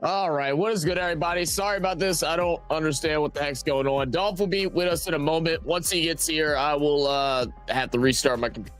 All right, what is good, everybody? Sorry about this. I don't understand what the heck's going on. Dolph will be with us in a moment. Once he gets here, I will have to restart my computer.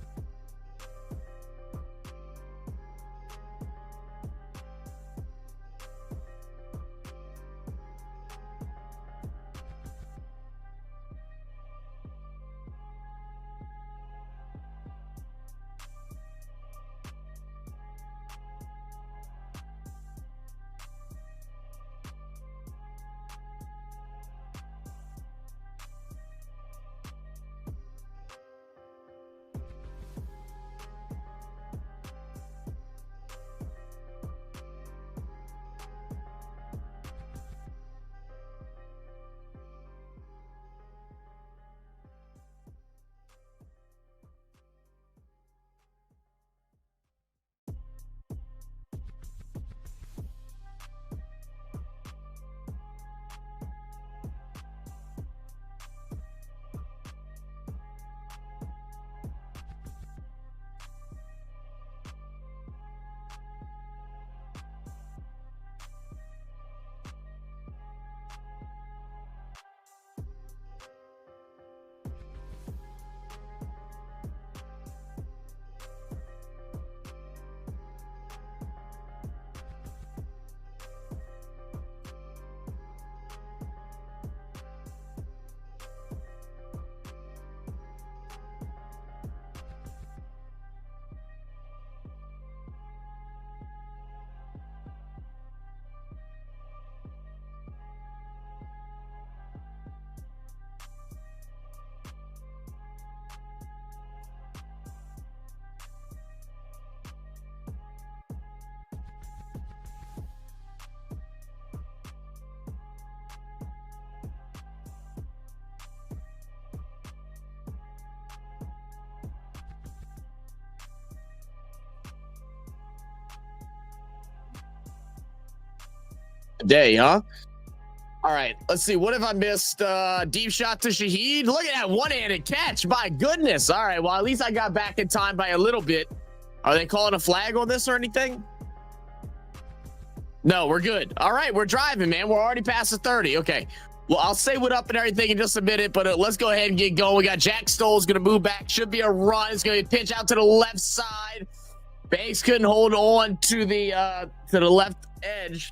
Day, huh? All right, let's see. What have I missed? Deep shot to Shaheed. Look at that one-handed catch. My goodness. All right, well, at least I got back in time by a little bit. Are they calling a flag on this or anything? No, we're good. All right, we're driving, man. We're already past the 30. Okay. Well, I'll say what up and everything in just a minute, but let's go ahead and get going. We got Jack Stoll's going to move back. Should be a run. It's going to be a pitch out to the left side. Banks couldn't hold on to the left edge.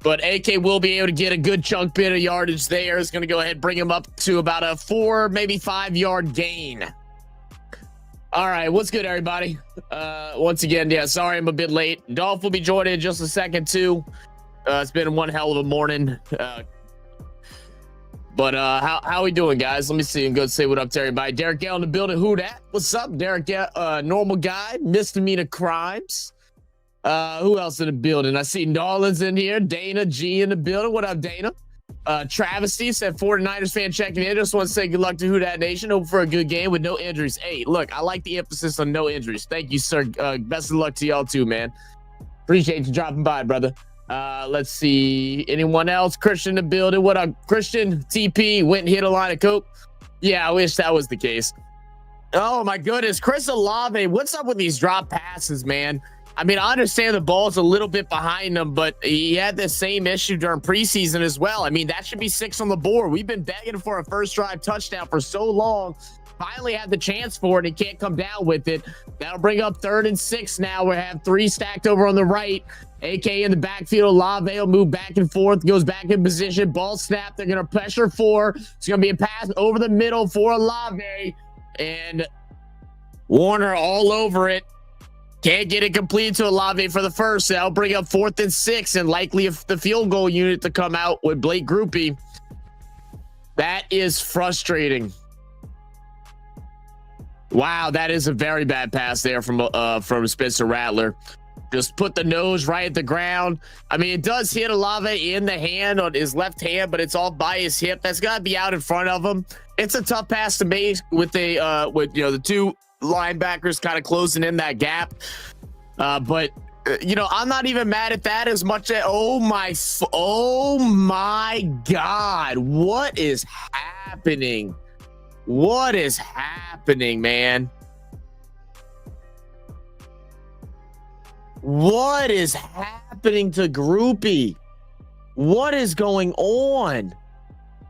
But AK will be able to get a good chunk bit of yardage there. It's going to go ahead and bring him up to about a 4, maybe 5 yard gain. All right, what's good, everybody? Once again, yeah, sorry I'm a bit late. Dolph will be joining in just a second, too. It's been one hell of a morning. But how we doing, guys? Let me see and go say what up to everybody. Derek Gale in the building. Who that? What's up, Derek Gale? Normal guy, misdemeanor crimes. Who else in the building? I see Nolan's in here. Dana G in the building. What up, Dana? Travesty said 49ers fan checking in. Just want to say good luck to Who Dat Nation. Hope for a good game with no injuries. Hey, look, I like the emphasis on no injuries. Thank you, sir. Best of luck to y'all too, man. Appreciate you dropping by, brother. Let's see. Anyone else? Christian in the building. What up, Christian? TP went and hit a line of coke. Yeah, I wish that was the case. Oh my goodness, Chris Olave. What's up with these drop passes, man? I mean, I understand the ball's a little bit behind him, but he had the same issue during preseason as well. I mean, that should be 6 on the board. We've been begging for a first drive touchdown for so long. Finally had the chance for it. He can't come down with it. That'll bring up 3rd and 6 now. We have 3 stacked over on the right. AK in the backfield. Olave will move back and forth, goes back in position. Ball snap. They're going to pressure 4. It's going to be a pass over the middle for Olave. And Warner all over it. Can't get it completed to Olave for the first. That'll bring up 4th and 6 and likely if the field goal unit to come out with Blake Groupie. That is frustrating. Wow, that is a very bad pass there from Spencer Rattler. Just put the nose right at the ground. I mean, it does hit Olave in the hand on his left hand, but it's all by his hip. That's got to be out in front of him. It's a tough pass to make with the 2 linebackers kind of closing in that gap. But I'm not even mad at that as much as oh my God, what is happening? What is happening, man? What is happening to Groupie? What is going on?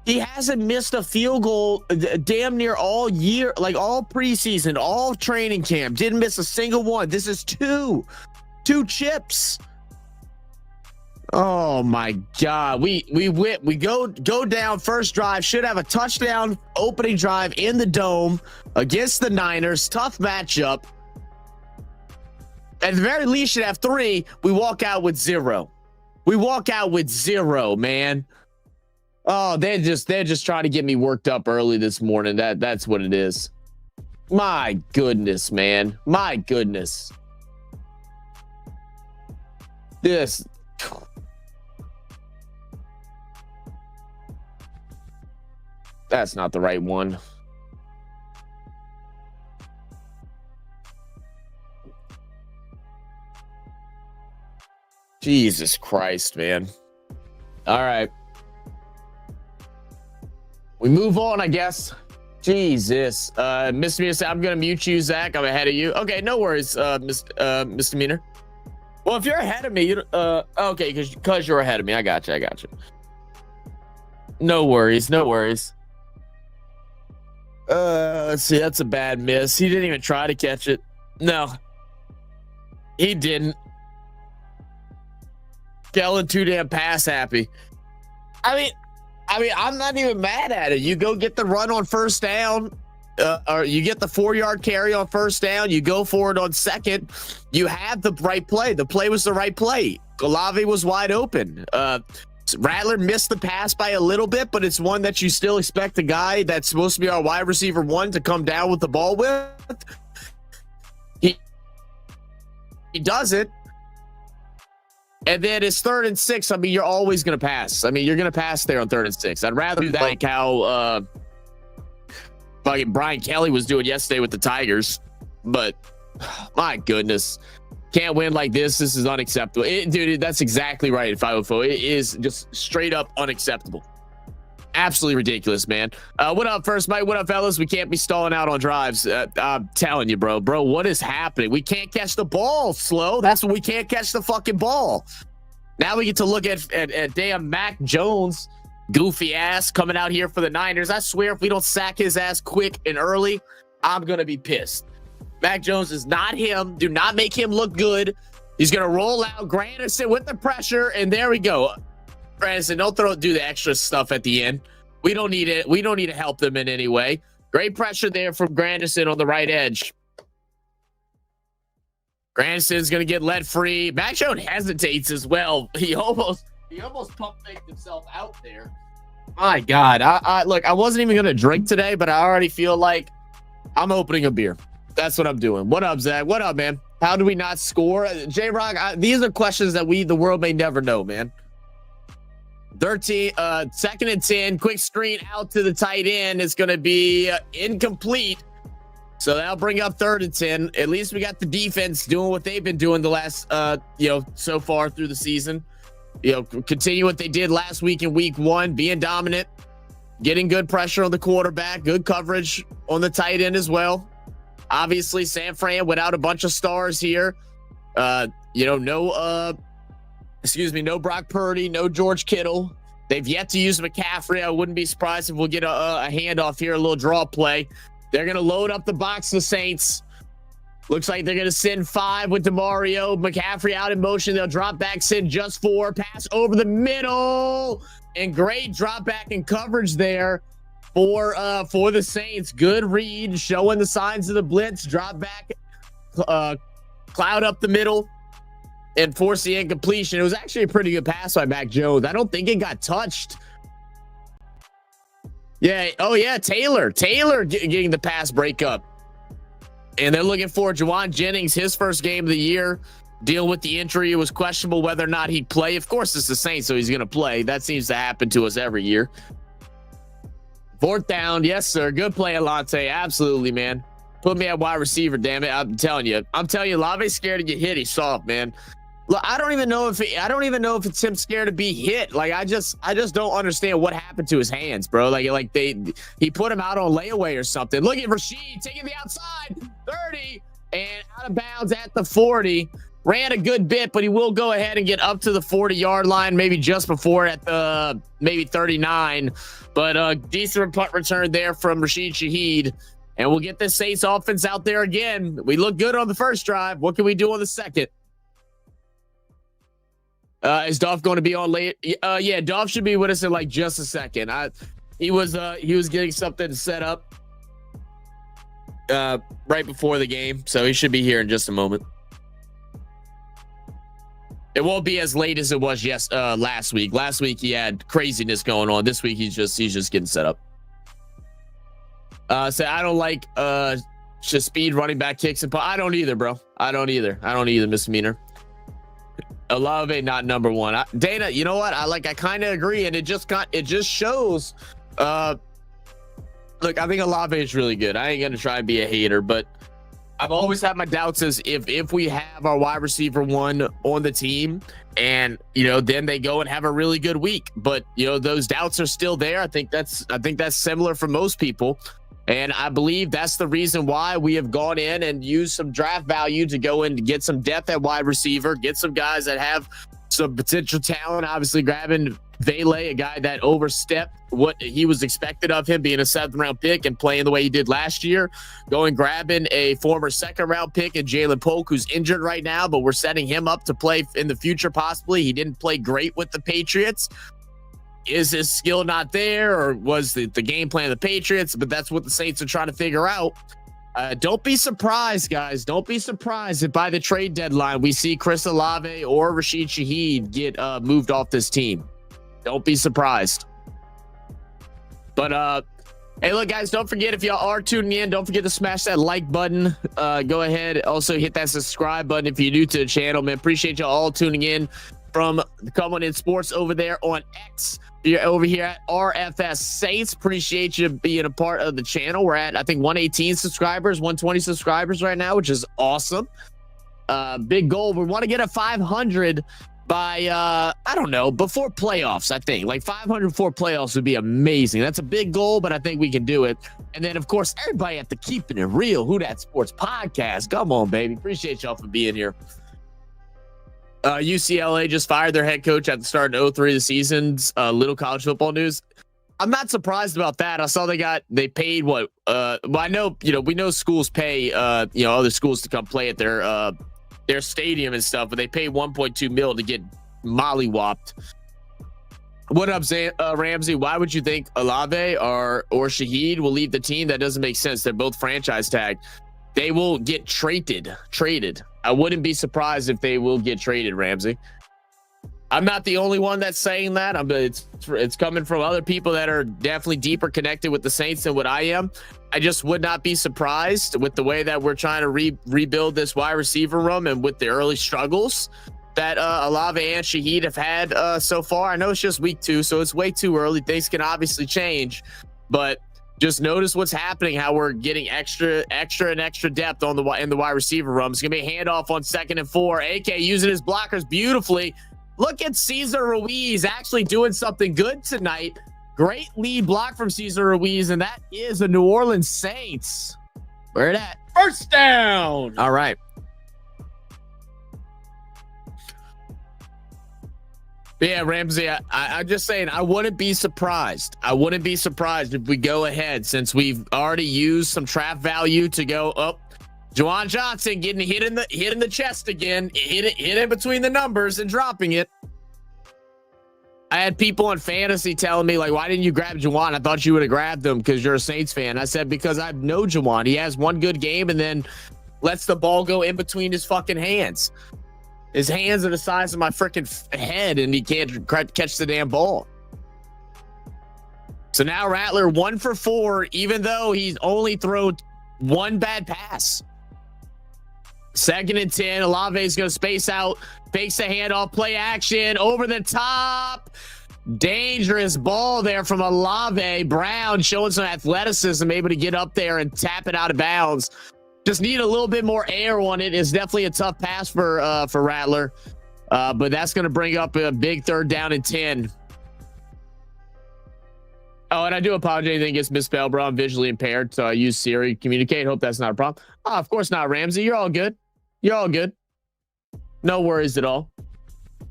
He hasn't missed a field goal damn near all year, like all preseason, all training camp. Didn't miss a single one. This is two chips. Oh my God. We go down first drive, should have a touchdown opening drive in the dome against the Niners. Tough matchup. At the very least, should have 3. We walk out with 0. We walk out with 0, man. Oh, they're just trying to get me worked up early this morning. That's what it is. My goodness, man. My goodness. This. That's not the right one. Jesus Christ, man. All right. We move on, I guess. Jesus. Misdemeanor, I'm going to mute you, Zach. I'm ahead of you. Okay, no worries, misdemeanor. Well, if you're ahead of me, you okay, because you're ahead of me. I got you. No worries. Let's see. That's a bad miss. He didn't even try to catch it. No, he didn't. Kellen too damn pass happy. I mean, I'm not even mad at it. You go get the run on first down, or you get the 4-yard carry on first down. You go for it on second. You have the right play. The play was the right play. Olave was wide open. Rattler missed the pass by a little bit, but it's one that you still expect the guy that's supposed to be our wide receiver 1 to come down with the ball with. He does it. And then it's 3rd and 6. I mean, you're always going to pass. I mean, you're going to pass there on 3rd and 6. I'd rather do that like how fucking Brian Kelly was doing yesterday with the Tigers. But my goodness, can't win like this. This is unacceptable. Dude, that's exactly right. 504. It is just straight up unacceptable. Absolutely ridiculous, man. What up, First Mike? What up, fellas? We can't be stalling out on drives. I'm telling you, bro, what is happening? We can't catch the ball, Slow. That's what we can't catch the fucking ball. Now we get to look at damn Mac Jones, goofy ass, coming out here for the Niners. I swear, if we don't sack his ass quick and early, I'm going to be pissed. Mac Jones is not him. Do not make him look good. He's going to roll out Granderson with the pressure, and there we go. Granderson, don't do the extra stuff at the end. We don't need it. We don't need to help them in any way. Great pressure there from Granderson on the right edge. Granderson's going to get let free. Mac Jones hesitates as well. He almost pump faked himself out there. My God. Look, I wasn't even going to drink today, but I already feel like I'm opening a beer. That's what I'm doing. What up, Zach? What up, man? How do we not score? J-Rock, these are questions that the world may never know, man. 2nd and 10, quick screen out to the tight end. It's going to be incomplete. So that'll bring up 3rd and 10. At least we got the defense doing what they've been doing the last, so far through the season. Continue what they did last week in week 1, being dominant, getting good pressure on the quarterback, good coverage on the tight end as well. Obviously, San Fran without a bunch of stars here. No Brock Purdy, no George Kittle. They've yet to use McCaffrey. I wouldn't be surprised if we'll get a handoff here, a little draw play. They're going to load up the box, the Saints. Looks like they're going to send 5 with DeMario. McCaffrey out in motion. They'll drop back, send just 4. Pass over the middle. And great drop back and coverage there for the Saints. Good read, showing the signs of the blitz. Drop back, cloud up the middle, and force the incompletion. It was actually a pretty good pass by Mac Jones. I don't think it got touched. Yeah. Oh, yeah. Taylor getting the pass breakup. And they're looking for Juwan Jennings, his first game of the year. Deal with the injury. It was questionable whether or not he'd play. Of course, it's the Saints, so he's going to play. That seems to happen to us every year. 4th down. Yes, sir. Good play, Alante. Absolutely, man. Put me at wide receiver, damn it. I'm telling you, Lave's scared to get hit. He's soft, man. Look, I don't even know if it's him scared to be hit. Like, I just don't understand what happened to his hands, bro. Like he put him out on layaway or something. Look at Rashid taking the outside 30 and out of bounds at the 40. ran a good bit, but he will go ahead and get up to the 40-yard line, maybe just before at the maybe 39. But decent punt return there from Rashid Shaheed. And we'll get the Saints offense out there again. We look good on the first drive. What can we do on the second? Is Dolph going to be on late? Yeah, Dolph should be with us in like just a second. He was getting something set up right before the game, so he should be here in just a moment. It won't be as late as it was last week. Last week he had craziness going on. This week he's just getting set up. So I don't like just speed running back kicks and I don't either, bro. I don't either, misdemeanor. Olave not number one. Dana, you know what? I kind of agree, and it just shows. Look, I think Olave is really good. I ain't gonna try and be a hater, but I've always had my doubts as if we have our wide receiver one on the team, and then they go and have a really good week, but those doubts are still there. I think that's similar for most people. And I believe that's the reason why we have gone in and used some draft value to go in to get some depth at wide receiver, get some guys that have some potential talent. Obviously, grabbing Vele, a guy that overstepped what he was expected of him, being a 7th-round pick and playing the way he did last year. Grabbing a former 2nd-round pick in Jalen Polk, who's injured right now, but we're setting him up to play in the future possibly. He didn't play great with the Patriots. Is his skill not there, or was the game plan of the Patriots? But that's what the Saints are trying to figure out. Don't be surprised, guys. Don't be surprised if by the trade deadline we see Chris Olave or Rashid Shaheed get moved off this team. Don't be surprised. But hey, look, guys, don't forget, if y'all are tuning in, don't forget to smash that like button. Go ahead. Also hit that subscribe button if you're new to the channel, man. Appreciate y'all all tuning in from Come On In Sports over there on X. You're over here at RFS Saints. Appreciate you being a part of the channel. We're at, I think, 118 subscribers, 120 subscribers right now, which is awesome. Big goal. We want to get a 500 by, I don't know, before playoffs, I think. Like 500 before playoffs would be amazing. That's a big goal, but I think we can do it. And then, of course, everybody at the Keeping It Real Who Dat Sports podcast. Come on, baby. Appreciate y'all for being here. UCLA just fired their head coach at the start of 03 of the season's little college football news. I'm not surprised about that. I saw they paid what? Well, I know, we know schools pay, other schools to come play at their stadium and stuff, but they pay 1.2 mil to get mollywopped. What up, Ramsey? Why would you think Olave or Shaheed will leave the team? That doesn't make sense. They're both franchise tagged. They will get traded. I wouldn't be surprised if they will get traded, Ramsey. I'm not the only one that's saying that. It's coming from other people that are definitely deeper connected with the Saints than what I am. I just would not be surprised with the way that we're trying to rebuild this wide receiver room and with the early struggles that Olave and Shaheed have had so far. I know it's just week 2, so it's way too early. Things can obviously change, but just notice what's happening, how we're getting extra depth in the wide receiver room. It's going to be a handoff on 2nd and 4. AK using his blockers beautifully. Look at Cesar Ruiz actually doing something good tonight. Great lead block from Cesar Ruiz, and that is the New Orleans Saints. Where it at? First down. All right. Yeah, Ramsey, I'm just saying, I wouldn't be surprised. If we go ahead, since we've already used some trap value to go up. Juwan Johnson getting hit in the chest again, hit in between the numbers and dropping it. I had people in fantasy telling me, like, why didn't you grab Juwan? I thought you would have grabbed him because you're a Saints fan. I said, because I know Juwan. He has one good game and then lets the ball go in between his fucking hands. His hands are the size of my freaking head, and he can't catch the damn ball. So now Rattler 1 for 4, even though he's only thrown one bad pass. 2nd and 10. Olave's going to space out, fakes the handoff, play action, over the top. Dangerous ball there from Olave. Brown showing some athleticism, able to get up there and tap it out of bounds. Just need a little bit more air on it. It's definitely a tough pass for Rattler, but that's going to bring up a big 3rd down and 10. Oh, and I do apologize. Anything against misspelled, bro. I'm visually impaired, so I use Siri to communicate. Hope that's not a problem. Oh, of course not, Ramsey. You're all good. No worries at all.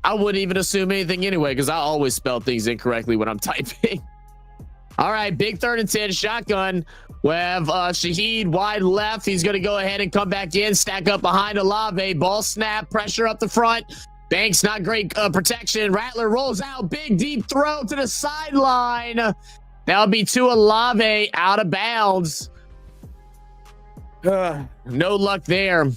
I wouldn't even assume anything anyway, because I always spell things incorrectly when I'm typing. All right, big 3rd and 10 shotgun. We have Shaheed wide left. He's going to go ahead and come back in, stack up behind Olave. Ball snap, pressure up the front. Banks, not great protection. Rattler rolls out, big deep throw to the sideline. That'll be to Olave, out of bounds. No luck there.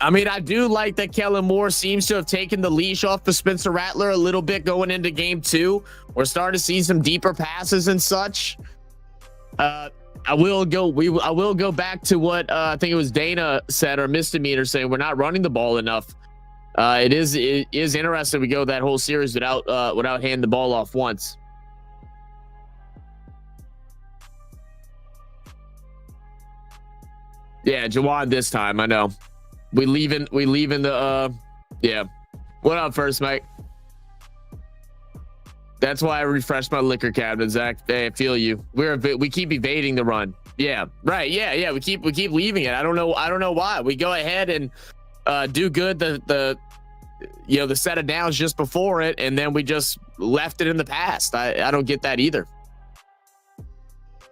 I mean, I do like that Kellen Moore seems to have taken the leash off of Spencer Rattler a little bit going into game 2. We're starting to see some deeper passes and such. I will go back to what I think it was Dana said, or Misdemeanor, saying we're not running the ball enough. It is interesting we go that whole series without handing the ball off once. Yeah, Jawan this time, I know. We leaving the yeah. What up, First Mike? That's why I refreshed my liquor cabinet, Zach. Hey, I feel you. We keep evading the run. Yeah, right. Yeah. We keep leaving it. I don't know why. We go ahead and do good the set of downs just before it, and then we just left it in the past. I don't get that either.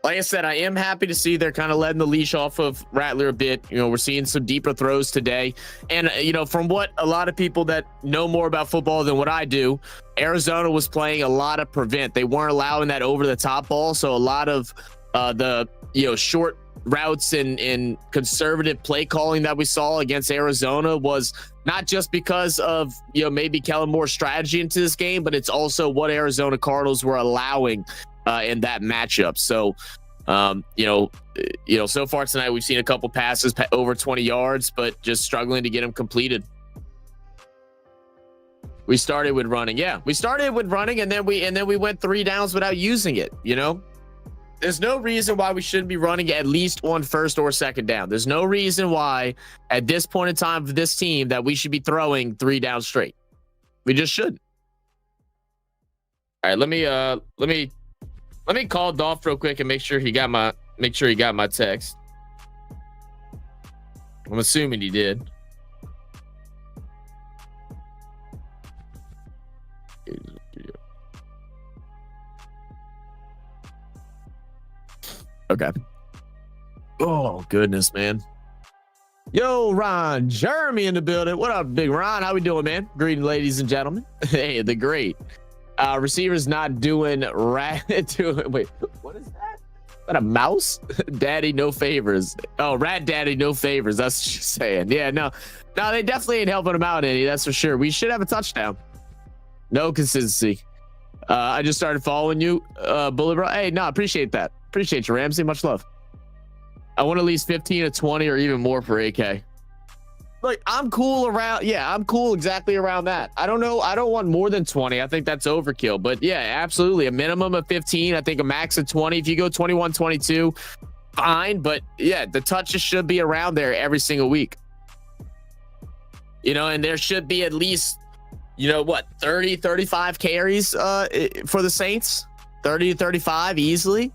Like I said, I am happy to see they're kind of letting the leash off of Rattler a bit. We're seeing some deeper throws today. And, from what a lot of people that know more about football than what I do, Arizona was playing a lot of prevent. They weren't allowing that over-the-top ball. So a lot of the short routes and conservative play calling that we saw against Arizona was not just because of, maybe Kellen Moore's strategy into this game, but it's also what Arizona Cardinals were allowing in that matchup. So, so far tonight, we've seen a couple passes over 20 yards, but just struggling to get them completed. We started with running. Yeah, we started with running, and then we went 3 downs without using it. There's no reason why we shouldn't be running at least on 1st or 2nd down. There's no reason why at this point in time for this team that we should be throwing 3 down straight. We just shouldn't. All right, let me call Dolph real quick and make sure he got my text. I'm assuming he did. Okay. Oh goodness, man. Yo, Ron Jeremy in the building. What up, big Ron? How we doing, man? Greeting, ladies and gentlemen. Hey, the great. Receivers not doing wait, what is that? Is that a mouse? Daddy, no favors. Oh, Rat Daddy, no favors. That's what she's saying. Yeah, no, they definitely ain't helping him out any. That's for sure. We should have a touchdown. No consistency. I just started following you, Bullet Bro. Hey, no, appreciate that. Appreciate you, Ramsey. Much love. I want at least 15 to 20 or even more for AK. Like, I'm cool around. Yeah, I'm cool exactly around that. I don't know. I don't want more than 20. I think that's overkill. But yeah, absolutely. A minimum of 15. I think a max of 20. If you go 21, 22, fine. But yeah, the touches should be around there every single week. And there should be at least, 30, 35 carries for the Saints. 30 to 35 easily.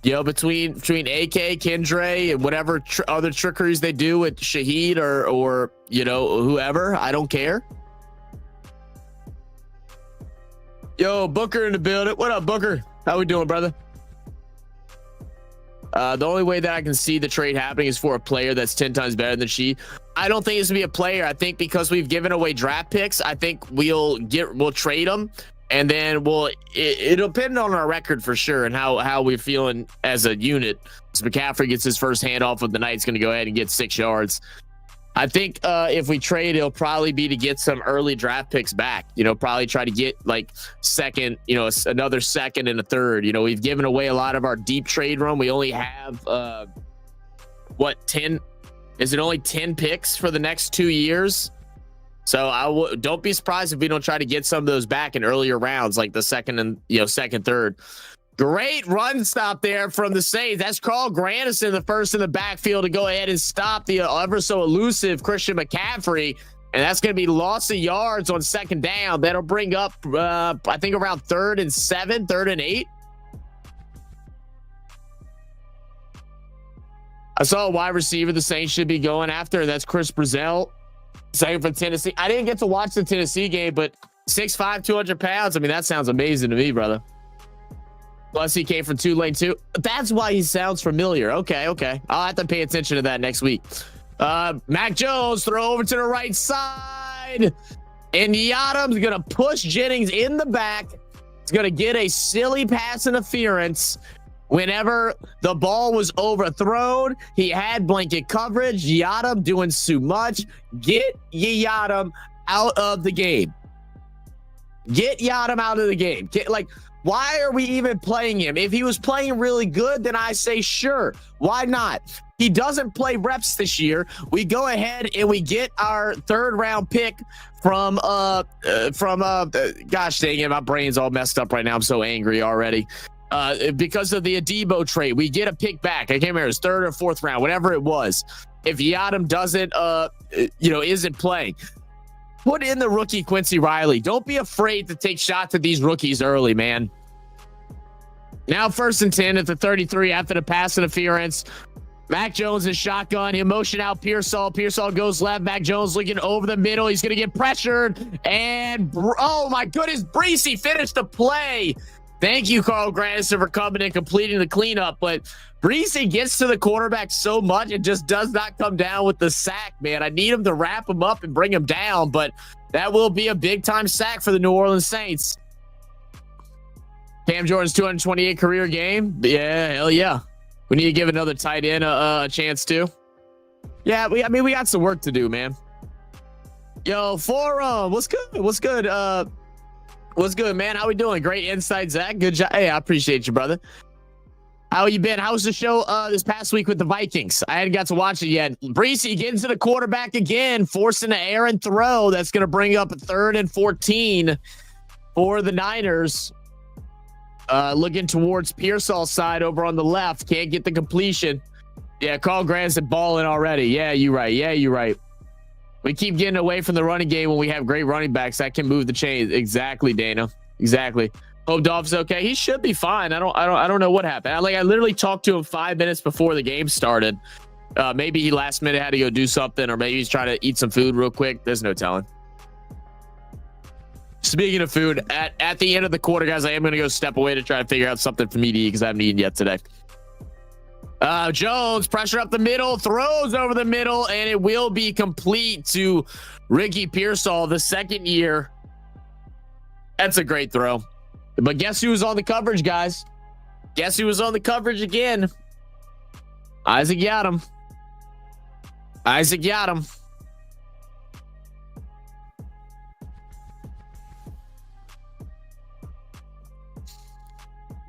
Between AK, Kendre, and whatever other trickeries they do with Shaheed or whoever, I don't care. Yo, Booker in the building. What up, Booker? How we doing, brother? The only way that I can see the trade happening is for a player that's 10 times better than she. I don't think it's gonna be a player. I think because we've given away draft picks, I think we'll trade them. And then it'll depend on our record for sure and how we're feeling as a unit. So McCaffrey gets his first handoff of the night. He's going to go ahead and get 6 yards. I think if we trade, it'll probably be to get some early draft picks back. Probably try to get like second, another second and a third. We've given away a lot of our deep trade room. We only have 10? Is it only 10 picks for the next 2 years? So don't be surprised if we don't try to get some of those back in earlier rounds, like the second and second, third. Great run stop there from the Saints. That's Carl Granderson, the first in the backfield to go ahead and stop the ever so elusive Christian McCaffrey. And that's going to be loss of yards on 2nd down. That'll bring up, I think, around 3rd and 7, 3rd and 8. I saw a wide receiver the Saints should be going after, and that's Chris Brazell. Second for Tennessee. I didn't get to watch the Tennessee game, but 6'5", 200 pounds. I mean, that sounds amazing to me, brother. Plus, he came from Tulane, too. That's why he sounds familiar. Okay. I'll have to pay attention to that next week. Mac Jones, throw over to the right side. And Yadam's going to push Jennings in the back. He's going to get a silly pass interference. Whenever the ball was overthrown, he had blanket coverage. Yadam doing too much. Get Yadam out of the game. Get Yadam out of the game. Why are we even playing him? If he was playing really good, then I say sure. Why not? He doesn't play reps this year. We go ahead and we get our third-round pick from gosh dang it, my brain's all messed up right now. I'm so angry already. Because of the Adebo trade, we get a pick back. I can't remember, it's third or fourth round, whatever it was. If Yadam doesn't, isn't playing, put in the rookie Quincy Riley. Don't be afraid to take shots at these rookies early, man. Now 1st and 10 at the 33 after the pass interference. Mac Jones is shotgun. He'll motion out Pearsall. Pearsall goes left. Mac Jones looking over the middle. He's going to get pressured. And, oh my goodness, Breesy finished the play. Thank you, Carl Granderson, for coming and completing the cleanup. But Breesy gets to the quarterback so much, it just does not come down with the sack, man. I need him to wrap him up and bring him down, but that will be a big-time sack for the New Orleans Saints. Cam Jordan's 228 career game. Yeah, hell yeah. We need to give another tight end a chance too. Yeah, we got some work to do, man. Yo, Forum, what's good? What's good, man? How we doing? Great insight, Zach. Good job. Hey, I appreciate you, brother. How you been? How's the show this past week with the Vikings? I hadn't got to watch it yet. Breesy getting to the quarterback again, forcing an errant throw. That's going to bring up a 3rd and 14 for the Niners. Looking towards Pearsall's side over on the left. Can't get the completion. Yeah, Carl Granderson balling already. Yeah, you're right. We keep getting away from the running game when we have great running backs that can move the chains. Exactly, Dana. Exactly. Hope Dolph's okay. He should be fine. I don't know what happened. I literally talked to him 5 minutes before the game started. Maybe he last minute had to go do something, or maybe he's trying to eat some food real quick. There's no telling. Speaking of food, at the end of the quarter, guys, I am going to go step away to try to figure out something for me to eat because I haven't eaten yet today. Jones, pressure up the middle, throws over the middle, and it will be complete to Ricky Pearsall, the second year. That's a great throw. But guess who was on the coverage, guys? Guess who was on the coverage again? Isaac Yiadom.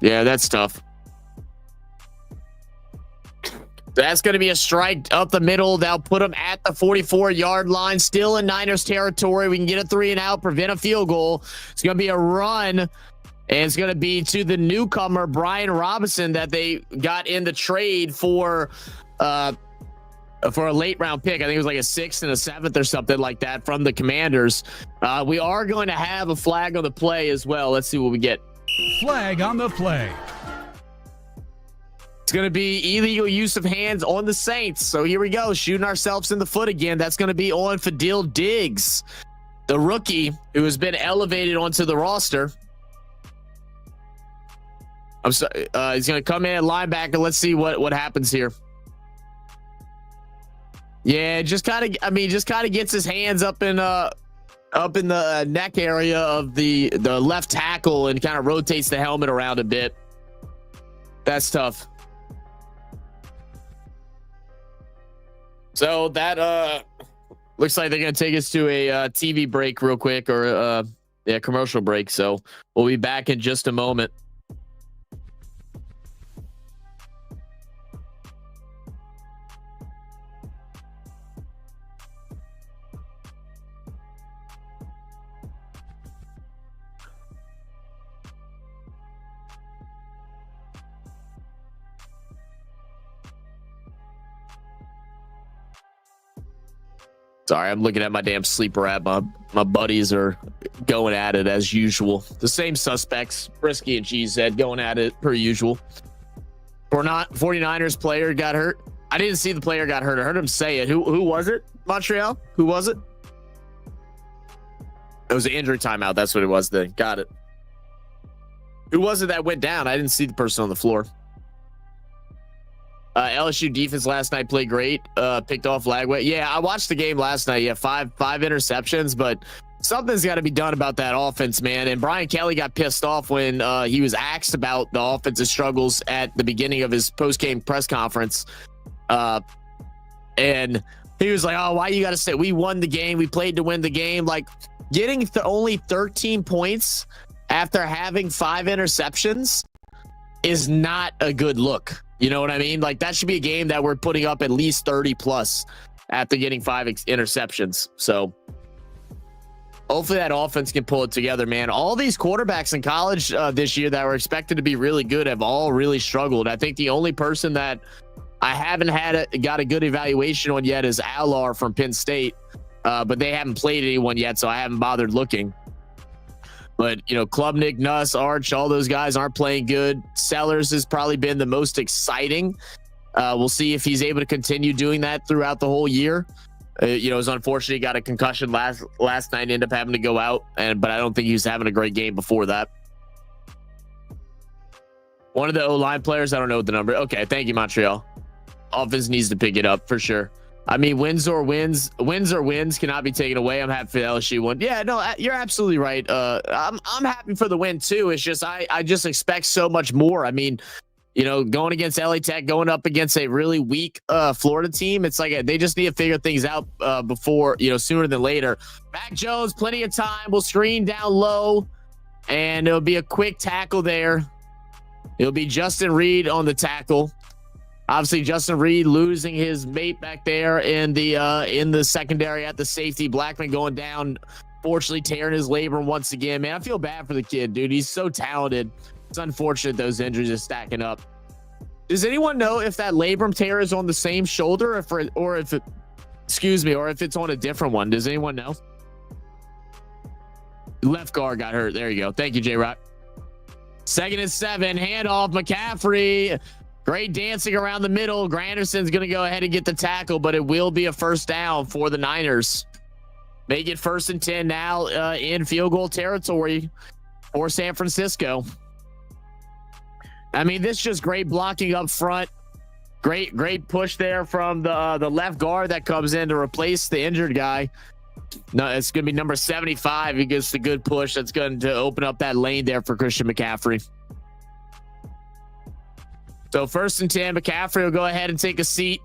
Yeah, that's tough. That's going to be a strike up the middle. They'll put him at the 44-yard line, still in Niners territory. We can get a 3-and-out, prevent a field goal. It's going to be a run, and it's going to be to the newcomer, Brian Robinson, that they got in the trade for a late-round pick. I think it was like a 6th and a 7th or something like that from the Commanders. We are going to have a flag on the play as well. Let's see what we get. Flag on the play. It's going to be illegal use of hands on the Saints. So here we go, shooting ourselves in the foot again. That's going to be on Fadil Diggs, the rookie who has been elevated onto the roster. I'm sorry. He's going to come in at linebacker. Let's see what happens here. Yeah, just kind of gets his hands up in the neck area of the left tackle and kind of rotates the helmet around a bit. That's tough. So that looks like they're going to take us to a TV break real quick, or a commercial break. So we'll be back in just a moment. Sorry, I'm looking at my damn sleeper app. My buddies are going at it as usual. The same suspects, Brisky and Cheesehead, going at it per usual. 49ers player got hurt. I didn't see the player got hurt. I heard him say it. Who was it? Montreal? Who was it? It was an injury timeout. That's what it was then. Got it. Who was it that went down? I didn't see the person on the floor. LSU defense last night played great. Picked off Lagway. Yeah, I watched the game last night. Yeah, five interceptions, but something's got to be done about that offense, man. And Brian Kelly got pissed off when he was asked about the offensive struggles at the beginning of his post-game press conference. And he was like, oh, why you got to say we won the game? We played to win the game. Like, getting only 13 points after having 5 interceptions is not a good look. You know what I mean? Like, that should be a game that we're putting up at least 30 plus after getting 5 interceptions. So hopefully that offense can pull it together, man. All these quarterbacks in college this year that were expected to be really good have all really struggled. I think the only person that I haven't got a good evaluation on yet is Alar from Penn State, but they haven't played anyone yet, so I haven't bothered looking. But, you know, Klubnik, Nuss, Arch, all those guys aren't playing good. Sellers has probably been the most exciting. We'll see if he's able to continue doing that throughout the whole year. You know, it was unfortunate he got a concussion last night, ended up having to go out, but I don't think he was having a great game before that. One of the O-line players, I don't know what the number. Okay, thank you, Montreal. Offense needs to pick it up for sure. I mean, wins cannot be taken away. I'm happy for the LSU one. Yeah, no, you're absolutely right. I'm happy for the win too. It's just I just expect so much more. I mean, you know, going against LA Tech, going up against a really weak Florida team, it's like they just need to figure things out before, you know, sooner than later. Mac Jones, plenty of time. We'll screen down low, and it'll be a quick tackle there. It'll be Justin Reed on the tackle. Obviously, Justin Reed losing his mate back there in the secondary at the safety. Blackman going down, fortunately tearing his labrum once again. Man, I feel bad for the kid, dude. He's so talented. It's unfortunate those injuries are stacking up. Does anyone know if that labrum tear is on the same shoulder, or if it's on a different one? Does anyone know? Left guard got hurt. There you go. Thank you, J-Rock. 2nd and 7. Handoff, McCaffrey. Great dancing around the middle. Granderson's going to go ahead and get the tackle, but it will be a first down for the Niners. Make it 1st and 10 now in field goal territory for San Francisco. I mean, this is just great blocking up front. Great push there from the left guard that comes in to replace the injured guy. No, it's going to be number 75. He gets the good push. That's going to open up that lane there for Christian McCaffrey. So 1st and 10, McCaffrey will go ahead and take a seat.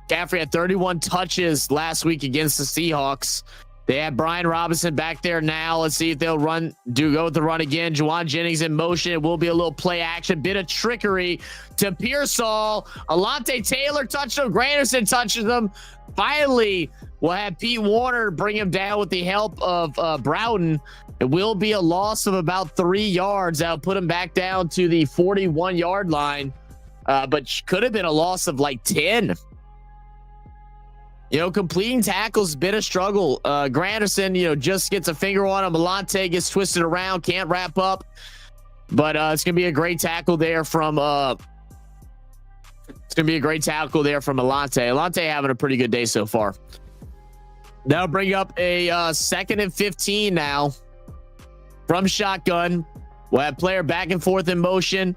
McCaffrey had 31 touches last week against the Seahawks. They have Brian Robinson back there now. Let's see if they'll go with the run again. Juwan Jennings in motion. It will be a little play action. Bit of trickery to Pearsall. Alante Taylor touched him. Granderson touches him. Finally, we'll have Pete Warner bring him down with the help of Broughton. It will be a loss of about 3 yards. That'll put him back down to the 41-yard line. But could have been a loss of like 10. You know, completing tackles, been a struggle. Granderson, you know, just gets a finger on him. Alante gets twisted around, can't wrap up. But it's going to be a great tackle there from Alante. Alante having a pretty good day so far. That'll bring up a 2nd and 15 now from shotgun. We'll have player back and forth in motion.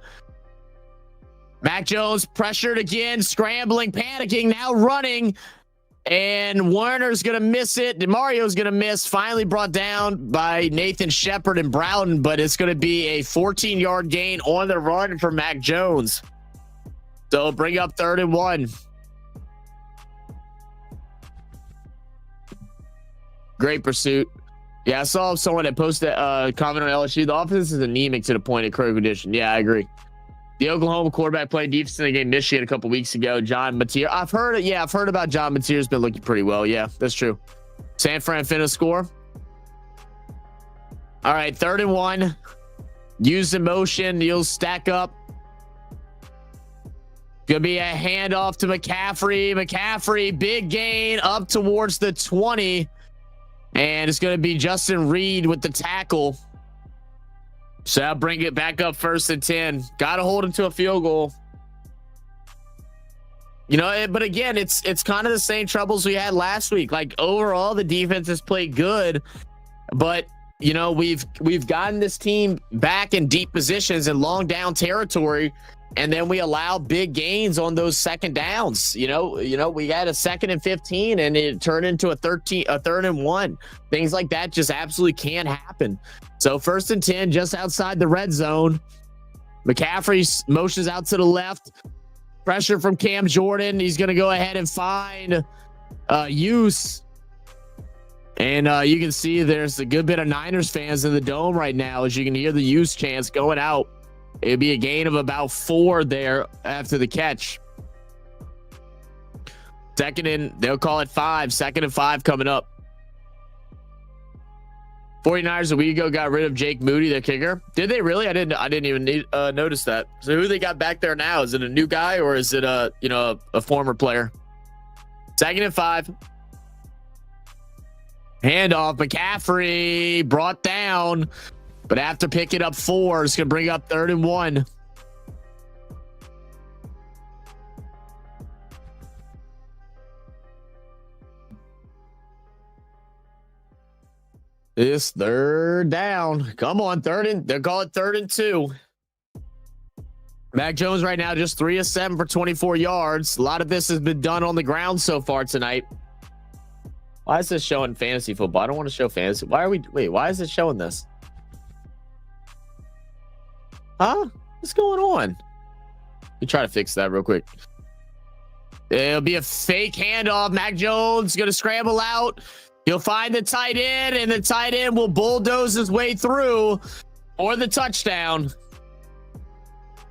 Mac Jones pressured again, scrambling, panicking, now running. And Warner's going to miss it. DeMario's going to miss. Finally brought down by Nathan Shepard and Broughton, but it's going to be a 14-yard gain on the run for Mac Jones. So bring up 3rd and 1. Great pursuit. Yeah, I saw someone that posted a comment on LSU. The offense is anemic to the point of critical condition. Yeah, I agree. The Oklahoma quarterback playing defense in the game Michigan a couple weeks ago, John Mateer. I've heard about John Mateer's been looking pretty well. Yeah, that's true. San Fran finna score. All right, 3rd and 1. Use the motion. You'll stack up. Gonna be a handoff to McCaffrey. McCaffrey, big gain up towards the 20. And it's gonna be Justin Reed with the tackle. So I'll bring it back up 1st and 10. Got to hold him to a field goal. You know, but again, it's kind of the same troubles we had last week. Like, overall, the defense has played good, but you know, we've gotten this team back in deep positions and long down territory, and then we allow big gains on those second downs. You know, we had a 2nd and 15 and it turned into a 3rd and 1. Things like that just absolutely can't happen. So 1st and 10, just outside the red zone. McCaffrey motions out to the left. Pressure from Cam Jordan. He's going to go ahead and find Use. And you can see there's a good bit of Niners fans in the dome right now, as you can hear the Use chants going out. It'd be a gain of about 4 there after the catch. They'll call it 5. 2nd and 5 coming up. 49ers a week ago got rid of Jake Moody, their kicker. Did they really? I didn't even notice that. So who they got back there now? Is it a new guy or is it a former player? 2nd and 5. Handoff. McCaffrey brought down, but after picking up 4, it's going to bring up 3rd and 1. This 3rd down. Come on, they'll call it 3rd and 2. Mac Jones right now just 3 of 7 for 24 yards. A lot of this has been done on the ground so far tonight. Why is this showing fantasy football? I don't want to show fantasy. Why is it showing this? Huh? What's going on? Let me try to fix that real quick. It'll be a fake handoff. Mac Jones going to scramble out. He'll find the tight end, and the tight end will bulldoze his way through for the touchdown.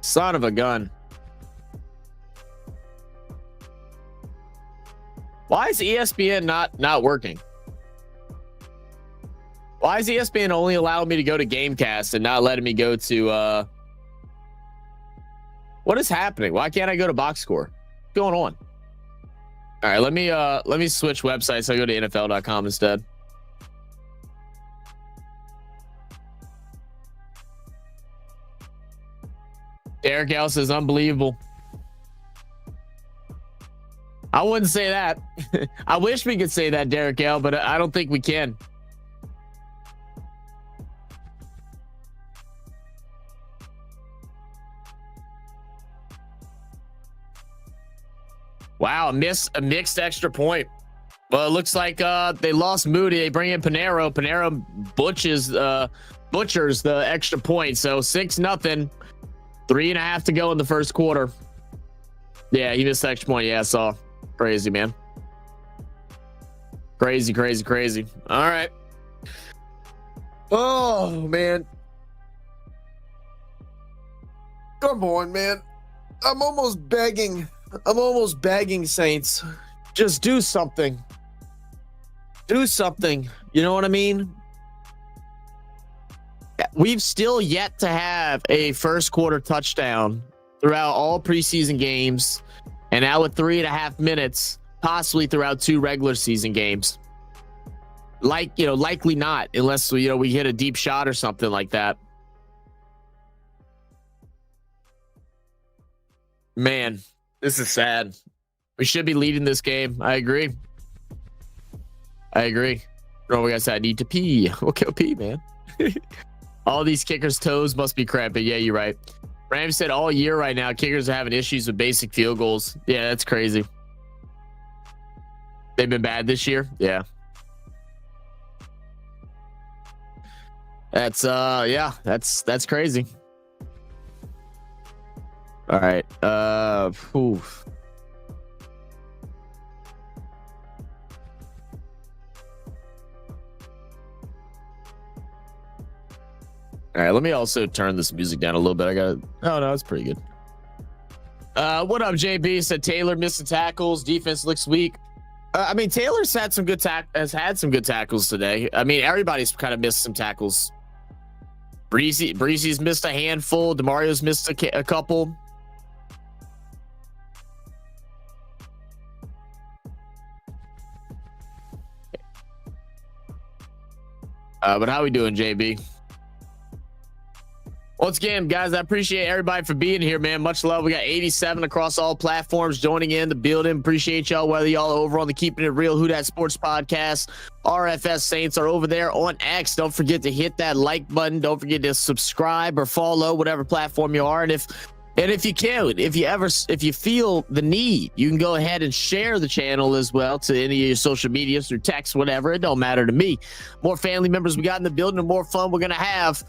Son of a gun. Why is ESPN not working? Why is ESPN only allowing me to go to Gamecast and not letting me go to what is happening? Why can't I go to box score? What's going on? All right, let me switch websites. I'll go to NFL.com instead. Derek L says unbelievable. I wouldn't say that. I wish we could say that, Derek L, but I don't think we can. Wow, a mixed extra point. Well, it looks like they lost Moody. They bring in Panero. Panero butchers the extra point. So 6-0. 3.5 to go in the first quarter. Yeah, he missed the extra point. Yeah, I saw. Crazy, man. Crazy. All right. Oh, man. Come on, man. I'm almost begging, Saints. Just do something. Do something. You know what I mean? We've still yet to have a first quarter touchdown throughout all preseason games. And now with 3.5 minutes, possibly throughout 2 regular season games. Likely not, unless we hit a deep shot or something like that. Man, this is sad. We should be leading this game. I agree. Oh, we guys, I need to pee. Okay, pee, man. All these kickers' toes must be cramping. Yeah, you're right. Ram said all year right now, kickers are having issues with basic field goals. Yeah, that's crazy. They've been bad this year. Yeah. That's that's crazy. All right. Oof. All right, let me also turn this music down a little bit. Oh no, it's pretty good. What up, JB? Said Taylor missed the tackles. Defense looks weak. I mean, Taylor's had some good tackles today. I mean, everybody's kind of missed some tackles. Breezy's missed a handful. DeMario's missed a couple. But how we doing, JB? Once again, guys, I appreciate everybody for being here, man. Much love. We got 87 across all platforms joining in the building. Appreciate y'all, whether y'all are over on the Keeping It Real Who Dat Sports podcast. RFS Saints are over there on X. Don't forget to hit that like button. Don't forget to subscribe or follow whatever platform you are. And if you can, if you feel the need, you can go ahead and share the channel as well to any of your social medias or text, whatever. It don't matter to me. More family members we got in the building, the more fun we're going to have.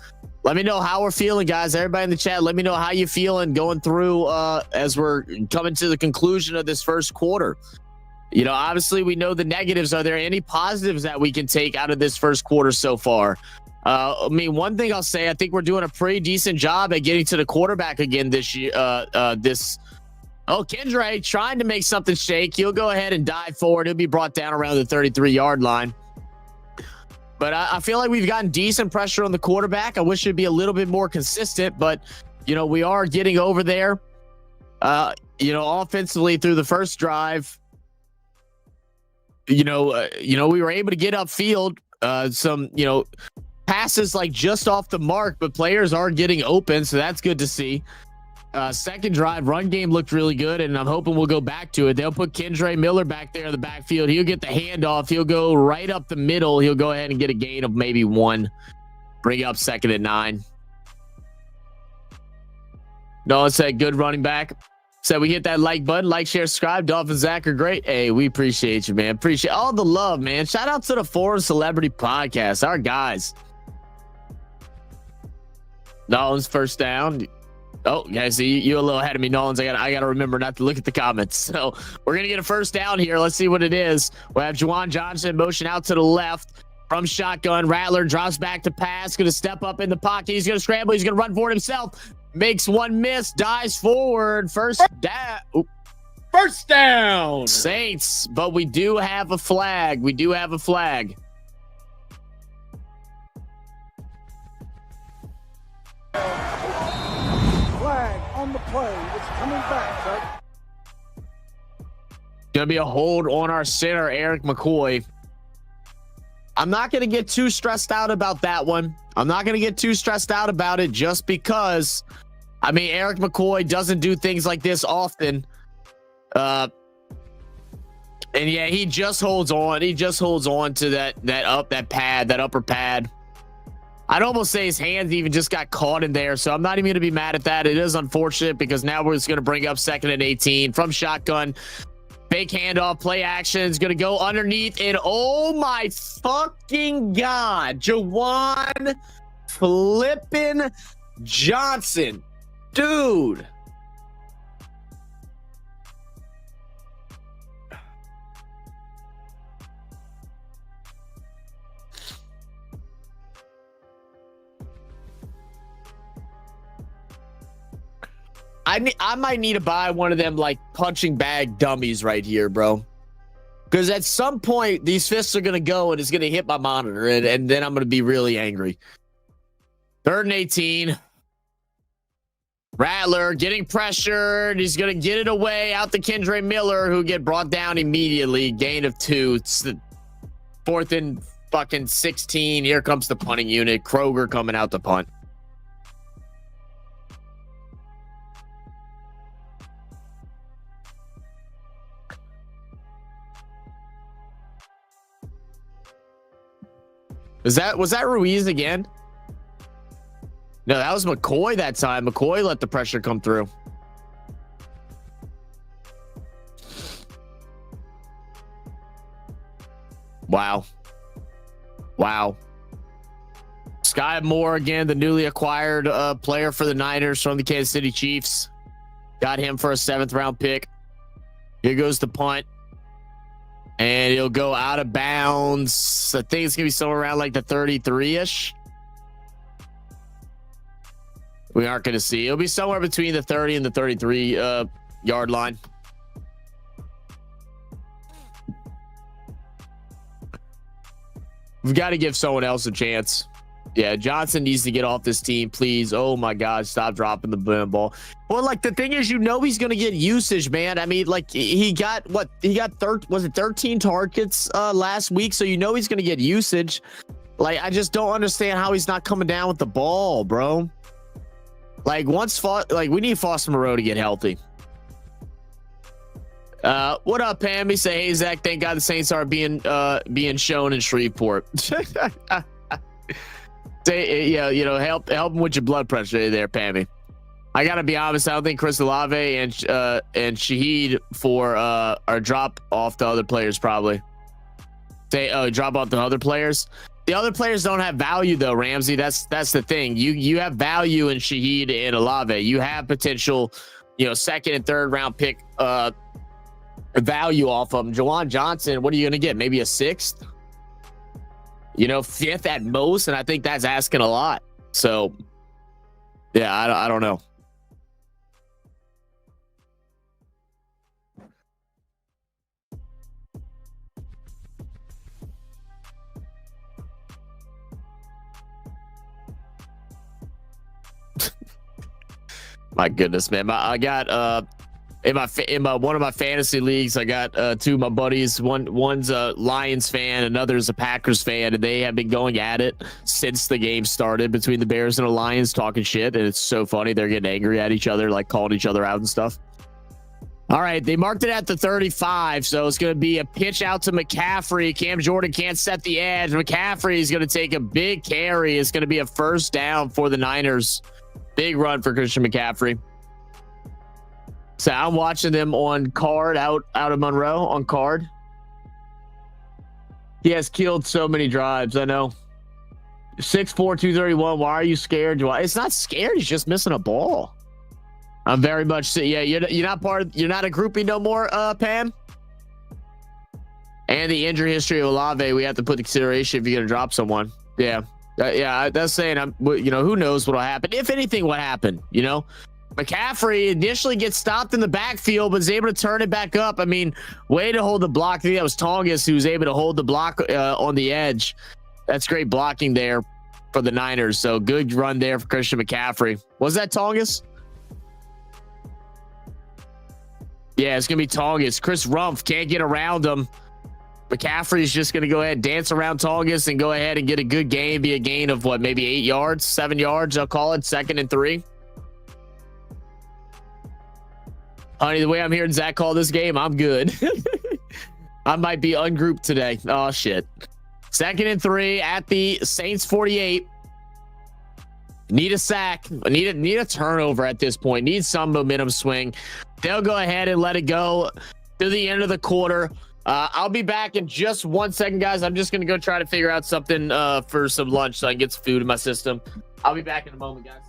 Let me know how we're feeling, guys. Everybody in the chat, let me know how you feeling going through as we're coming to the conclusion of this first quarter. You know, obviously we know the negatives. Are there any positives that we can take out of this first quarter so far? I mean, one thing I'll say, I think we're doing a pretty decent job at getting to the quarterback again this year. Kendra trying to make something shake. He'll go ahead and dive forward. He'll be brought down around the 33-yard line. But I feel like we've gotten decent pressure on the quarterback. I wish it'd be a little bit more consistent, but, you know, we are getting over there. Offensively through the first drive, we were able to get upfield some, passes like just off the mark, but players are getting open, so that's good to see. Second drive, run game looked really good, and I'm hoping we'll go back to it. They'll put Kendre Miller back there in the backfield. He'll get the handoff. He'll go right up the middle. He'll go ahead and get a gain of maybe 1. Bring up 2nd and 9. Nolan said, good running back. So we hit that like button, like, share, subscribe. Dolphin Zach are great. Hey, we appreciate you, man. Appreciate all the love, man. Shout out to the Foreign Celebrity Podcast, our guys. Nolan's first down. Oh, guys, you a little ahead of me, Nolan's. I got to remember not to look at the comments. So we're gonna get a first down here. Let's see what it is. We'll have Juwan Johnson motion out to the left from shotgun. Rattler drops back to pass. Gonna step up in the pocket. He's gonna scramble. He's gonna run for it himself. Makes one miss. Dives forward. First down. Oop. First down. Saints, but we do have a flag. Flag on the play. It's coming back, sir. Gonna be a hold on our center, Eric McCoy. I'm not gonna get too stressed out about that one. I'm not gonna get too stressed out about it just because, I mean, Eric McCoy doesn't do things like this often. And yeah, he just holds on. He just holds on to that upper pad. I'd almost say his hands even just got caught in there, so I'm not even going to be mad at that. It is unfortunate because now we're just going to bring up 2nd and 18 from shotgun. Fake handoff, play action is going to go underneath, and oh my fucking God, Juwan flippin' Johnson. Dude. I might need to buy one of them like punching bag dummies right here, bro. Because at some point, these fists are going to go and it's going to hit my monitor, and then I'm going to be really angry. 3rd and 18. Rattler getting pressured. He's going to get it away out to Kendre Miller, who get brought down immediately. Gain of 2. It's the 4th and fucking 16. Here comes the punting unit. Kroger coming out to punt. Was that Ruiz again? No, that was McCoy that time. McCoy let the pressure come through. Wow. Sky Moore again, the newly acquired player for the Niners from the Kansas City Chiefs. Got him for a 7th round pick. Here goes the punt. And it'll go out of bounds. I think it's going to be somewhere around like the 33-ish. We aren't going to see. It'll be somewhere between the 30 and the 33 yard line. We've got to give someone else a chance. Yeah, Johnson needs to get off this team, please. Oh my God, stop dropping the ball. Well, like the thing is, he's going to get usage, man. I mean, like he got 13 targets last week, so he's going to get usage. Like I just don't understand how he's not coming down with the ball, bro. Like we need Foster Moreau to get healthy. What up, Pammy? Say, hey Zach, thank God the Saints are being shown in Shreveport. Say, yeah, help them with your blood pressure there, Pammy. I gotta be honest, I don't think Chris Olave and Shaheed for or drop off the other players probably. Say, drop off the other players. The other players don't have value though, Ramsey. That's the thing. You have value in Shaheed and Olave. You have potential, second and third round pick value off of them. Jawan Johnson, what are you gonna get? Maybe a sixth? Fifth at most, and I think that's asking a lot. So, yeah, I don't know. My goodness, man. I got in my one of my fantasy leagues, I got two of my buddies. One's a Lions fan, another's a Packers fan, and they have been going at it since the game started between the Bears and the Lions, talking shit, and it's so funny. They're getting angry at each other, like calling each other out and stuff. All right, they marked it at the 35, so it's going to be a pitch out to McCaffrey. Cam Jordan can't set the edge. McCaffrey is going to take a big carry. It's going to be a first down for the Niners. Big run for Christian McCaffrey. So I'm watching them on card out of Monroe on card. He has killed so many drives. I know. 6'4", 231. Why are you scared? It's not scared. He's just missing a ball. I'm very much. Yeah, you're not you're not a groupie no more, Pam. And the injury history of Olave, we have to put in consideration if you're gonna drop someone. Yeah. Yeah, that's saying who knows what'll happen. If anything, what happened, McCaffrey initially gets stopped in the backfield, but is able to turn it back up. I mean, way to hold the block. I think that was Tongas who was able to hold the block on the edge. That's great blocking there for the Niners. So good run there for Christian McCaffrey. Was that Tongas? Yeah, it's going to be Tongas. Chris Rumpf can't get around him. McCaffrey's just going to go ahead, dance around Tongas, and go ahead and get a good gain. Be a gain of what, maybe 8 yards, 7 yards, I'll call it, 2nd and 3. Honey, the way I'm hearing Zach call this game, I'm good. I might be ungrouped today. Oh, shit. 2nd and 3 at the Saints 48. Need a sack. Need a turnover at this point. Need some momentum swing. They'll go ahead and let it go to the end of the quarter. I'll be back in just 1 second, guys. I'm just going to go try to figure out something for some lunch so I can get some food in my system. I'll be back in a moment, guys.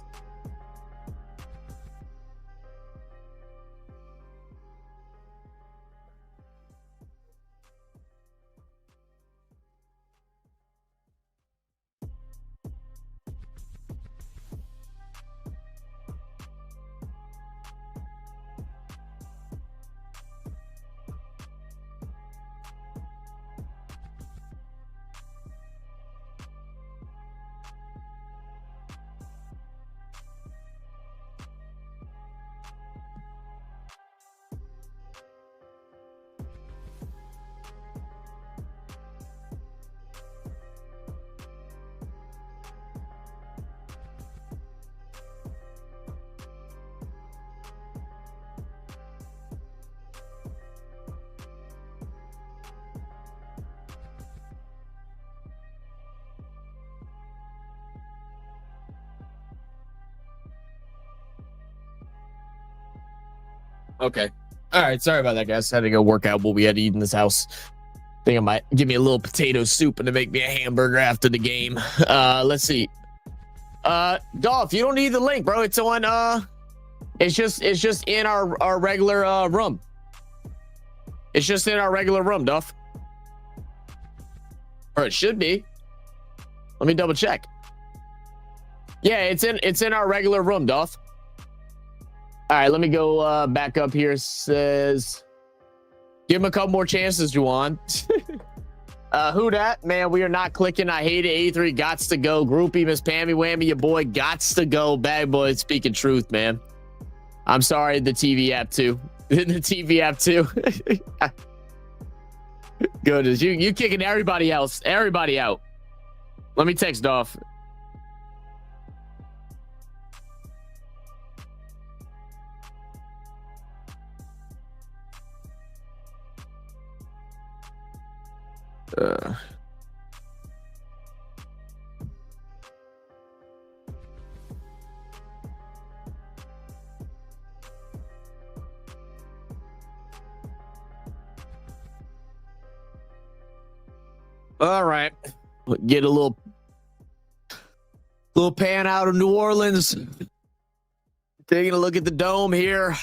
Okay. All right. Sorry about that, guys. Had to go work out what we had to eat in this house. Think I might give me a little potato soup and to make me a hamburger after the game. Let's see. Dolph, you don't need the link, bro. It's on. It's just in our regular room. It's just in our regular room, Dolph. Or it should be. Let me double check. Yeah, it's in our regular room, Dolph. All right, let me go back up here. Says, give him a couple more chances, Juwan. Who dat? Man, we are not clicking. I hate it. 83 gots to go. Groupie, Miss Pammy Whammy, your boy gots to go. Bad boy speaking truth, man. I'm sorry, the TV app too. The TV app too. Goodness, you kicking everybody else. Everybody out. Let me text Dolph. All right, get a little pan out of New Orleans. Taking a look at the dome here.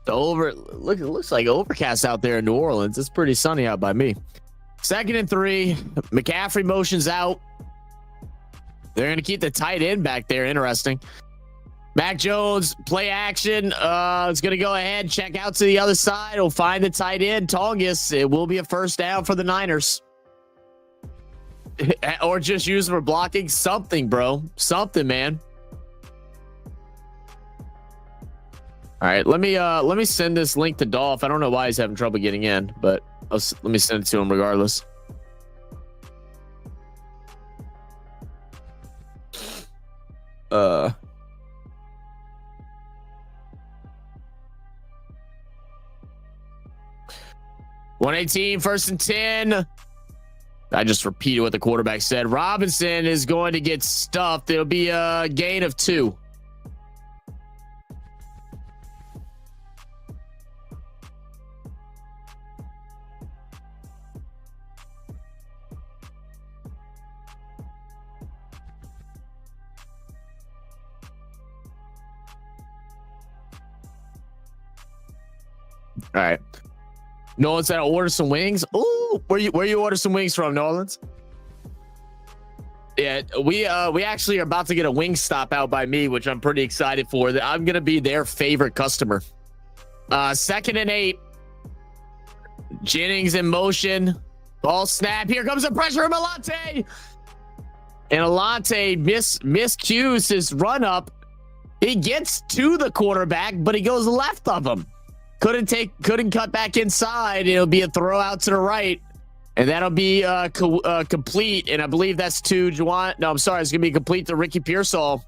It looks like overcast out there in New Orleans. It's pretty sunny out by me. 2nd and 3. McCaffrey motions out. They're going to keep the tight end back there. Interesting. Mac Jones, play action. It's going to go ahead, check out to the other side. He'll find the tight end, Tongus. It will be a first down for the Niners. Or just use them for blocking. Something, bro. Something, man. All right, let me send this link to Dolph. I don't know why he's having trouble getting in, but let me send it to him regardless. Uh, 118, 1st and 10. I just repeated what the quarterback said. Robinson is going to get stuffed. It'll be a gain of 2. All right. Nolan said, "I'll order some wings." Ooh, where you order some wings from, Nolan's? Yeah, we actually are about to get a wing stop out by me, which I'm pretty excited for. I'm gonna be their favorite customer. 2nd and 8. Jennings in motion. Ball snap. Here comes the pressure from Alante. And Alante miscues his run up. He gets to the quarterback, but he goes left of him. Couldn't cut back inside. It'll be a throw out to the right, and that'll be complete. And I believe that's to Juwan. No, I'm sorry. It's gonna be complete to Ricky Pearsall.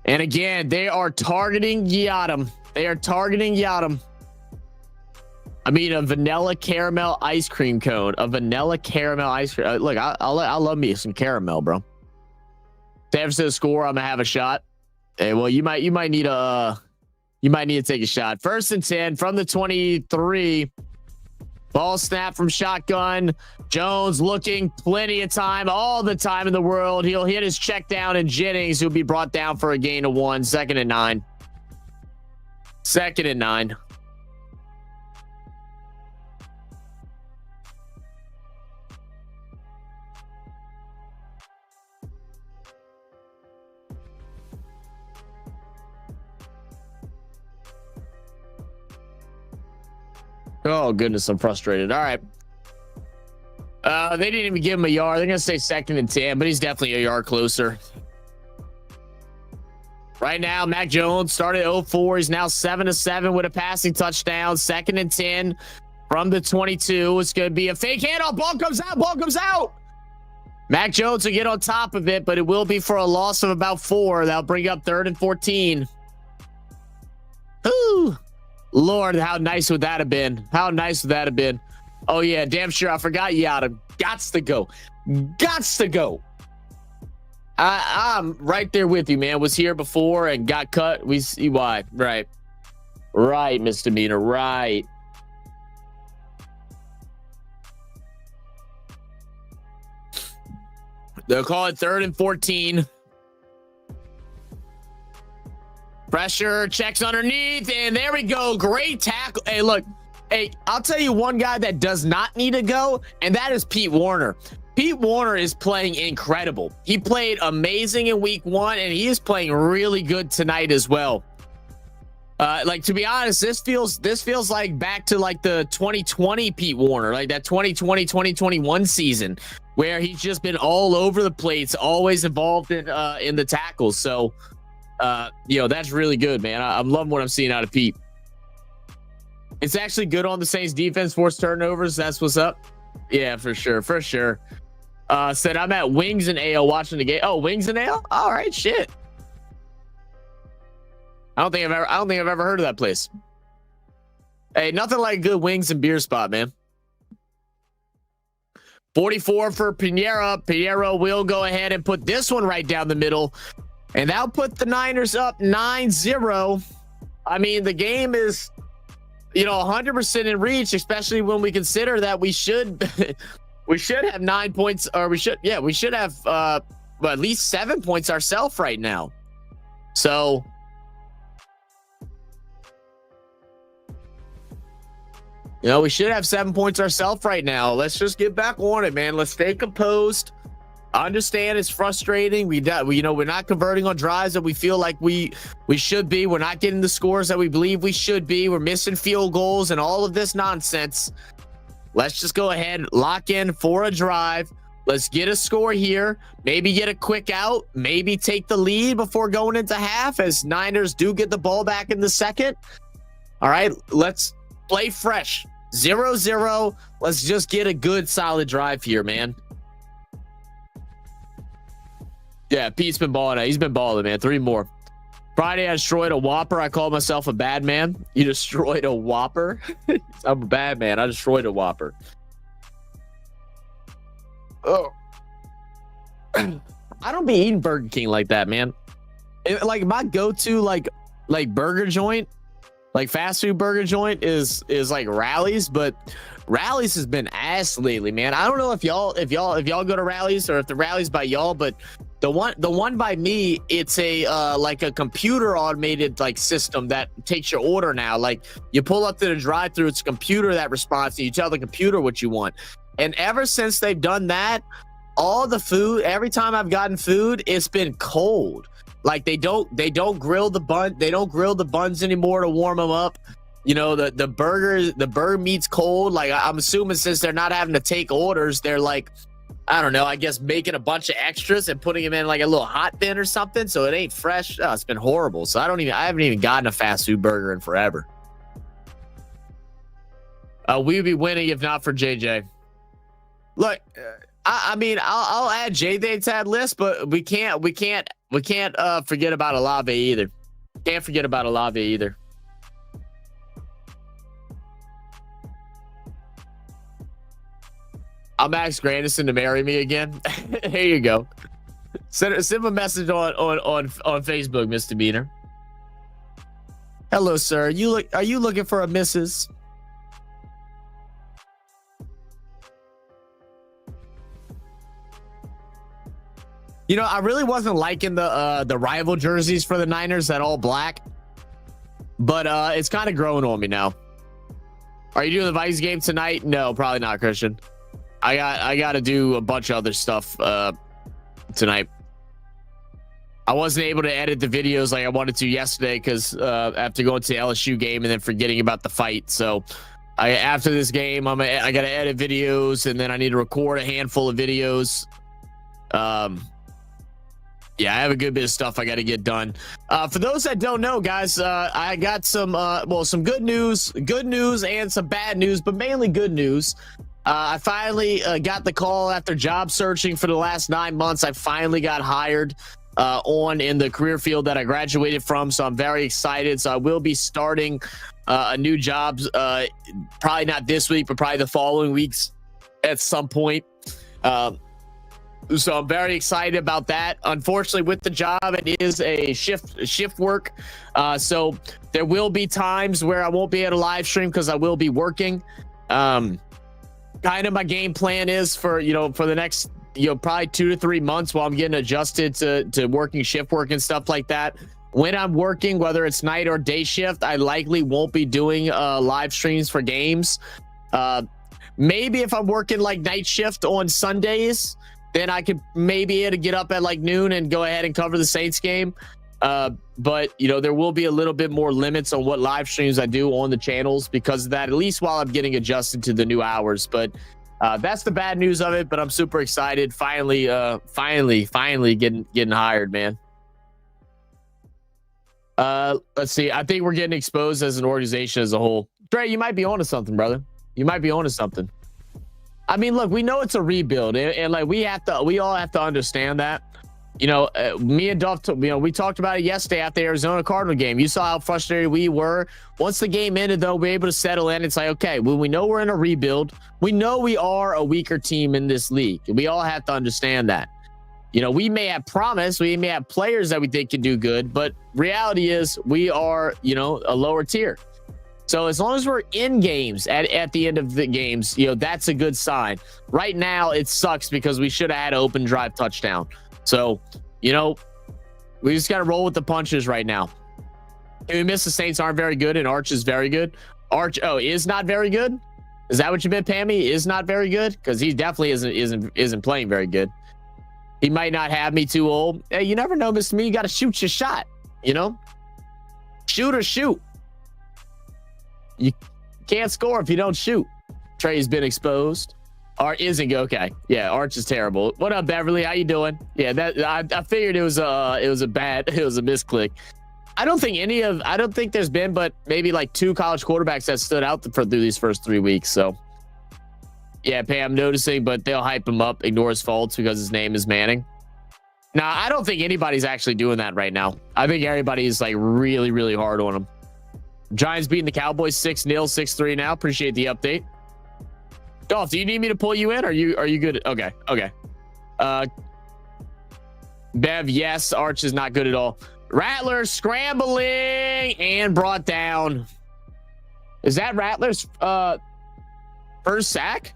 And again, they are targeting Yiadom. I mean, a vanilla caramel ice cream cone. A vanilla caramel ice cream. Look, I love me some caramel, bro. San Francisco score. I'm gonna have a shot. Hey, well, you might need to take a shot. 1st and 10 from the 23. Ball snap from shotgun. Jones looking, plenty of time, all the time in the world. He'll hit his check down, and Jennings will be brought down for a gain of 1. 2nd and 9. 2nd and 9. Oh, goodness, I'm frustrated. All right. They didn't even give him a yard. They're going to say 2nd and 10, but he's definitely a yard closer. Right now, Mac Jones started 0-4. He's now 7-7 with a passing touchdown. 2nd and 10 from the 22. It's going to be a fake handoff. Ball comes out. Mac Jones will get on top of it, but it will be for a loss of about 4. That'll bring up 3rd and 14. Ooh. Lord, how nice would that have been? Oh, yeah, damn sure. I forgot Yiadom. Gots to go. I'm right there with you, man. Was here before and got cut. We see why. Right, misdemeanor. Right. They'll call it 3rd and 14. Pressure, checks underneath, and there we go. Great tackle. Hey, look. Hey, I'll tell you one guy that does not need to go, and that is Pete Werner. Pete Werner is playing incredible. He played amazing in week 1, and he is playing really good tonight as well. Like, to be honest, this feels like back to like the 2020 Pete Werner, like that 2020-2021 season where he's just been all over the place, always involved in the tackles. So, that's really good, man. I'm loving what I'm seeing out of Pete. It's actually good on the Saints defense, forced turnovers. That's what's up. Yeah, for sure. Said I'm at Wings and Ale watching the game. Oh, Wings and Ale? All right, shit. I don't think I've ever heard of that place. Hey, nothing like good wings and beer spot, man. 44 for Pinheiro. Pinheiro will go ahead and put this one right down the middle. And that'll put the Niners up 9-0. I mean, the game is, 100% in reach, especially when we consider that we should we should have 9 points, or we should have at least 7 points ourselves right now. So we should have 7 points ourselves right now. Let's just get back on it, man. Let's stay composed. I understand it's frustrating. We're not converting on drives that we feel like we should be. We're not getting the scores that we believe we should be. We're missing field goals and all of this nonsense. Let's just go ahead, lock in for a drive. Let's get a score here. Maybe get a quick out. Maybe take the lead before going into half, as Niners do get the ball back in the second. All right, let's play fresh. 0-0. Let's just get a good, solid drive here, man. Yeah, Pete's been balling. He's been balling, man. 3 more. Friday, I destroyed a Whopper. I called myself a bad man. You destroyed a Whopper? I'm a bad man. I destroyed a Whopper. Oh. I don't be eating Burger King like that, man. Like my go-to like burger joint, like fast food burger joint is like Rally's, but Rally's has been ass lately, man. I don't know if y'all go to Rally's or if the Rally's by y'all, but the one by me, it's a like a computer automated like system that takes your order now. Like you pull up to the drive-thru, it's a computer that responds, and you tell the computer what you want. And ever since they've done that, all the food, every time I've gotten food, it's been cold. Like they don't grill the bun, they don't grill the buns anymore to warm them up. The burger meat's cold. Like I'm assuming since they're not having to take orders, they're like, I don't know, I guess making a bunch of extras and putting them in like a little hot bin or something, so it ain't fresh. Oh, it's been horrible. So I haven't even gotten a fast food burger in forever. We would be winning if not for JJ. Look, I mean, I'll add JJ to that list, but we can't forget about Olave either. Can't forget about Olave either. I'm Max Grandison to marry me again. Here you go. Send a message on Facebook, Mr. Beaner. Hello, sir. Are you looking for a missus? I really wasn't liking the rival jerseys for the Niners, that all black, but it's kind of growing on me now. Are you doing the Vikings game tonight? No, probably not, Christian. I got to do a bunch of other stuff tonight. I wasn't able to edit the videos like I wanted to yesterday because after going to the LSU game and then forgetting about the fight. So after this game, I got to edit videos, and then I need to record a handful of videos. Yeah, I have a good bit of stuff I got to get done. For those that don't know, guys, I got some good news and some bad news, but mainly good news. I finally got the call after job searching for the last 9 months. I finally got hired in the career field that I graduated from, so I'm very excited. So I will be starting a new job, probably not this week, but probably the following weeks at some point. So I'm very excited about that. Unfortunately, with the job, it is a shift work. So there will be times where I won't be able to live stream because I will be working. Kind of my game plan is for the next, probably 2 to 3 months while I'm getting adjusted to working shift work and stuff like that. When I'm working, whether it's night or day shift, I likely won't be doing live streams for games. Maybe if I'm working like night shift on Sundays, then I could maybe able to get up at like noon and go ahead and cover the Saints game. But there will be a little bit more limits on what live streams I do on the channels because of that, at least while I'm getting adjusted to the new hours. But that's the bad news of it. But I'm super excited. Finally getting hired, man. Let's see. I think we're getting exposed as an organization as a whole. Trey, you might be onto something, brother. You might be onto something. I mean, look, we know it's a rebuild, and like we all have to understand that. Me and Duff, we talked about it yesterday after the Arizona Cardinal game. You saw how frustrated we were. Once the game ended, though, we were able to settle in. It's like, okay, well, we know we're in a rebuild. We know we are a weaker team in this league. We all have to understand that. We may have promise, we may have players that we think can do good, but reality is we are, a lower tier. So as long as we're in games at the end of the games, that's a good sign. Right now, it sucks because we should have had an open drive touchdown. So, we just got to roll with the punches right now. And we miss the Saints aren't very good, and Arch is very good. Arch, is not very good. Is that what you meant, Pammy? Is not very good? Because he definitely isn't playing very good. He might not have me too old. Hey, you never know, Mr. Me. You got to shoot your shot. Shoot or shoot. You can't score if you don't shoot. Trey's been exposed. Art isn't okay. Yeah, Arch is terrible. What up, Beverly? How you doing? Yeah, that I figured it was a misclick. I don't think there's been but maybe like 2 college quarterbacks that stood out through these first 3 weeks. So yeah, Pam, noticing, but they'll hype him up, ignore his faults because his name is Manning. Now, I don't think anybody's actually doing that right now. I think everybody's like really, really hard on him. Giants beating the Cowboys 6-0, 6-3 now. Appreciate the update. Dolph, do you need me to pull you in? Are you good? Okay. Bev, yes. Arch is not good at all. Rattler scrambling and brought down. Is that Rattler's first sack?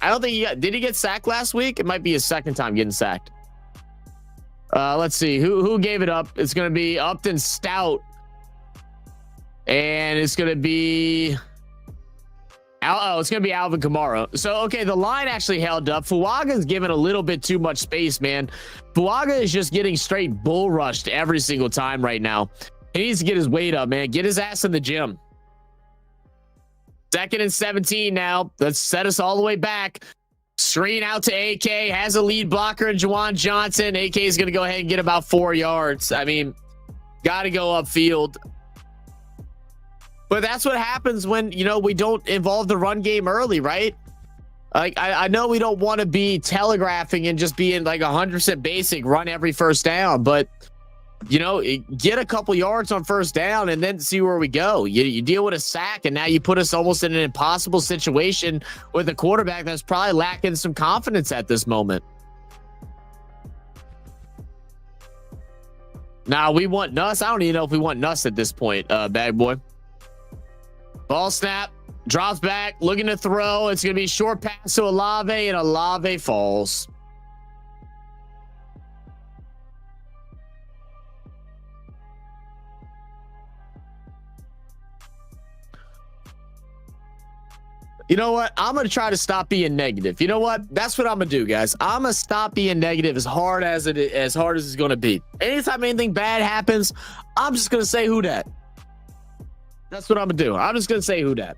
I don't think did he get sacked last week? It might be his second time getting sacked. Let's see who gave it up. It's going to be Upton Stout, and it's going to be it's going to be Alvin Kamara. So, okay, the line actually held up. Fuaga's given a little bit too much space, man. Fuaga is just getting straight bull rushed every single time right now. He needs to get his weight up, man. Get his ass in the gym. 2nd and 17 now. Let's set us all the way back. Screen out to AK. Has a lead blocker in Juwan Johnson. AK is going to go ahead and get about 4 yards. I mean, got to go upfield. But that's what happens when, we don't involve the run game early, right? Like, I know we don't want to be telegraphing and just being like 100% basic, run every first down, but, get a couple yards on first down and then see where we go. You deal with a sack, and now you put us almost in an impossible situation with a quarterback that's probably lacking some confidence at this moment. Now, we want Nuss. I don't even know if we want Nuss at this point, bad boy. Ball snap, drops back, looking to throw. It's going to be short pass to Olave, and Olave falls. You know what? I'm going to try to stop being negative. You know what? That's what I'm going to do, guys. I'm going to stop being negative as hard as it's going to be. Anytime anything bad happens, I'm just going to say who dat. That's what I'm going to do. I'm just going to say who dat.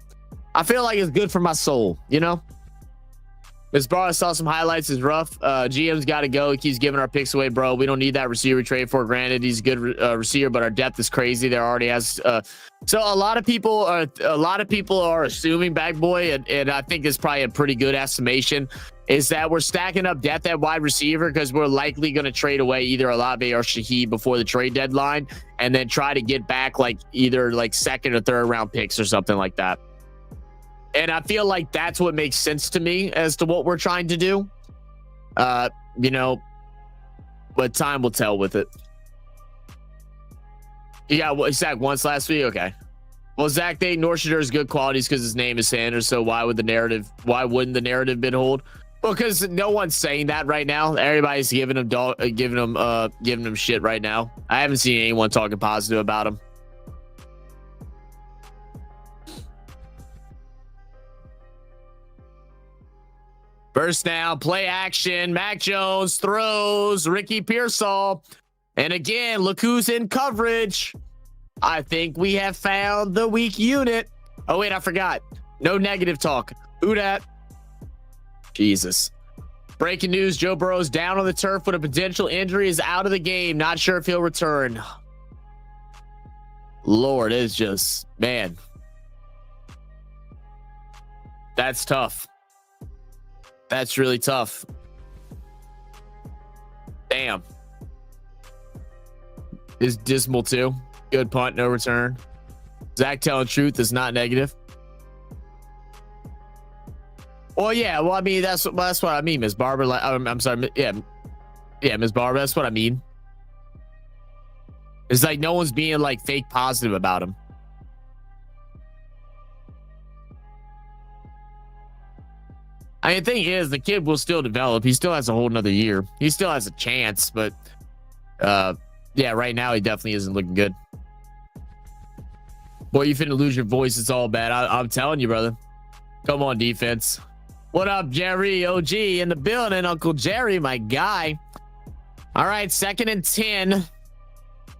I feel like it's good for my soul, Miss Barr, I saw some highlights. Is rough. GM's got to go. He keeps giving our picks away, bro. We don't need that receiver trade for granted. He's a good receiver, but our depth is crazy. There already has. So a lot of people are assuming, Bag Boy, and I think it's probably a pretty good estimation, is that we're stacking up depth at wide receiver because we're likely going to trade away either Olave or Shaheed before the trade deadline, and then try to get back either 2nd or 3rd round picks or something like that. And I feel like that's what makes sense to me as to what we're trying to do. But time will tell with it. You got Zach once last week? Okay. Well, Zach Day, Norsheder is good qualities because his name is Sanders. So why wouldn't the narrative been hold? Well, because no one's saying that right now. Everybody's giving him shit right now. I haven't seen anyone talking positive about him. First down, play action. Mac Jones throws. Ricky Pearsall. And again, look who's in coverage. I think we have found the weak unit. Oh, wait, I forgot. No negative talk. Who dat? Jesus. Breaking news, Joe Burrow's down on the turf with a potential injury, is out of the game. Not sure if he'll return. Lord, it's just, man. That's tough. That's really tough. Damn. is dismal too. Good punt, no return. Zach telling truth is not negative. Well, yeah. Well, I mean, that's what I mean, Miss Barber. Like, I'm sorry. Yeah, Miss Barber. That's what I mean. It's like no one's being like fake positive about him. I mean, the thing is, the kid will still develop. He still has a whole nother year. He still has a chance, but yeah, right now he definitely isn't looking good. Boy, you finna lose your voice. It's all bad. I'm telling you, brother. Come on, defense. What up, Jerry OG in the building? Uncle Jerry, my guy. All right, 2nd and 10.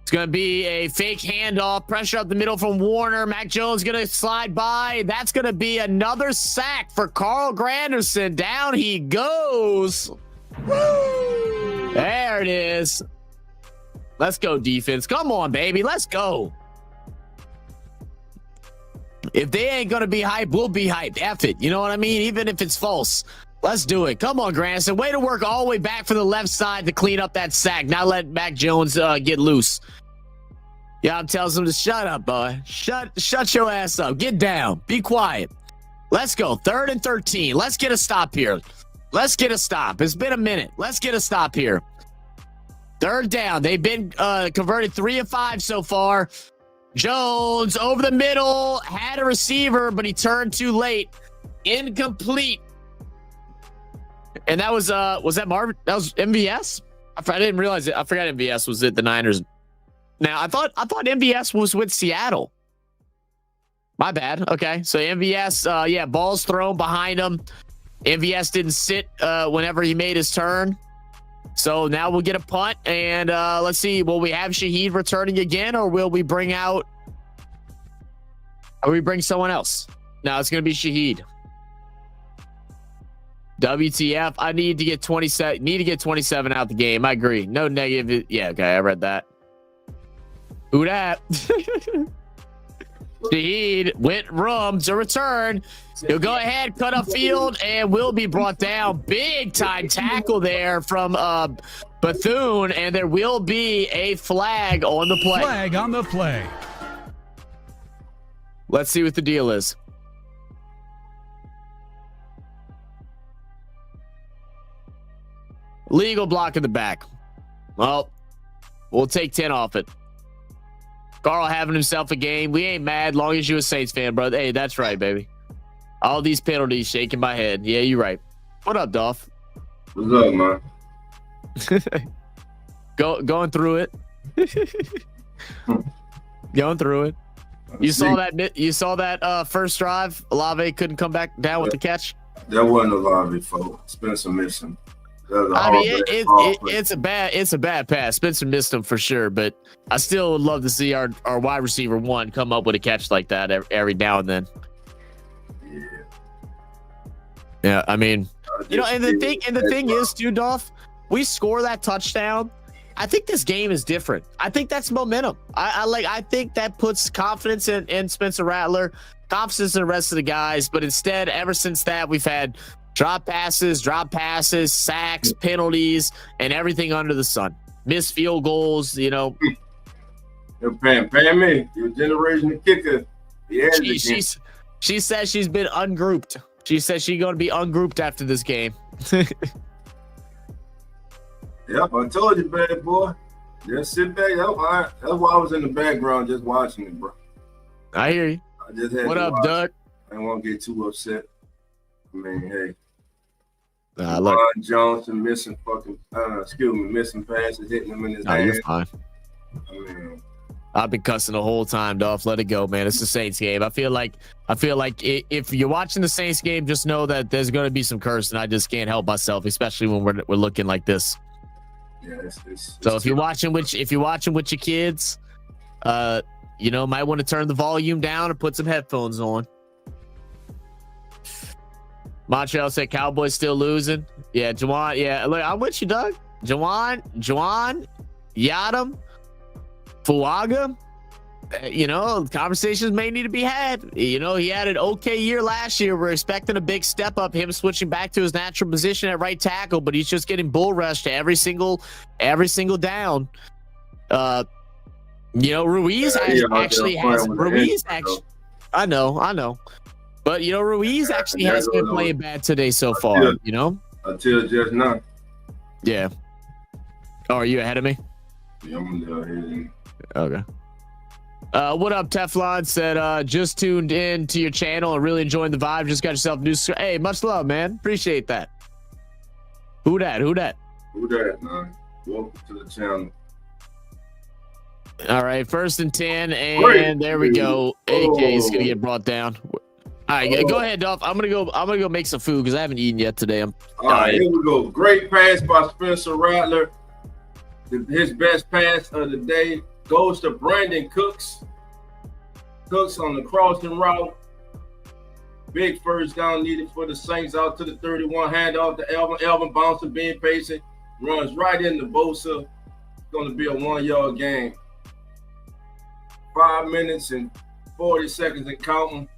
It's going to be a fake handoff. Pressure up the middle from Warner. Mac Jones going to slide by. That's going to be another sack for Carl Granderson. Down he goes. Woo! There it is. Let's go, defense. Come on, baby. Let's go. If they ain't going to be hype, we'll be hyped. F it. You know what I mean? Even if it's false. Let's do it. Come on, Granderson. Way to work all the way back from the left side to clean up that sack. Now let Mac Jones get loose. Yeah, I'm telling him to shut up, boy. Shut your ass up. Get down. Be quiet. Let's go. 3rd and 13. Let's get a stop here. Let's get a stop. It's been a minute. Let's get a stop here. 3rd down. They've been converted 3 of 5 so far. Jones over the middle. Had a receiver, but he turned too late. Incomplete. And that was that Marvin? That was MVS? I didn't realize it. I forgot MVS was at the Niners. Now I thought MVS was with Seattle. My bad. Okay, so MVS, yeah, ball's thrown behind him. MVS didn't sit whenever he made his turn. So now we'll get a punt, and let's see. Will we have Shaheed returning again, or will we bring out? Or we bring someone else? No, it's gonna be Shaheed. WTF? I need to get 27. Need to get 27 out the game. I agree. No negative. Yeah, okay, I read that. Who dat? Shaheed went room to return. He'll go ahead, cut up field, and will be brought down. Big time tackle there from Bethune, and there will be a flag on the play. Flag on the play. Let's see what the deal is. Legal block in the back. Well, we'll take 10 off it. Carl having himself a game. We ain't mad long as you a Saints fan, brother. Hey, that's right, baby. All these penalties, shaking my head. Yeah, you're right. What up, Dolph? What's up, man? Going through it. Going through it. You saw that first drive. Olave couldn't come back down with the catch. That wasn't Olave, folks. Spencer missed him. I mean, it's a bad pass. Spencer missed him for sure, but I still would love to see our wide receiver one come up with a catch like that every now and then. Yeah, I mean, you know, and the thing is, too, Dolph, we score that touchdown. I think this game is different. I think that's momentum. I think that puts confidence in Spencer Rattler, confidence in the rest of the guys. But instead, ever since that, we've had drop passes, sacks, penalties, and everything under the sun. Missed field goals, you know. Pam me, your generation kicker. She says she's been ungrouped. She says she's going to be ungrouped after this game. Yep, I told you, bad boy. Just sit back. That's why I was in the background just watching it, bro. I hear you. I just had what up, Doug? I don't want to get too upset. I mean, hey. Look. Johnson missing missing passes, hitting him in his hand. You're fine. I mean, I've been cussing the whole time, Dolph. Let it go, man. It's the Saints game. I feel like if you're watching the Saints game, just know that there's going to be some curse, and I just can't help myself, especially when we're looking like this. Yeah, so if you're watching with your kids, you know, might want to turn the volume down or put some headphones on. Montreal said Cowboys still losing. Yeah, Juwan. Yeah, look, I'm with you, Doug. Juwan, Yadam, Fuaga. You know, conversations may need to be had. You know, he had an okay year last year. We're expecting a big step up, him switching back to his natural position at right tackle, but he's just getting bull rushed every single down. You know, Ruiz actually has Ruiz actually. I know. But you know, Ruiz actually has been playing bad today so far, you know? Until just now. Yeah. Oh, are you ahead of me? Yeah, I'm a little ahead. Okay. What up, Teflon? Said just tuned in to your channel and really enjoying the vibe. Just got yourself a new. Hey, much love, man. Appreciate that. Who that, man? Welcome to the channel. All right, 1st and 10, and there we go. AK is gonna get brought down. All right, go ahead, Duff. I'm gonna go make some food because I haven't eaten yet today. All right, here we go. Great pass by Spencer Rattler. His best pass of the day goes to Brandon Cooks. Cooks on the crossing route. Big first down needed for the Saints out to the 31. Handoff to Elvin. Elvin bouncing, being patient. Runs right into Bosa. It's going to be a 1-yard gain. 5 minutes and 40 seconds and counting.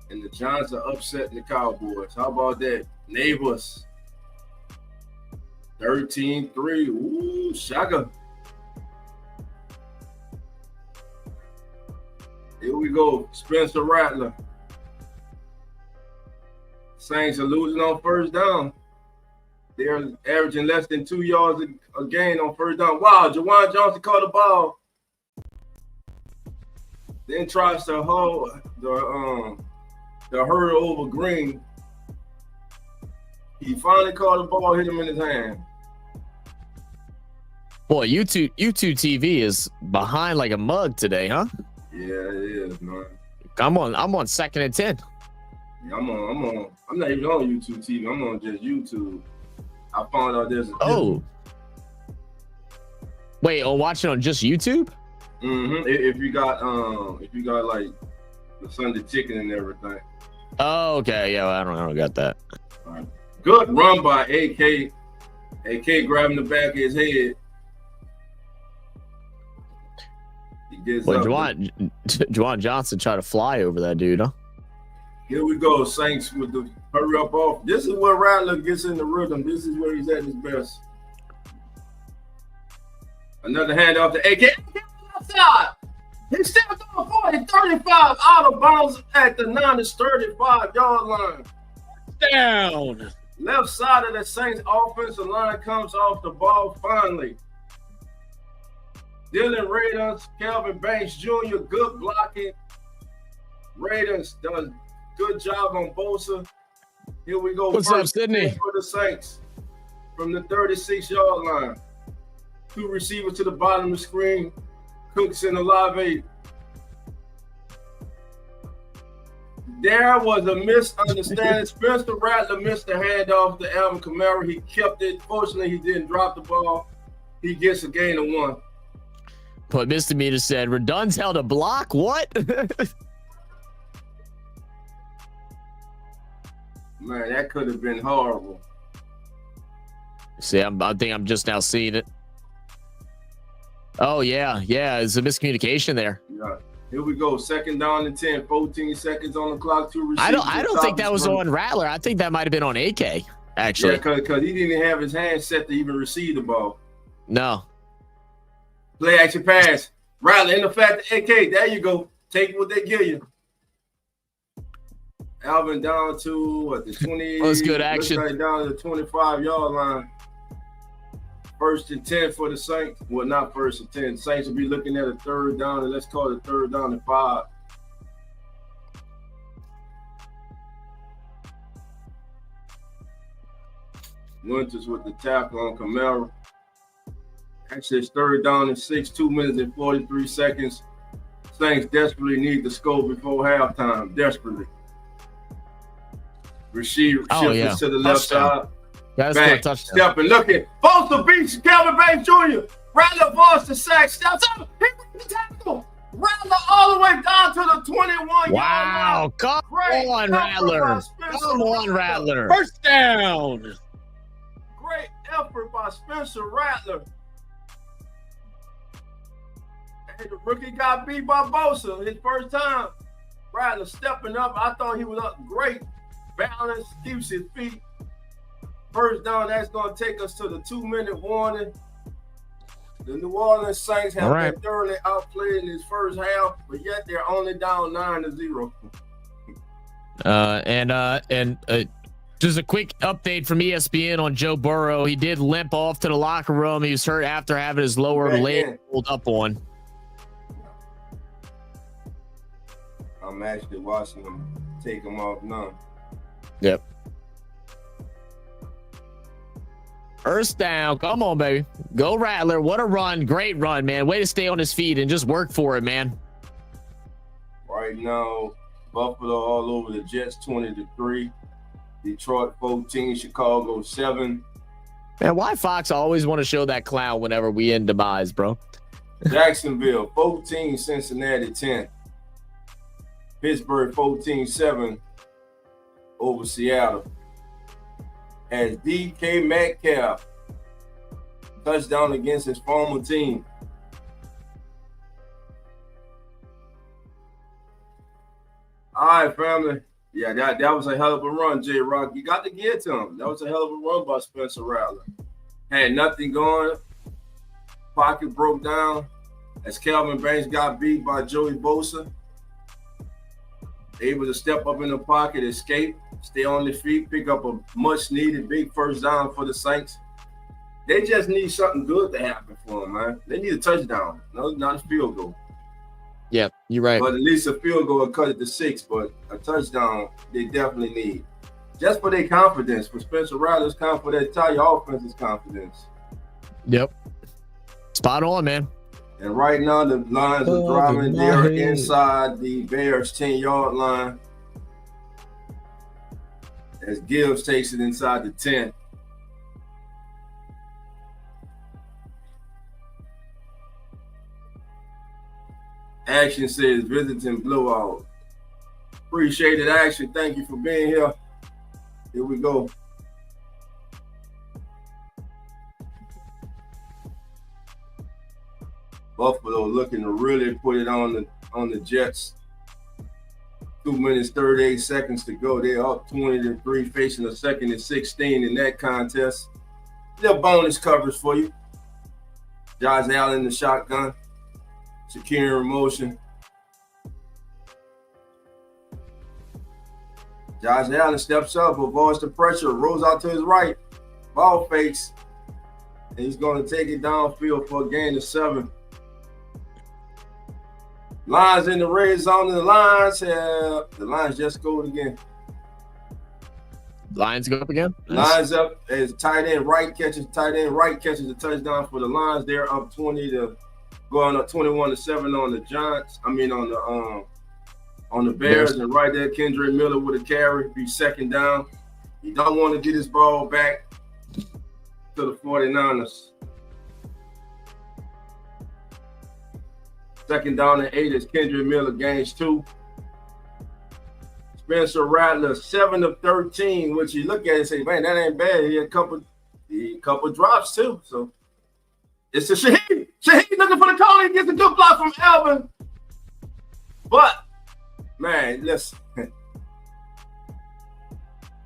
And the Giants are upsetting the Cowboys. How about that? Neighbors. 13-3. Ooh, Shaka. Here we go. Spencer Rattler. Saints are losing on first down. They're averaging less than 2 yards a gain on first down. Wow, Juwan Johnson caught the ball. Then tries to hold the hurdle over Green. He finally caught the ball, hit him in his hand. Boy, YouTube TV is behind like a mug today, huh? Yeah, it is, man. I'm on 2nd and 10. Yeah, I'm not even on YouTube TV. I'm on just YouTube. I found out there's a wait, watch it on just YouTube? Mm-hmm. If you got like the Sunday chicken and everything. Oh, okay. Yeah, I don't got that. All right. Good run by AK. AK grabbing the back of his head. He gets up. Juwan Johnson tried to fly over that dude, huh? Here we go, Saints with the hurry up off. This is where Rattler gets in the rhythm. This is where he's at his best. Another handoff to AK. Outside. He stepped on 40, 35 out of bounds at the 35-yard line. Down. Left side of the Saints offensive line comes off the ball finally. Dylan Raiders, Kelvin Banks Jr., good blocking. Raiders does good job on Bosa. Here we go. What's up, Sydney? For the Saints from the 36-yard line. 2 receivers to the bottom of the screen. Cooks in the Olave. There was a misunderstanding. Spencer Rattler missed the handoff to Alvin Kamara. He kept it. Fortunately, he didn't drop the ball. He gets a gain of 1. But Misdemeanor said, Redun's held a block? What? Man, that could have been horrible. See, I think I'm just now seeing it. Oh, yeah. It's a miscommunication there. Yeah. Here we go. 2nd down and 10. 14 seconds on the clock. 2 receivers. I don't think that was on Rattler. I think that might have been on AK, actually. Yeah, because he didn't have his hand set to even receive the ball. No. Play action pass. Rattler in the fact AK. There you go. Take what they give you. Alvin down to what, the 20. That's good action. Looks like down to the 25-yard line. 1st and 10 for the Saints. Well, not 1st and 10. Saints will be looking at a 3rd down, and let's call it 3rd down and 5. Winters with the tackle on Kamara. Actually, it's 3rd down and 6, 2 minutes and 43 seconds. Saints desperately need to score before halftime. Desperately. Receiver shifts to the left side. Back, stepping, looking. Bosa beats Kelvin Banks Jr. Rattler falls to sack. Steps up. He brings the tackle. Rattler all the way down to the 21-yard line. Wow. Come on, Rattler. Come on, Rattler. First down. Great effort by Spencer Rattler. Hey, the rookie got beat by Bosa his first time. Rattler stepping up. I thought he was up great. Balance, keeps his feet. First down, that's going to take us to the 2-minute warning. The New Orleans Saints have All right. been thoroughly outplayed in this first half, but yet they're only down 9-0. And just a quick update from ESPN on Joe Burrow. He did limp off to the locker room. He was hurt after having his lower Back leg in. pulled up on. I'm actually watching them take him off now. Yep. First down. Come on, baby. Go Rattler. What a run. Great run, man. Way to stay on his feet and just work for it, man. Right now, Buffalo all over the Jets 20-3. Detroit 14, Chicago 7. Man, why Fox always want to show that clown whenever we end demise, bro? Jacksonville 14, Cincinnati 10. Pittsburgh 14-7 over Seattle. As DK Metcalf touchdown against his former team. All right, family. Yeah, that was a hell of a run, J-Rock. You got to get to him. That was a hell of a run by Spencer Rattler. Had nothing going. Pocket broke down as Calvin Banks got beat by Joey Bosa. Able to step up in the pocket, escape, stay on their feet, pick up a much-needed big first down for the Saints. They just need something good to happen for them, man. They need a touchdown, no, not a field goal. Yeah, you're right. But at least a field goal will cut it to 6, but a touchdown they definitely need. Just for their confidence, for Spencer Rattler's confidence, tell your offense's confidence. Yep. Spot on, man. And right now, the Lions are driving. They are inside the Bears' 10-yard line. As Gibbs takes it inside the 10. Action says visiting blowout. Appreciate it, Action. Thank you for being here. Here we go. Buffalo looking to really put it on the Jets. 2 minutes, 38 seconds to go. They're up 20-3, facing a 2nd and 16 in that contest. Little bonus coverage for you. Josh Allen, the shotgun. Securing motion. Josh Allen steps up, avoids the pressure, rolls out to his right. Ball fakes. And he's going to take it downfield for a gain of 7. Lions in the red zone, and the Lions just scored again. Lions go up again. Lions up as tight end right catches the touchdown for the Lions. They're up 21-7 on the Giants. I mean on the Bears, and right there, Kendrick Miller with a carry, be 2nd down. He don't want to get his ball back to the 49ers. 2nd down and 8 as Kendrick Miller gains 2. Spencer Rattler 7 of 13, which you look at it and say, man, that ain't bad. He had a couple drops too. So it's a Shaheed. Shaheed looking for the corner. He gets a good block from Alvin. But man, listen.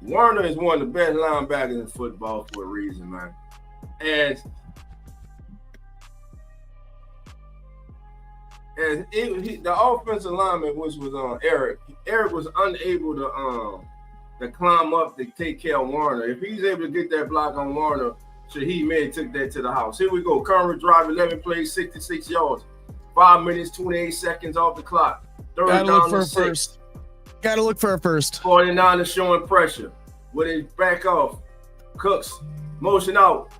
Warner is one of the best linebackers in football for a reason, man. And the offensive lineman, which was Eric was unable to climb up to take care of Warner. If he's able to get that block on Warner, Shaheed may have took that to the house. Here we go. Current drive, 11 plays, 66 yards. 5 minutes, 28 seconds off the clock. Third Gotta down look for and a 6. first. Gotta look for a first. 49ers showing pressure. With his back off. Cooks. Motion out.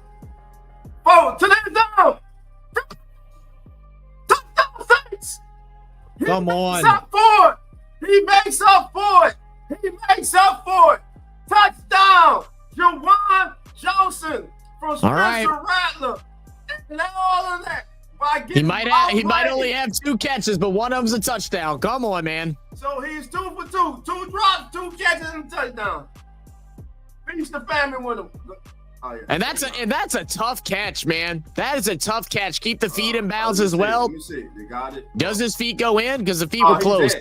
Forward to the down. Touchdown Saints. Come on. He makes up for it. Touchdown. Jawan Johnson from Spencer Rattler. And all of that. He might only have 2 catches, but one of them's a touchdown. Come on, man. So he's 2 for 2. 2 drops, 2 catches, and a touchdown. Finish the family with him. Oh, yeah. And that's a tough catch, man. That is a tough catch. Keep the feet in bounds as well. You see, they got it. Does his feet go in? Because the feet were closed.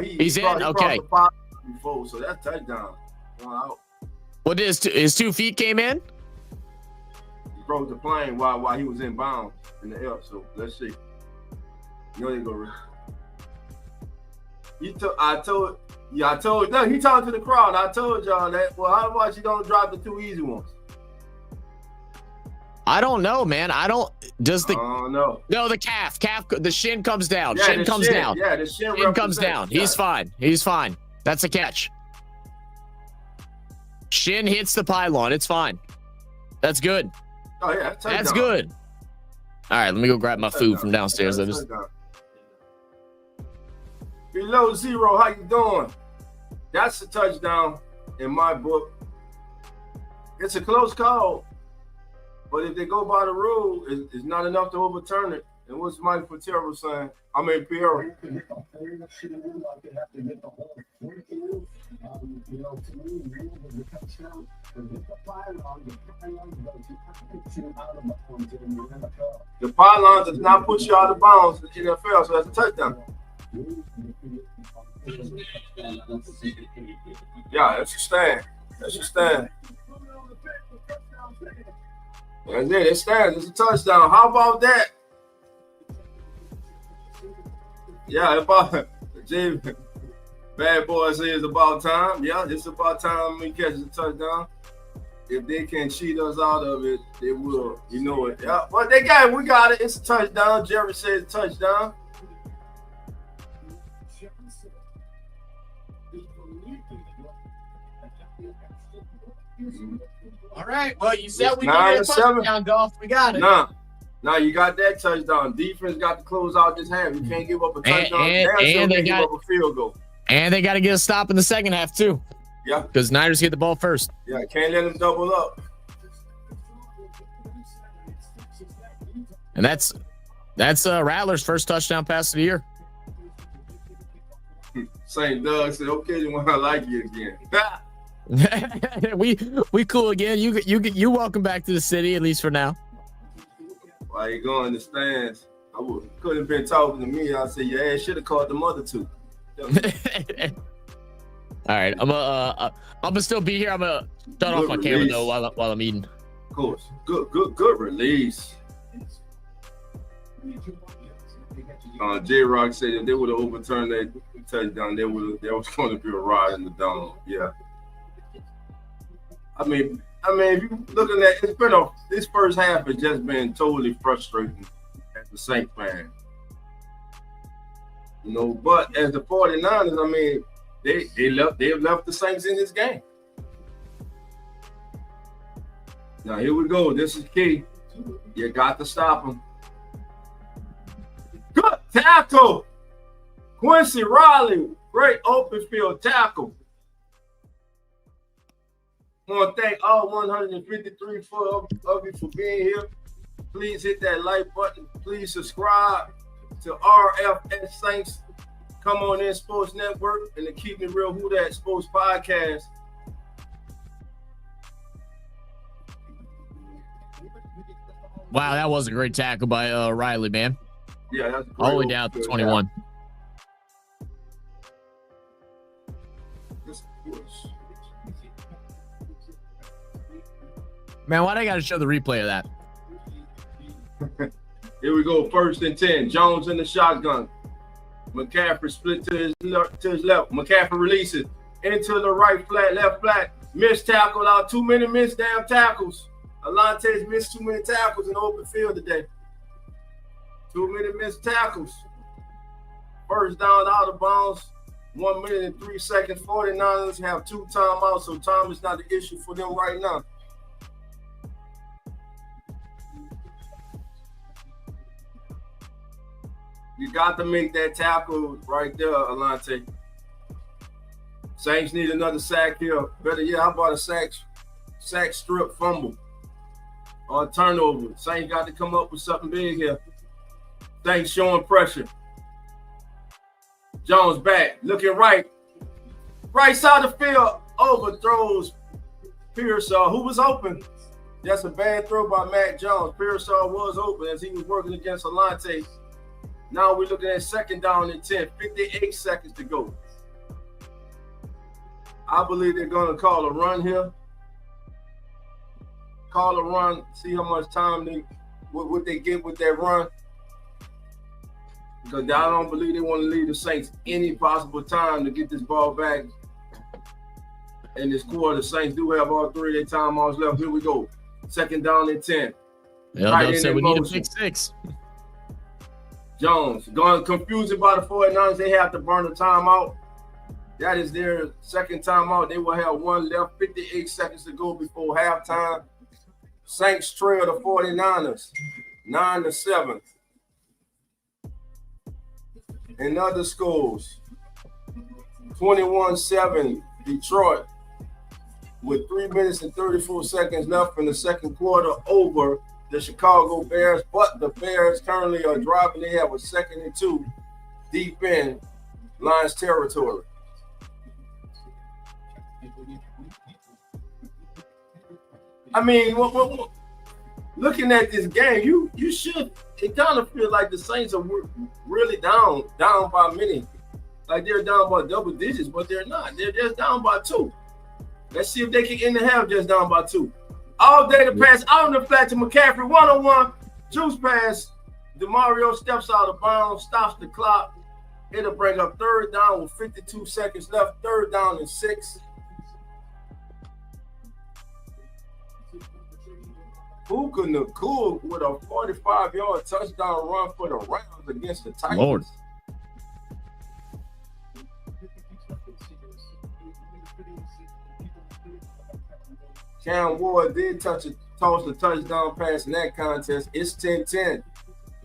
He's in. Okay. Before, so that's touchdown. One out. What is his 2 feet came in? broke the plane while he was in bounds in the air. So let's see. You know they go. I told no, he talked to the crowd. I told y'all that. Well, how about you don't drop the 2 easy ones? I don't know, man. I don't. Does the? Oh no. No, the calf. The shin comes down. Yeah, Shin comes down. Yeah, the shin comes down. He's fine. He's fine. That's a catch. Shin hits the pylon. It's fine. That's good. Oh yeah, that's good. All right, let me go grab my food from downstairs. Below zero, how you doing? That's a touchdown in my book. It's a close call, but if they go by the rule, it's not enough to overturn it. And what's Mike Patero saying? I mean, Pierre. The pylon does not put you out of bounds in the NFL, so that's a touchdown. Yeah, that's a stand. That's a stand. That's it. It stands. It's a touchdown. How about that? Yeah, about Jim. Bad boy says it's about time. Yeah, it's about time we catch a touchdown. If they can cheat us out of it, they will. You know it. Yeah, but they got it. We got it. It's a touchdown. Jerry says touchdown. All right. Well, you said we got a touchdown, Dolph. We got it. Nah, you got that touchdown. Defense got to close out this half. You can't give up a touchdown. And they got give up a field goal. And they got to get a stop in the second half too. Yeah. Because Niners get the ball first. Yeah, can't let them double up. And that's Rattler's first touchdown pass of the year. St. Doug said, "Okay, then when I like you again." we cool again. You welcome back to the city, at least for now. Why you going in the stands? Could have been talking to me. I said your ass should have called the mother too. All right, I'm gonna still be here. I'm gonna shut off my camera though while I'm eating. Of course, good release. J-Rock said if they would have overturned that touchdown, there was going to be a ride in the dome. Yeah. I mean, if you looking at this first half has just been totally frustrating as the Saints fan. You know, but as the 49ers, I mean, they've left the Saints in this game. Now here we go. This is key. You got to stop them. Good tackle. Quincy Riley, great open field tackle. I want to thank all 153 of you for being here. Please hit that like button. Please subscribe to RFS Saints Come On In Sports Network and the Keep It Real Who That Sports Podcast. Wow, that was a great tackle by Riley, man. Yeah, that's all the way down to 21. Man, why do I got to show the replay of that? Here we go. 1st and 10. Jones in the shotgun. McCaffrey split to his left. McCaffrey releases into the right flat, left flat. Missed tackle out. Too many missed damn tackles. Alante's missed too many tackles in the open field today. Too many missed tackles. First down out of bounds. 1 minute and 3 seconds. 49ers have 2 timeouts, so time is not the issue for them right now. You got to make that tackle right there, Alante. Saints need another sack here. Better yet, how about a sack strip fumble or a turnover? Saints got to come up with something big here. Saints showing pressure. Jones back, looking right. Right side of the field, overthrows Pearsall, who was open. That's a bad throw by Matt Jones. Pearsall was open as he was working against Alante. Now we're looking at 2nd down and 10, 58 seconds to go. I believe they're going to call a run here. call a run, see how much time what they get with that run. Because I don't believe they want to leave the Saints any possible time to get this ball back. In this quarter, the Saints do have all 3 of their timeouts left. Here we go. 2nd down and 10. Right said we need a pick 6. Jones going confused by the 49ers. They have to burn the timeout. That is their 2nd timeout. They will have 1 left. 58 seconds to go before halftime. Saints trail the 49ers 9-7. In other schools, 21-7 Detroit with 3 minutes and 34 seconds left in the 2nd quarter over the Chicago Bears, but the Bears currently are driving. They have a 2nd and 2 deep in Lions territory. I mean, looking at this game, you should. It kind of feels like the Saints are really down by many. Like they're down by double digits, but they're not. They're just down by 2. Let's see if they can end the half just down by 2. All day to pass out in the flat to McCaffrey, 1-on-1. Juice pass. DeMario steps out of bounds, stops the clock. It'll bring up 3rd down with 52 seconds left. 3rd down and 6. Puka Nacua with a 45-yard touchdown run for the Rams against the Titans. Lord. Cam Ward did toss the touchdown pass in that contest. It's 10-10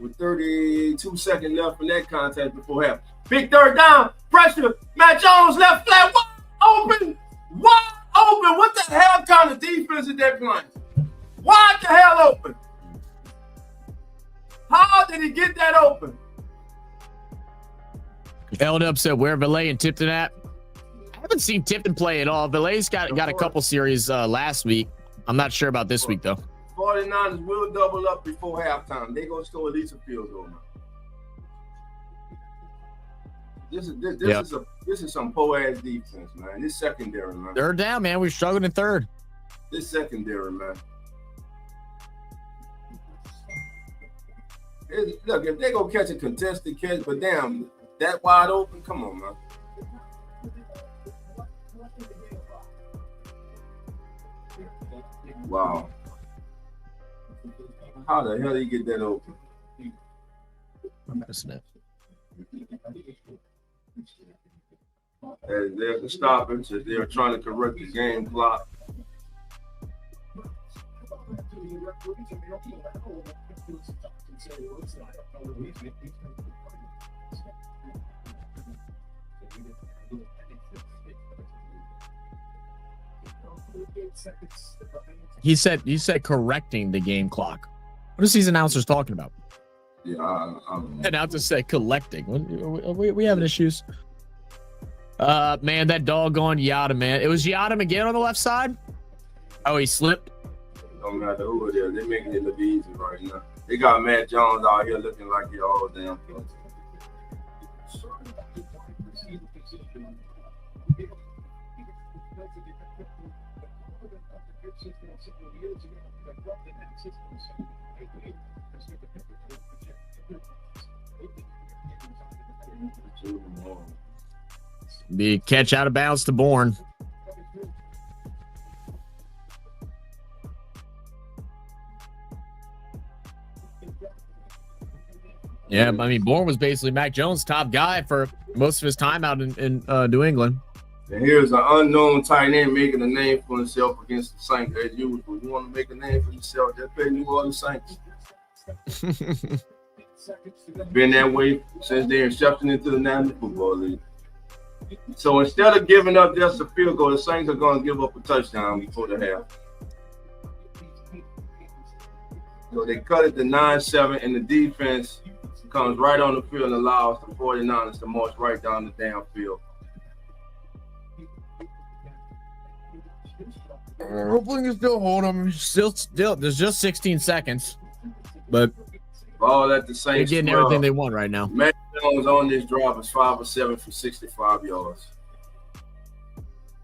with 32 seconds left in that contest before half. Big 3rd down, pressure. Matt Jones left flat, wide open. What the hell kind of defense is they playing? Wide the hell open. How did he get that open? L-Dub said, where Valet and Tipton at? I haven't seen Tipton play at all. Valet's got a couple series last week. I'm not sure about this week, though. 49ers will double up before halftime. They going to score at least a field goal now. This is some po-ass defense, man. This secondary, man. 3rd down, man. We're struggling in 3rd. This secondary, man. Look, if they gonna catch a contested catch, but damn, that wide open, come on, man. Wow. How the hell did he get that open? I'm missing it. And there's the stoppage as they're trying to correct the game clock. He said correcting the game clock. What is these announcers talking about? Yeah, I don't know. Announcers said collecting. We having issues. Man, that doggone Yada, man. It was Yada again on the left side. Oh, he slipped. Don't matter who it is. They're making it look easy right now. They got Matt Jones out here looking like he all damn close. Be catch out of bounds to Bourne. Yeah, I mean, Bourne was basically Mac Jones' top guy for most of his time out in New England. And here's an unknown tight end making a name for himself against the Saints. As usual, you want to make a name for yourself, just play New Orleans Saints. Been that way since their inception into the National Football League. So instead of giving up just a field goal, the Saints are going to give up a touchdown before the half. So they cut it to 9-7, and the defense comes right on the field and allows the 49ers to march right down the damn field. Hopefully you can still hold them. Still, there's just 16 seconds. But all at the same they're getting everything they want right now. Matt Jones on this drive is 5 of 7 for 65 yards.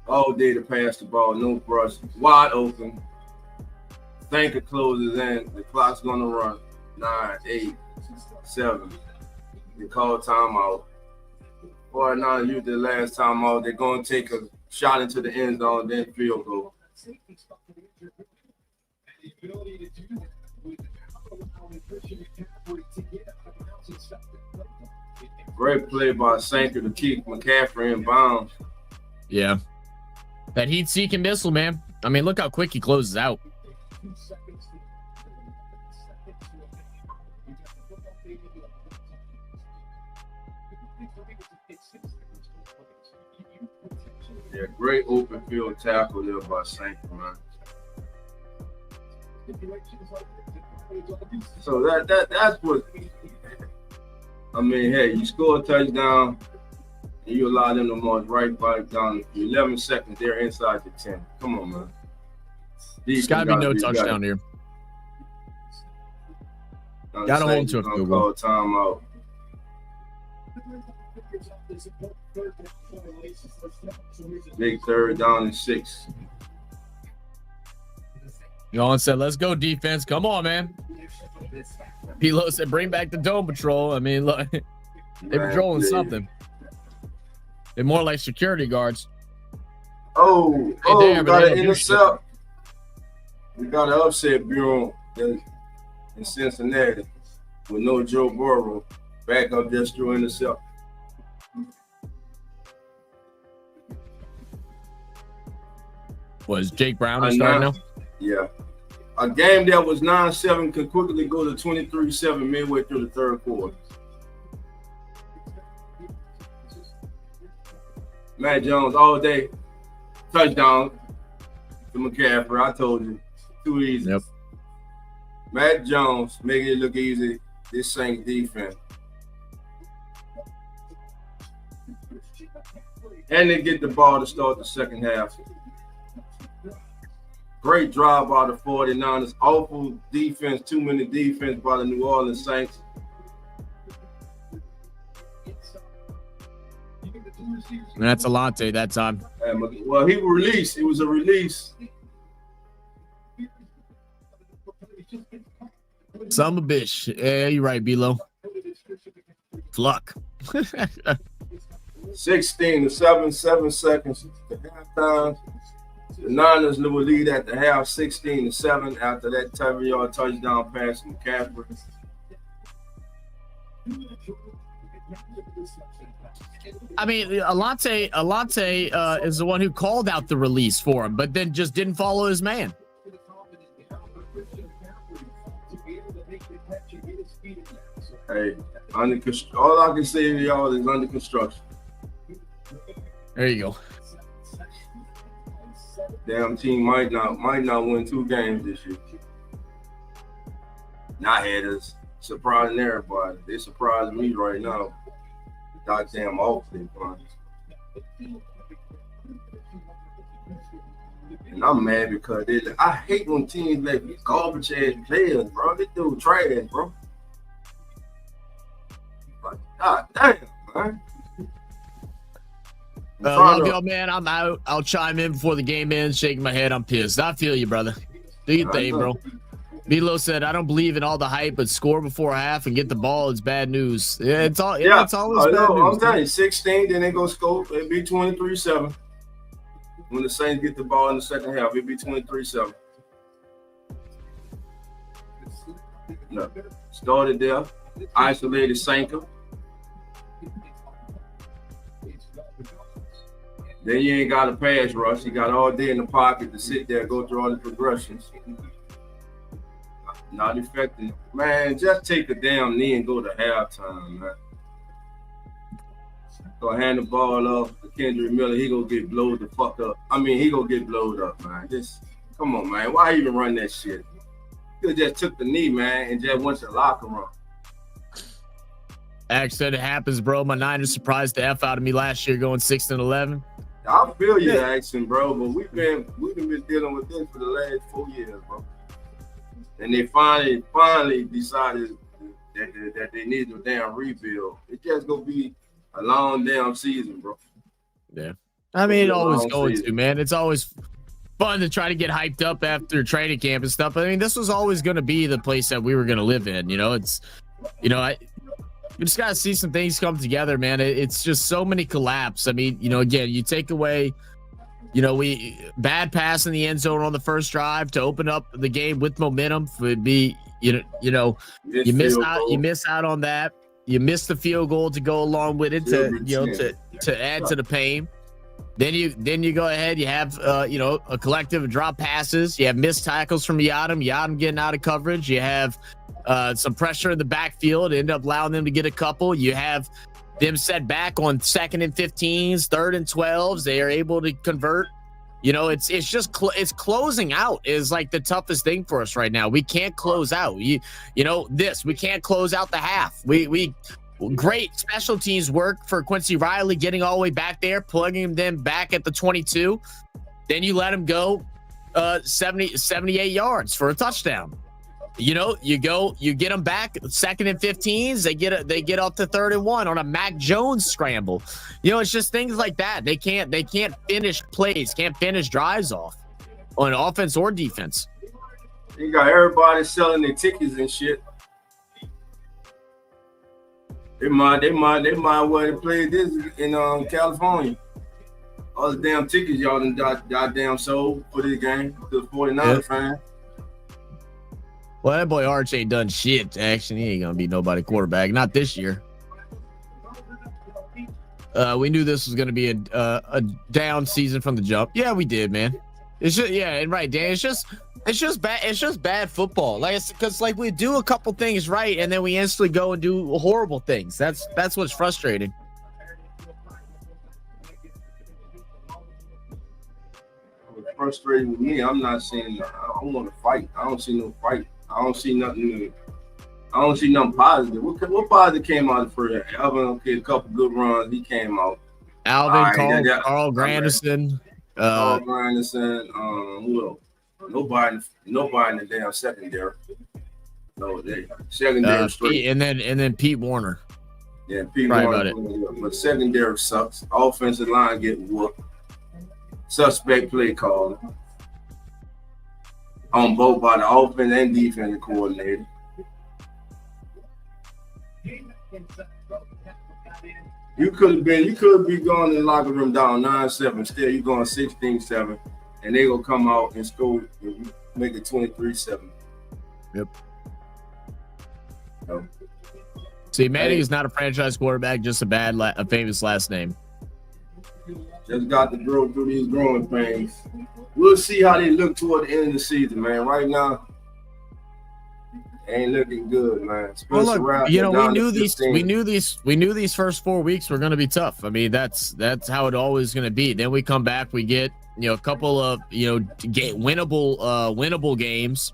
All day to pass the ball, no brush, wide open. Thinker closes in. The clock's gonna run. 9, 8, 7. They call timeout. 49 used the last timeout. They're gonna take a shot into the end zone, then field goal. Great play by Sanker to keep McCaffrey in bounds. Yeah. That heat-seeking missile, man. I mean, look how quick he closes out. Yeah, great open field tackle there by Sanker, man. So that's what I mean. Hey, you score a touchdown and you allow them to march right back down 11 seconds. They're inside the 10. Come on, man. There's got to be no touchdown here. Got to hold to a field goal. Timeout. Big 3rd down and 6. Yon said, let's go, defense. Come on, man. Pilo said, bring back the dome patrol. I mean, look, they're patrolling something. They're more like security guards. Oh, we got an intercept. We got an upset bureau in Cincinnati with no Joe Burrow. Back up just through intercept. Was Jake Brown starting now? Yeah. A game that was 9-7 could quickly go to 23-7 midway through the 3rd quarter. Matt Jones all day. Touchdown to McCaffrey. I told you. Too easy. Yep. Matt Jones making it look easy. This Saints defense. And they get the ball to start the second half. Great drive by the 49ers. Awful defense, too many defense by the New Orleans Saints. And that's Alante that time. Well, he released. It was a release. Son of a bitch. Yeah, you're right, B-Lo. Luck. 16-7, 7 seconds to halftime. The Niners will lead at the half 16-7 after that 7-yard touchdown pass from McCaffrey. I mean, Alante is the one who called out the release for him, but then just didn't follow his man. Hey, all I can say to y'all is under construction. There you go. Damn team might not win 2 games this year. Not haters. Surprising everybody. They surprising me right now. Goddamn awfully fun. And I'm mad because I hate when teams let garbage ass players, bro. They do trash, bro. Like, god damn, man. Love y'all, man. I'm out. I'll chime in before the game ends, shaking my head. I'm pissed. I feel you, brother. Do your thing, bro. Milo said, I don't believe in all the hype, but score before half and get the ball is bad news. Yeah, it's always bad news. I'm telling you, 16, then they go score. It'd be 23-7. When the Saints get the ball in the second half, it'd be 23-7. No. Started there. Isolated Sanker. Then you ain't got a pass rush. You got all day in the pocket to sit there, go through all the progressions. Not effective. Man, just take a damn knee and go to halftime, man. Go hand the ball off to Kendrick Miller. He gonna get blowed the fuck up. I mean, he gonna get blowed up, man. Just come on, man. Why even run that shit? You just took the knee, man, and just went to the locker room. Ax said it happens, bro. My Niners surprised the F out of me last year going 6-11. I feel you, Action, bro, but we've been dealing with this for the last 4 years, bro. And they finally decided that they need a damn rebuild. It's just gonna be a long damn season, bro. Yeah. I mean, it always going to, man. It's always fun to try to get hyped up after training camp and stuff. I mean, this was always going to be the place that we were going to live in. You know, it's, you know, we just got to see some things come together, man. It's just so many collapse. I mean, you know, again, you take away, you know, bad pass in the end zone on the first drive to open up the game with momentum would be, you know, you miss out on that. You miss the field goal to go along with it to add to the pain. Then you go ahead. You have you know, a collective of drop passes. You have missed tackles from Yadam getting out of coverage. You have some pressure in the backfield. End up allowing them to get a couple. You have them set back on 2nd and 15s, 3rd and 12s. They are able to convert. You know, it's just it's closing out is like the toughest thing for us right now. We can't close out. We can't close out the half. We great special teams work for Quincy Riley, getting all the way back there, plugging them back at the 22. Then you let him go 78 yards for a touchdown. You know, you get them back 2nd and 15s. They get up to 3rd and 1 on a Mac Jones scramble. You know, it's just things like that. They can't finish plays, can't finish drives off on offense or defense. You got everybody selling their tickets and shit. They might well have played this in California. All the damn tickets y'all done goddamn sold for this game to the 49ers fan. Well, that boy Arch ain't done shit. Actually, he ain't gonna be nobody quarterback. Not this year. We knew this was gonna be a down season from the jump. Yeah, we did, man. It's just and right, Dan. It's just bad. It's just bad football. Like, because like we do a couple things right, and then we instantly go and do horrible things. That's what's frustrating. What's frustrating with me, I'm not seeing. I don't want to fight. I don't see no fight. I don't see nothing. I don't see nothing positive. What positive came out of Fred? Alvin, a couple good runs. He came out. Alvin, Carl Granderson. Carl Granderson. Who else? Nobody in the damn secondary. No, secondary straight. And then Pete Warner. Yeah, Pete Warner. But secondary sucks. Offensive line getting whooped. Suspect play calling. On both by the offense and defensive coordinator. You could be going in the locker room down 9-7. Still, you going 16-7, and they gonna come out and score and make it 23-7. Yep. So. See, Manning is not a franchise quarterback, just a famous last name. Just got to grow through these growing pains. We'll see how they look toward the end of the season, man. Right now, ain't looking good, man. Well, look, you know, we knew these first 4 weeks were going to be tough. I mean, that's how it always going to be. Then we come back, we get, you know, a couple of, you know, winnable games.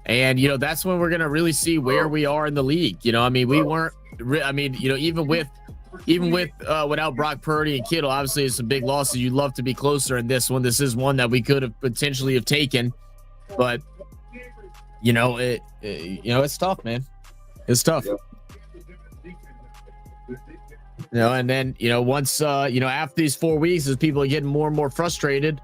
And, you know, that's when we're going to really see where we are in the league. You know, I mean, we weren't, I mean, you know, even without Brock Purdy and Kittle, obviously it's some big losses. You'd love to be closer in this one. This is one that we could have potentially have taken, but you know, it's tough, man. It's tough. Yeah. You know, and then, you know, once, you know, after these 4 weeks, as people are getting more and more frustrated,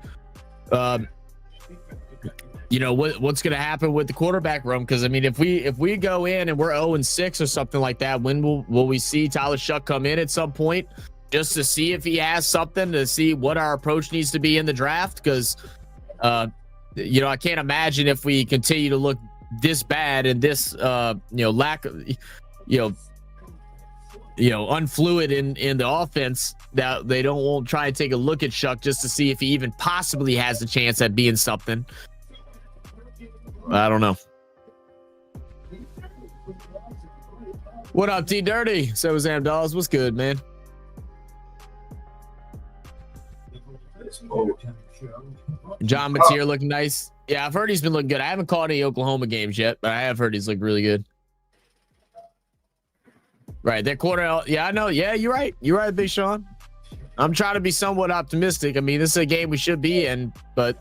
you know, what's going to happen with the quarterback room? Because I mean, if we go in and we're 0-6 or something like that, when will we see Tyler Shough come in at some point just to see if he has something, to see what our approach needs to be in the draft? Because you know, I can't imagine if we continue to look this bad and this you know, lack of, you know, unfluid in the offense, that they won't try and take a look at Shough just to see if he even possibly has a chance at being something. I don't know. What up, T Dirty? So Sam Dawes, what's good, man? John Mateer looking nice. Yeah, I've heard he's been looking good. I haven't caught any Oklahoma games yet, but I have heard he's looked really good. Right, that quarter. Yeah, I know. Yeah, you're right. You're right, Big Sean. I'm trying to be somewhat optimistic. I mean, this is a game we should be in, but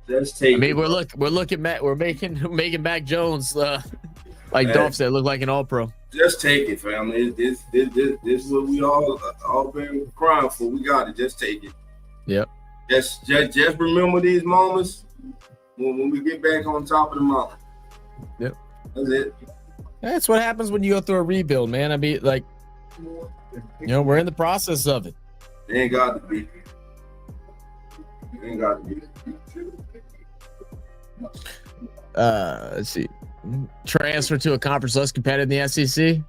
I mean, we're making Mac Jones like Dolph said, look like an All-Pro. Just take it, family. This is what we all been crying for. We got it. Just take it. Yep. Just remember these moments when we get back on top of the mountain. Yep. That's it. That's what happens when you go through a rebuild, man. I mean, like, we're in the process of it. They ain't got to be. They ain't got to be. Let's see. Transfer to a conference less competitive in the SEC.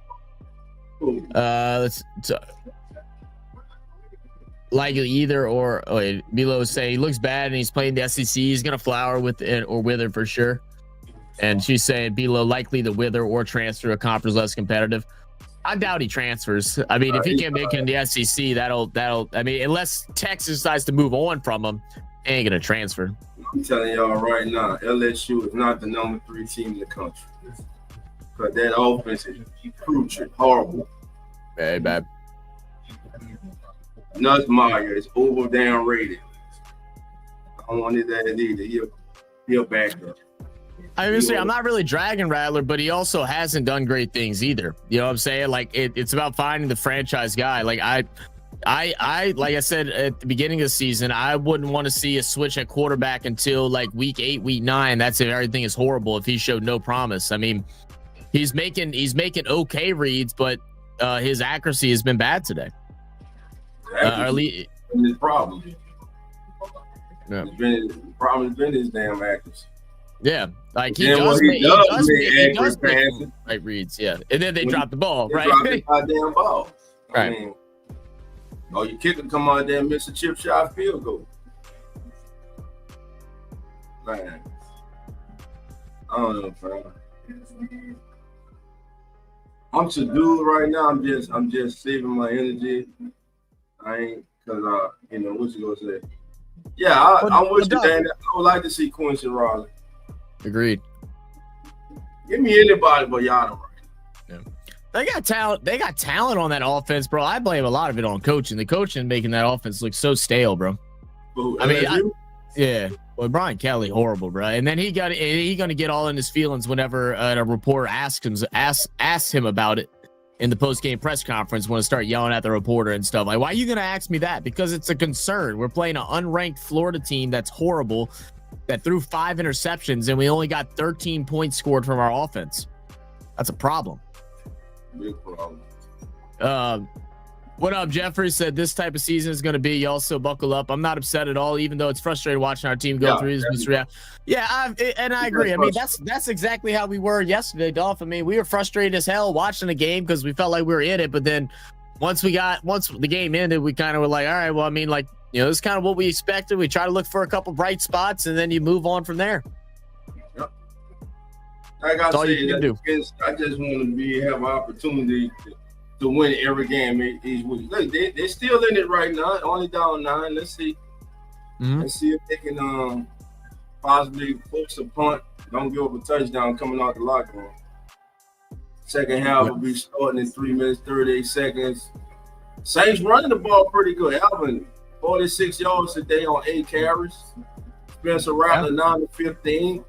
Likely either or. Milo say he looks bad and he's playing the SEC. He's gonna flower with it or wither for sure. And she's saying below likely to wither or transfer to a conference less competitive. I doubt he transfers. I mean, if he can't make it in the SEC, that'll. I mean, unless Texas decides to move on from him, he ain't gonna transfer. I'm telling y'all right now, LSU is not the number 3 team in the country. Because that offense is crucial, horrible. Very bad. Nussmeier is over damn rated. I don't want his ass either. He'll back up. I was say I'm not really dragging Rattler, but he also hasn't done great things either. You know what I'm saying? Like it's about finding the franchise guy. Like I like I said at the beginning of the season, I wouldn't want to see a switch at quarterback until like week 8, week 9. That's if everything is horrible. If he showed no promise, I mean, he's making okay reads, but his accuracy has been bad today. His problem. Yeah. The problem has been his damn accuracy. Yeah, like he does make right reads, yeah, and then they drop the ball, right? Drop the goddamn ball. Right. I mean, your kicker come out there and miss a chip shot field goal. Man, I don't know, bro. I'm subdued right now. I'm just saving my energy. I ain't because what you gonna say? Yeah, I'm with you, Dan. I would like to see Quincy Riley. Agreed. Give me anybody but Yada right. Yeah. They got talent. They got talent on that offense, bro. I blame a lot of it on coaching. The coaching making that offense look so stale, bro. Who, I mean, yeah. Well, Brian Kelly, horrible, bro. And then he gonna get all in his feelings whenever a reporter asks him about it in the post-game press conference. Want to start yelling at the reporter and stuff like, "Why are you gonna ask me that?" Because it's a concern. We're playing an unranked Florida team that's horrible, that threw 5 interceptions, and we only got 13 points scored from our offense. That's a problem. Big problem. What up, Jeffrey? Said this type of season is going to be. You also buckle up. I'm not upset at all, even though it's frustrating watching our team go through this. Yeah, I agree. I mean, that's exactly how we were yesterday, Dolph. I mean, we were frustrated as hell watching the game because we felt like we were in it, but then once the game ended, we kind of were like, all right, well, I mean, like, this is kind of what we expected. We try to look for a couple bright spots, and then you move on from there. Yep. I got to say, I just want to have an opportunity to win every game each week. Look, they're still in it right now, only down 9. Let's see. Mm-hmm. Let's see if they can possibly force a punt. Don't give up a touchdown coming out the locker room. Second half will be starting in 3 minutes, 38 seconds. Saints running the ball pretty good. Alvin, 46 yards today on 8 carries. Spencer Rattler, 9-15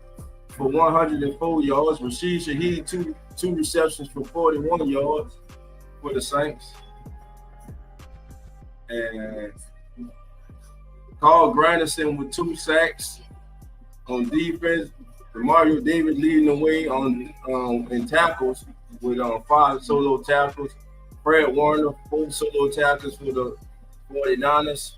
for 104 yards. Rashid Shaheed, two receptions for 41 yards for the Saints. And Carl Granderson with 2 sacks on defense. Mario David leading the way in tackles with 5 solo tackles. Fred Warner, 4 solo tackles for the 49ers.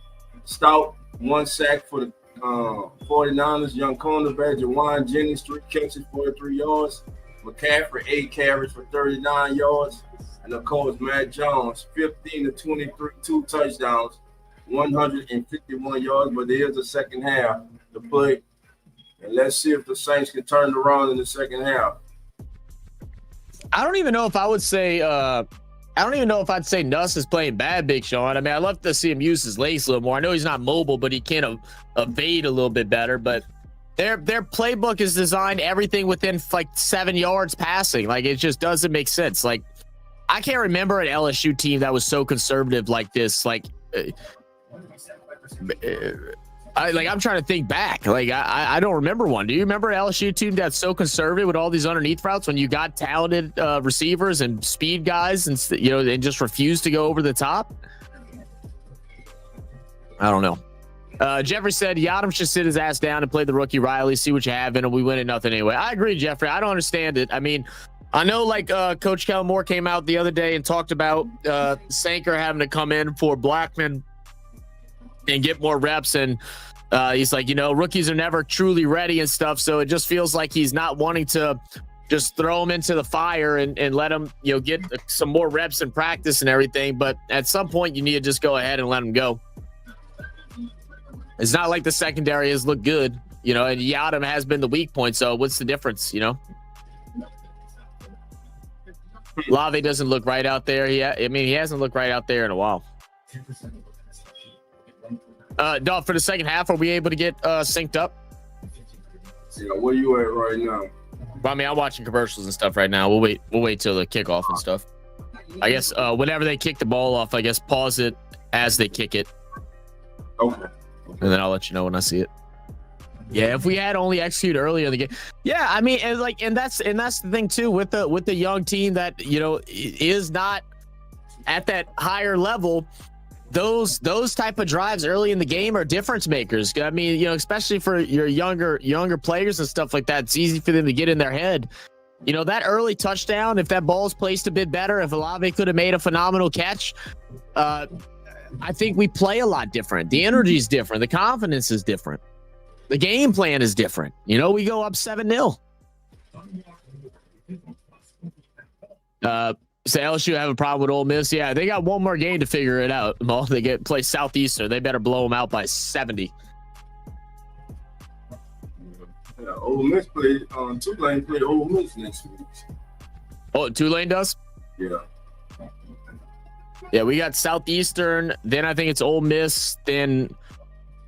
Stout, 1 sack for the 49ers. Young cornerback Jawan Jennings, 3 catches, 43 yards. McCaffrey, 8 carries for 39 yards. And of course, Matt Jones, 15-23, 2 touchdowns, 151 yards. But there's the second half to play. And let's see if the Saints can turn it around in the second half. I don't even know if I would say I'd say Nuss is playing bad, Big Sean. I mean, I'd love to see him use his legs a little more. I know he's not mobile, but he can evade a little bit better. But their playbook is designed everything within like 7 yards passing. Like, it just doesn't make sense. Like, I can't remember an LSU team that was so conservative like this. Like, I'm trying to think back. Like, I don't remember one. Do you remember an LSU team that's so conservative with all these underneath routes when you got talented receivers and speed guys and and just refused to go over the top? I don't know. Jeffrey said Yadam should sit his ass down and play the rookie Riley, see what you have in him. We win at nothing anyway. I agree, Jeffrey. I don't understand it. I mean, I know like Coach Kellen Moore came out the other day and talked about Sanker having to come in for Blackman and get more reps. And he's like, rookies are never truly ready and stuff. So it just feels like he's not wanting to just throw him into the fire and let him, get some more reps in practice and everything. But at some point you need to just go ahead and let him go. It's not like the secondary has looked good, and Yadam has been the weak point. So what's the difference, Lave doesn't look right out there. He hasn't looked right out there in a while. Dolph, for the second half, are we able to get synced up? Yeah, where you at right now? Well, I mean, I'm watching commercials and stuff right now. We'll wait till the kickoff and stuff. I guess whenever they kick the ball off, I guess pause it as they kick it. Okay. And then I'll let you know when I see it. Yeah, if we had only executed earlier in the game. Yeah, I mean, and that's the thing too with the young team that is not at that higher level. Those type of drives early in the game are difference makers. I mean, especially for your younger players and stuff like that, it's easy for them to get in their head. That early touchdown, if that ball's placed a bit better, if Olave could have made a phenomenal catch, I think we play a lot different. The energy is different. The confidence is different. The game plan is different. We go up 7-0. Say LSU have a problem with Ole Miss. Yeah, they got one more game to figure it out. Well, they play Southeastern. They better blow them out by 70. Yeah, Ole Miss played Tulane play Ole Miss next week. Oh, Tulane does? Yeah. Yeah, we got Southeastern. Then I think it's Ole Miss. Then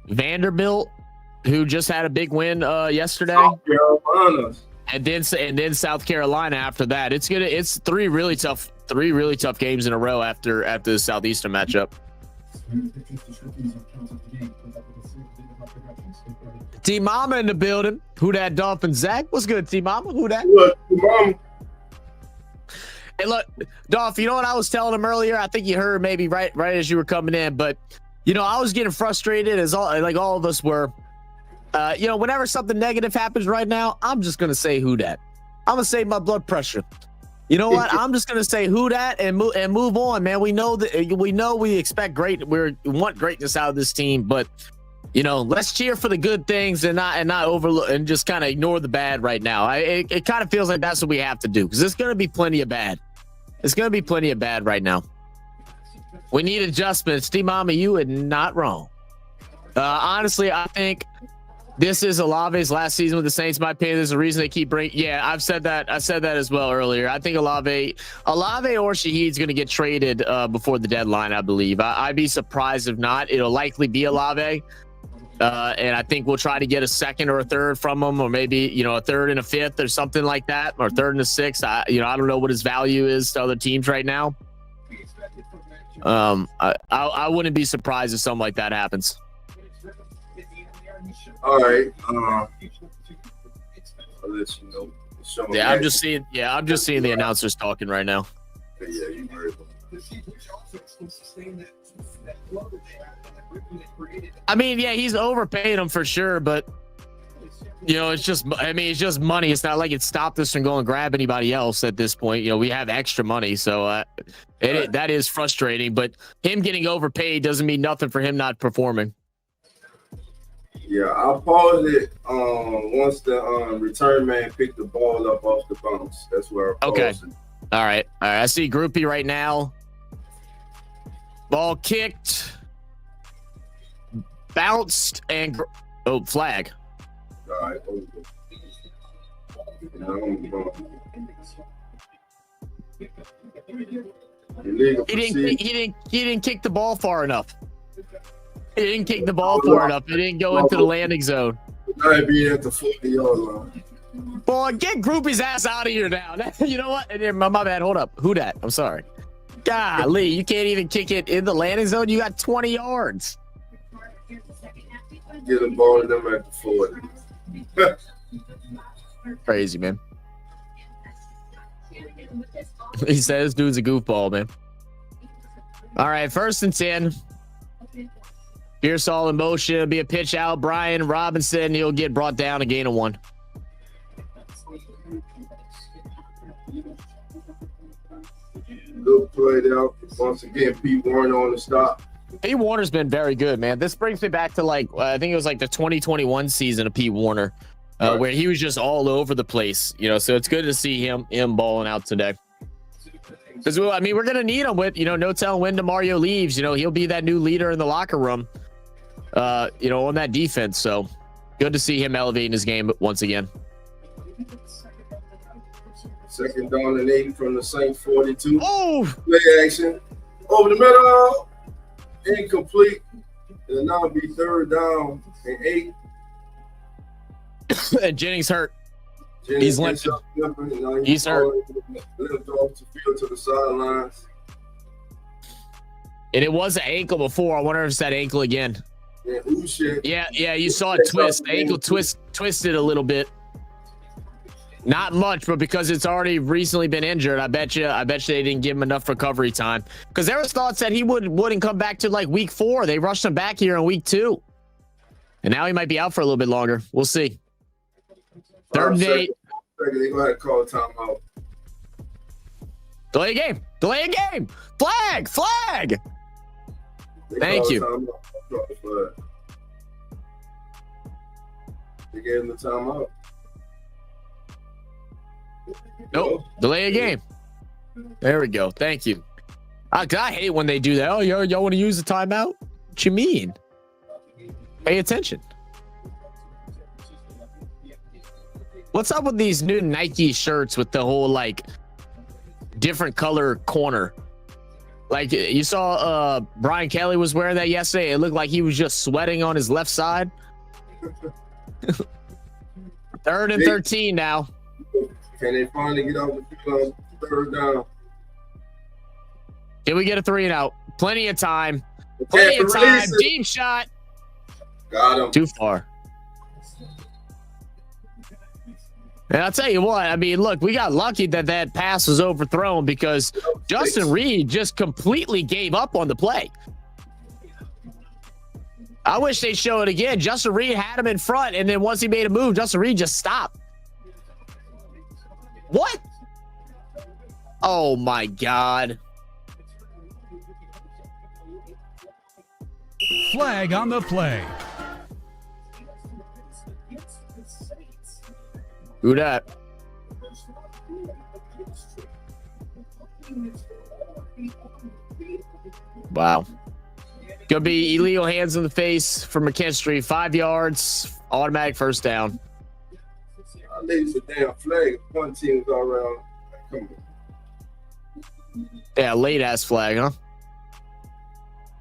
Vanderbilt, who just had a big win yesterday. South Carolina. And then South Carolina after that. It's three really tough games in a row after the Southeastern matchup. T Mama in the building. Who that Dolphin Zach? What's good, T Mama? Who that? Look, Mom. Hey, look, Dolph, you know what I was telling him earlier? I think you heard maybe right as you were coming in, but I was getting frustrated as all of us were. Whenever something negative happens right now, I'm just gonna say who dat. I'm gonna save my blood pressure. You know what? I'm just gonna say who dat and move on, man. We know we expect we want greatness out of this team, but let's cheer for the good things and not overlook and just kind of ignore the bad right now. It kind of feels like that's what we have to do because there's gonna be plenty of bad. It's gonna be plenty of bad right now. We need adjustments. Steve Mama, you are not wrong. Honestly, I think this is Olave's last season with the Saints. In my opinion, there's a reason they keep bringing. Yeah, I've said that. I said that as well earlier. I think Olave or Shaheed's going to get traded before the deadline. I believe. I'd be surprised if not. It'll likely be Olave, and I think we'll try to get a second or a third from him, or maybe a third and a fifth or something like that, or third and a sixth. I don't know what his value is to other teams right now. I wouldn't be surprised if something like that happens. All right. I'll let you know. Yeah, I'm just seeing the announcers talking right now. Yeah, you heard them. I mean, yeah, he's overpaying them for sure, but it's just money. It's not like it stopped us from going and grab anybody else at this point. We have extra money, so that is frustrating. But him getting overpaid doesn't mean nothing for him not performing. Yeah, I'll pause it once the return man picked the ball up off the bounce. That's where I pause it. All right. I see Groupie right now. Ball kicked, bounced, and flag. All right. He didn't kick the ball far enough. He didn't kick the ball far enough. It didn't go into the landing zone. I'd be at the 40-yard line. Boy, get Groupie's ass out of here now. You know what? My bad. Hold up. Who dat? I'm sorry. Golly, you can't even kick it in the landing zone. You got 20 yards. Get the ball to them at the 40. Crazy, man. He says dude's a goofball, man. All right, 1st and 10. Pearsall in motion. It'll be a pitch out. Brian Robinson, he'll get brought down, a gain of 1. Good play out. Once again, Pete Warner on the stop. Pete Warner's been very good, man. This brings me back to like, I think it was like the 2021 season of Pete Warner, where he was just all over the place, you know, so it's good to see him balling out today. Because, I mean, we're going to need him with, you know, no telling when DeMario leaves. You know, he'll be that new leader in the locker room, you know, on that defense. So good to see him elevating his game once again. Second down and 8 from the Saints 42. Oh! Play action. Over the middle. Incomplete. It'll now be 3rd down and 8. And Jennings hurt. Jennings He's limped. He's hurt. Limped off the field to the sidelines. And it was an ankle before. I wonder if it's that ankle again. Yeah, Uche. Yeah, you saw it twist. The ankle twisted a little bit. Not much, but because it's already recently been injured, I bet you they didn't give him enough recovery time. Because there was thoughts that he wouldn't come back to like week 4. They rushed him back here in week 2. And now he might be out for a little bit longer. We'll see. 3rd and 8. They're going to call a timeout. Delay a game. Delay a game. Flag. Thank you. They gave him the timeout. Nope. Delay a game. There we go. Thank you. I hate when they do that. Oh, y'all want to use the timeout? What you mean? Pay attention. What's up with these new Nike shirts with the whole like different color corner? Like you saw Brian Kelly was wearing that yesterday. It looked like he was just sweating on his left side. 3rd and 13 now. Can they finally get out the field on 3rd down? Can we get a 3 and out? Plenty of time. Plenty of time. Deep shot. Got him. Too far. And I'll tell you what, I mean, look, we got lucky that pass was overthrown because Justin Reed just completely gave up on the play. I wish they show it again. Justin Reed had him in front, and then once he made a move, Justin Reed just stopped. What? Oh, my God. Flag on the play. Who that? Wow. Gonna be illegal hands in the face for McKinstry. 5 yards, automatic 1st down. I think it's a damn flag. One team's all around. Come on. Yeah, late ass flag, huh?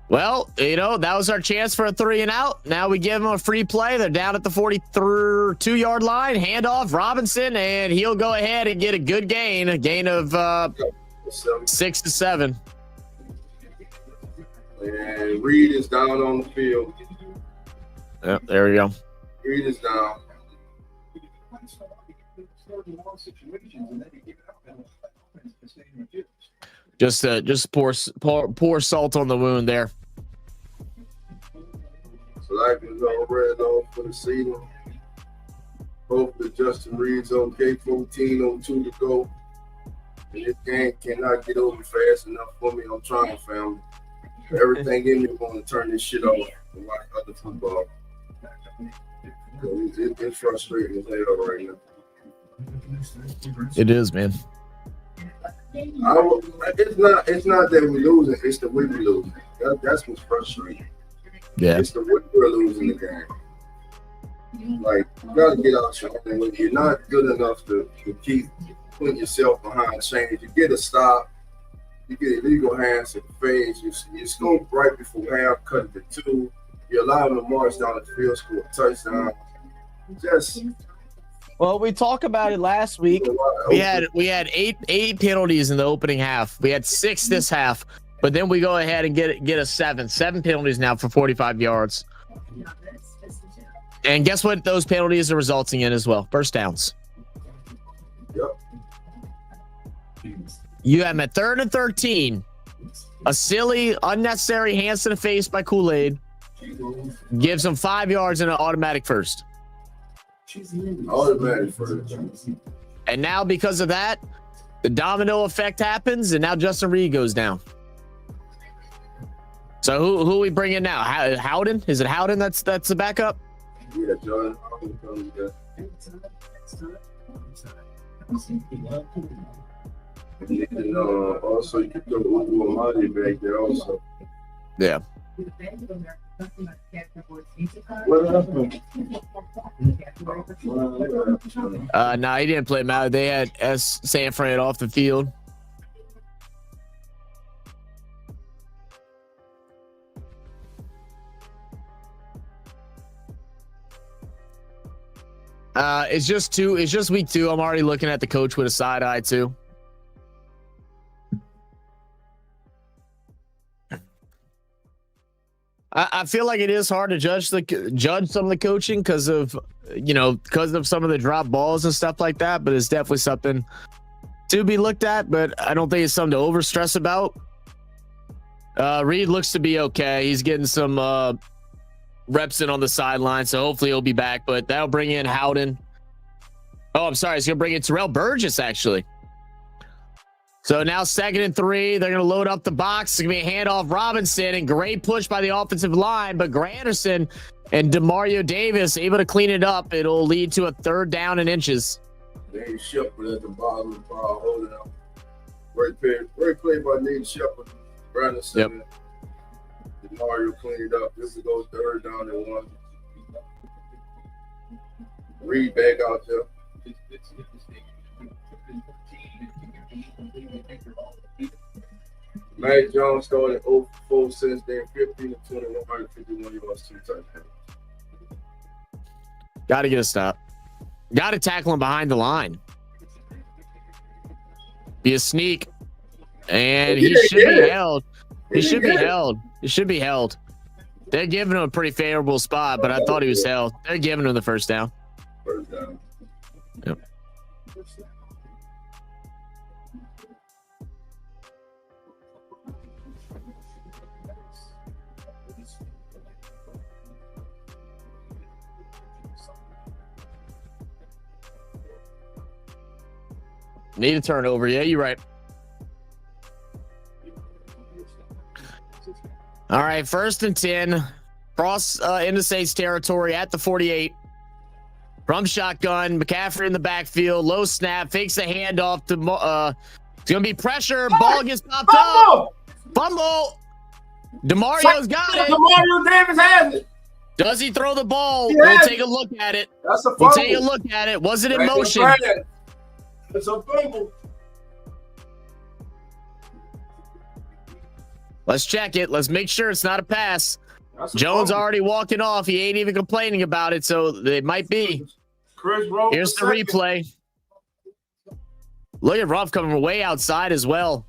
Well, you know, that was our chance for a 3 and out. Now we give them a free play. They're down at the 42-yard line. Handoff, Robinson, and he'll go ahead and get a good gain. A gain of 6 to 7. And Reed is down on the field. Yep, there we go. Reed is down. Just pour salt on the wound there. Slack is already off for the season. Hopefully Justin Reed's okay. 14:02 to go. And this game cannot get over fast enough for me. I'm trying, family. Everything in me want to turn this shit off and watch other football. It's frustrating as hell right now. It is, man. It's not that we're losing. It's the way we're losing. That's what's frustrating. Yeah. It's the way we're losing the game. Like, you got to get out your own way. You're not good enough to keep putting yourself behind chains. You get a stop. You get illegal hands at the face. You score right before half, cut it to 2. You allow them to march down the field, score a touchdown. Well, we talked about it last week. We had 8 penalties in the opening half. We had 6 this half, but then we go ahead and get a 7 penalties now for 45 yards. And guess what? Those penalties are resulting in as well. 1st downs. Yep. You have them at 3rd and 13. A silly, unnecessary hands to the face by Kool-Aid. Gives him 5 yards and an automatic first. Automatic first. And now because of that, the domino effect happens, and now Justin Reed goes down. So who we bring in now? Howden? Is it Howden that's the backup? Yeah, John. And also you can throw Ubu Amadi back there also. Yeah. What happened? No, he didn't play Maui. They had San Fran off the field. It's just week 2. I'm already looking at the coach with a side eye too. I feel like it is hard to judge some of the coaching because of some of the drop balls and stuff like that, but it's definitely something to be looked at, but I don't think it's something to over stress about. Reed looks to be okay. He's getting some reps in on the sideline, so hopefully he'll be back, but that'll bring in Howden. Oh, I'm sorry. It's going to bring in Terrell Burgess, actually. So now 2nd and 3. They're going to load up the box. It's going to be a handoff Robinson, and great push by the offensive line, but Granderson and Demario Davis able to clean it up. It'll lead to a 3rd down and inches. Nate Shepard at the bottom of the ball, holding up. Great play by Nate Shepard. Granderson. Yep. Demario cleaned up. This will go 3rd down and 1. Reed back out there. Matt Jones started 0 for 4 since then, 15 to 21, 151 yards, 2 touchdowns. Got to get a stop. Got to tackle him behind the line. Be a sneak. And he should be held. He should be held. He should be held. They're giving him a pretty favorable spot, but I thought he was held. They're giving him the 1st down. 1st down. Yep. Need a turnover. Yeah, you're right. All right, 1st and 10. Cross into Saints territory at the 48. From shotgun, McCaffrey in the backfield. Low snap, fakes the handoff to it's gonna be pressure. Ball gets popped up. Fumble. Demario's got it. Demario Davis has it. Does he throw the ball? He We'll has take a look at it. That's a fumble. We'll take a look at it. Was it in motion? It's a fumble. Let's check it. Let's make sure it's not a pass. That's a Jones fumble. already walking off. He ain't even complaining about it, so it might be. Chris Rose. Here's the replay. Look at Ruff coming way outside as well.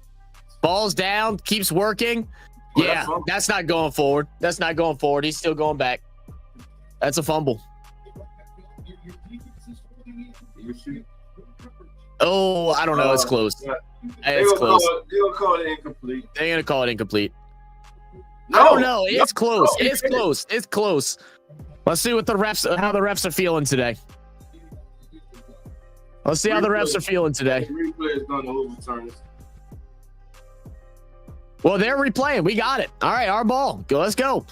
Ball's down, keeps working. Yeah, that's not going forward. That's not going forward. He's still going back. That's a fumble. Oh, I don't know. It's close. It's close. They'll call it incomplete. They're going to call it incomplete. No, I don't know. It's close. No, It's close. It's close. Let's see what how the refs are feeling today. Let's see how the refs are feeling today. Replay is going to overturn this. Well, they're replaying. We got it. All right, our ball. Let's go.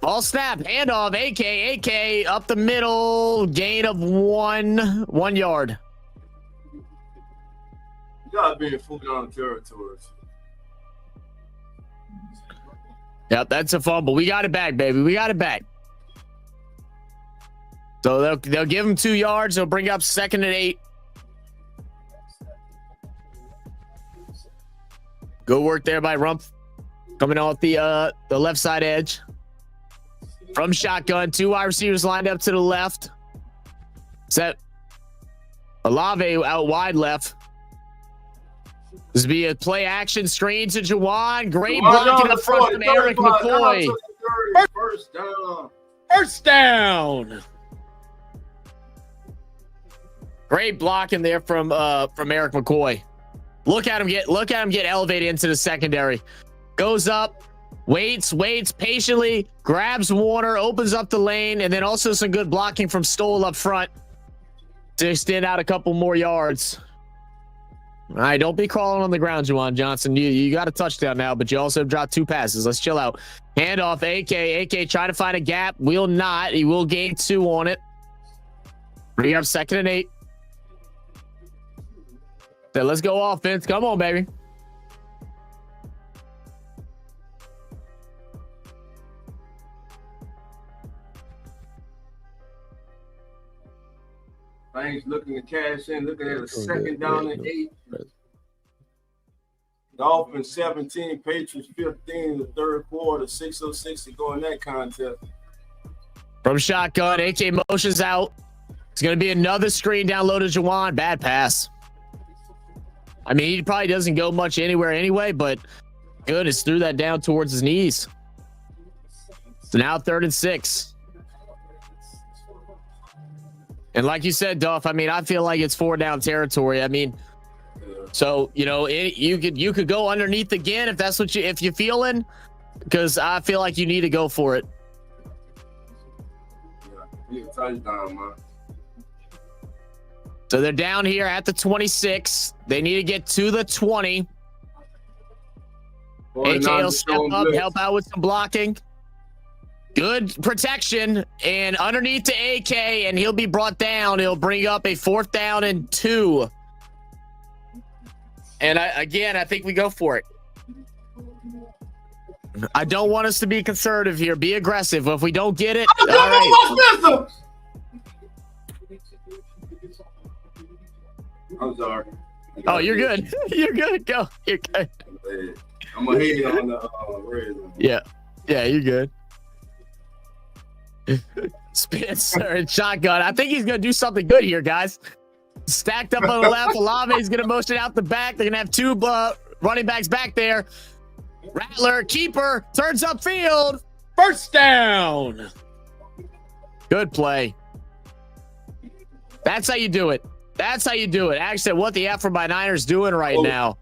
Ball snap, handoff, AK up the middle, gain of 1 yard. You gotta be in full down territories. Yep, that's a fumble. We got it back, baby. We got it back. So they'll give him 2 yards. They'll bring up 2nd and 8. Good work there by Rumpf. Coming off the left side edge. From shotgun, 2 wide receivers lined up to the left. Set. Olave out wide left. This will be a play action screen to Jawan. Great blocking up front from Eric McCoy. First down. First down. Great blocking there from Eric McCoy. Look at him get elevated into the secondary. Goes up, Waits patiently, grabs Warner, opens up the lane, and then also some good blocking from Stoll up front to extend out a couple more yards. All right, don't be crawling on the ground, Juwan Johnson. You got a touchdown now, but you also dropped 2 passes. Let's chill out. Handoff, AK trying to find a gap. Will not. He will gain 2 on it. Bring up 2nd and 8. Then let's go offense. Come on, baby. Things looking to cash in, looking at a 2nd down and 8. Dolphins 17, Patriots 15 in the 3rd quarter, 6:06 to go in that contest. From shotgun, AK motions out. It's going to be another screen down low to Juwan. Bad pass. I mean, he probably doesn't go much anywhere anyway, but goodness, threw that down towards his knees. So now 3rd and 6. And like you said, Duff, I mean, I feel like it's 4 down territory. I mean, so, you know, you could go underneath again if that's what if you're feeling, because I feel like you need to go for it. Yeah, touchdown, man. So they're down here at the 26. They need to get to the 20. AK will step up, help out with some blocking. Good protection, and underneath to AK, and he'll be brought down. He'll bring up a 4th down and 2. And I think we go for it. I don't want us to be conservative here. Be aggressive. If we don't get it, all right. I'm sorry. Oh, you're good. You're good. Go. You're good. I'm gonna hit it on the red. Yeah, you're good. Spencer and shotgun. I think he's gonna do something good here, guys. Stacked up on the left. Olave is gonna motion out the back. They're gonna have 2 running backs back there. Rattler, keeper, turns upfield. 1st down. Good play. That's how you do it. That's how you do it. Actually, what the F are my Niners doing right now?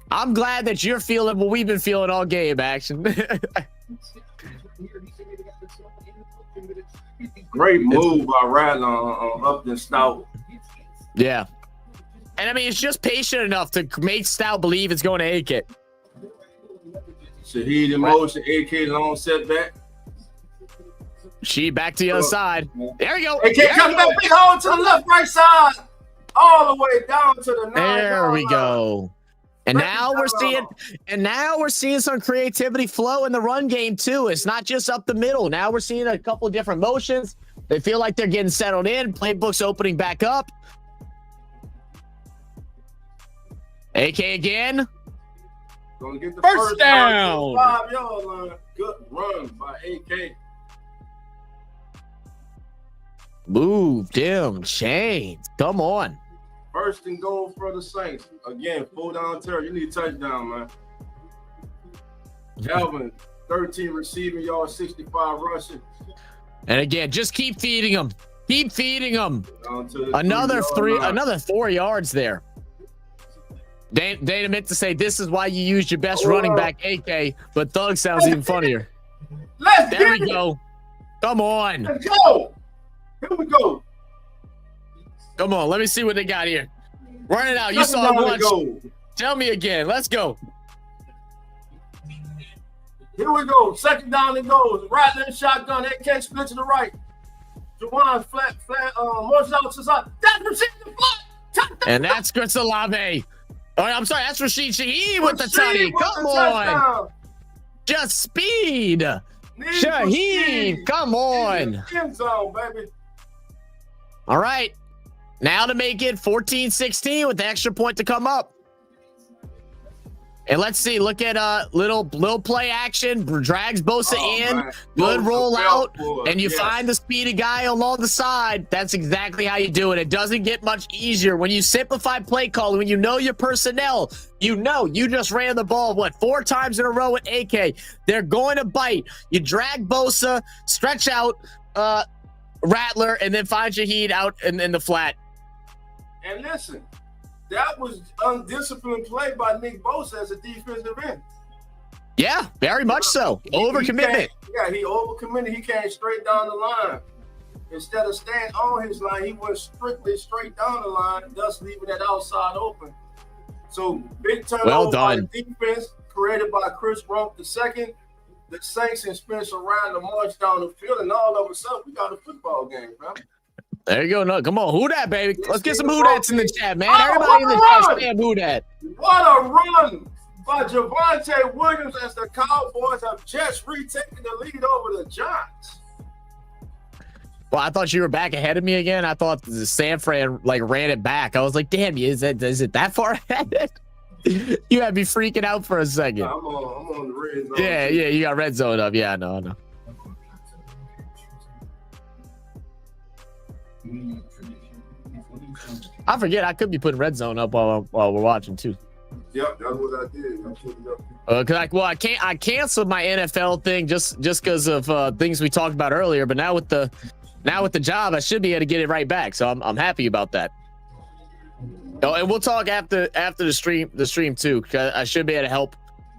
I'm glad that you're feeling what we've been feeling all game, Action. Great move by Rattler on Upton Stout. Yeah. And I mean, it's just patient enough to make Stout believe it's going to AK. Shaheed in motion, AK long setback. She back to the other side. There we go. AK comes back, big hole to the left, right side. All the way down to the 9. There we go. And now we're seeing some creativity flow in the run game too. It's not just up the middle. Now we're seeing a couple of different motions. They feel like they're getting settled in. Playbook's opening back up. AK again. Gonna get the 1st down. 5-yard line. Good run by AK. Move them chains. Come on. 1st and goal for the Saints. Again, 4 down territory. You need a touchdown, man. Alvin, 13 receiving yards, 65 rushing. And again, just keep feeding them. Keep feeding them. Another 4 yards there. Dana meant to say this is why you used your best running back, AK, but Thug sounds even funnier. There we go. Come on. Let's go. Here we go. Come on, let me see what they got here. Run it out. You saw it once. Tell me again. Let's go. Here we go. 2nd down and goes. Rattler in shotgun. AK split to the right. Juwan flat, motion out to the side. That's Rashid in the flat. And that's Chris Olave. Oh, I'm sorry. That's Rashid Shaheed with the tutty. Come on. Just speed. Shaheed. Come on. End zone, baby. All right. Now to make it 14-16 with the extra point to come up. And let's see, look at little play action, drags Bosa in, man. Good rollout, and you find the speedy guy along the side. That's exactly how you do it. It doesn't get much easier when you simplify play calling, when you know your personnel. You know, you just ran the ball, 4 times in a row with AK. They're going to bite. You drag Bosa, stretch out Rattler, and then find Shaheed out in the flat. And listen, that was undisciplined play by Nick Bosa as a defensive end. Yeah, very much so. Overcommitment. He overcommitted. He came straight down the line. Instead of staying on his line, he went strictly straight down the line, thus leaving that outside open. So big turnover by the defense created by Chris Rump II. The Saints and Spencer Rattler march down the field, and all of a sudden we got a football game, bro. There you go. No, come on, who dat, baby? Let's get some who dats in the chat, man. Everybody in the chat, stand who dat. What a run by Javonte Williams as the Cowboys have just retaken the lead over the Giants. Well, I thought you were back ahead of me again. I thought the San Fran like ran it back. I was like, damn, is it that far ahead? You had me freaking out for a second. I'm on the red zone. Yeah, you got red zone up. Yeah, I know. I forget I could be putting red zone up while we're watching too. Yep, that's what I did. Cause I canceled my NFL thing just because of things we talked about earlier. But now with the job, I should be able to get it right back. So I'm happy about that. Oh, and we'll talk after the stream too. Cause I should be able to help.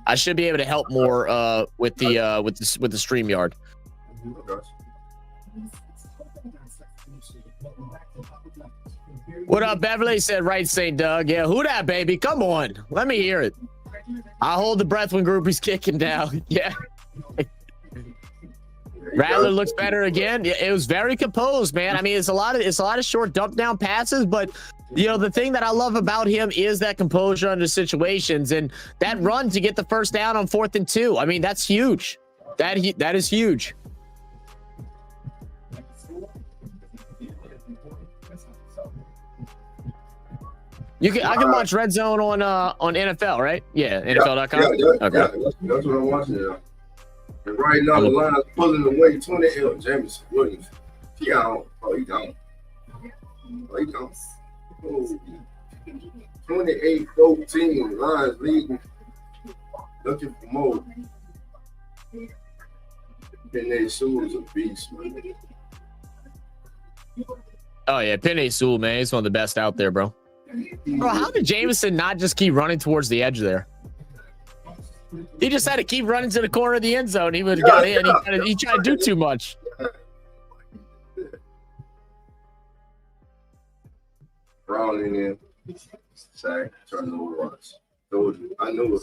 I should be able to help more with the StreamYard. What up, Beverly? Said right, St. Doug. Yeah, who that, baby? Come on, let me hear it. I hold the breath when Groupie's kicking down. Yeah. Rattler looks better again. It was very composed, man. I mean, it's a lot of short dump down passes, but you know, the thing that I love about him is that composure under situations and that run to get the first down on 4th and 2. I mean, that's huge. That is huge. I can watch Red Zone on NFL, right? Yeah, NFL.com. Yeah, okay. That's what I'm watching now. And right now the line's pulling away 20 Jameson Williams. He gone. Oh, he gone. Oh, 28-14. Lions leading. Looking for more. Penei Sewell is a beast, man. Oh yeah, Penei Sewell, man, he's one of the best out there, bro. Bro, how did Jameson not just keep running towards the edge there? He just had to keep running to the corner of the end zone. He would have got in. He tried to do too much. Brown in there. Sack, turnover runs. I knew it.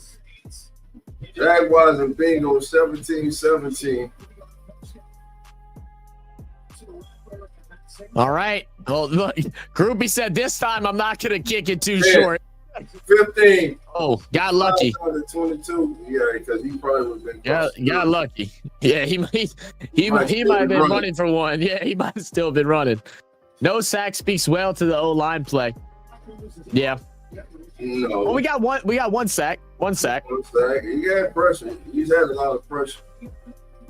Jaguars and Bingo 17-17. All right. Well, look, Groupie said this time I'm not going to kick it too short. 15. Oh, got lucky. 22. Yeah, because he probably would have been. Got lucky. Yeah, he might have been running for one. Yeah, he might have still been running. No sack speaks well to the O-line play. Yeah. No. Well, we got one sack. One sack. He got pressure. He's had a lot of pressure.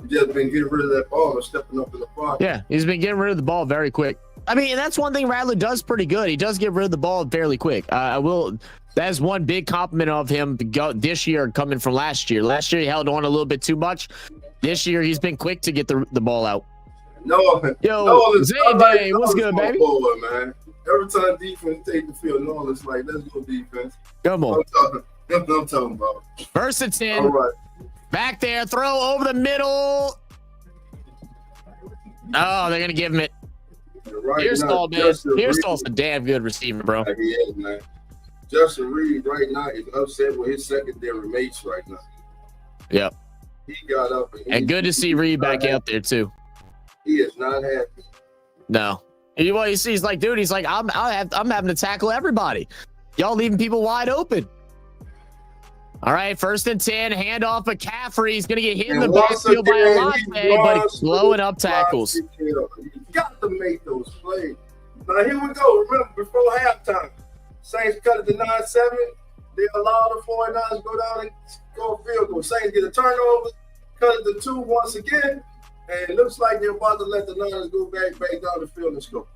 He's just been getting rid of that ball and stepping up in the pocket. Yeah, he's been getting rid of the ball very quick. I mean, and that's one thing Rattler does pretty good. He does get rid of the ball fairly quick. That's one big compliment of him this year coming from last year. Last year he held on a little bit too much. This year he's been quick to get the ball out. Zay, what's good, baby? Forward, man. Every time defense take the field, it's like, let's go defense. Come on. That's what I'm talking about. 1st and 10. All right. Back there, throw over the middle. Oh, they're gonna give him it. Right Pearsall, man. Pearsall's a damn good receiver, bro. He is, man. Justin Reed right now is upset with his secondary mates right now. Yep. He got up and good to see Reed back out there too. He is not happy. No. You see, he's like, dude, I'm having to tackle everybody. Y'all leaving people wide open. All right, 1st and 10, handoff McCaffrey. He's going to get hit in the backfield by Alante, but he's blowing up tackles. You got to make those plays. Now, here we go. Remember, before halftime, Saints cut it to 9-7. They allow the 49ers go down and score a field goal. Saints get a turnover, cut it to 2 once again, and it looks like they're about to let the Niners go back down the field and score.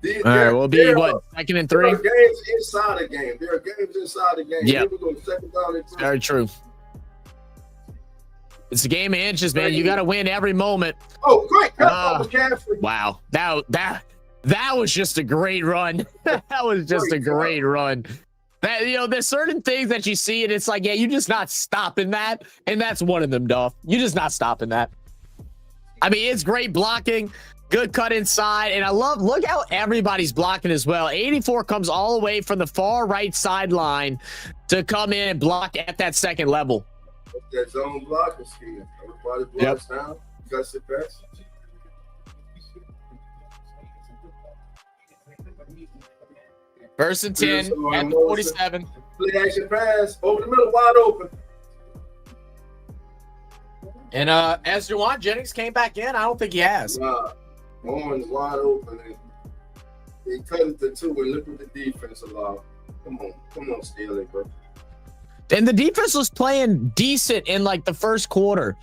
All right, we'll be 2nd and 3? There are games inside the game. Yeah. Second down and 3. Very true. It's a game of inches, man. You got to win every moment. Oh, great cut off McCaffrey. Wow. That was just a great run. That was just a great run. That, you know, there's certain things that you see and it's like, yeah, you're just not stopping that. And that's one of them, Duff. You're just not stopping that. I mean, it's great blocking, good cut inside. And I love, look how everybody's blocking as well. 84 comes all the way from the far right sideline to come in and block at that second level. That zone blocking scheme. Everybody blocks down. You got to sit back. First and 10 at the 47. Play action pass over the middle, wide open. And as Juwan Jennings came back in, I don't think he has. Nah, Owen's wide open. And he cut it to 2 and look at the defense allowed. Come on, steal it, bro. And the defense was playing decent in like the first quarter.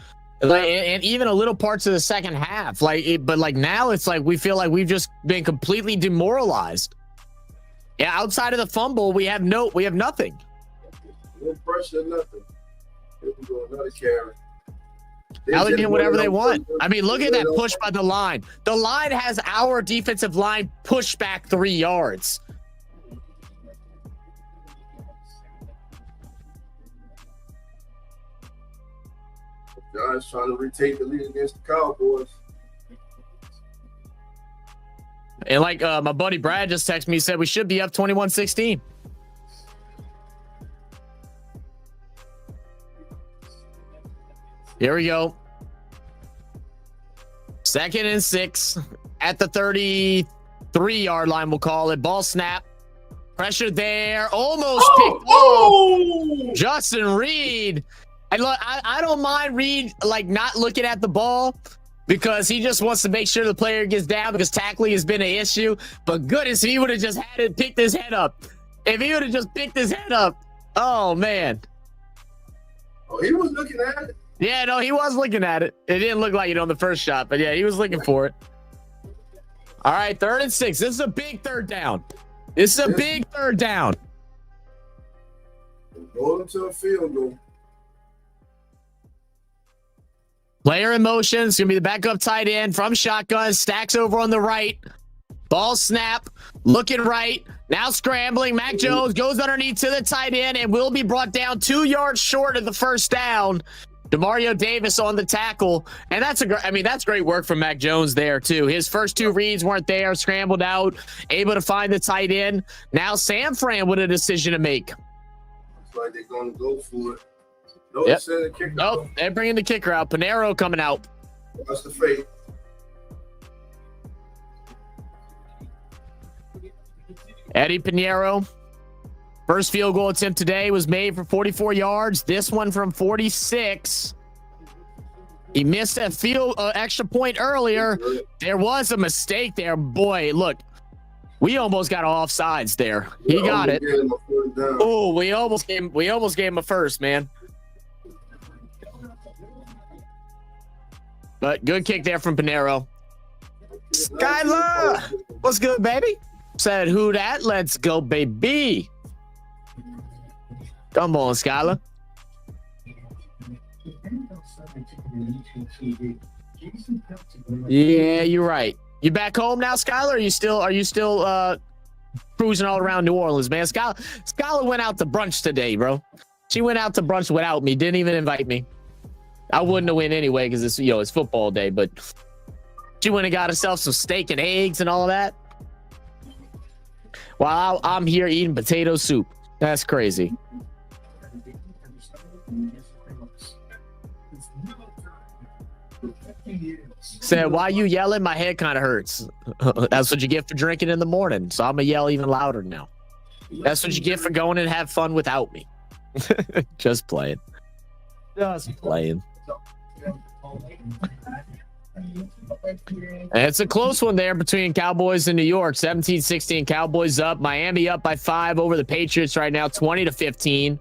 Like, and even a little parts of the second half. But now it's like we feel like we've just been completely demoralized. Yeah, outside of the fumble, we have nothing. No pressure, nothing. Here we go, another carry. Now they're getting whatever they want. I mean, look at that push by the line. The line has our defensive line pushed back 3 yards. John's trying to retake the lead against the Cowboys. And like my buddy Brad just texted me, he said we should be up 21-16. Here we go. 2nd and 6 at the 33-yard line, we'll call it. Ball snap. Pressure there. Almost picked off. Justin Reed. I don't mind Reed like not looking at the ball because he just wants to make sure the player gets down because tackling has been an issue. But goodness, if he would have just had it picked his head up. If he would have just picked his head up. Oh, man. Oh, he was looking at it. Yeah, no, he was looking at it. It didn't look like it on the first shot, but yeah, he was looking for it. All right, 3rd and 6. This is a big third down. This is a big third down. Go into a field goal. Player in motion. It's going to be the backup tight end from shotgun. Stacks over on the right. Ball snap. Looking right. Now scrambling. Mac Jones goes underneath to the tight end and will be brought down 2 yards short of the first down. Demario Davis on the tackle. And that's great work from Mac Jones there too. His first 2 reads weren't there. Scrambled out. Able to find the tight end. Now Sam Fran with a decision to make. Looks like they're going to go for it. No, they're bringing the kicker out. Panero coming out. That's the fate. Eddie Pinheiro. First field goal attempt today was made for 44 yards. This one from 46. He missed a extra point earlier. There was a mistake there. Boy, look. We almost got offsides there. He got it. Oh, we almost gave him a first, man. But good kick there from Pinheiro. Skylar, what's good, baby? Said, who that? Let's go, baby. Come on, Skylar. Yeah, you're right. You back home now, Skylar? Are you still cruising all around New Orleans, man? Skylar went out to brunch today, bro. She went out to brunch without me. Didn't even invite me. I wouldn't have went anyway because it's football day, but she went and got herself some steak and eggs and all that. While I'm here eating potato soup. That's crazy. Said, why you yelling? My head kind of hurts. That's what you get for drinking in the morning. So I'm going to yell even louder now. That's what you get for going and have fun without me. Just playing. Just playing. And it's a close one there between Cowboys and New York. 17-16 Cowboys up. Miami up by 5 over the Patriots right now, 20-15.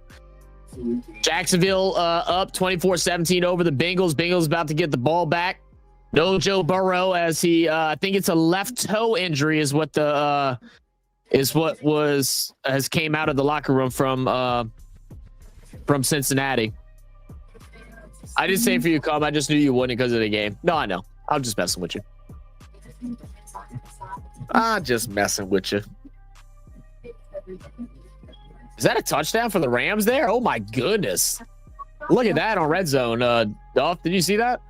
Jacksonville up 24-17 over the Bengals. Bengals about to get the ball back. No Joe Burrow as he I think it's a left toe injury is what has came out of the locker room from Cincinnati. I didn't say for you, Cum. I just knew you wouldn't because of the game. No, I know. I'm just messing with you. I'm just messing with you. Is that a touchdown for the Rams there? Oh my goodness. Look at that on red zone. Dolph, did you see that?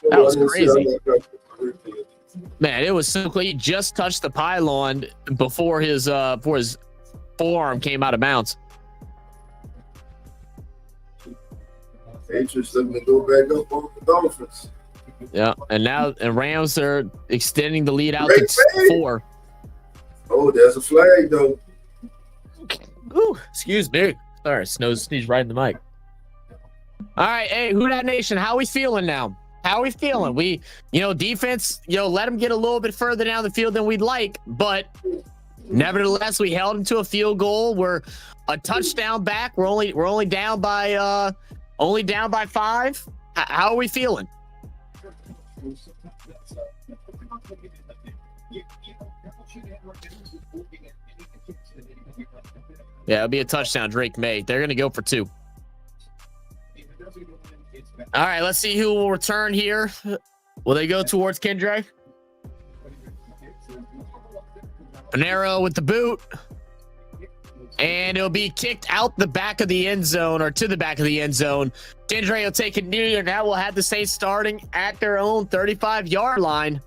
That was crazy. Man, it was so clean. He just touched the pylon before his forearm came out of bounds. Patriots looking to go back up on the Dolphins. Yeah, and Rams are extending the lead out Great to fade. 4. Oh, there's a flag though. Ooh, excuse me. Sorry, sneezed right in the mic. All right, hey, Who Dat Nation, how we feeling now? How we feeling? We, defense, let them get a little bit further down the field than we'd like, but nevertheless, we held them to a field goal. We're a touchdown back. We're only down by 5. How are we feeling? Yeah, it'll be a touchdown, Drake May. They're going to go for 2. All right, let's see who will return here. Will they go towards Kendra? Panero with the boot. And it'll be kicked out the back of the end zone, or to the back of the end zone. Kendra will take it near, and now we'll have the Saints starting at their own 35-yard line.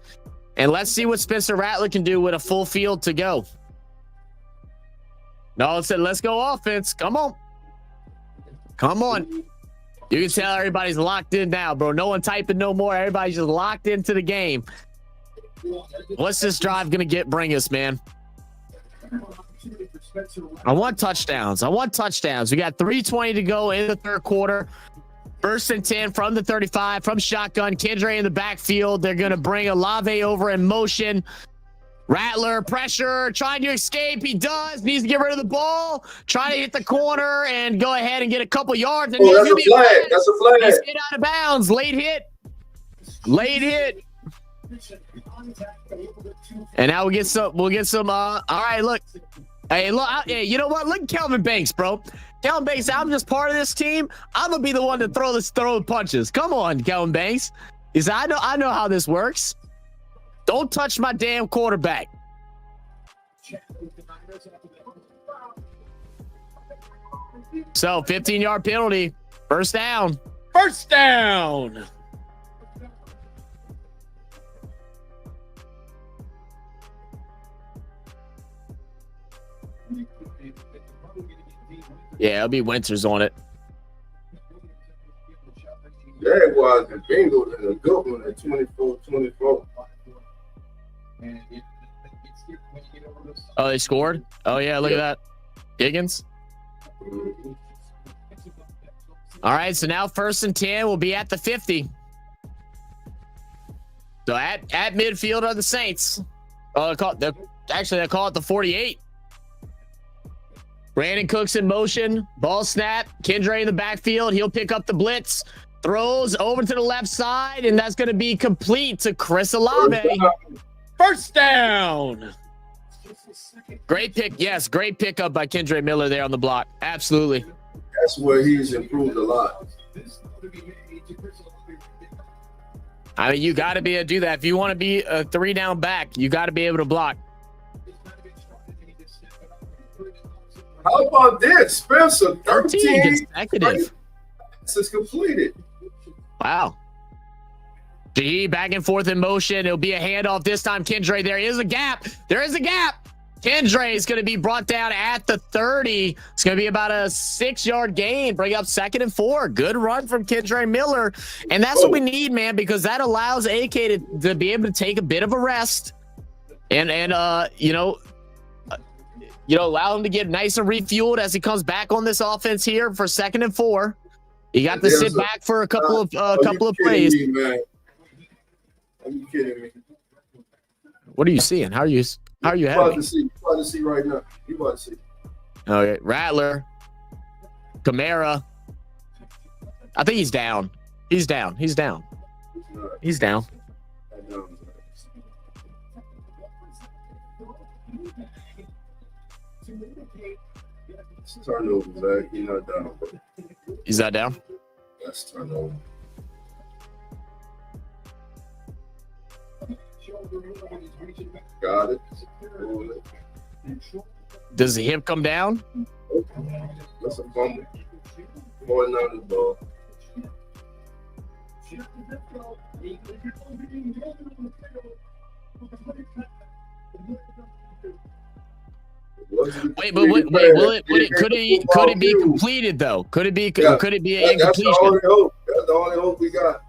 And let's see what Spencer Rattler can do with a full field to go. No, said, let's go offense. Come on. Come on. You can tell everybody's locked in now, bro. No one typing no more. Everybody's just locked into the game. What's this drive going to bring us, man? I want touchdowns. We got 3:20 to go in the third quarter. 1st and 10 from the 35, from shotgun. Kendra in the backfield. They're going to bring Olave over in motion. Rattler, pressure, trying to escape. He does. Needs to get rid of the ball. Trying to hit the corner and go ahead and get a couple yards. And That's a flag. That's a flag. He's hit out of bounds. Late hit. And now we'll get some. All right, look. Hey, look. Hey, you know what? Look at Kelvin Banks, bro. Kelvin Banks, I'm just part of this team. I'm gonna be the one to throw the punches. Come on, Kelvin Banks. He said, I know how this works. Don't touch my damn quarterback. So 15-yard penalty. First down. Yeah, it'll be Winters on it. Jaguars and Bengals in a good one at 24-24. Oh, they scored? Oh, yeah, look at that. Higgins. All right, so now 1st and 10 will be at the 50. So at midfield are the Saints. They call it the 48. Brandon Cooks in motion. Ball snap. Kendra in the backfield. He'll pick up the blitz. Throws over to the left side, and that's going to be complete to Chris Olave. First down. Great pick. Yes, great pickup by Kendra Miller there on the block. Absolutely. That's where he's improved a lot. I mean, you got to be able to do that. If you want to be a 3-down back, you got to be able to block. How about this? Spencer, 13 consecutive. This is completed. Wow. G back and forth in motion. It'll be a handoff this time. Kendra, there is a gap. Kendra is going to be brought down at the 30. It's going to be about a 6-yard gain. Bring up 2nd and 4. Good run from Kendra Miller. And that's what we need, man, because that allows AK to be able to take a bit of a rest and allow him to get nice and refueled as he comes back on this offense here for 2nd and 4. You got to sit back for a couple of plays. Me, man? Are you kidding me? What are you seeing? How are you About having? to see right now. You about to see. Okay, Rattler, Kamara. I think he's down. He's down. Turnover, Zach. You're not down. He's not down. That's turnover. Got it. Does the hip come down? That's a fumble. 49ers ball. Wait, but wait, could it be completed though? Could it be an incompletion? That's the only hope. That's the only hope we got.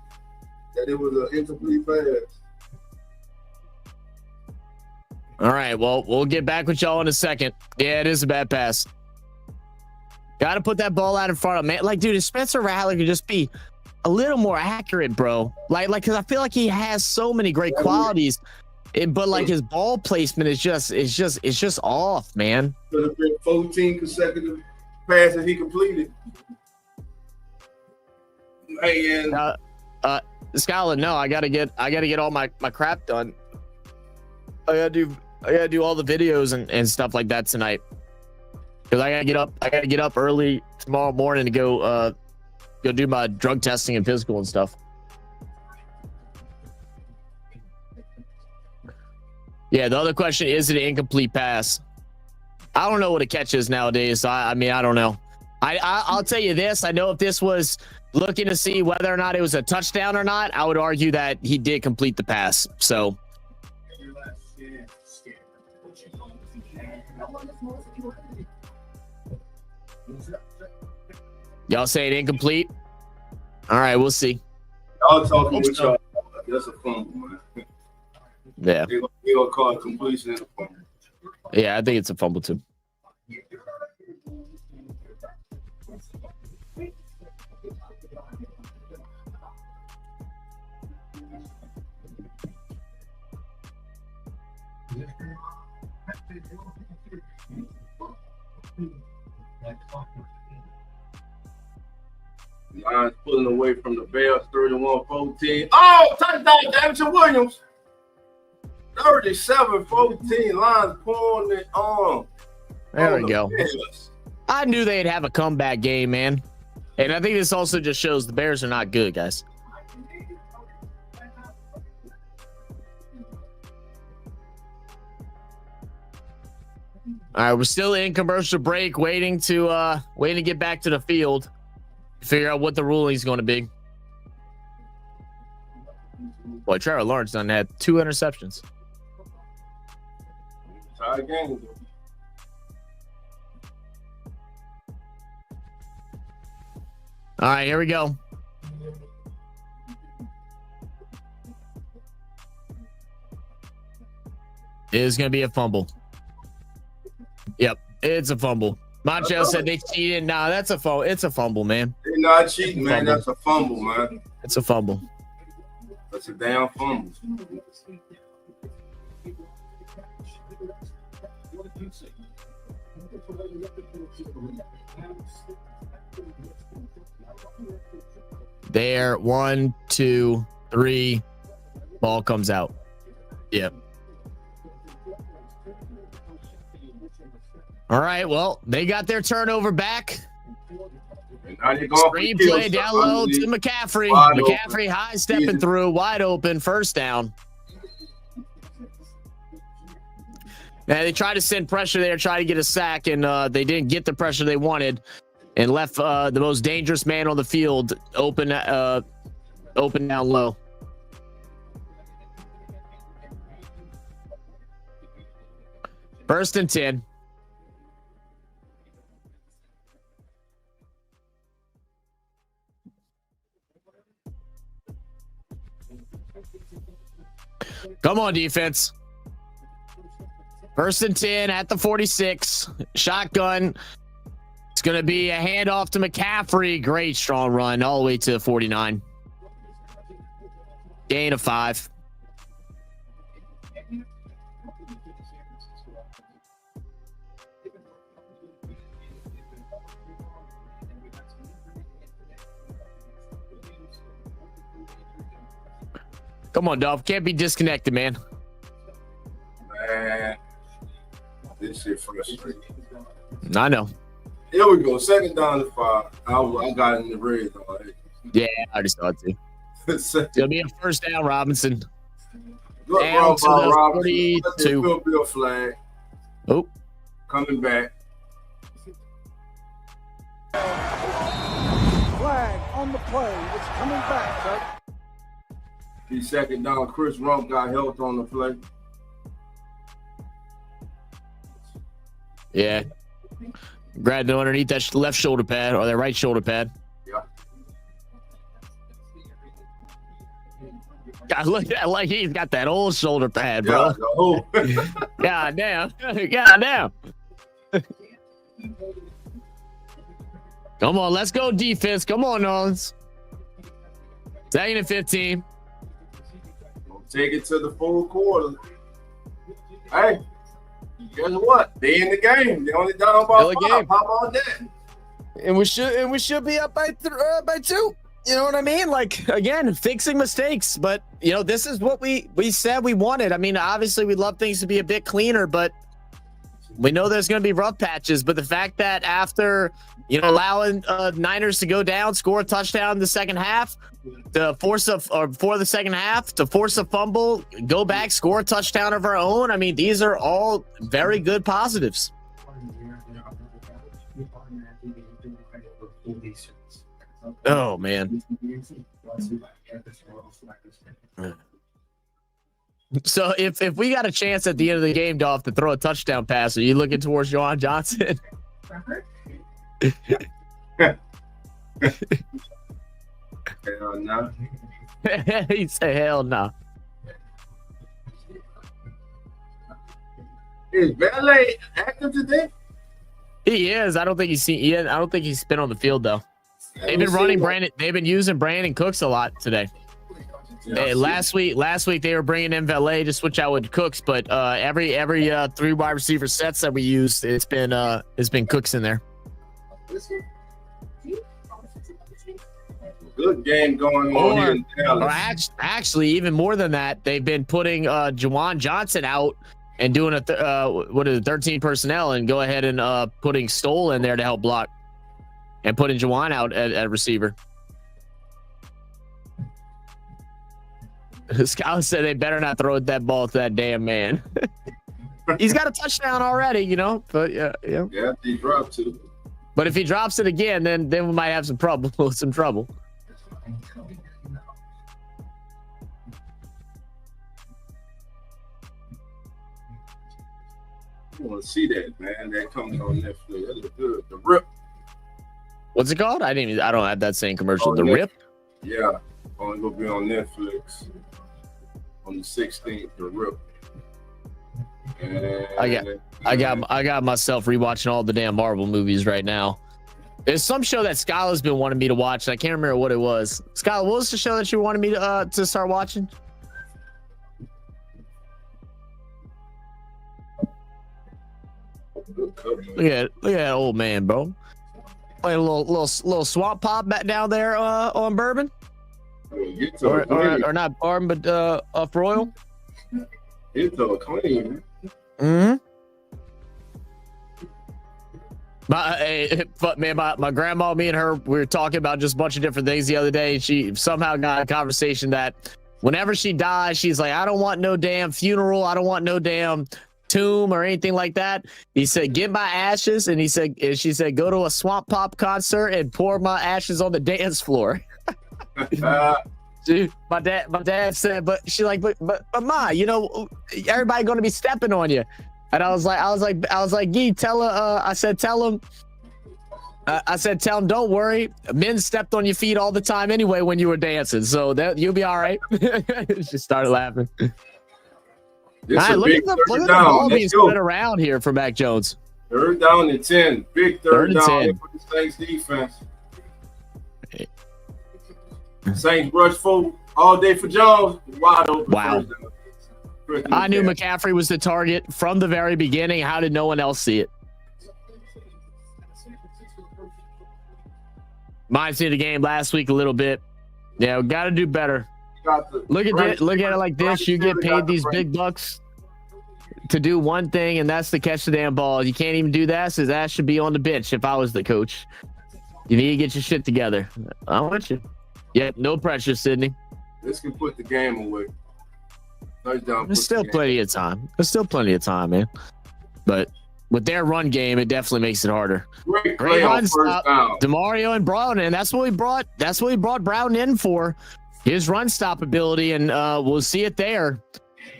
That it was an incomplete pass. All right, well, we'll get back with y'all in a second. Yeah, it is a bad pass. Got to put that ball out in front of man. Like, dude, if Spencer Rattler could just be a little more accurate, bro. Like, because I feel like he has so many great qualities, but like his ball placement is just off, man. Could have been 14 consecutive passes he completed. Hey, and Skylar, no, I gotta get all my crap done. I gotta do all the videos and stuff like that tonight. Cause I gotta get up early tomorrow morning to go do my drug testing and physical and stuff. Yeah, the other question is it an incomplete pass? I don't know what a catch is nowadays. I mean, I don't know. I'll tell you this. I know if this was looking to see whether or not it was a touchdown or not, I would argue that he did complete the pass. So. Y'all say it incomplete? All right, we'll see. Y'all talking with y'all. That's a fumble, man. Yeah. They gonna call it completion and a fumble. Yeah, I think it's a fumble too. Lions pulling away from the Bears, 31-14. Oh, touchdown, Davidson Williams. 37-14. Lions pulling it on. There we go. I knew they'd have a comeback game, man. And I think this also just shows the Bears are not good, guys. All right, we're still in commercial break, waiting to get back to the field, figure out what the ruling is going to be. Boy, Trevor Lawrence done had 2 interceptions. Tie game. All right, here we go. It is going to be a fumble. Yep, it's a fumble. Montiel said they cheated. Nah, that's a fumble. It's a fumble, man. They're not cheating, man. That's a fumble, man. It's a fumble. That's a damn fumble. There, 1, 2, 3. Ball comes out. Yep. All right, well, they got their turnover back. Screenplay down low to McCaffrey. McCaffrey high stepping through, wide open, first down. Now they tried to send pressure there, try to get a sack, and they didn't get the pressure they wanted, and left the most dangerous man on the field open down low. First and 10. Come on, defense. First and 10 at the 46. Shotgun. It's going to be a handoff to McCaffrey. Great strong run all the way to 49. Gain of 5. Come on, Dolph. Can't be disconnected, man. Man, this shit frustrating. I know. Here we go. Second down to 5. I got it in the red zone. Yeah, I already saw it too. It's gonna be a first down, Robinson. Good down to the Robinson. 42. Bill flag. Oh, Coming back. on the play. It's coming back, sir. The second down, Chris Rump got helped on the play. Yeah. Grabbed it underneath that left shoulder pad or that right shoulder pad. Yeah. God, look at that, like he's got that old shoulder pad, Yeah, bro. the whole God damn. God damn. Come on, let's go defense. Come on, Nolans. 2nd and 15. take it to the full quarter. Hey, guess what? They in the game. They only down by Still a 5. game. How about that? And we should be up by 2. You know what I mean? Like, again, fixing mistakes. But, you know, this is what we said we wanted. I mean, obviously, we'd love things to be a bit cleaner, but we know there's going to be rough patches. But the fact that after, you know, allowing Niners to go down, score a touchdown in the second half, to force for the second half, to force a fumble, go back, score a touchdown of our own. I mean, these are all very good positives. Oh, man. So if we got a chance at the end of the game, Dolph, to throw a touchdown pass, are you looking towards Juwan Johnson? Hell no. He said, hell no. Is Valet active today? He is. I don't think he's been on the field though. They've been running Brandon. They've been using Brandon Cooks a lot today. Hey, last week they were bringing in Valet to switch out with Cooks, but every 3 wide receiver sets that we used, it's been Cooks in there. Good game going on here in Or Dallas. actually, even more than that, they've been putting Juwan Johnson out and doing 13 personnel, and go ahead and putting Stoll in there to help block, and putting Juwan out at receiver. Scott said they better not throw that ball to that damn man. He's got a touchdown already, you know. But yeah. Yeah, he dropped 2. But if he drops it again, then we might have some trouble. I want to see that, man. That coming on Netflix. That look good. The Rip. What's it called? I don't have that same commercial. Oh, The Netflix. Rip. Yeah, only gonna be on Netflix on the 16th. The Rip. And I got myself rewatching all the damn Marvel movies right now. There's some show that Skylar's been wanting me to watch, and I can't remember what it was. Skylar, what was the show that you wanted me to start watching? Look at that old man, bro. Play a little swamp pop back down there on Bourbon, Get to a clean. or not Bourbon, but off Royal. Get to a clean. Mm-hmm. My grandma, me and her, we were talking about just a bunch of different things the other day. And she somehow got a conversation that whenever she dies, she's like, I don't want no damn funeral. I don't want no damn tomb or anything like that. He said, get my ashes. And she said, go to a Swamp Pop concert and pour my ashes on the dance floor. Dude, my dad said, but she like, but Ma, you know, everybody gonna be stepping on you. And I was like, Gee, tell her. I said, tell him, don't worry. Men stepped on your feet all the time anyway when you were dancing, so that you'll be all right. She started laughing. All right, look at the ball being spread around here for Mac Jones. 3rd down and 10. Big third and down 10. for the Saints defense. Saints rush full all day for Jones. Wide open. Wow. First down. I knew McCaffrey was the target from the very beginning. How did no one else see it? Reminds me of the game last week a little bit. Yeah, we got to do better. Look at it like this. You get paid these big bucks to do one thing, and that's to catch the damn ball. You can't even do that, so that should be on the bench if I was the coach. You need to get your shit together. I want you. Yeah, no pressure, Sydney. This can put the game away. Touchdown. There's still plenty of time. Man. But with their run game, it definitely makes it harder. Great Great play on run first stop, down. DeMario and Brown, and that's what we brought. That's what we brought Brown in for, his run stop ability, and we'll see it there.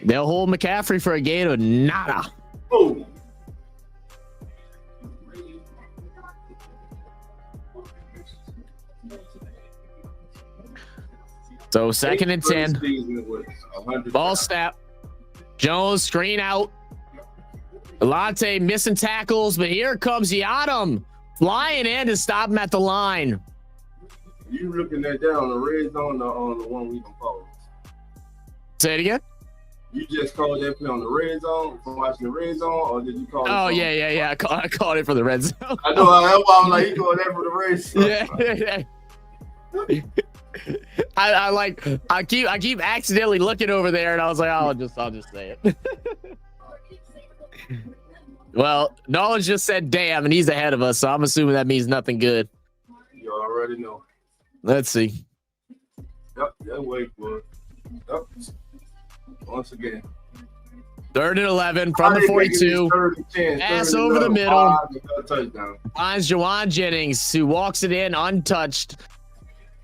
They'll hold McCaffrey for a gain of nada. Boom. So 2nd and 10. Season with 100 Ball yards. snap. Jones screen out. Alante missing tackles, but here comes Yadam flying in to stop him at the line. You looking at that on the red zone or on the one we can follow? Say it again. You just called that play on the red zone from watching the red zone, or did you call it? Oh, from- yeah. I called it for the red zone. I know. That's why I'm like, you called that for the red zone. Yeah. I keep accidentally looking over there, and I was like, I'll just say it. Well, Nolan just said damn, and he's ahead of us, so I'm assuming that means nothing good. You already know. Let's see. Yep, that way for it. Yep. Once again. 3rd and 11 from the 42. Pass over the middle. Touchdown. Finds Jawan Jennings, who walks it in untouched.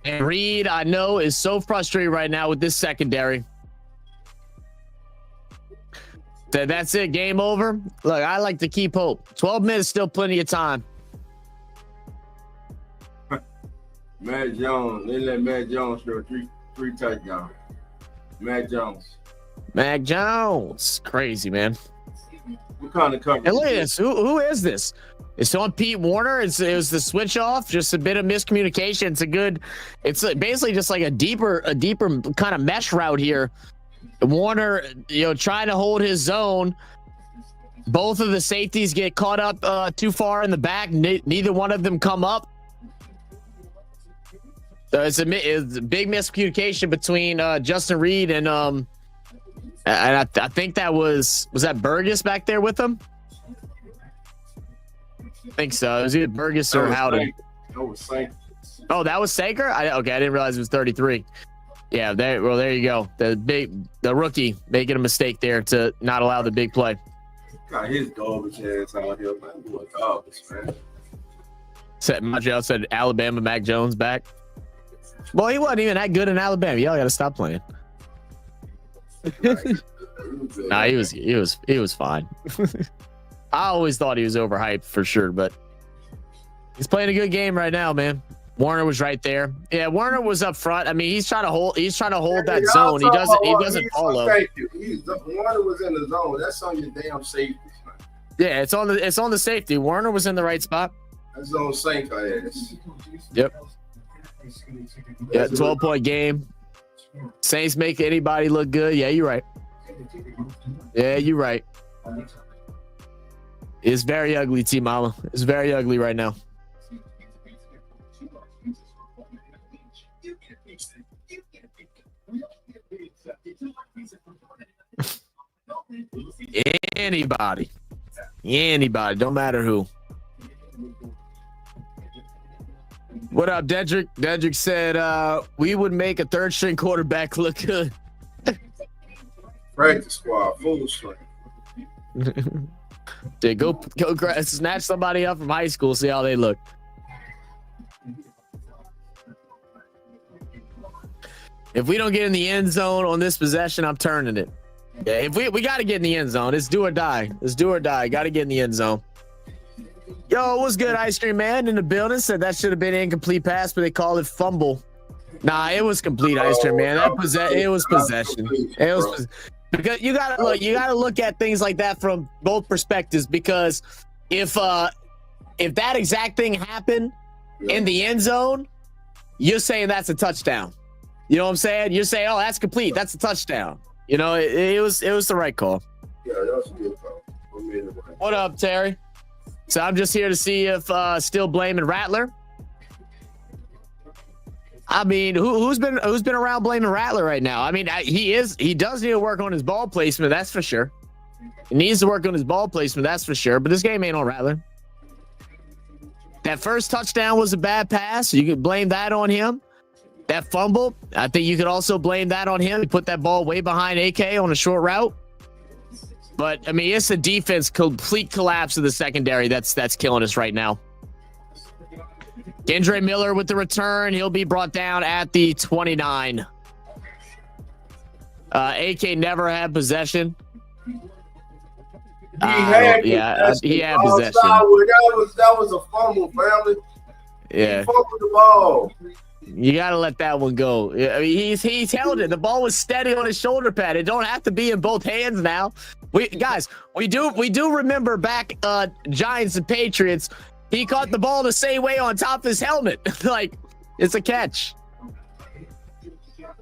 And Reed, I know, is so frustrated right now with this secondary. That's it. Game over. Look, I like to keep hope. 12 minutes, still plenty of time. Matt Jones. They let Matt Jones throw three touchdowns. Matt Jones. Mac Jones. Crazy, man. What kind of coverage? And look at this. Who is this? It's on Pete Warner. It was the switch off. Just a bit of miscommunication. It's basically just like a deeper kind of mesh route here. Warner, trying to hold his zone. Both of the safeties get caught up too far in the back. Neither one of them come up. So it's a big miscommunication between Justin Reed and I think that was that Burgess back there with him. I think so. It was either Burgess or Howden. That was Saint. Oh, that was Saker? I didn't realize it was 33. Yeah, there you go. The rookie making a mistake there to not allow the big play. Got his garbage ass out here, man. Boy, garbage, man. Montreal said Alabama Mac Jones back. Well, he wasn't even that good in Alabama. Y'all got to stop playing. Nah, he was fine. I always thought he was overhyped for sure, but he's playing a good game right now, man. Warner was right there. Yeah, Warner was up front. I mean, he's trying to hold that zone. He doesn't follow. Thank you. Warner was in the zone. That's on your damn safety, man. Yeah, it's on the safety. Warner was in the right spot. That's on Saint ass. Yep. Yeah, 12-point game. Saints make anybody look good. Yeah, you're right. It's very ugly, T-Mama. It's very ugly right now. Anybody, don't matter who. What up, Dedrick? Dedrick said we would make a third-string quarterback look good. Practice squad, full strength. Dude, go snatch somebody up from high school, see how they look. If we don't get in the end zone on this possession, I'm turning it. Yeah, if we got to get in the end zone. It's do or die. Got to get in the end zone. Yo, what's good, Ice Cream Man in the building? Said that should have been an incomplete pass, but they call it fumble. Nah, it was complete, Ice Cream Man. It was possession. It was because you gotta look at things like that from both perspectives. Because if that exact thing happened in the end zone, you're saying that's a touchdown. You know what I'm saying? You're saying, oh, that's complete. That's a touchdown. You know, it was the right call. Yeah, that was a good call. What up, Terry? So I'm just here to see if still blaming Rattler. I mean, who's been around blaming Rattler right now? I mean, he does need to work on his ball placement, that's for sure. He needs to work on his ball placement, that's for sure. But this game ain't on Rattler. That first touchdown was a bad pass. You could blame that on him. That fumble, I think you could also blame that on him. He put that ball way behind AK on a short route. But I mean, it's a defense complete collapse of the secondary that's killing us right now. Kendre Miller with the return. He'll be brought down at the 29. AK never had possession. He had possession. That was a fumble, family. Yeah. He fumbled the ball. You got to let that one go. I mean, he's held it. The ball was steady on his shoulder pad. It don't have to be in both hands now. We do remember back Giants and Patriots. He caught the ball the same way on top of his helmet. Like, it's a catch.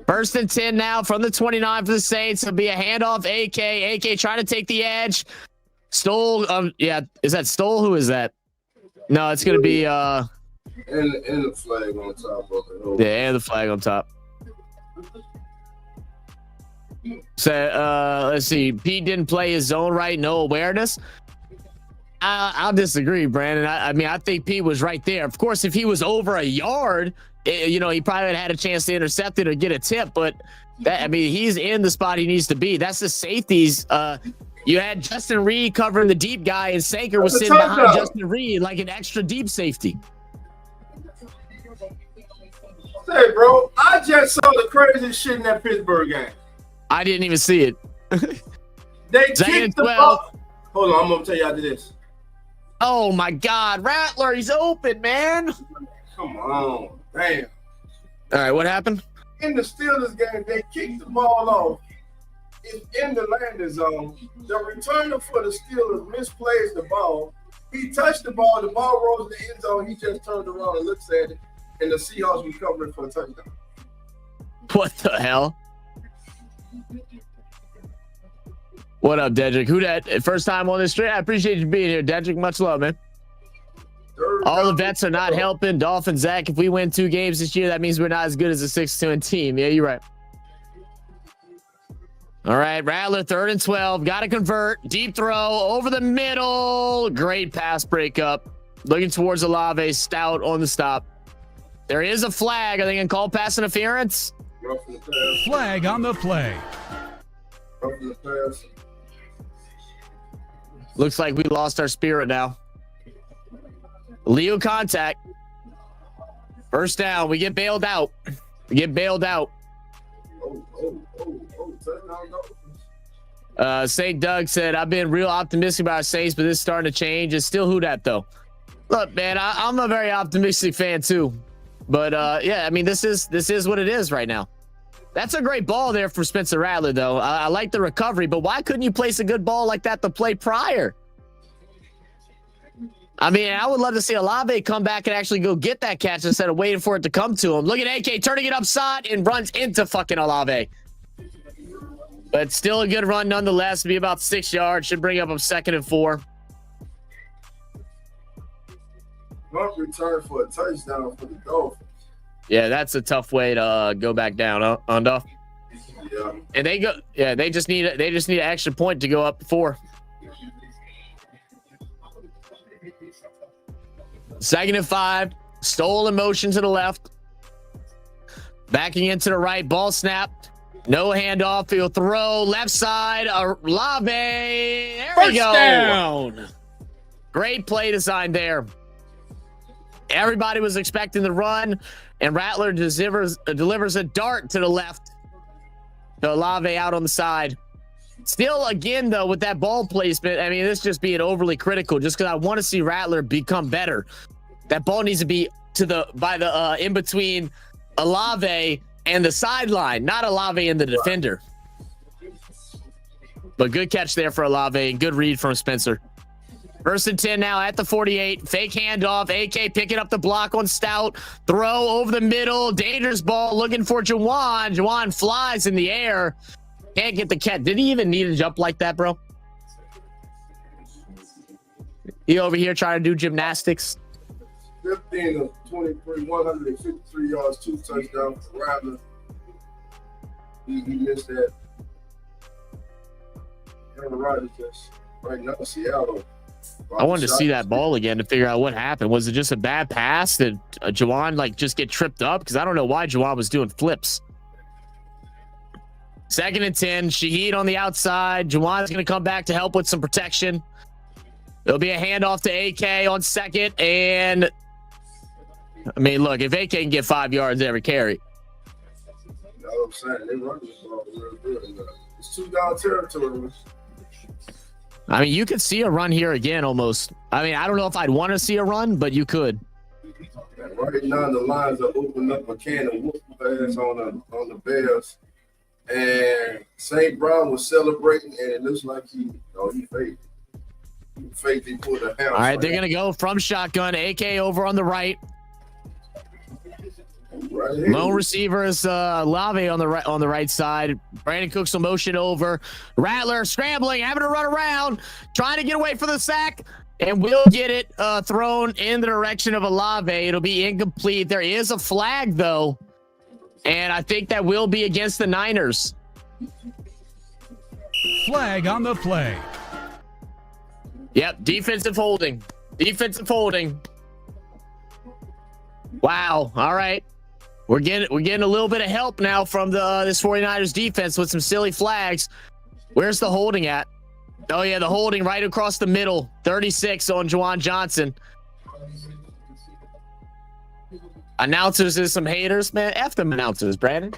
First and 10 now from the 29 for the Saints. It'll be a handoff. AK trying to take the edge. Stoll. Yeah, is that Stoll? Who is that? No, it's gonna be and the flag on top of it. Yeah, and the flag on top. So let's see. Pete didn't play his zone right. No awareness. I'll disagree, Brandon. I mean, I think Pete was right there. Of course, if he was over a yard, he probably had a chance to intercept it or get a tip. But he's in the spot he needs to be. That's the safeties. You had Justin Reed covering the deep guy, and Sanker was sitting behind Justin Reed like an extra deep safety. Hey, bro, I just saw the craziest shit in that Pittsburgh game. I didn't even see it. They kicked the ball. Hold on, I'm gonna tell you after this. Oh my God, Rattler, he's open, man. Come on, damn. All right, what happened? In the Steelers game, they kicked the ball off. It's in the landing zone. The returner for the Steelers misplays the ball. He touched the ball rolls in the end zone. He just turned around and looks at it, and the Seahawks recovered for a touchdown. What the hell? What up, Dedrick? Who that? First time on this stream? I appreciate you being here, Dedrick. Much love, man. All the vets are not helping. Dolphins, Zach, if we win 2 games this year, that means we're not as good as a 6-2 team. Yeah, you're right. All right, Rattler, 3rd and 12. Got to convert. Deep throw over the middle. Great pass breakup. Looking towards Olave. Stout on the stop. There is a flag. Are they going to call pass interference? Flag on the play. Looks like we lost our spirit now. Leo contact. First down. We get bailed out. St. Doug said, I've been real optimistic about our Saints, but this is starting to change. It's still who that, though. Look, man, I'm a very optimistic fan, too. But, yeah, I mean, this is what it is right now. That's a great ball there for Spencer Rattler, though. I like the recovery, but why couldn't you place a good ball like that the play prior? I mean, I would love to see Olave come back and actually go get that catch instead of waiting for it to come to him. Look at AK turning it upside and runs into fucking Olave. But still a good run nonetheless. Be about 6 yards. Should bring up 2nd and 4. Punt return for a touchdown for the Dolphins. Yeah, that's a tough way to go back down, Unda. Yeah. And they just need an extra point to go up 4. 2nd and 5. Stolen motion to the left. Backing into the right. Ball snapped. No handoff. He'll throw left side. Olave. There we go. Down. Great play design there. Everybody was expecting the run, and Rattler delivers a dart to the left to Olave out on the side. Still, again, though, with that ball placement, I mean, this just being overly critical just because I want to see Rattler become better. That ball needs to be in between Olave and the sideline, not Olave and the defender. But good catch there for Olave and good read from Spencer. 1st and 10 now at the 48. Fake handoff. AK picking up the block on Stout. Throw over the middle. Dangerous ball looking for Juwan. Juwan flies in the air. Can't get the catch. Did he even need to jump like that, bro? He over here trying to do gymnastics. 15 of 23, 153 yards, 2 touchdowns for Rattler. He missed that. Aaron Rodgers just right now Seattle. I wanted to see that ball again to figure out what happened. Was it just a bad pass? Did Juwan just get tripped up? Because I don't know why Juwan was doing flips. 2nd and 10. Shaheed on the outside. Juwan's going to come back to help with some protection. There'll be a handoff to AK on 2nd. And I mean, look, if AK can get 5 yards every carry. You know what I'm saying? They run this ball real good. It's 2 down territory. I mean, you could see a run here again almost. I mean, I don't know if I'd want to see a run, but you could. And right now, the lines are opening up a can of whoop ass on the Bears. And St. Brown was celebrating, and it looks like he faked. He faked, he pulled a hamstring. All right, they're going to go from shotgun. AK over on the right. Right here. Lone receiver is Lave on the right side. Brandon Cooks will motion over. Rattler scrambling, having to run around, trying to get away from the sack, and will get it thrown in the direction of Olave. It'll be incomplete. There is a flag though, and I think that will be against the Niners. Flag on the play. Yep, defensive holding. Defensive holding. Wow. All right. We're getting a little bit of help now from this 49ers defense with some silly flags. Where's the holding at? Oh yeah, the holding right across the middle. 36 on Juwan Johnson. Announcers is some haters, man. F them announcers, Brandon.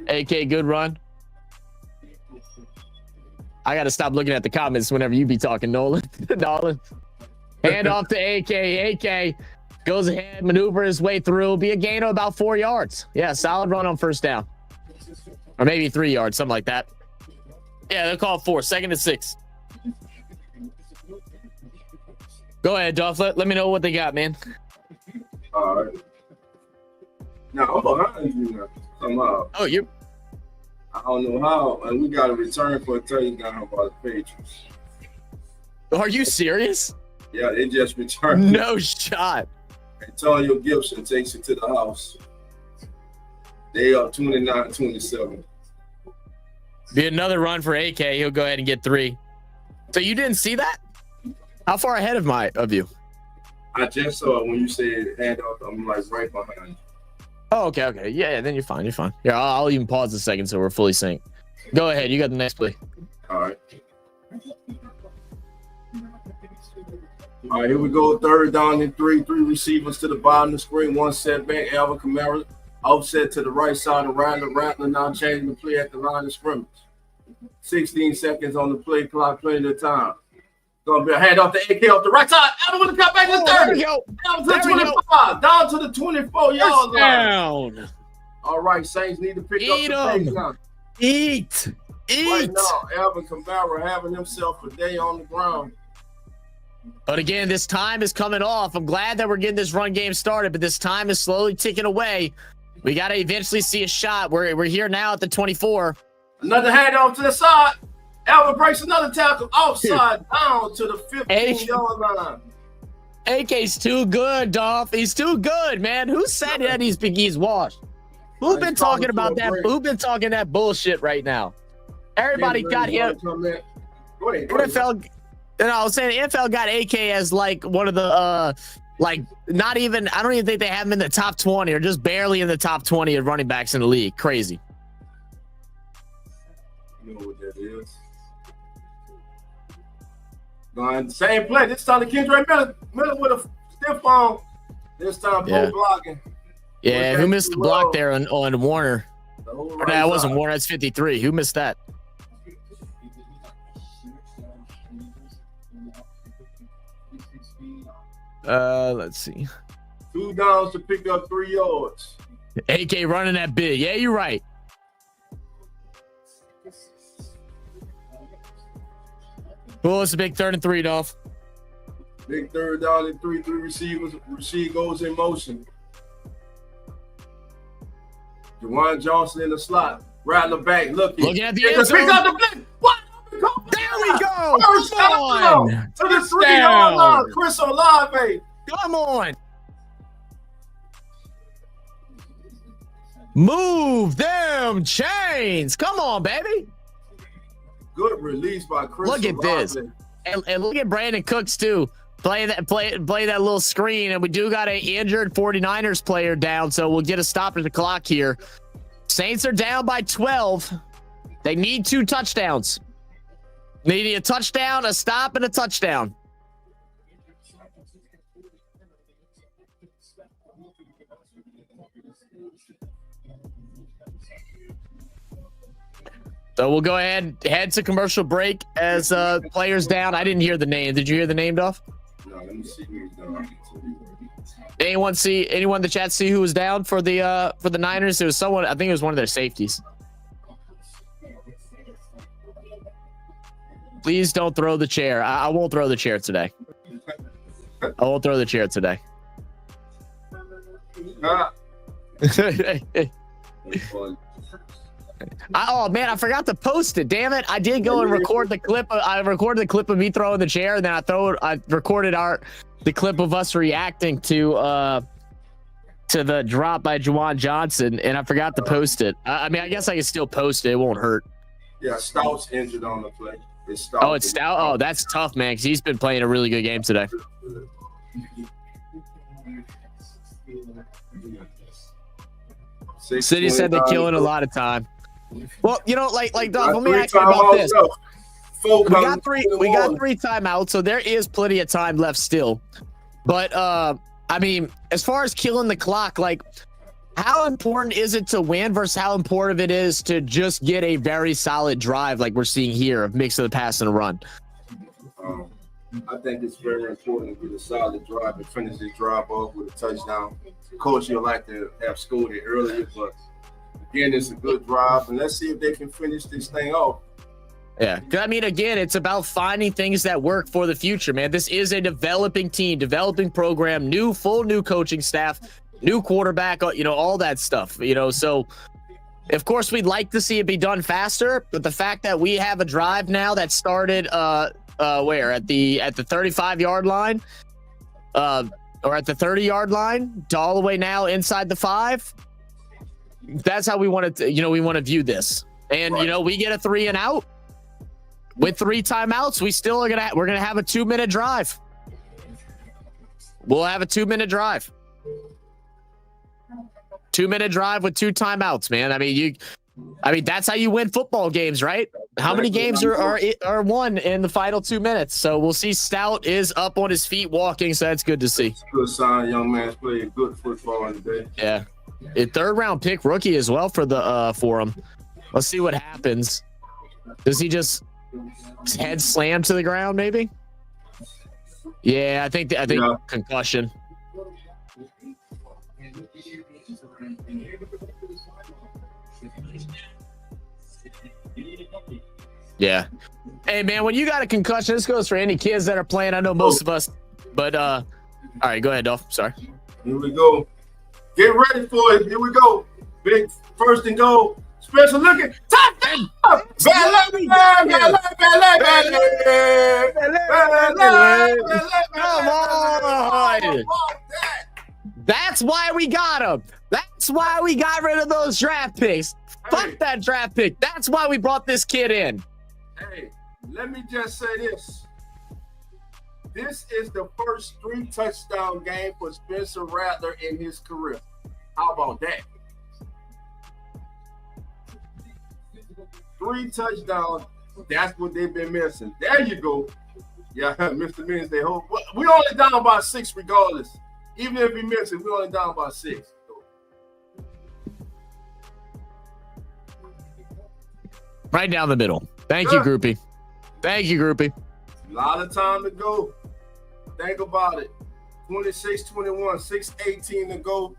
AK, good run. I got to stop looking at the comments whenever you be talking, Nolan. Nolan. Hand off to AK. AK goes ahead, maneuver his way through. Be a gain of about 4 yards. Yeah, solid run on 1st down. Or maybe 3 yards, something like that. Yeah, they'll call 4. 2nd and 6. Go ahead, Duff. Let me know what they got, man. All right. Now, I'm behind you now. Somehow. Oh, you. I don't know how. And we got a return for a touchdown by the Patriots. Are you serious? Yeah, they just returned. No shot. Antonio Gibson takes it to the house. They are 29-27. Be another run for AK. He'll go ahead and get 3. So you didn't see that? How far ahead of you? I just saw it when you said hand off. I'm like right behind you. Oh, okay. Yeah, then you're fine. You're fine. Here, I'll even pause a second so we're fully synced. Go ahead. You got the next play. All right. All right, here we go. 3rd down and 3. 3 receivers to the bottom of the screen. 1 setback. Alvin Kamara offset to the right side of Rattler. Rattler now changing the play at the line of scrimmage. 16 seconds on the play clock. Plenty of time. Gonna be a handoff to AK off the right side. Alvin with the cut back to 30. There we go. Down to the 25. Down to the 24-yard line. Down. All right, Saints need to pick Eat up the 'em. pace now. Eat. Right now, Alvin Kamara having himself a day on the ground. But again, this time is coming off. I'm glad that we're getting this run game started, but this time is slowly ticking away. We got to eventually see a shot. We're here now at the 24. Another handoff to the side. Alvin breaks another tackle offside down to the 15-yard line. AK's too good, Dolph. He's too good, man. Who said that he's washed? Who's been talking about that? Who's been talking that bullshit right now? Everybody got him. NFL. And I was saying the NFL got AK as like one of the not even, I don't even think they have him in the top 20 or just barely in the top 20 of running backs in the league. Crazy. You know what that is. Going same play. This time to Kendrick Miller with a stiff arm. This time blocking. Yeah, who missed the block there on Warner? Right that wasn't Warner, that's 53. Who missed that? Let's see. 2 downs to pick up 3 yards. AK running that big. Yeah, you're right. Well, it's a big 3rd and 3, Dolph. Big 3rd down and 3 receivers. Rashid goes in motion. Juwan Johnson in the slot. Rattler back looking at the end zone. Pick up the blitz. What? There we go. First Come down to the 3-yard line. Chris Olave. Come on. Move them chains. Come on, baby. Good release by Chris Look at Olave. this. And look at Brandon Cooks, too. Play that little screen. And we do got an injured 49ers player down, so we'll get a stop at the clock here. Saints are down by 12. They need 2 touchdowns. They need a touchdown, a stop, and a touchdown. So we'll go ahead, head to commercial break as players down. I didn't hear the name. Did you hear the name, Duff? No, let me see who's down. Anyone in the chat see who was down for the Niners? It was someone, I think it was one of their safeties. Please don't throw the chair. I won't throw the chair today. I won't throw the chair today. Oh man, I forgot to post it. Damn it! I did go and record the clip. I recorded the clip of me throwing the chair, and then I recorded the clip of us reacting to the drop by Juwan Johnson, and I forgot to post it. I mean, I guess I can still post it. It won't hurt. Yeah, Stout's injured on the play. It's Stout. Oh, it's Stout. Oh, that's tough, man, because he's been playing a really good game today. City said they're killing a lot of time. Well, you know, like Duff, let me ask you about this. We got three timeouts, so there is plenty of time left still. But I mean, as far as killing the clock, like, how important is it to win versus how important it is to just get a very solid drive like we're seeing here, of mix of the pass and a run? I think it's very important to get a solid drive and finish this drive off with a touchdown. Of course, you'd like to have scored it earlier, but again, it's a good drive, and let's see if they can finish this thing off. Yeah, I mean, again, it's about finding things that work for the future, man. This is a developing team, developing program, full new coaching staff, new quarterback, you know, all that stuff, you know. So, of course, we'd like to see it be done faster, but the fact that we have a drive now that started where at the 35-yard line, or at the 30-yard line, to all the way now inside the 5. That's how we want to, we want to view this. And right. You know, we get a 3 and out with 3 timeouts. We're gonna have a 2-minute drive. We'll have a 2-minute drive. 2-minute drive with 2 timeouts, man. I mean, that's how you win football games, right? How many games are won in the final 2 minutes? So we'll see. Stout is up on his feet walking, so that's good to see. Good sign, young man's playing good football today. Yeah, a 3rd-round pick rookie as well for him. Let's see what happens. Does he just head slam to the ground? Maybe. Yeah, I think concussion. Yeah. Hey, man, when you got a concussion, this goes for any kids that are playing. I know most of us, but all right, go ahead, Dolph. Sorry. Here we go. Get ready for it. Here we go. Big 1st and goal. Spencer looking. Touchdown! Come on! That's why we got him. That's why we got rid of those draft picks. Fuck that draft pick. That's why we brought this kid in. Hey, let me just say this. This is the first 3-touchdown game for Spencer Rattler in his career. How about that? 3 touchdowns. That's what they've been missing. There you go. Yeah, Mr. Means they hope. We only down by 6 regardless. Even if we miss it, we only down by 6. Right down the middle. Thank you, Groupie. Thank you, Groupie. A lot of time to go. Think about it. 26-21, 6:18 to go.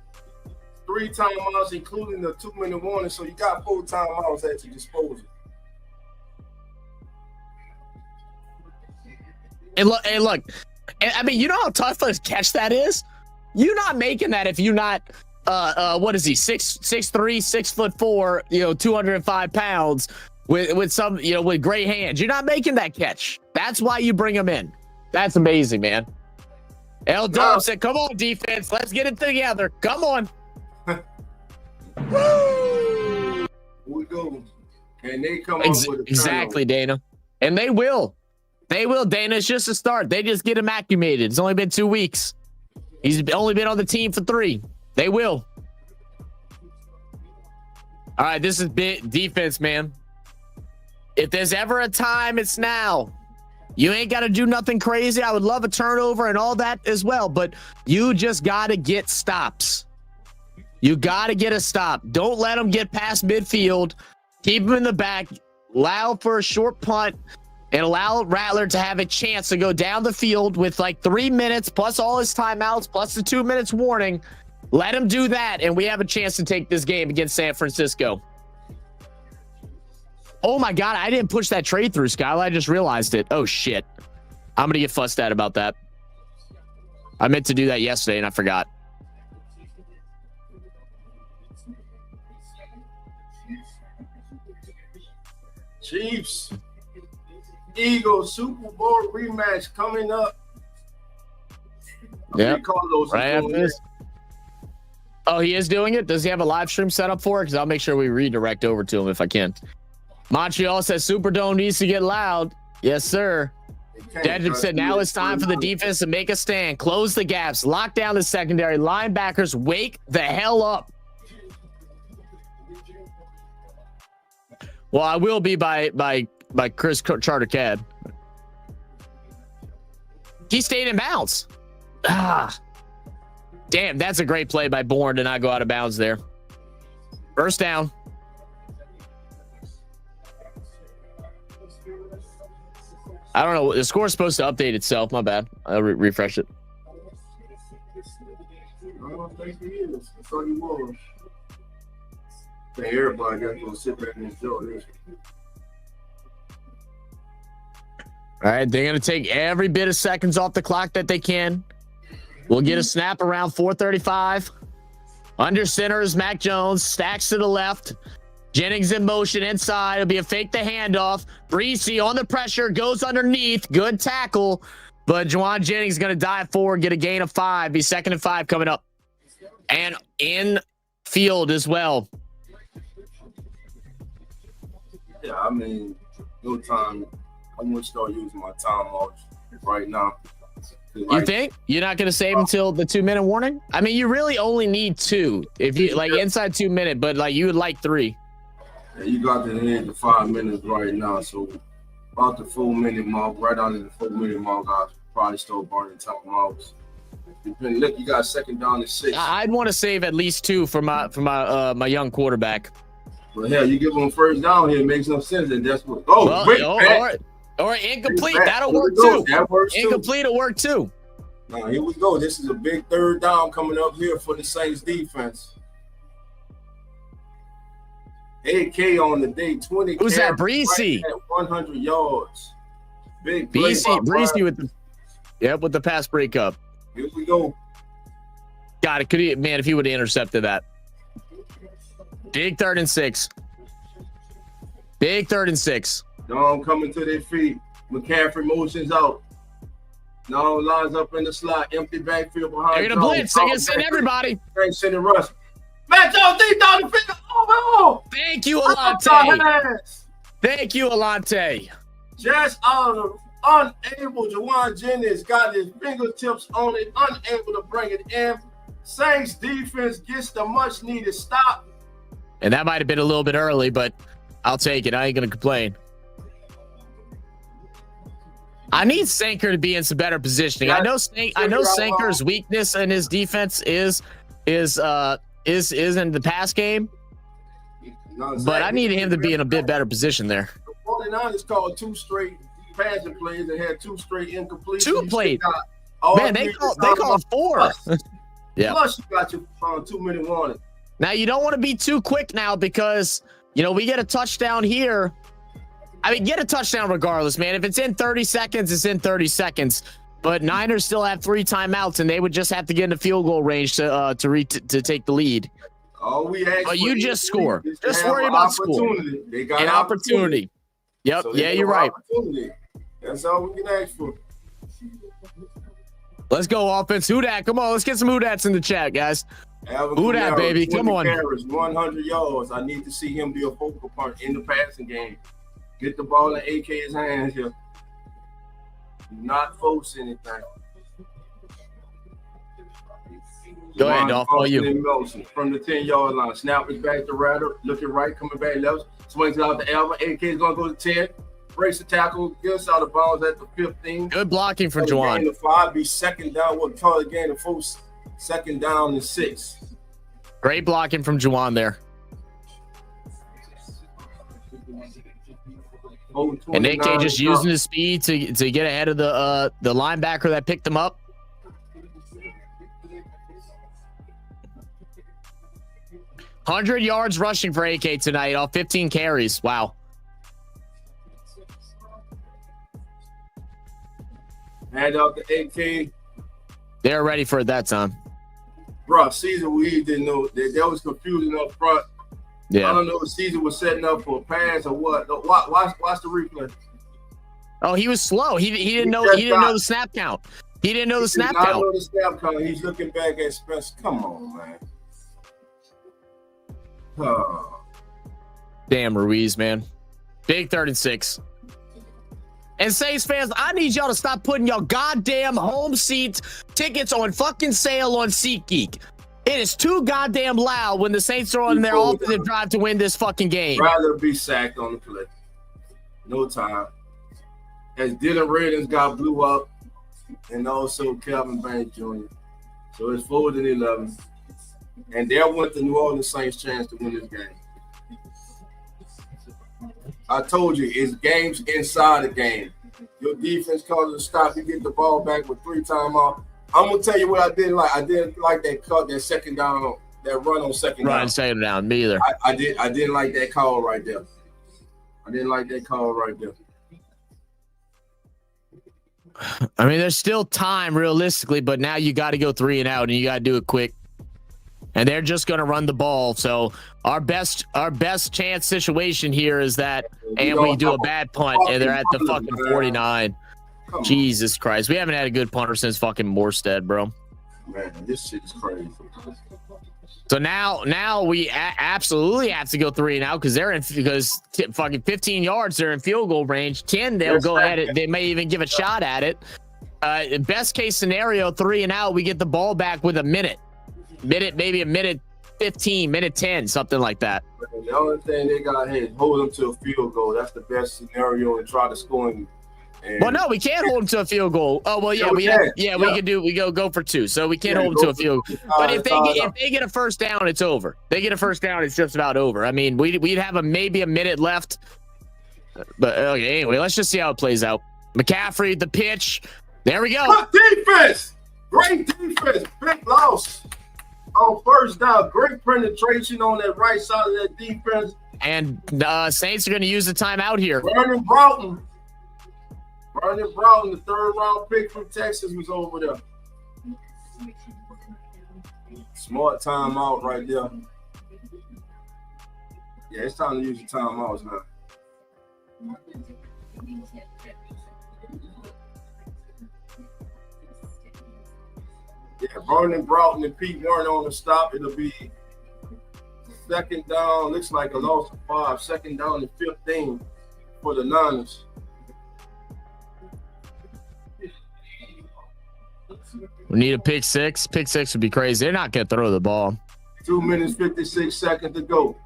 3 timeouts, including the 2-minute warning. So you got 4 timeouts at your disposal. And look. I mean, you know how tough a catch that is? You're not making that if you're not, what is he, 6'3", 6'4", 205 pounds with some, with great hands. You're not making that catch. That's why you bring him in. That's amazing, man. L. Dub said, come on, defense. Let's get it together. Come on. We go. And they come up with a exactly, Dana. And they will. They will, Dana. It's just a start. They just get him acclimated. It's only been 2 weeks. He's only been on the team for 3. They will. All right, this is big defense, man. If there's ever a time, it's now. You ain't got to do nothing crazy. I would love a turnover and all that as well, but you just got to get stops. You got to get a stop. Don't let them get past midfield. Keep them in the back. Allow for a short punt and allow Rattler to have a chance to go down the field with like 3 minutes plus all his timeouts plus the 2 minutes warning. Let him do that, and we have a chance to take this game against San Francisco. Oh, my God. I didn't push that trade through, Skylar. I just realized it. Oh, shit. I'm going to get fussed at about that. I meant to do that yesterday, and I forgot. Chiefs, Eagles, Super Bowl rematch coming up. Yeah. Right after this. Oh, he is doing it? Does he have a live stream set up for it? Because I'll make sure we redirect over to him if I can. Montreal says Superdome needs to get loud. Yes, sir. Dedrick said now it's time for the defense to make a stand. Close the gaps. Lock down the secondary. Linebackers, wake the hell up. Well, I will be by Chris Charter-Cad. He stayed in bounds. Ah. Damn, that's a great play by Bourne to not go out of bounds there. First down. I don't know. The score is supposed to update itself. My bad. I'll refresh it. I don't think he is. I thought he was. I think everybody got to go sit back and enjoy this. All right, they're going to take every bit of seconds off the clock that they can. We'll get a snap around 4:35. Under center is Mac Jones. Stacks to the left. Jennings in motion inside. It'll be a fake the handoff. Breesy on the pressure. Goes underneath. Good tackle. But Juwan Jennings going to dive forward. Get a gain of 5. Be 2nd and 5 coming up. And in field as well. Yeah, I mean, no time. I'm going to start using my timeouts right now. You think you're not going to save until the 2-minute warning? I mean, you really only need 2 if you like inside 2 minutes, but like you would like 3. Yeah, you got to hit the 5 minutes right now. So about the 4-minute mark, right under the 4-minute mark, I'll probably start burning timeouts. Look, you got 2nd down and 6. I'd want to save at least 2 for my young quarterback. Well, hell, you give them 1st down here, it makes no sense. And that's what. Oh, well, great. Or incomplete. That'll work too. That works too. Incomplete will work too. Now, here we go. This is a big 3rd down coming up here for the Saints defense. AK on the day, 20. Who's that? Breesy. Right at 100 yards. Big Breesy with the pass breakup. Here we go. God, it could he, man, if he would have intercepted that. Big 3rd and 6. Big 3rd and 6. Dom coming to their feet. McCaffrey motions out. No, lines up in the slot. Empty backfield behind. They're going to blitz. They're going to send everybody. They're sending rush. Matt Jones, deep down the field. Oh, thank you, Alante. Thank you, Alante. Just unable. Juwan Jennings got his fingertips on it. Unable to bring it in. Saints defense gets the much-needed stop. And that might have been a little bit early, but I'll take it. I ain't going to complain. I need Sanker to be in some better positioning. I know Sanker's weakness in his defense is in the pass game, but I need him to be in a bit better position there. The 49ers called 2 straight passing plays and had 2 straight incompletions. 2 plays. Man, they called 4. Yeah. Plus, you got your 2-minute warning. Now you don't want to be too quick now because we get a touchdown here. I mean, get a touchdown regardless, man. If it's in 30 seconds, it's in 30 seconds. But Niners still have 3 timeouts, and they would just have to get in the field goal range to take the lead. But you just score. Just worry about score. They got an opportunity. Yep. So yeah, you're right. That's all we can ask for. Let's go, offense. Who dat? Come on, let's get some who dats in the chat, guys. Who dat, baby? Come on. 100 yards. I need to see him be a focal point in the passing game. Get the ball in AK's hands here. Do not force anything. Go ahead, Dolph. All you. Melson from the 10-yard line. Snap is back to Rattler. Looking right, coming back left. Swings it out to Alvin. AK is going to go to 10. Breaks the tackle. Gets out of bounds at the 15. Good blocking from Juwan. Gain of 5. Be second down. What call the gain of 4? Second down and 6. Great blocking from Juwan there. And AK just using his speed to get ahead of the linebacker that picked him up. $100 yards rushing for AK tonight off 15 carries. Wow. Hand out to AK. They're ready for it that time. Bro, Caesar we didn't know. That was confusing up front. Yeah. I don't know if Caesar was setting up for a pass or what. Watch the replay. Oh, he was slow. He didn't know the snap count. He didn't know the snap count. I know the snap count. He's looking back at Spencer. Come on, man. Damn, Ruiz, man. Big 3rd and 6. And Saints fans, I need y'all to stop putting y'all goddamn home seat tickets on fucking sale on SeatGeek. It is too goddamn loud when the Saints are on their offensive drive to win this fucking game. Rather be sacked on the play. No time. As Dylan Reddings got blew up, and also Calvin Banks Jr. So it's 4th and 11. And there went the New Orleans Saints' chance to win this game. I told you, it's games inside the game. Your defense causes a stop. You get the ball back with 3 timeouts. I'm gonna tell you what I didn't like. I didn't like that cut, that second down, that run on second down. Run second down, me either. I didn't like that call right there. I didn't like that call right there. I mean, there's still time realistically, but now you got to go 3 and out, and you got to do it quick. And they're just going to run the ball. So our best chance situation here is that, and we do a bad punt, and they're at the fucking 49. Jesus Christ, we haven't had a good punter since fucking Morstead, bro. Man, this shit is crazy. So now we absolutely have to go 3 and out because fucking 15 yards, they're in field goal range. 10, they'll go at it. They may even give a shot at it. Best case scenario, 3 and out. We get the ball back with a minute, maybe a minute 15, minute 10, something like that. The only thing they got here is hold them to a field goal. That's the best scenario, and try to score. Well, no, we can't hold them to a field goal. Oh, well, yeah, we can do. We go for 2, so we can't hold them to a field goal. But if they get a first down, it's over. They get a first down, it's just about over. I mean, we'd have maybe a minute left. But okay, anyway, let's just see how it plays out. McCaffrey, the pitch. There we go. Good defense. Great defense. Big loss on first down. Great penetration on that right side of that defense. And Saints are going to use the timeout here. Vernon Broughton, the 3rd round pick from Texas, was over there. Smart timeout right there. Yeah, it's time to use the timeouts now. Yeah, Vernon Broughton and Pete weren't on the stop. It'll be second down. Looks like a loss of 5. Second down and 15 for the Niners. We need a pick 6. Pick 6 would be crazy. They're not going to throw the ball. 2 minutes, 56 seconds to go.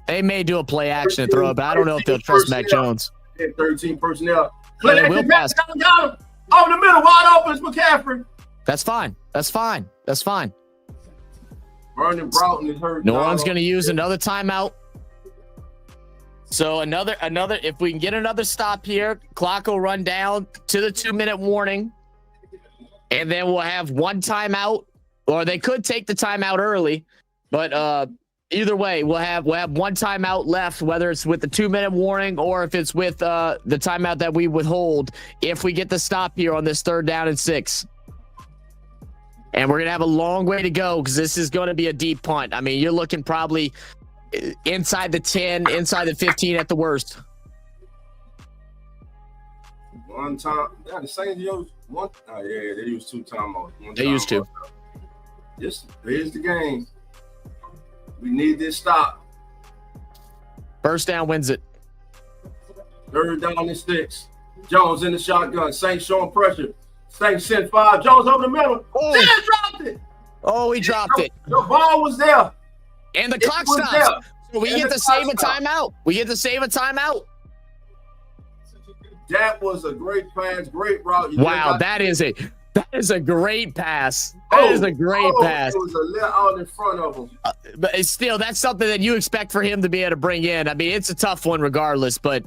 They may do a play action and throw it, but I don't know if they'll trust Mac Jones. 13 personnel. Play that will pass. Got him. Over the middle, wide open is McCaffrey. That's fine. Vernon Broughton is hurt. No one's going to use another timeout. So another. If we can get another stop here, clock will run down to the 2-minute warning. And then we'll have 1 timeout, or they could take the timeout early, but either way, we'll have 1 timeout left, whether it's with the 2-minute warning or if it's with the timeout that we withhold if we get the stop here on this 3rd down and 6. And we're gonna have a long way to go because this is going to be a deep punt. I mean, you're looking probably inside the 10, inside the 15 at the worst. One time, yeah, the Saints use one. Oh yeah, they use 2 timeouts. They use 2. Here's the game. We need this stop. First down wins it. 3rd down and 6. Jones in the shotgun. Saints showing pressure. Saints sent 5. Jones over the middle. Oh. Then dropped it. Oh, he dropped it. The ball was there. And the It clock was stops. there. So we And get the to save a clock stopped. timeout. We get to save a timeout. That was a great pass, great route. You Wow, just got- that is a great pass. That is a great pass. It was a little out in front of him. But it's still, that's something that you expect for him to be able to bring in. I mean, it's a tough one regardless, but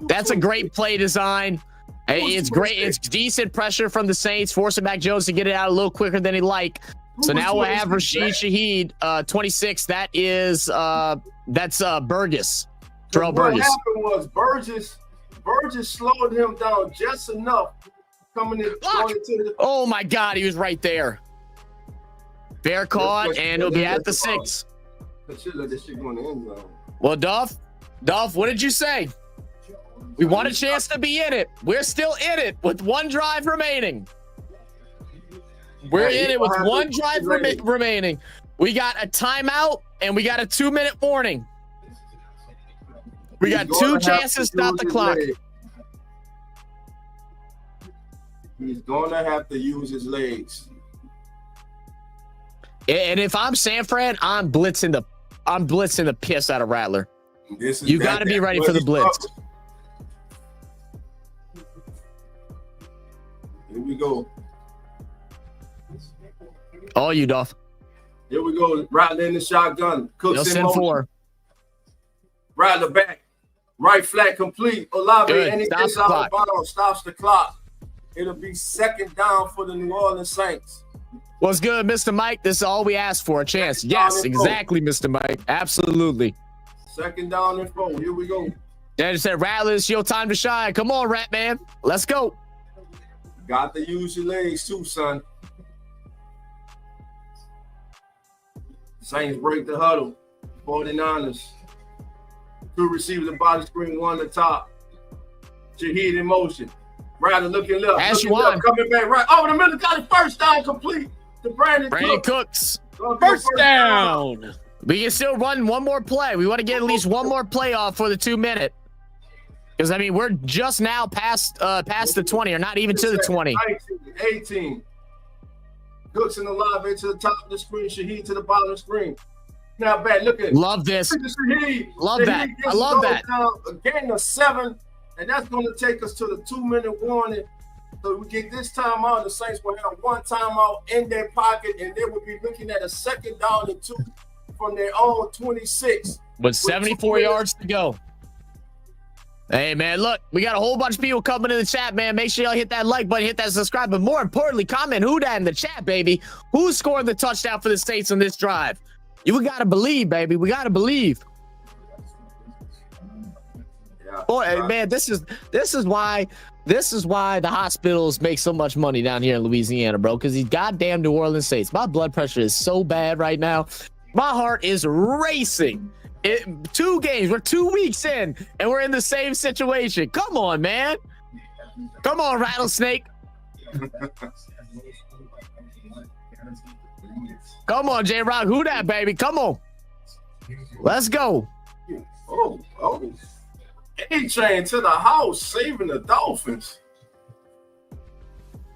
that's a great play design. Hey, it's great. It's decent pressure from the Saints, forcing Mac Jones to get it out a little quicker than he'd like. So now we'll have Rashid Shaheed, 26. That is that's Burgess. Terrell What Burgess. happened was Burgess slowed him down just enough coming in. Going into the, Oh my God, he was right there. Fair caught, and it'll be at the 6. this shit going in the end zone. Well, Duff, what did you say? We want a chance to be in it. We're still in it with one drive remaining. We're in it with one drive remaining. We got a timeout and we got a 2-minute warning. We got 2 chances to stop the clock. He's going to have to use his legs. And if I'm San Fran, I'm blitzing the piss out of Rattler. You got to be ready for the blitz. Here we go. Oh, you Duff. Here we go. Rattler in the shotgun. They'll Cooks in send motion. 4. Rattler back. Right flat complete. Olave, Good. and he Stop gets the out clock. of bounds. Stops the clock. It'll be 2nd down for the New Orleans Saints. What's good, Mr. Mike? This is all we asked for, a chance. Yes, exactly, Mr. Mike. Absolutely. 2nd down and 4. Here we go. Dad said, Rattler, it's your time to shine. Come on, Rat Man. Let's go. Got to use your legs too, son. Saints break the huddle. 49ers. 2 receivers, the body screen, 1 the top. Shaheed in motion. Rattler looking left. Ashy Looking left, Wan. coming back right. Over the middle. Got it. 1st down complete to Brandon Cooks. Gonna go First down. We can still run one more play. We want to get at least one more play off for the 2-minute. Because, I mean, we're just now past the 20, or not even to the 20. 19, 18. Cooks and Olave to the top of the screen. Shaheed to the bottom of the screen. Now back. Look at Love this. Shaheed. Love Shaheed that. gets I love the goal that. down, a gain of 7, and that's going to take us to the 2-minute warning. So we get this timeout. The Saints will have 1 timeout in their pocket, and they will be looking at a 2nd down and 2 from their own 26. With 74 yards to go. Hey, man, look, we got a whole bunch of people coming in the chat, man. Make sure y'all hit that like button, hit that subscribe, but more importantly, comment who that in the chat, baby. Who's scoring the touchdown for the Saints on this drive? You got to believe, baby. We got to believe. Yeah. Boy, man, this is why the hospitals make so much money down here in Louisiana, bro, because these goddamn New Orleans Saints. My blood pressure is so bad right now. My heart is racing. 2 games. We're 2 weeks in, and we're in the same situation. Come on, man. Come on, Rattlesnake. Come on, J-Rock. Who that, baby? Come on. Let's go. Oh. A-Train to the house, saving the Dolphins.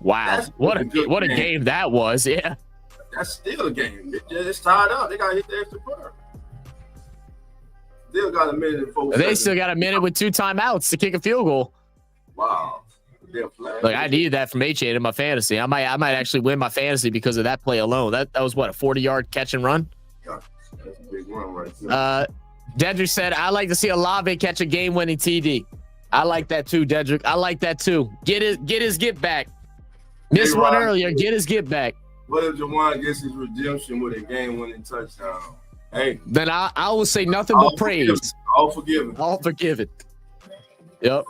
Wow. That's What a good a game. game that was. Yeah. That's still a game. It's tied up. They got to hit the extra point. Still got a minute and 4 They seconds. still got a minute with 2 timeouts to kick a field goal. Wow. They're flat. Look, I needed that from H8 in my fantasy. I might actually win my fantasy because of that play alone. That was what, a 40-yard catch and run? That's a big run right there. Dedrick said, I like to see Olave catch a game-winning TD. I like that too, Dedrick. I like that too. Get his get back. Missed one earlier. Get his get back. What if Jawan gets his redemption with a game-winning touchdown? Hey, Then I will say nothing but praise. all forgiven. All forgiven. Yep.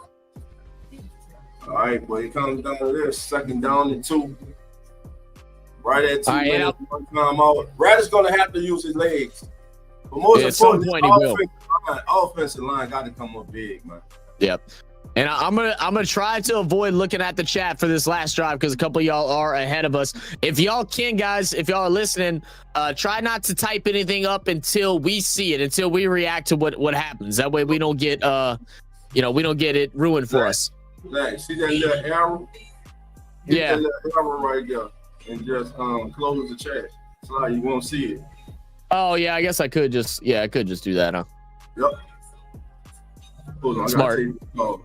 All right, well, it comes down to this. 2nd down and 2. Right at 2 All right, minutes, 1 timeout. Brad is going to have to use his legs. But most At some importantly, point he will. offensive line got to come up big, man. Yep. And I'm gonna try to avoid looking at the chat for this last drive because a couple of y'all are ahead of us. If y'all can, guys, if y'all are listening, try not to type anything up until we see it, until we react to what happens. That way we don't get we don't get it ruined for us. Like, see that little arrow? Hit Yeah. that little arrow right there and just close the chat. Slide, you won't see it. Oh yeah, I guess I could just do that, huh? Yep. Hold on, Smart. I gotta take the call.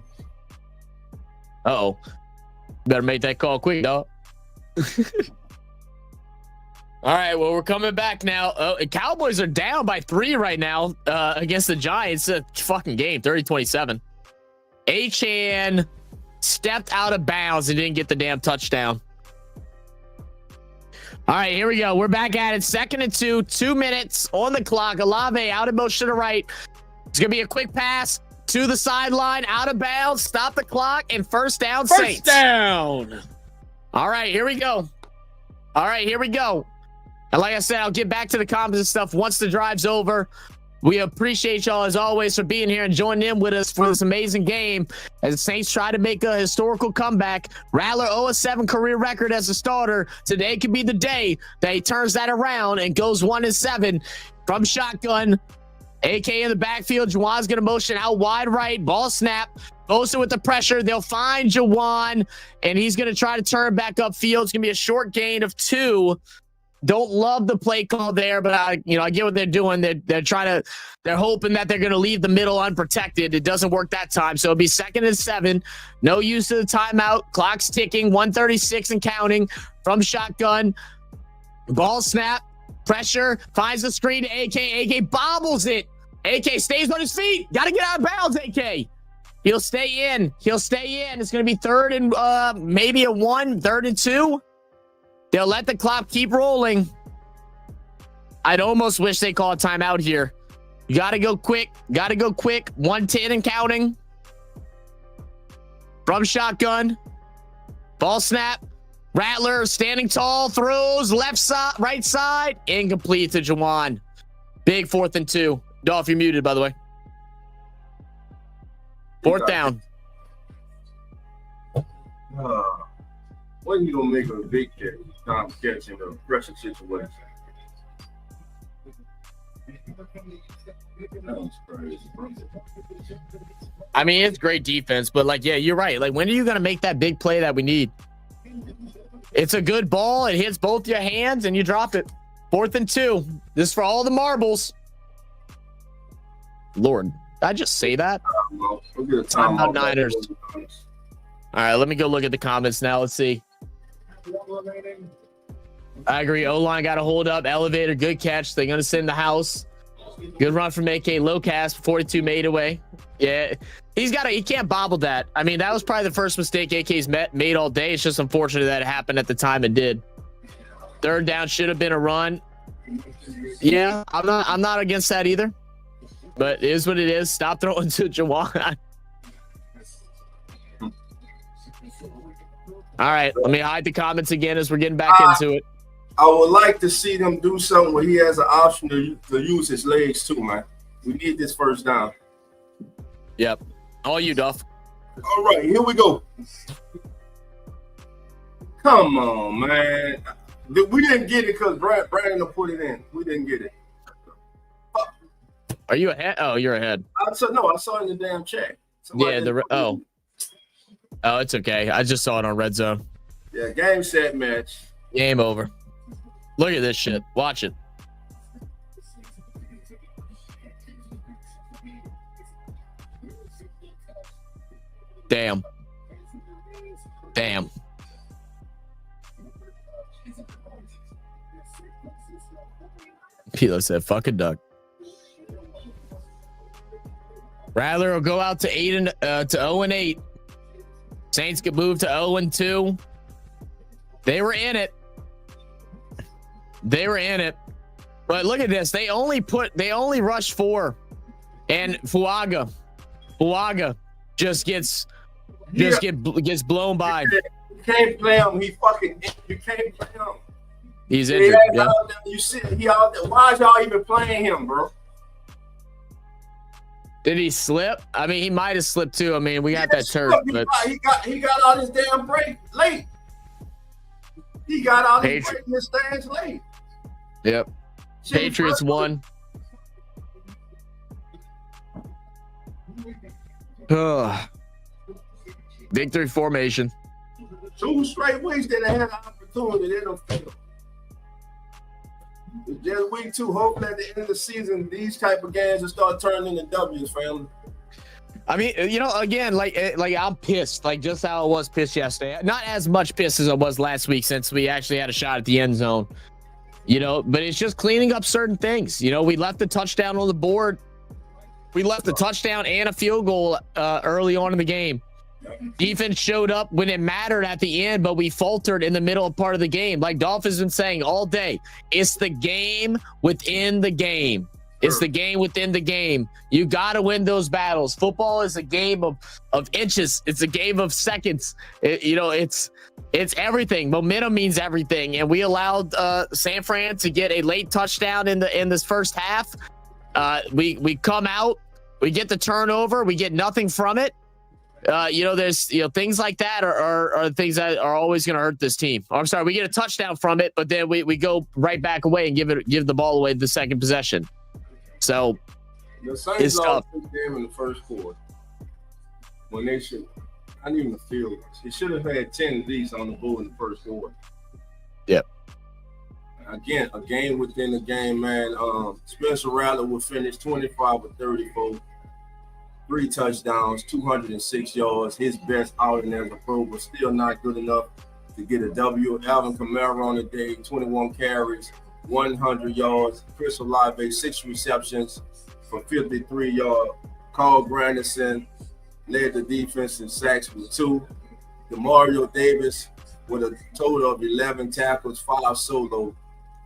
Uh-oh. Better make that call quick, dog. All right, well, we're coming back now. Cowboys are down by 3 right now against the Giants. A fucking game, 30-27. Achane stepped out of bounds and didn't get the damn touchdown. All right, here we go. We're back at it. 2nd and 2, 2 minutes on the clock. Olave out of motion to the right. It's going to be a quick pass to the sideline, out of bounds, stop the clock, and first down, Saints. First down. All right, here we go. All right, here we go. And like I said, I'll get back to the comments and stuff once the drive's over. We appreciate y'all, as always, for being here and joining in with us for this amazing game as the Saints try to make a historical comeback. Rattler 0-7 career record as a starter. Today could be the day that he turns that around and goes 1-7 from shotgun. AK in the backfield. Juwan's going to motion out wide right. Ball snap. Bosa with the pressure. They'll find Juwan, and he's going to try to turn back upfield. It's going to be a short gain of 2. Don't love the play call there, but I get what they're doing. They're hoping that they're going to leave the middle unprotected. It doesn't work that time. So it'll be 2nd and 7. No use of the timeout. Clock's ticking. 1:36 and counting from shotgun. Ball snap. Pressure. Finds the screen to AK. AK bobbles it. AK stays on his feet. Got to get out of bounds, AK. He'll stay in. It's going to be 3rd and maybe a 1. 3rd and 2. They'll let the clock keep rolling. I'd almost wish they call a timeout here. You got to go quick. 1:10 and counting. From shotgun. Ball snap. Rattler standing tall. Throws left side, right side. Incomplete to Juwan. Big 4th and 2. Dolph, you're muted, by the way. 4th down. When you gonna make a big catch? Time catch in a pressure situation. I mean, it's great defense, but yeah, you're right. When are you gonna make that big play that we need? It's a good ball. It hits both your hands, and you drop it. 4th and 2. This is for all the marbles. Lord, did I just say that? Time out, Niners. All right, let me go look at the comments now. Let's see. I agree. O-line got to hold up. Elevator, good catch. They're going to send the house. Good run from AK. Low cast. 42 made away. Yeah, he can't bobble that. I mean, that was probably the first mistake AK's made all day. It's just unfortunate that it happened at the time it did. 3rd down should have been a run. Yeah, I'm not against that either. But it is what it is. Stop throwing to Juwan. All right, let me hide the comments again as we're getting back into it. I would like to see them do something where he has an option to use his legs too, man. We need this first down. Yep. All you, Duff. All right, here we go. Come on, man. We didn't get it because Brandon put it in. We didn't get it. Are you ahead? Oh, you're ahead. I saw it in the damn chat. Oh, it's okay. I just saw it on Red Zone. Yeah, game, set, match. Game over. Look at this shit. Watch it. Damn. Pilo said, fucking duck. Rattler will go out to 0-8. Saints get moved to 0-2. They were in it. But look at this. They only rushed 4. And Fuaga just gets blown by. You can't play him. You can't play him. He's injured. Yeah. You see, why is y'all even playing him, bro? Did he slip? I mean, he might have slipped too. I mean, we got that turf, but he got all his damn break late. He got all his break in his stands late. Yep. Patriots won. Victory formation. 2 straight weeks that they had an opportunity. They don't fail. It's just week 2. Hopefully at the end of the season, these type of games will start turning into W's, family. I mean, you know, again, like I'm pissed, like just how I was pissed yesterday. Not as much pissed as I was last week since we actually had a shot at the end zone, you know, but it's just cleaning up certain things. You know, we left the touchdown on the board. We left the touchdown and a field goal early on in the game. Defense showed up when it mattered at the end, but we faltered in the middle part of the game. Like Dolph has been saying all day, it's the game within the game. It's the game within the game. You got to win those battles. Football is a game of inches. It's a game of seconds. It's everything. Momentum means everything. And we allowed San Fran to get a late touchdown in this first half. We come out, we get the turnover, we get nothing from it. There's things like that are things that are always going to hurt this team. I'm sorry, we get a touchdown from it, but then we go right back away and give the ball away the second possession. So the Saints lost this game in the first quarter when they should. I didn't even feel it. They should have had 10 at least on the board in the first quarter. Yep. Again, a game within the game, man. Spencer Rattler will finish 25 of 34, 3 touchdowns, 206 yards. His best outing as a pro, but still not good enough to get a W. Alvin Kamara on the day, 21 carries, 100 yards. Chris Olave, 6 receptions for 53 yards. Carl Granderson led the defense in sacks with 2. Demario Davis with a total of 11 tackles, 5 solo.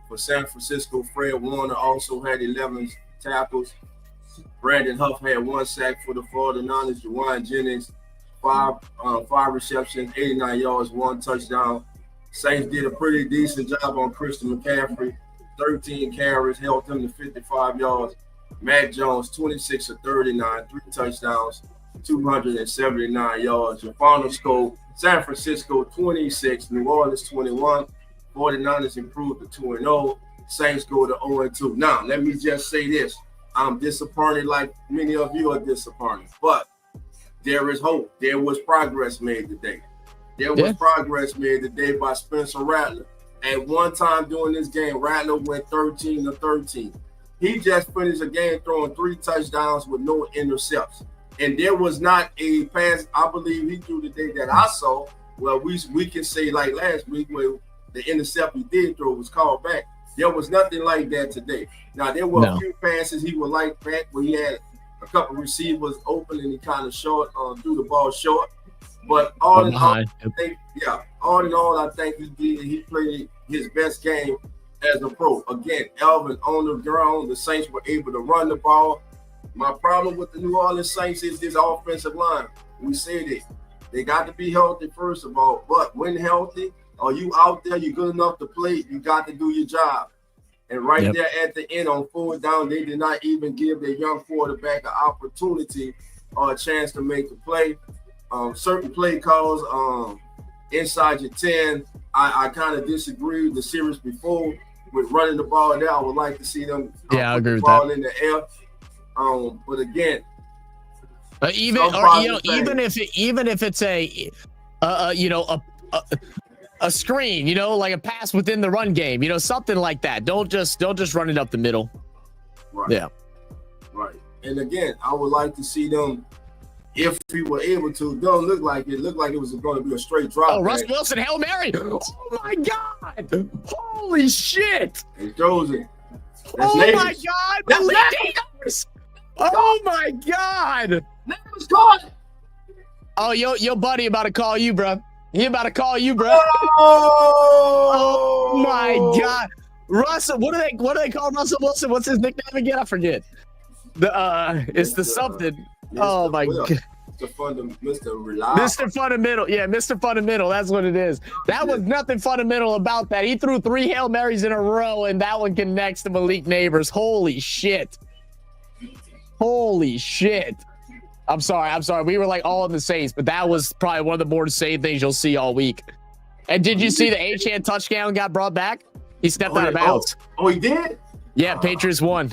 For San Francisco, Fred Warner also had 11 tackles. Brandon Huff had 1 sack for the 49ers. Juwan Jennings, 5 receptions, 89 yards, 1 touchdown. Saints did a pretty decent job on Christian McCaffrey. 13 carries, held him to 55 yards. Matt Jones, 26 of 39, 3 touchdowns, 279 yards. Your final score, San Francisco 26, New Orleans 21. 49ers improved to 2-0. Saints go to 0-2. Now, let me just say this. I'm disappointed like many of you are disappointed. But there is hope. There was progress made today. There was progress made today by Spencer Rattler. At one time during this game, Rattler went 13 of 13. He just finished a game throwing 3 touchdowns with no intercepts. And there was not a pass, I believe he threw today that I saw. Well, we can say like last week where the intercept he did throw was called back. There was nothing like that today. Now, there were a few passes he would like back where he had a couple receivers open and he kind of threw the ball short. But all in all, I think he played his best game as a pro. Again, Alvin on the ground, the Saints were able to run the ball. My problem with the New Orleans Saints is this offensive line. We said it. They got to be healthy, first of all. But when healthy, are you out there, you're good enough to play, you got to do your job. And right there at the end on 4th down, they did not even give their young quarterback an opportunity or a chance to make the play. Certain play calls inside your 10, I kind of disagree with the series before with running the ball there. I would like to see them I agree with ball that. in the air. But again, even if it's a screen, like a pass within the run game, something like that. Don't just run it up the middle. Right. Yeah. Right. And again, I would like to see them, if we were able to, don't look like it. Looked like it was going to be a straight drop. Oh, Russ Wilson, Hail Mary. Oh my God. Holy shit. He throws it. That's my God. Malik Neighbors. Oh my God. Neighbors caught it. Oh, your buddy about to call you, bro. He about to call you, bro. Oh my God. Russell, what do they call Russell Wilson? What's his nickname again? I forget. It's the something. Oh my God. Mr. Reliable. Mr. Fundamental. Yeah, Mr. Fundamental. That's what it is. That was nothing fundamental about that. He threw 3 Hail Marys in a row, and that one connects to Malik Neighbors. Holy shit. Holy shit. I'm sorry. We were like all in the Saints, but that was probably one of the more insane things you'll see all week. And did you see the Achane touchdown got brought back? He stepped out of bounds. Oh, he did? Yeah, Patriots won.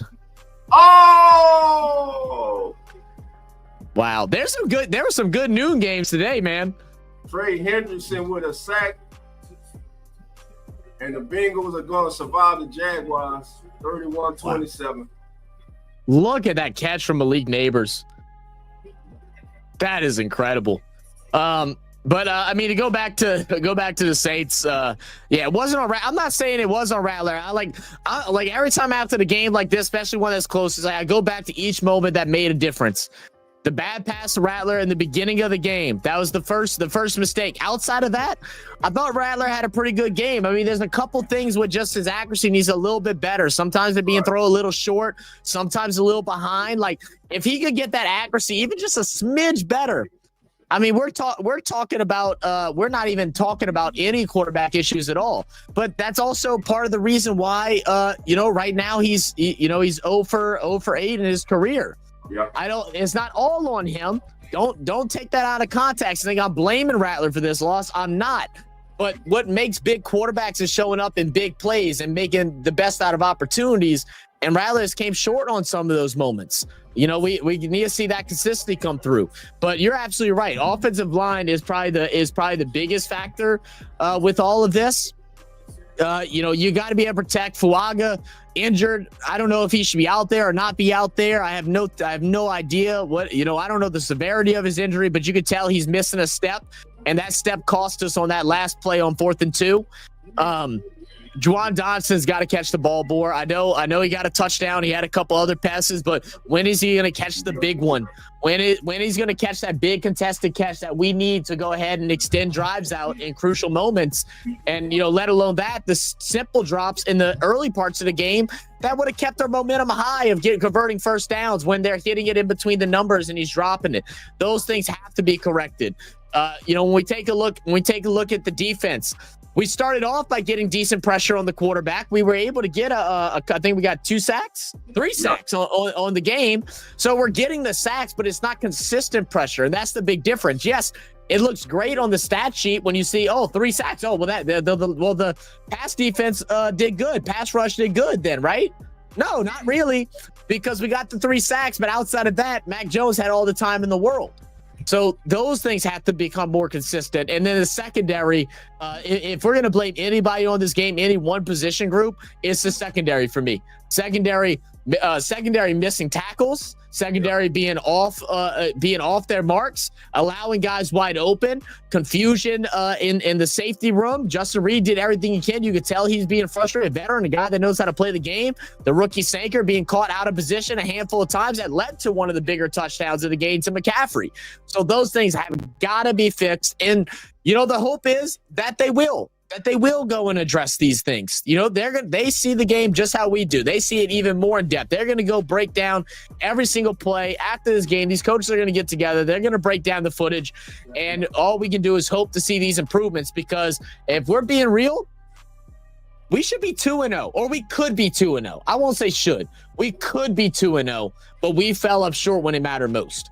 Oh! Wow. There were some good noon games today, man. Trey Hendrickson with a sack. And the Bengals are going to survive the Jaguars 31-27. Look at that catch from Malik Neighbors. That is incredible. But I mean, to go back to the Saints, yeah, it wasn't on. I'm not saying it was on Rattler. I like every time after the game like this, especially one that's close, I go back to each moment that made a difference. The bad pass to Rattler in the beginning of the game, that was the first mistake. Outside of that, I thought Rattler had a pretty good game. I mean, there's a couple things with just his accuracy needs a little bit better. Sometimes they're being thrown a little short, sometimes a little behind. Like if he could get that accuracy even just a smidge better. I mean, we're talking about we're not even talking about any quarterback issues at all. But that's also part of the reason why right now he's 0 for 8 in his career. Yeah. It's not all on him. Don't take that out of context and think I'm blaming Rattler for this loss. I'm not. But what makes big quarterbacks is showing up in big plays and making the best out of opportunities. And Rattler came short on some of those moments. We need to see that consistency come through. But you're absolutely right. Offensive line is probably the biggest factor with all of this. You got to be able to protect Fuaga. Injured. I don't know if he should be out there or not be out there. I have no idea what, I don't know the severity of his injury, but you could tell he's missing a step, and that step cost us on that last play on 4th and 2. Juwan Johnson's got to catch the ball more. I know he got a touchdown. He had a couple other passes, but when is he going to catch the big one? When he's going to catch that big contested catch that we need to go ahead and extend drives out in crucial moments? And, let alone that, the simple drops in the early parts of the game that would have kept their momentum high of converting first downs when they're hitting it in between the numbers and he's dropping it. Those things have to be corrected. When we take a look at the defense, we started off by getting decent pressure on the quarterback. We were able to get I think we got 3 sacks on the game. So we're getting the sacks, but it's not consistent pressure. And that's the big difference. Yes, it looks great on the stat sheet when you see, 3 sacks. Oh, well, the pass defense did good. Pass rush did good then, right? No, not really, because we got the 3 sacks. But outside of that, Mac Jones had all the time in the world. So those things have to become more consistent. And then the secondary, if we're going to blame anybody on this game, any one position group, it's the secondary for me. Secondary missing tackles, secondary being off their marks, allowing guys wide open, confusion in the safety room. Justin Reed did everything he can. You could tell he's being frustrated. A veteran, a guy that knows how to play the game. The rookie Sanker being caught out of position a handful of times that led to one of the bigger touchdowns of the game to McCaffrey. So those things have got to be fixed. And, the hope is that they will go and address these things. They see the game just how we do. They see it even more in depth. They're going to go break down every single play after this game. These coaches are going to get together. They're going to break down the footage. And all we can do is hope to see these improvements, because if we're being real, we should be 2-0, or we could be 2-0. I won't say should. We could be 2-0, but we fell up short when it mattered most.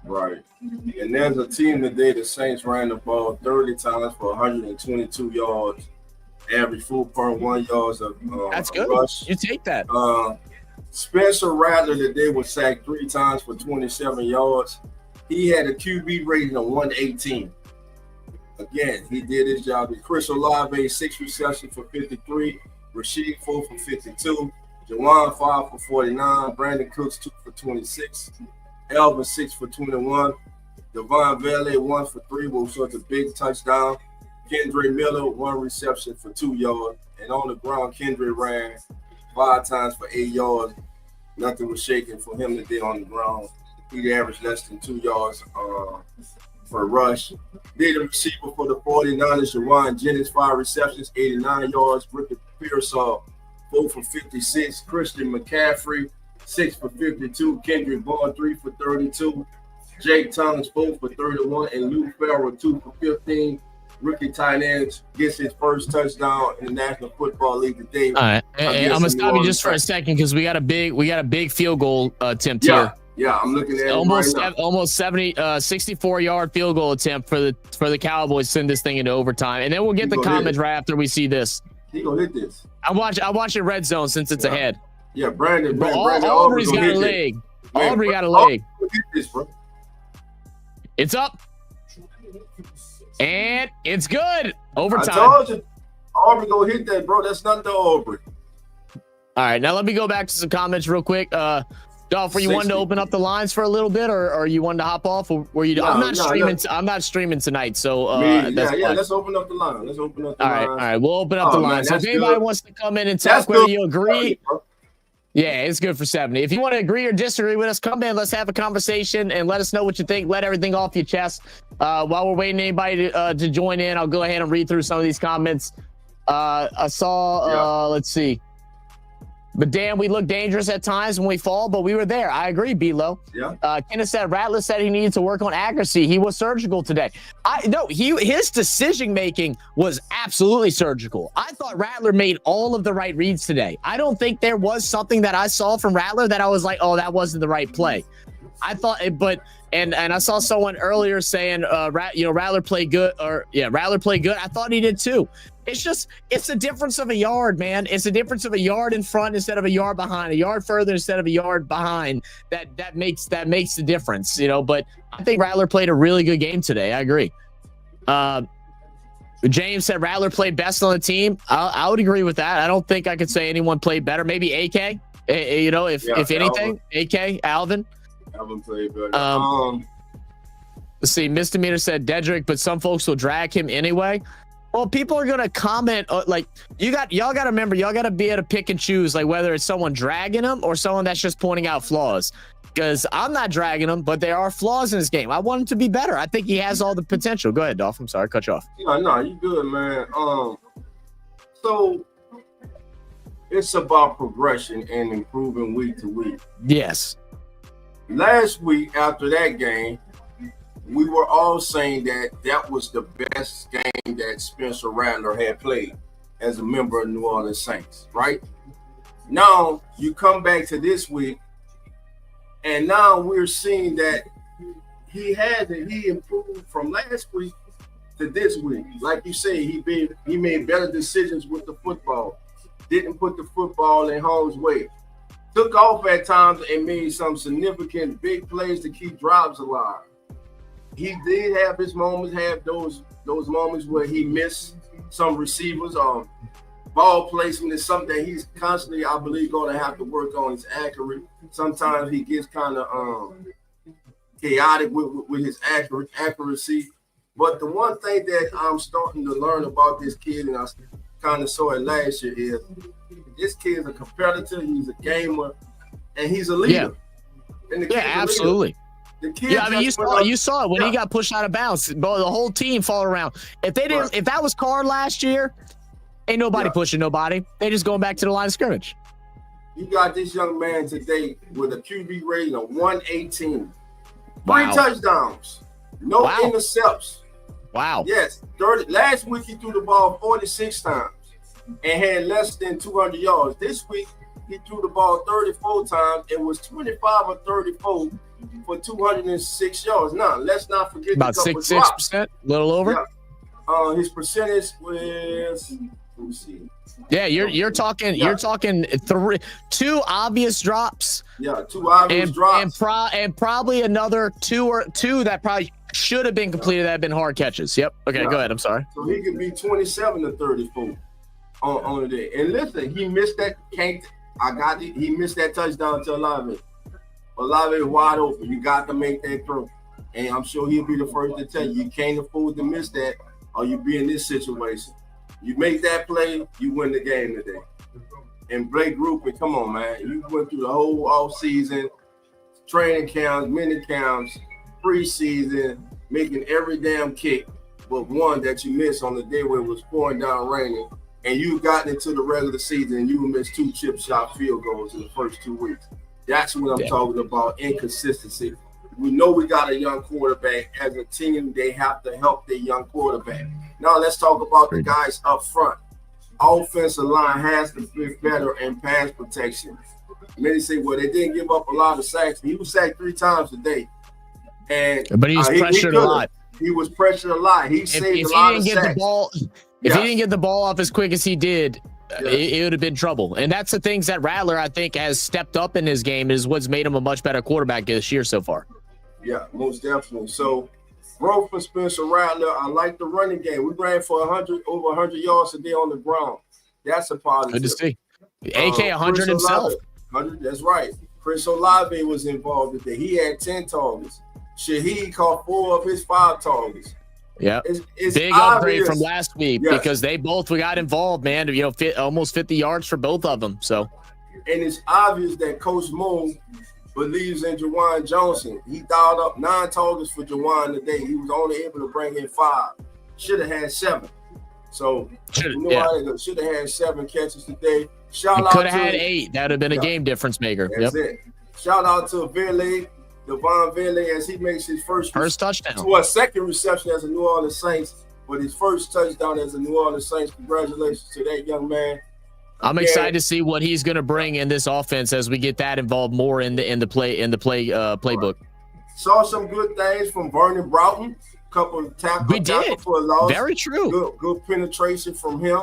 Right. And there's a team today, the Saints ran the ball 30 times for 122 yards, average 4.1 yards of that's good. Rush. You take that. Spencer Rattler today was sacked 3 times for 27 yards. He had a QB rating of 118. Again, he did his job. Chris Olave, 6 receptions for 53. Rashid, 4 for 52. Jawan, 5 for 49. Brandon Cooks, 2 for 26. Elvin, 6 for 21. Devon Valley, 1 for 3, which was a big touchdown. Kendre Miller, 1 reception for 2 yards. And on the ground, Kendre ran 5 times for 8 yards. Nothing was shaking for him today on the ground. He averaged less than 2 yards for a rush. Did a receiver for the 49ers, Jawan Jennings, 5 receptions, 89 yards. Ricky Pearsall, 4 for 56. Christian McCaffrey, 6 for 52. Kendrick Bourne, 3 for 32. Jake Thomas, 4 for 31. And Luke Farrell, 2 for 15. Rookie tight end gets his first touchdown in the National Football League today. All right. I'm gonna stop you just for a second, because we got a big field goal attempt here. Yeah, I'm looking at almost it right now. almost 64-yard field goal attempt for the Cowboys to send this thing into overtime, and then we'll get the comments right after we see this. He gonna hit this. I'm watching red zone since it's ahead. Yeah, Brandon Aubrey's got a leg. Aubrey got a leg. Hit this, bro. It's up. And it's good. Overtime. I told you. Aubrey go hit that, bro. That's not the Aubrey. All right, now let me go back to some comments real quick. Dolph, were you wanting to open up the lines for a little bit, or you wanted to hop off? Or were you? No, I'm not streaming. no. I'm not streaming tonight, so Yeah. fine. Let's open up the line. All right. We'll open up the man, line. So if that's anybody good. wants to come in and That's talk, whether good. you agree, yeah, it's good for 70. If you want to agree or disagree with us, come in. Let's have a conversation and let us know what you think. Let everything off your chest. While we're waiting anybody to join in, I'll go ahead and read through some of these comments. I saw. Let's see. But damn, we look dangerous at times when we fall, but we were there. I agree, B-Lo. Yeah. Kenneth said Rattler said he needed to work on accuracy. He was surgical today. His decision making was absolutely surgical. I thought Rattler made all of the right reads today. I don't think there was something that I saw from Rattler that I was like, oh, that wasn't the right play. I thought, and I saw someone earlier saying, Rattler played good, Rattler played good. I thought he did too. It's a difference of a yard, man. It's a difference of a yard in front instead of a yard behind, a yard further instead of a yard behind. That makes the difference, But I think Rattler played a really good game today. I agree. James said Rattler played best on the team. I would agree with that. I don't think I could say anyone played better. Maybe AK. If anything, AK Alvin. Alvin played better. Let's see. Misdemeanor said Dedrick, but some folks will drag him anyway. Well, people are gonna comment y'all got to remember, y'all got to be able to pick and choose, like whether it's someone dragging him or someone that's just pointing out flaws. Because I'm not dragging him, but there are flaws in his game. I want him to be better. I think he has all the potential. Go ahead, Dolph. I'm sorry, cut you off. No, you good, man. So it's about progression and improving week to week. Yes. Last week after that game, we were all saying that was the best game that Spencer Rattler had played as a member of New Orleans Saints, right? Now you come back to this week, and now we're seeing that he improved from last week to this week. Like you say, he made better decisions with the football, didn't put the football in harm's way, took off at times and made some significant big plays to keep drives alive. He did have his moments, have those moments where he missed some receivers. Ball placement is something that he's constantly, I believe, going to have to work on. He's accurate. Sometimes he gets kind of chaotic with his accuracy. But the one thing that I'm starting to learn about this kid, and I kind of saw it last year, is this kid's a competitor. He's a gamer, and he's a leader. Yeah, absolutely. Yeah, I mean, you saw it when he got pushed out of bounds. The whole team fall around. If that was Carr last year, ain't nobody pushing nobody. They just going back to the line of scrimmage. You got this young man today with a QB rating of 118, Wow. 3 touchdowns, no intercepts. Wow. Yes, 30. Last week he threw the ball 46 times and had less than 200 yards. This week he threw the ball 34 times and was 25 or 34 for 206 yards. Now, let's not forget about 6%, a little over. Yeah. His percentage was, let me see. Yeah, you're talking 2 obvious drops. Yeah, 2 obvious drops. And probably another two that probably should have been completed that have been hard catches. Yep. Okay, go ahead. I'm sorry. So he could be 27 to 34 on the day. And listen, he missed that. He missed that touchdown to Olave. Olave is wide open. You got to make that throw. And I'm sure he'll be the first to tell you can't afford to miss that or you be in this situation. You make that play, you win the game today. And Blake Grupe, come on, man. You went through the whole offseason, training camps, mini camps, preseason, making every damn kick but one that you missed on the day where it was pouring down raining. And you've gotten into the regular season and you missed 2 chip shot field goals in the first 2 weeks. That's what I'm talking about, inconsistency. We know we got a young quarterback. As a team, they have to help their young quarterback. Now let's talk about the guys up front. Offensive line has to be better in pass protection. Many say, well, they didn't give up a lot of sacks. He was sacked 3 times today. But he was pressured a lot. He was pressured a lot. He saved a lot of sacks. If he didn't get the ball off as quick as he did, it would have been trouble. And that's the things that Rattler, I think, has stepped up in his game is what's made him a much better quarterback this year so far. Yeah, most definitely. So growth for Spencer Rattler. I like the running game. We ran for over 100 yards a day on the ground. That's a positive. Good to see. AK 100 himself. 100, that's right. Chris Olave was involved today. He had 10 targets. Shaheed caught 4 of his 5 targets. Yeah, it's big obvious. upgrade from last week because they both got involved, man. Almost 50 yards for both of them. So, and it's obvious that Coach Moon believes in Jawan Johnson. He dialed up 9 targets for Jawan today. He was only able to bring in 5. Should have had 7. So should have had 7 catches today. Could have had 8. That would have been a game difference maker. That's it. Shout out to Devon Vele, as he makes his first touchdown. To a second reception as a New Orleans Saints, but his first touchdown as a New Orleans Saints. Congratulations to that young man. I'm excited to see what he's going to bring in this offense as we get that involved more in the playbook. Right. Saw some good things from Vernon Broughton. Couple of tackles for a loss. Very true. Good penetration from him.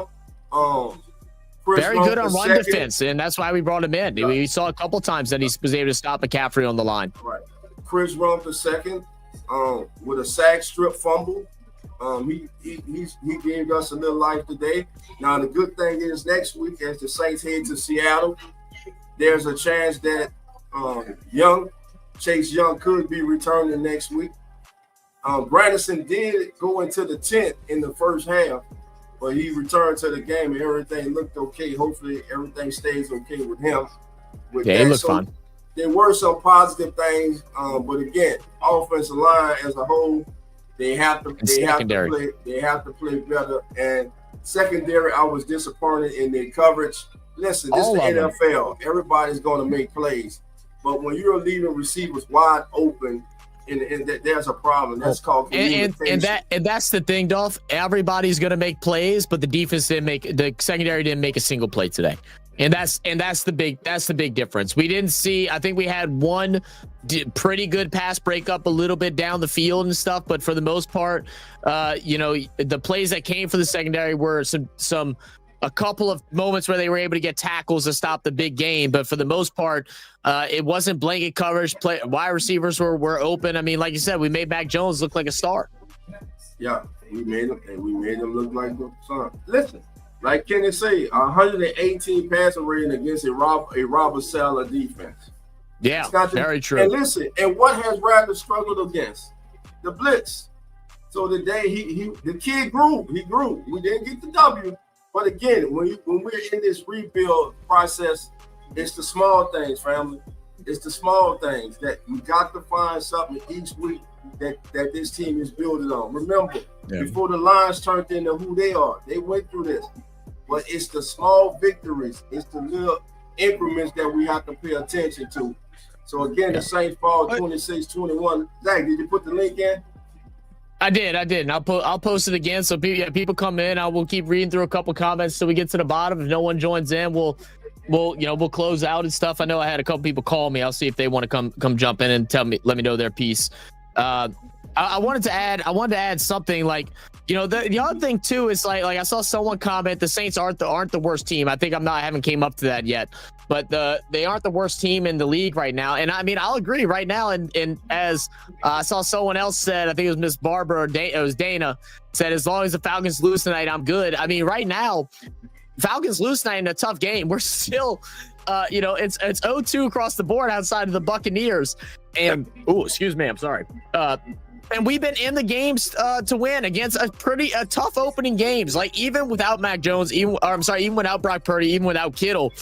Very good on run defense, and that's why we brought him in. We saw a couple times that he was able to stop McCaffrey on the line. Right. Chris Rump the second with a sack strip fumble. He gave us a little life today. Now the good thing is next week as the Saints head to Seattle, there's a chance that Chase Young could be returning next week. Brandon did go into the tent in the first half, but he returned to the game and everything looked okay. Hopefully everything stays okay with him. He looked fine. There were some positive things, but again, offensive line as a whole, they have to play better. And secondary, I was disappointed in their coverage. Listen, this is the NFL. Everybody's going to make plays, but when you're leaving receivers wide open, and there's a problem. That's called communication. And that's the thing, Dolph. Everybody's going to make plays, but the secondary didn't make a single play today. And that's the big difference. We didn't see. I think we had one pretty good pass breakup a little bit down the field and stuff, but for the most part, the plays that came for the secondary were a couple of moments where they were able to get tackles to stop the big game, but for the most part, it wasn't blanket coverage. Wide receivers were open. I mean, like you said, we made Mac Jones look like a star. Yeah, we made him look like the son. Listen. Like Kenny say, 118 passing rating against a Robert Saleh defense. Yeah, very true. And listen, and what has Rattler struggled against? The blitz. So today the kid grew. He grew. We didn't get the W, but again, when we're in this rebuild process, it's the small things, family. It's the small things that we got to find something each week that this team is building on. Remember, before the Lions turned into who they are, they went through this. But it's the small victories, it's the little increments that we have to pay attention to. So again, the Saints fall 26-21. Zach, did you put the link in? I did. And I'll post it again. So people come in. I will keep reading through a couple comments till we get to the bottom. If no one joins in, we'll close out and stuff. I know I had a couple people call me. I'll see if they want to come jump in and let me know their piece. I wanted to add something like, the other thing too is like I saw someone comment the Saints aren't the worst team. I think I haven't came up to that yet, but they aren't the worst team in the league right now. And I mean, I'll agree right now. And as I saw someone else said, I think it was Miss Barbara or it was Dana said, as long as the Falcons lose tonight, I'm good. I mean, right now, Falcons lose tonight in a tough game. We're still, it's 0-2 across the board outside of the Buccaneers. And excuse me, I'm sorry. And we've been in the games to win against a tough opening games. Like even without Mac Jones, even without Brock Purdy, even without Kittle,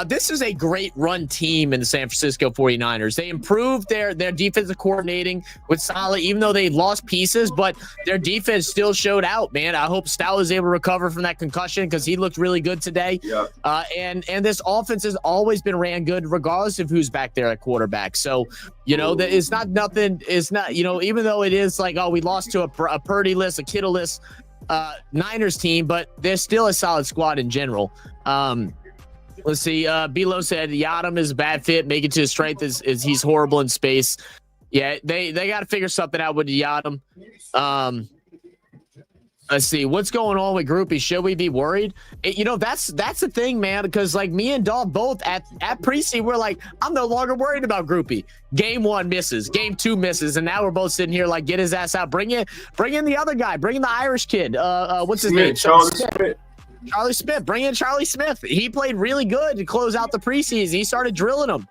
this is a great run team in the San Francisco 49ers. They improved their defensive coordinating with Saleh, even though they lost pieces, but their defense still showed out, man. I hope Stout is able to recover from that concussion because he looked really good today. Yeah. And this offense has always been ran good regardless of who's back there at quarterback. So, that it's not nothing. It's not, even though it is like, we lost to a Purdy-less, a Kittle-less Niners team, but they're still a solid squad in general. Let's see. Bilo said Yadam is a bad fit. Make it to his strength is he's horrible in space. Yeah, they got to figure something out with Yadam. Let's see what's going on with Groupie. Should we be worried? That's the thing, man. Because like me and Dolph both at pre-seed, we're like, I'm no longer worried about Groupie. Game 1 misses, game 2 misses, and now we're both sitting here like, get his ass out. Bring in the other guy. Bring in the Irish kid. What's his name? Charlie Smith. Charlie Smith. Bring in Charlie Smith. He played really good to close out the preseason. He started drilling them.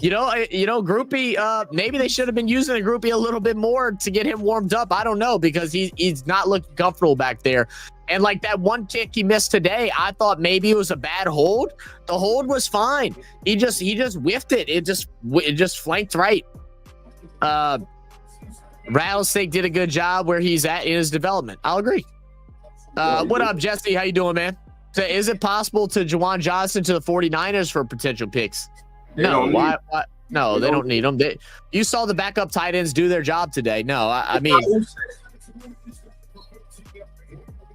Groupie, maybe they should have been using a Groupie a little bit more to get him warmed up. I don't know, because he's not looking comfortable back there. And like that one kick he missed today, I thought maybe it was a bad hold. The hold was fine. He just whiffed it. It just flanked right. Rattlesnake did a good job where he's at in his development. I'll agree. What up, Jesse? How you doing, man? So is it possible to Juwan Johnson to the 49ers for potential picks? No, why? No, they don't need them. You saw the backup tight ends do their job today. No, I mean,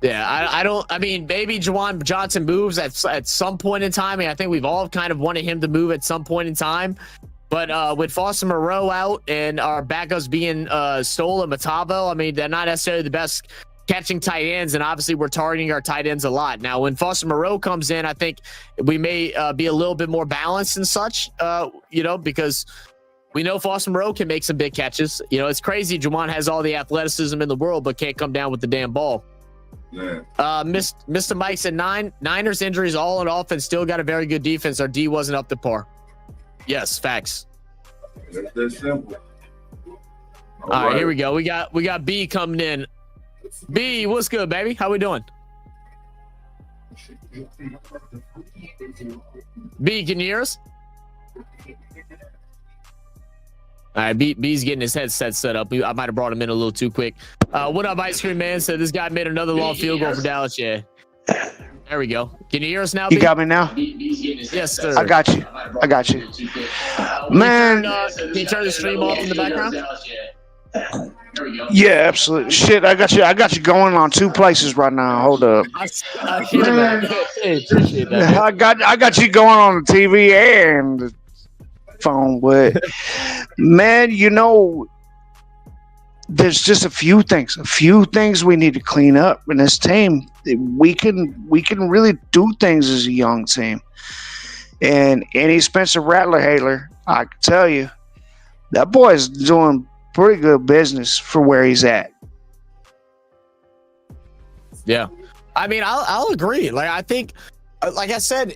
yeah, I don't. I mean, maybe Juwan Johnson moves at some point in time. I think we've all kind of wanted him to move at some point in time. But with Foster Moreau out and our backups being Stoll and Matavo, I mean, they're not necessarily the best catching tight ends, and obviously we're targeting our tight ends a lot. Now, when Foster Moreau comes in, I think we may be a little bit more balanced and such, because we know Foster Moreau can make some big catches. It's crazy. Juwan has all the athleticism in the world, but can't come down with the damn ball. Yeah. Mr. Mike said Niners injuries all on offense, still got a very good defense. Our D wasn't up to par. Yes, facts. That's that simple. All right, here we go. We got B coming in. B, what's good, baby? How we doing? B, can you hear us? All right, B's getting his headset set up. I might have brought him in a little too quick. What up, Ice Cream Man? Said this guy made another long field goal for Dallas. Yeah. There we go. Can you hear us now, B? You got me now? Yes, sir. I got you. Man. Can you turn the stream off in the background? Yeah, absolutely. Shit, I got you going on 2 places right now. Hold up. I appreciate that. I got you going on the TV and the phone, but man, there's just a few things we need to clean up in this team. We can really do things as a young team. And any Spencer Rattler-Haler, I can tell you, that boy is doing pretty good business for where he's at. Yeah, I mean, I'll agree. Like, I think, like I said,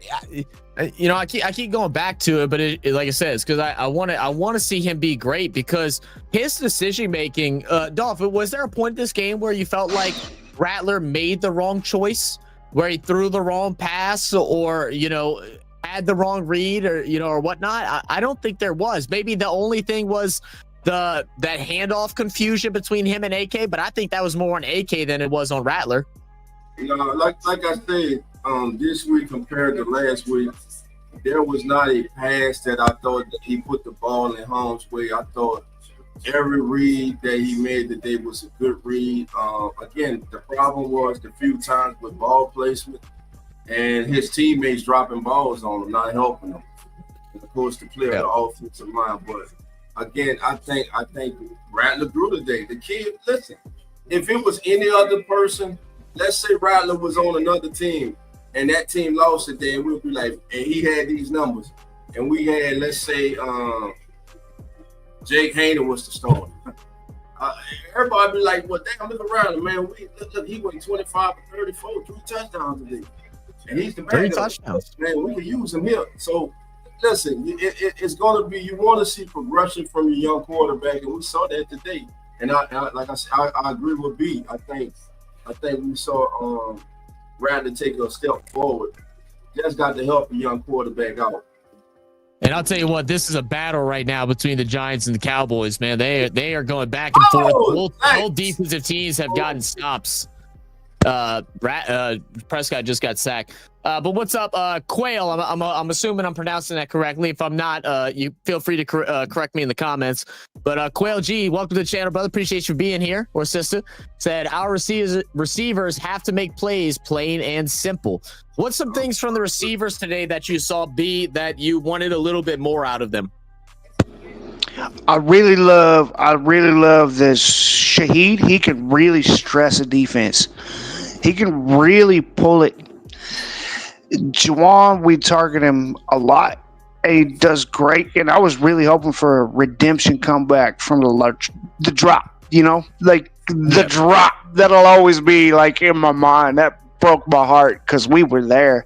I keep going back to it, but like I said, it's because I want to see him be great, because his decision making. Dolph, was there a point in this game where you felt like Rattler made the wrong choice, where he threw the wrong pass, or had the wrong read, or whatnot? I don't think there was. Maybe the only thing was that handoff confusion between him and AK, but I think that was more on AK than it was on Rattler. Like I said, this week compared to last week, there was not a pass that I thought that he put the ball in harm's way. I thought every read that he made today was a good read. Again, the problem was the few times with ball placement and his teammates dropping balls on him, not helping him. And of course, the player of the offensive line, but again, I think Rattler grew today. The kid, listen, if it was any other person, let's say Rattler was on another team and that team lost today, and we'll be like, and he had these numbers, and we had, let's say, Jake Hayner was the starter. Everybody be like, well, damn, look around, man. Look, he went 25 for 34, 3 touchdowns today. And he's the backup. 3 touchdowns. Man, we can use him here. So, listen, it's going to be, you want to see progression from your young quarterback, and we saw that today. And like I said, I agree with B. I think we saw Rattler take a step forward. Just got to help a young quarterback out. And I'll tell you what, this is a battle right now between the Giants and the Cowboys, man. They are going back and forth. Both defensive teams have gotten stops. Prescott just got sacked. But what's up, Quail? I'm assuming I'm pronouncing that correctly. If I'm not, you feel free to correct me in the comments. But Quail G, welcome to the channel, brother. Appreciate you being here. Or sister said our receivers have to make plays, plain and simple. What's some things from the receivers today that you saw, B, that you wanted a little bit more out of them? I really love this Shaheed. He can really stress a defense. He can really pull it. Juwan, we target him a lot. And he does great. And I was really hoping for a redemption comeback from the drop, like the drop. That'll always be like in my mind. That broke my heart because we were there.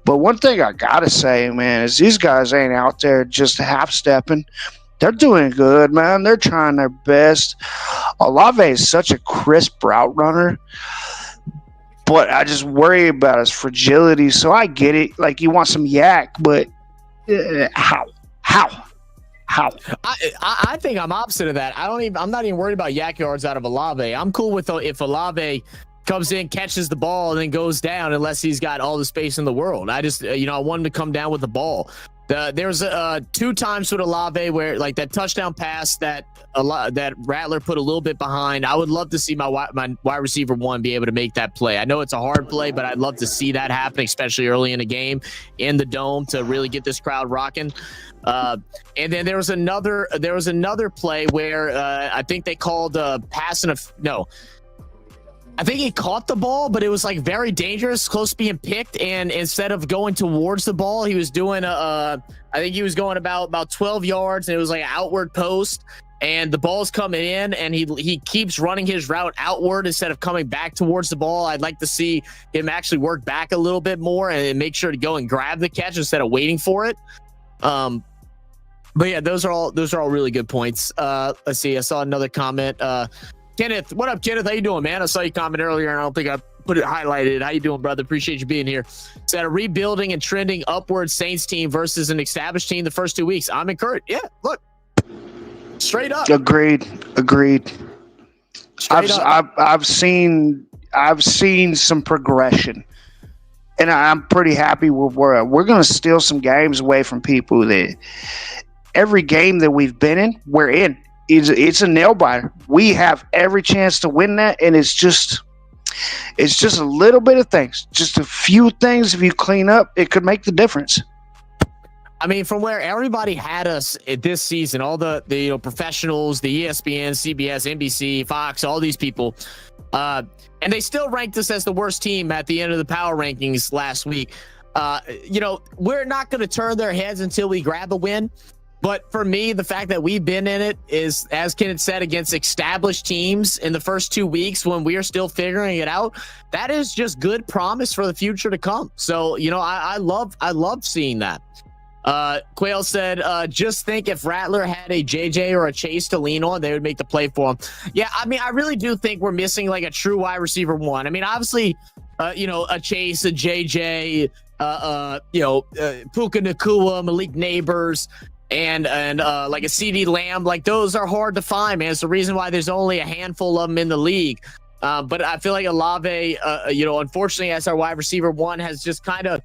But one thing I got to say, man, is these guys ain't out there just half-stepping. They're doing good, man. They're trying their best. Olave is such a crisp route runner. But I just worry about his fragility. So I get it. Like, you want some yak, but how? I think I'm opposite of that. I'm not even worried about yak yards out of Olave. I'm cool with if Olave comes in, catches the ball, and then goes down unless he's got all the space in the world. I just, I want him to come down with the ball. There's 2 times with Olave where, like, that touchdown pass that Rattler put a little bit behind. I would love to see my wide receiver 1 be able to make that play. I know it's a hard play, but I'd love to see that happen, especially early in the game in the dome to really get this crowd rocking. And then there was another play where I think they called pass I think he caught the ball, but it was like very dangerous, close to being picked. And instead of going towards the ball, he was doing I think he was going about 12 yards, and it was like an outward post. And the ball's coming in, and he keeps running his route outward instead of coming back towards the ball. I'd like to see him actually work back a little bit more and make sure to go and grab the catch instead of waiting for it. But yeah, those are all really good points. Let's see. I saw another comment. Kenneth, what up, Kenneth? How you doing, man? I saw you comment earlier, and I don't think I put it highlighted. How you doing, brother? Appreciate you being here. Said a rebuilding and trending upward Saints team versus an established team the first 2 weeks. I'm encouraged. Yeah, look, straight up. Agreed. Straight up. I've seen some progression, and I'm pretty happy with where we're going to steal some games away from people that every game that we've been in, we're in. It's a nail biter. We have every chance to win that, and it's just a little bit of things, just a few things. If you clean up, it could make the difference. I mean, from where everybody had us this season, all the professionals, the ESPN, CBS, NBC, Fox, all these people, and they still ranked us as the worst team at the end of the power rankings last week. We're not going to turn their heads until we grab a win. But for me, the fact that we've been in it is, as Kenneth said, against established teams in the first 2 weeks when we are still figuring it out, that is just good promise for the future to come. So, I love seeing that. Quail said, just think if Rattler had a JJ or a Chase to lean on, they would make the play for him. Yeah, I mean, I really do think we're missing like a true wide receiver 1. I mean, obviously, a Chase, a JJ, Puka Nacua, Malik Neighbors, and like a CD Lamb, like those are hard to find, man. It's the reason why there's only a handful of them in the league. But I feel like Olave, unfortunately, as our wide receiver 1, has just kind of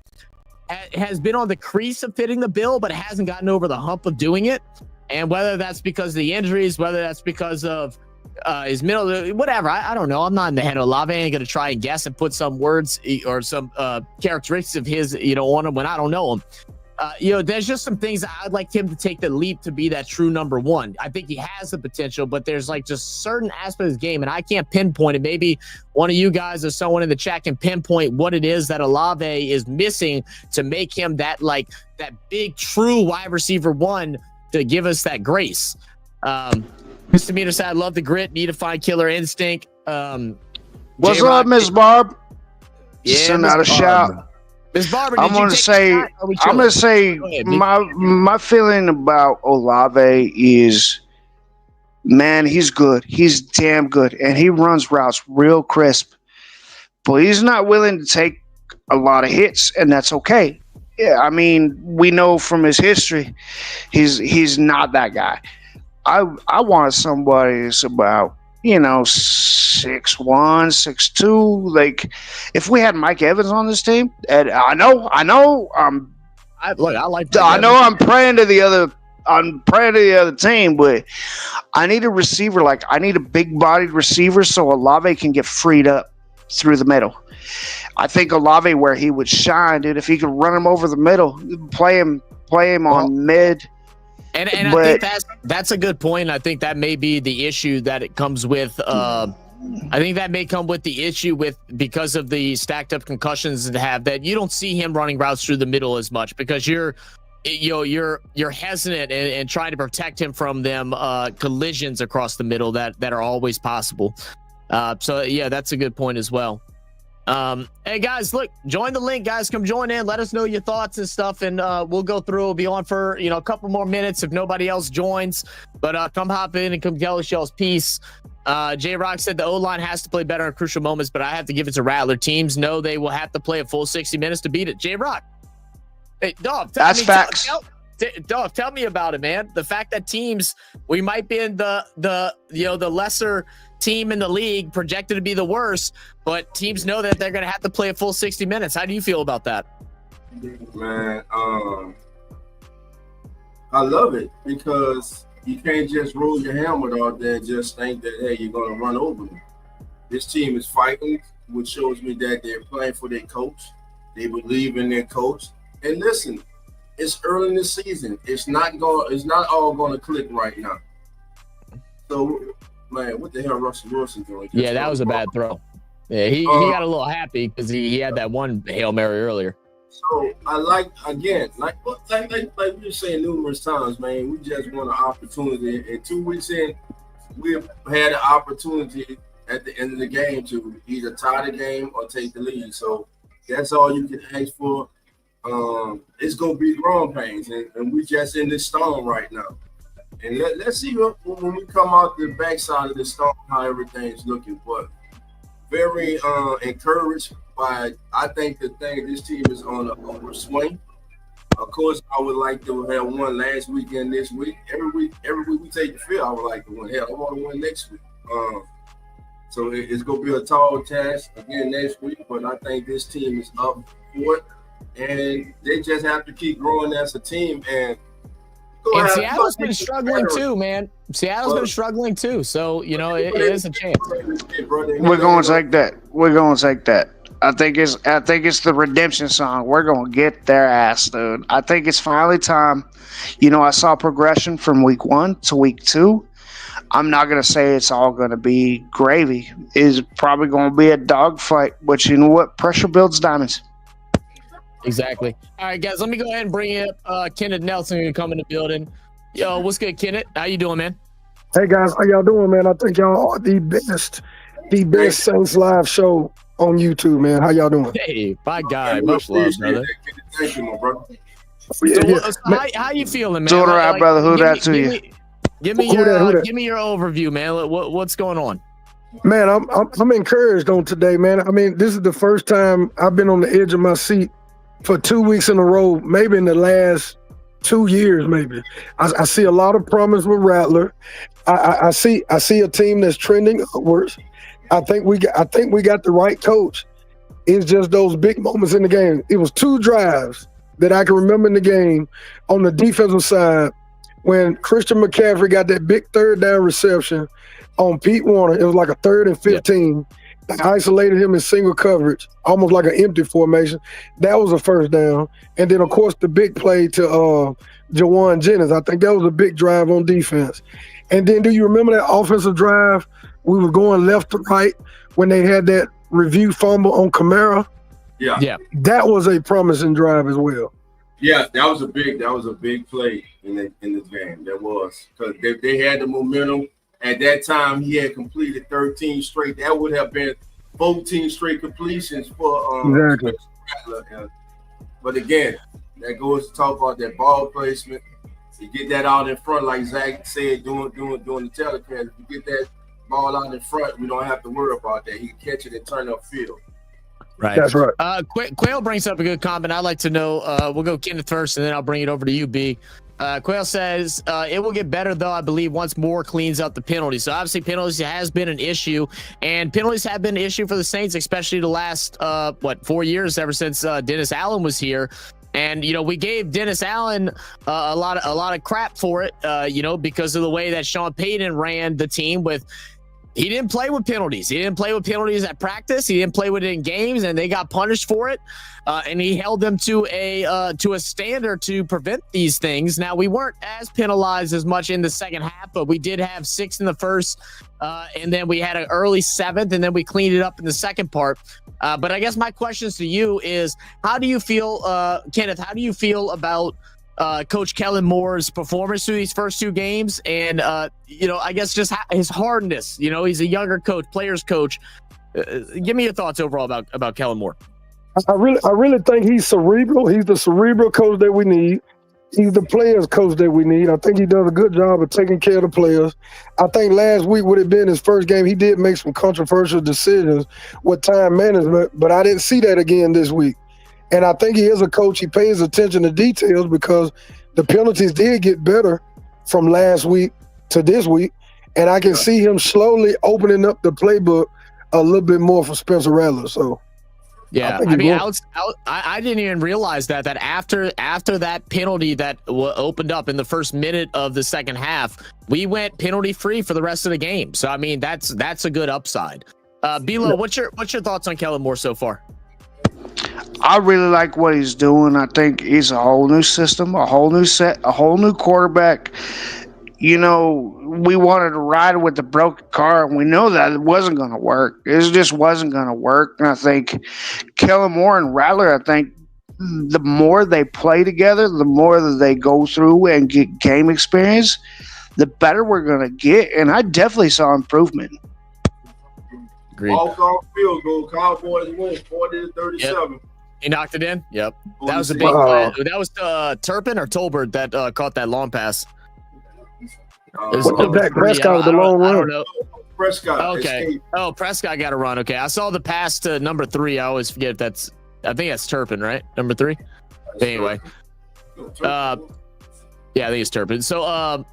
has been on the crease of fitting the bill, but hasn't gotten over the hump of doing it. And whether that's because of the injuries, whether that's because of his middle, whatever, I don't know. I'm not in the head of Olave. I ain't going to try and guess and put some words or some characteristics of his, on him when I don't know him. There's just some things I'd like him to take the leap to be that true number 1. I think he has the potential, but there's like just certain aspects of his game, and I can't pinpoint it. Maybe one of you guys or someone in the chat can pinpoint what it is that Olave is missing to make him that big true wide receiver 1 to give us that grace. Mr. Meter said, I love the grit, need to find killer instinct. What's up, Miss Barb? Yeah, send out a shout. Ms. Barber, I'm gonna say my feeling about Olave is, man, he's good. He's damn good, and he runs routes real crisp. But he's not willing to take a lot of hits, and that's okay. Yeah, I mean, we know from his history, he's not that guy. I want somebody that's about 6'1", 6'2". Like, if we had Mike Evans on this team, and I know. I like. I know. I'm praying to the other team, but I need a receiver. Like, I need a big-bodied receiver so Olave can get freed up through the middle. I think Olave, where he would shine, dude, if he could run him over the middle, play him on mid. And I think That's a good point. I think that may be the issue that it comes with. I think that may come with the issue with because of the stacked up concussions that you don't see him running routes through the middle as much because you're hesitant and trying to protect him from them collisions across the middle that are always possible. So yeah, that's a good point as well. Hey guys, look, join the link, guys. Come join in. Let us know your thoughts and stuff, and we'll go through. We'll be on for a couple more minutes if nobody else joins. But come hop in and come tell us y'all's piece. J Rock said the O-line has to play better in crucial moments, but I have to give it to Rattler. Teams know they will have to play a full 60 minutes to beat it. J Rock, hey dog, That's facts. Dog, tell me about it, man. The fact that teams, we might be in the lesser team in the league, projected to be the worst, but teams know that they're going to have to play a full 60 minutes. How do you feel about that? Man, I love it because you can't just roll your helmet out there and just think that, hey, you're going to run over them. This team is fighting, which shows me that they're playing for their coach. They believe in their coach. And listen, it's early in the season. It's not all going to click right now. So, man, what the hell Russell Wilson doing? Yeah, that was a bad throw. Yeah, he got a little happy because he had that one Hail Mary earlier. So I like we were saying numerous times, man, we just want an opportunity. And 2 weeks in, we've had an opportunity at the end of the game to either tie the game or take the lead. So that's all you can ask for. It's gonna be growing pains, and we just in this storm right now. And let's see when we come out the backside of the storm how everything's looking. But very encouraged by, I think this team is on an upswing. Of course, I would like to have one last weekend this week. Every week we take the field, I would like to win. Hell, I want to win next week. So it's going to be a tall task again next week, but I think this team is up for it. And they just have to keep growing as a team. And Seattle's been struggling too, man. Seattle's been struggling too. So, it is a chance. We're going to take that. I think it's the redemption song. We're going to get their ass, dude. I think it's finally time. I saw progression from week 1 to week 2. I'm not going to say it's all going to be gravy. It's probably going to be a dogfight. But you know what? Pressure builds diamonds. Exactly. All right, guys, let me go ahead and bring up Kenneth Nelson to come in the building. Yo, what's good, Kenneth? How you doing, man? Hey, guys, how y'all doing, man? I think y'all are the best Saints live show on YouTube, man. How y'all doing? Hey, by God, much love, brother. Thank you, my brother. How you feeling, man? Doing all right, brother. Who that to you? Give me your overview, man. What's going on? Man, I'm encouraged on today, man. I mean, this is the first time I've been on the edge of my seat for 2 weeks in a row, maybe in the last 2 years, maybe. I see a lot of promise with Rattler. I see a team that's trending upwards. I think we got the right coach. It's just those big moments in the game. It was 2 drives that I can remember in the game on the defensive side when Christian McCaffrey got that big third down reception on Pete Warner. It was like a 3rd and 15. Yeah. I isolated him in single coverage, almost like an empty formation. That was a first down. And then, of course, the big play to Jawan Jennings. I think that was a big drive on defense. And then do you remember that offensive drive? We were going left to right when they had that review fumble on Kamara. Yeah. That was a promising drive as well. Yeah, that was a big play in this game. That was because they had the momentum. At that time, he had completed 13 straight. That would have been 14 straight completions for exactly. But again, that goes to talk about that ball placement. You get that out in front, like Zach said, doing the telecast. If you get that ball out in front, we don't have to worry about that. He can catch it and turn upfield. Right. That's right. Quail brings up a good comment. I'd like to know. We'll go Kenneth first, and then I'll bring it over to you, B. Quail says it will get better, though, I believe, once Moore cleans up the penalties. So obviously penalties has been an issue, and penalties have been an issue for the Saints, especially the last 4 years, ever since Dennis Allen was here. And we gave Dennis Allen a lot of crap for it, because of the way that Sean Payton ran the team with he didn't play with penalties. He didn't play with penalties at practice. He didn't play with it in games, and they got punished for it. And he held them to a standard to prevent these things. Now, we weren't as penalized as much in the second half, but we did have 6 in the first, and then we had an early 7th, and then we cleaned it up in the second part. But I guess my questions to you is, how do you feel, Kenneth, how do you feel about Coach Kellen Moore's performance through these first 2 games? And, I guess just his hardness. He's a younger coach, players coach. Give me your thoughts overall about Kellen Moore. I really think he's cerebral. He's the cerebral coach that we need. He's the players coach that we need. I think he does a good job of taking care of the players. I think last week would have been his first game. He did make some controversial decisions with time management, but I didn't see that again this week. And I think he is a coach. He pays attention to details because the penalties did get better from last week to this week. And I can see him slowly opening up the playbook a little bit more for Spencer Rattler. So, yeah, I didn't even realize that after that penalty that opened up in the first minute of the second half, we went penalty free for the rest of the game. So, I mean, that's a good upside. Bilo, what's your thoughts on Kellen Moore so far? I really like what he's doing. I think he's a whole new system, a whole new set, a whole new quarterback. We wanted to ride with the broken car, and we know that it wasn't going to work. It just wasn't going to work. And I think Kellen Moore and Rattler, I think the more they play together, the more that they go through and get game experience, the better we're going to get. And I definitely saw improvement. Agreed. Walk-off field goal. Cowboys win 40-37. Yep. He knocked it in. Yep. That was a big play. That was Turpin or Tolbert that caught that long pass. Dak Prescott with the long run. I don't know. Prescott. Okay. Oh, Prescott got a run. Okay. I saw the pass to number 3. I always forget I think that's Turpin, right? Number 3. Anyway. Yeah, I think it's Turpin. So,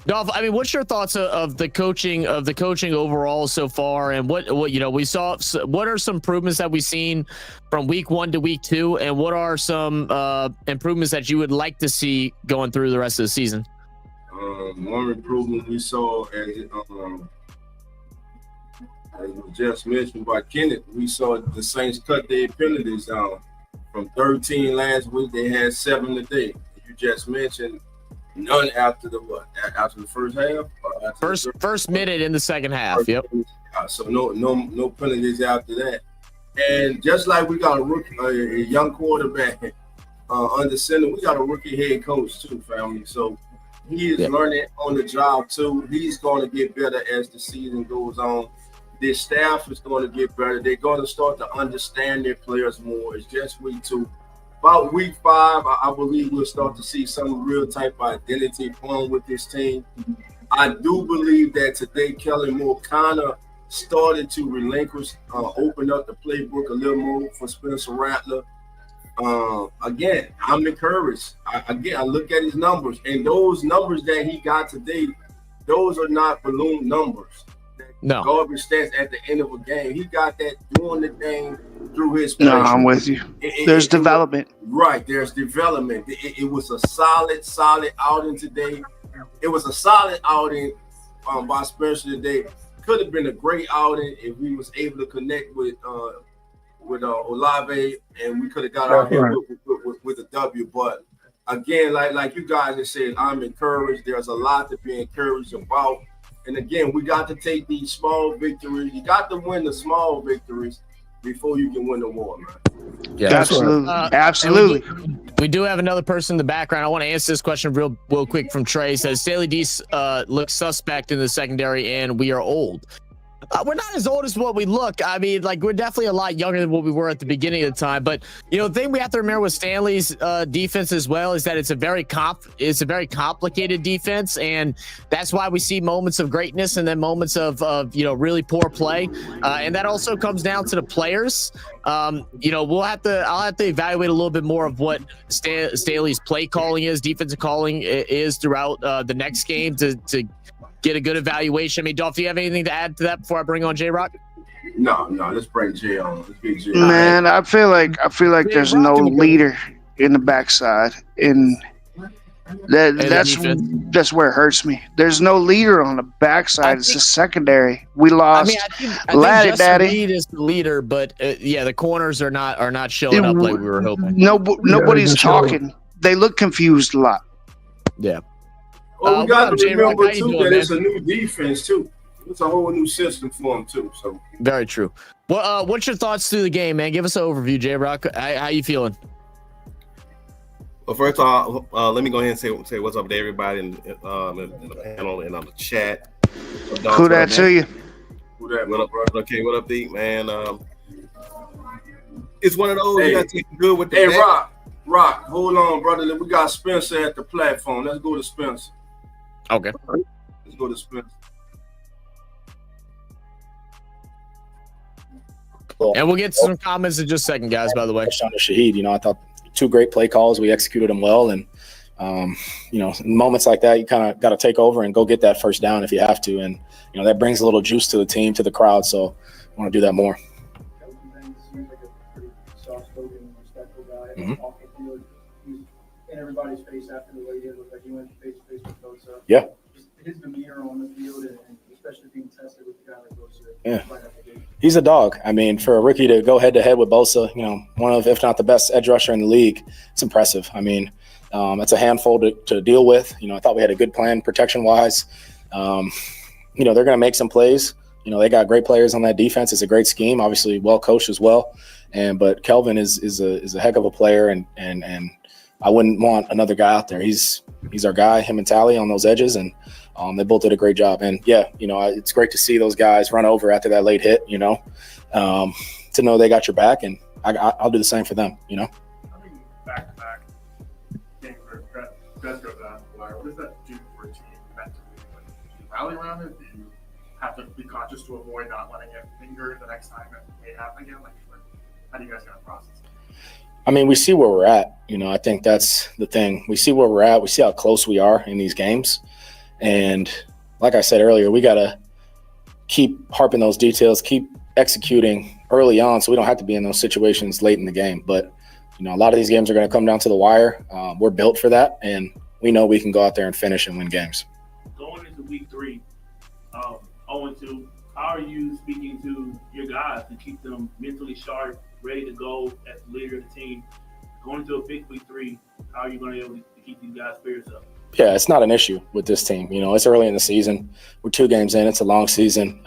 Dolph, I mean, what's your thoughts of the coaching overall so far, and what we saw? What are some improvements that we've seen from week 1 to week 2, and what are some improvements that you would like to see going through the rest of the season? One improvement we saw, as was just mentioned by Kenneth, we saw the Saints cut their penalties down from 13 last week. They had 7 today. You just mentioned. None after the first half? First minute in the second half. Yep. So no penalties after that. And just like we got a young quarterback under center, we got a rookie head coach too, family. So he is learning on the job too. He's going to get better as the season goes on. Their staff is going to get better. They're going to start to understand their players more. It's just week 2. About week 5, I believe we'll start to see some real type of identity form with this team. I do believe that today Kellen Moore kind of started to relinquish, open up the playbook a little more for Spencer Rattler. Again, I'm encouraged. I look at his numbers, and those numbers that he got today, those are not balloon numbers. No. Garbage stats at the end of a game. He got that doing the game through his play. No, I'm with you. There's development. Right, there's development. It was a solid outing today. It was a solid outing by Spencer today. Could have been a great outing if we was able to connect with Olave, and we could have got out here with a W. But again, like you guys have said, I'm encouraged. There's a lot to be encouraged about. And again, we got to take these small victories. You got to win the small victories before you can win the war, man. Yeah, absolutely. Absolutely. We do have another person in the background. I want to answer this question real quick from Trey. He says, Staley D looks suspect in the secondary, and we are old. We're not as old as what we look. I mean, like, we're definitely a lot younger than what we were at the beginning of the time. But, the thing we have to remember with Stanley's defense as well is that it's a very complicated defense. And that's why we see moments of greatness and then moments of really poor play. And that also comes down to the players. I'll have to evaluate a little bit more of what Staley's play calling is, defensive calling is throughout the next game to get a good evaluation. I mean, Dolph, do you have anything to add to that before I bring on J-Rock? No, let's bring Jay on. Let's get Jay. Man, I feel like there's no leader in the backside, and That's where it hurts me. There's no leader on the backside. It's the secondary. We I lost. mean, I think Laddie Justin Daddy. Reed is the leader, but yeah, the corners are not showing up like we were hoping. Nobody's talking. They look confused a lot. Yeah. Well, we got to J-Rock, remember how you too doing, that man? it's a new defense too. It's a whole new system for them too. So Very true. Well, what's your thoughts through the game, man? Give us an overview, J-Rock. How you feeling? Well, first of all, let me go ahead and say what's up to everybody in the panel and on the chat. Who that to you? who that? What up, brother? okay, what up, D, man? It's one of those Hey. you got to take good with the Hey, bad. Rock, hold on, brother. We got Spencer at the platform. Let's go to Spencer. Okay. Let's go to Spencer. And we'll get to some comments in just a second, guys, by the way. Touched on Shaheed. I thought 2 great play calls. We executed them well. And, in moments like that, you kind of got to take over and go get that first down if you have to. And, that brings a little juice to the team, to the crowd. So I want to do that more. Mhm. In everybody's face after the way he looked like he went face to face with Bosa. Yeah. Just his demeanor on the field, and especially being tested with the guy like Bosa. Yeah. Right after the game. He's a dog. I mean, for a rookie to go head to head with Bosa, one of, if not the best edge rusher in the league, it's impressive. I mean, it's a handful to deal with. I thought we had a good plan protection wise. They're going to make some plays. They got great players on that defense. It's a great scheme, obviously well coached as well. But Kelvin is a heck of a player, and I wouldn't want another guy out there. He's our guy, him and Tally on those edges, and they both did a great job. And yeah, it's great to see those guys run over after that late hit. To know they got your back, and I'll do the same for them. I mean, back-to-back games where Gus goes down the wire. What does that do for a team mentally? Like, do you rally around it? Do you have to be conscious to avoid not letting it linger the next time it may happen again? Like, how do you guys kind of process it? I mean, we see where we're at. I think that's the thing. We see where we're at. We see how close we are in these games. And like I said earlier, we got to keep harping those details, keep executing early on so we don't have to be in those situations late in the game. But, a lot of these games are going to come down to the wire. We're built for that, and we know we can go out there and finish and win games. Going into week 3, 0-2, how are you speaking to your guys to keep them mentally sharp, ready to go as the leader of the team? Going into a big week 3, how are you going to be able to keep these guys' spirits up? Yeah, it's not an issue with this team. It's early in the season. We're 2 games in. It's a long season.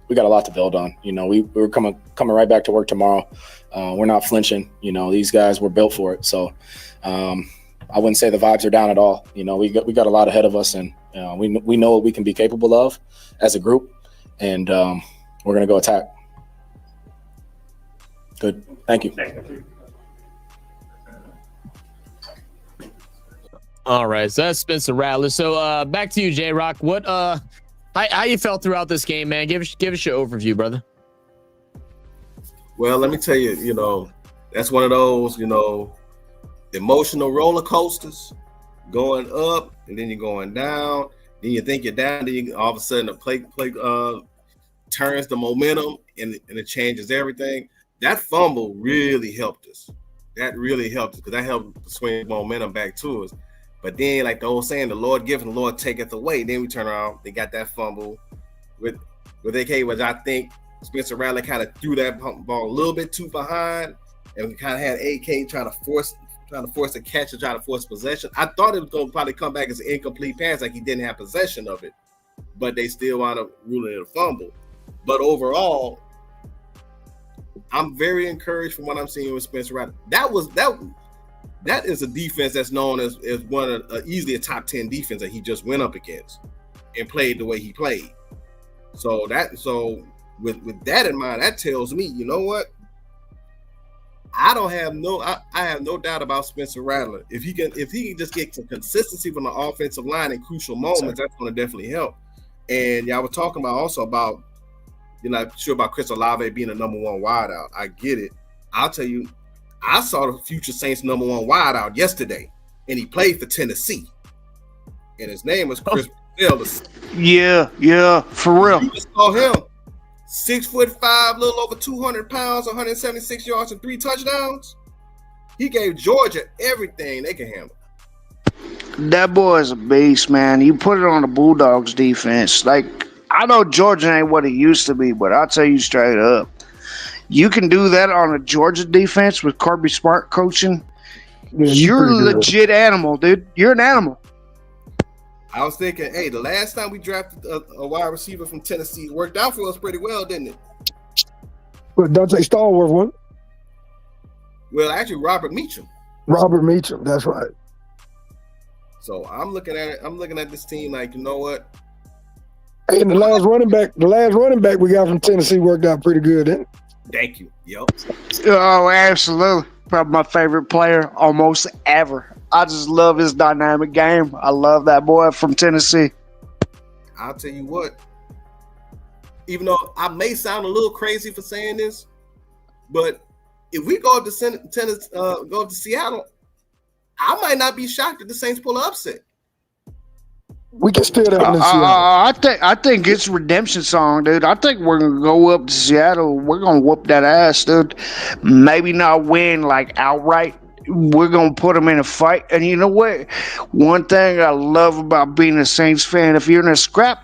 We got a lot to build on. We're coming right back to work tomorrow. We're not flinching. These guys were built for it. So I wouldn't say the vibes are down at all. We got a lot ahead of us, and we know what we can be capable of as a group, and we're going to go attack. Good. Thank you. All right, so that's Spencer Rattler. So back to you, J-Rock. What how you felt throughout this game, man? Give us your overview, brother. Well, let me tell you, that's one of those, emotional roller coasters, going up and then you're going down. Then you think you're down. Then all of a sudden the play turns the momentum and it changes everything. That fumble really helped us. That really helped us because that helped swing momentum back to us. But then, like the old saying, the Lord giveth, the Lord taketh away. Then we turn around, they got that fumble with AK, which I think Spencer Rattler kind of threw that ball a little bit too behind, and we kind of had AK trying to force the catch and try to force possession. I thought it was going to probably come back as an incomplete pass, like he didn't have possession of it, but they still wound up ruling it a fumble. But overall, I'm very encouraged from what I'm seeing with Spencer Rattler. That is a defense that's known as one of easily a top 10 defense that he just went up against and played the way he played. So with that in mind, that tells me, you know what? I have no doubt about Spencer Rattler. If he can just get some consistency from the offensive line in crucial moments, that's going to definitely help. And y'all were talking about also about, you're not sure about Chris Olave being a number 1 wideout. I get it. I'll tell you, I saw the future Saints number 1 wideout yesterday, and he played for Tennessee. And his name was Chris Brazil. Yeah, for real. You just saw him, 6'5", little over 200 pounds, 176 yards and 3 touchdowns. He gave Georgia everything they can handle. That boy is a beast, man. You put it on the Bulldogs defense. Like, I know Georgia ain't what it used to be, but I'll tell you straight up. You can do that on a Georgia defense with Kirby Smart coaching. Yeah, You're a pretty good. legit animal, dude. You're an animal. I was thinking, hey, the last time we drafted a wide receiver from Tennessee, it worked out for us pretty well, didn't it? But Dante Stallworth one. Well, actually, Robert Meacham. Robert Meacham, that's right. So I'm looking at it. I'm looking at this team like, you know what? Hey, and the last running back we got from Tennessee worked out pretty good, didn't it? Thank you. Yep. Oh, absolutely. Probably my favorite player almost ever. I just love his dynamic game. I love that boy from Tennessee. I'll tell you what. Even though I may sound a little crazy for saying this, but if we go up to go up to Seattle, I might not be shocked if the Saints pull an upset. We can steal that in Seattle. I think it's redemption song, dude. I think we're gonna go up to Seattle. We're gonna whoop that ass, dude. Maybe not win like outright. We're gonna put them in a fight. And you know what? One thing I love about being a Saints fan, if you're in a scrap,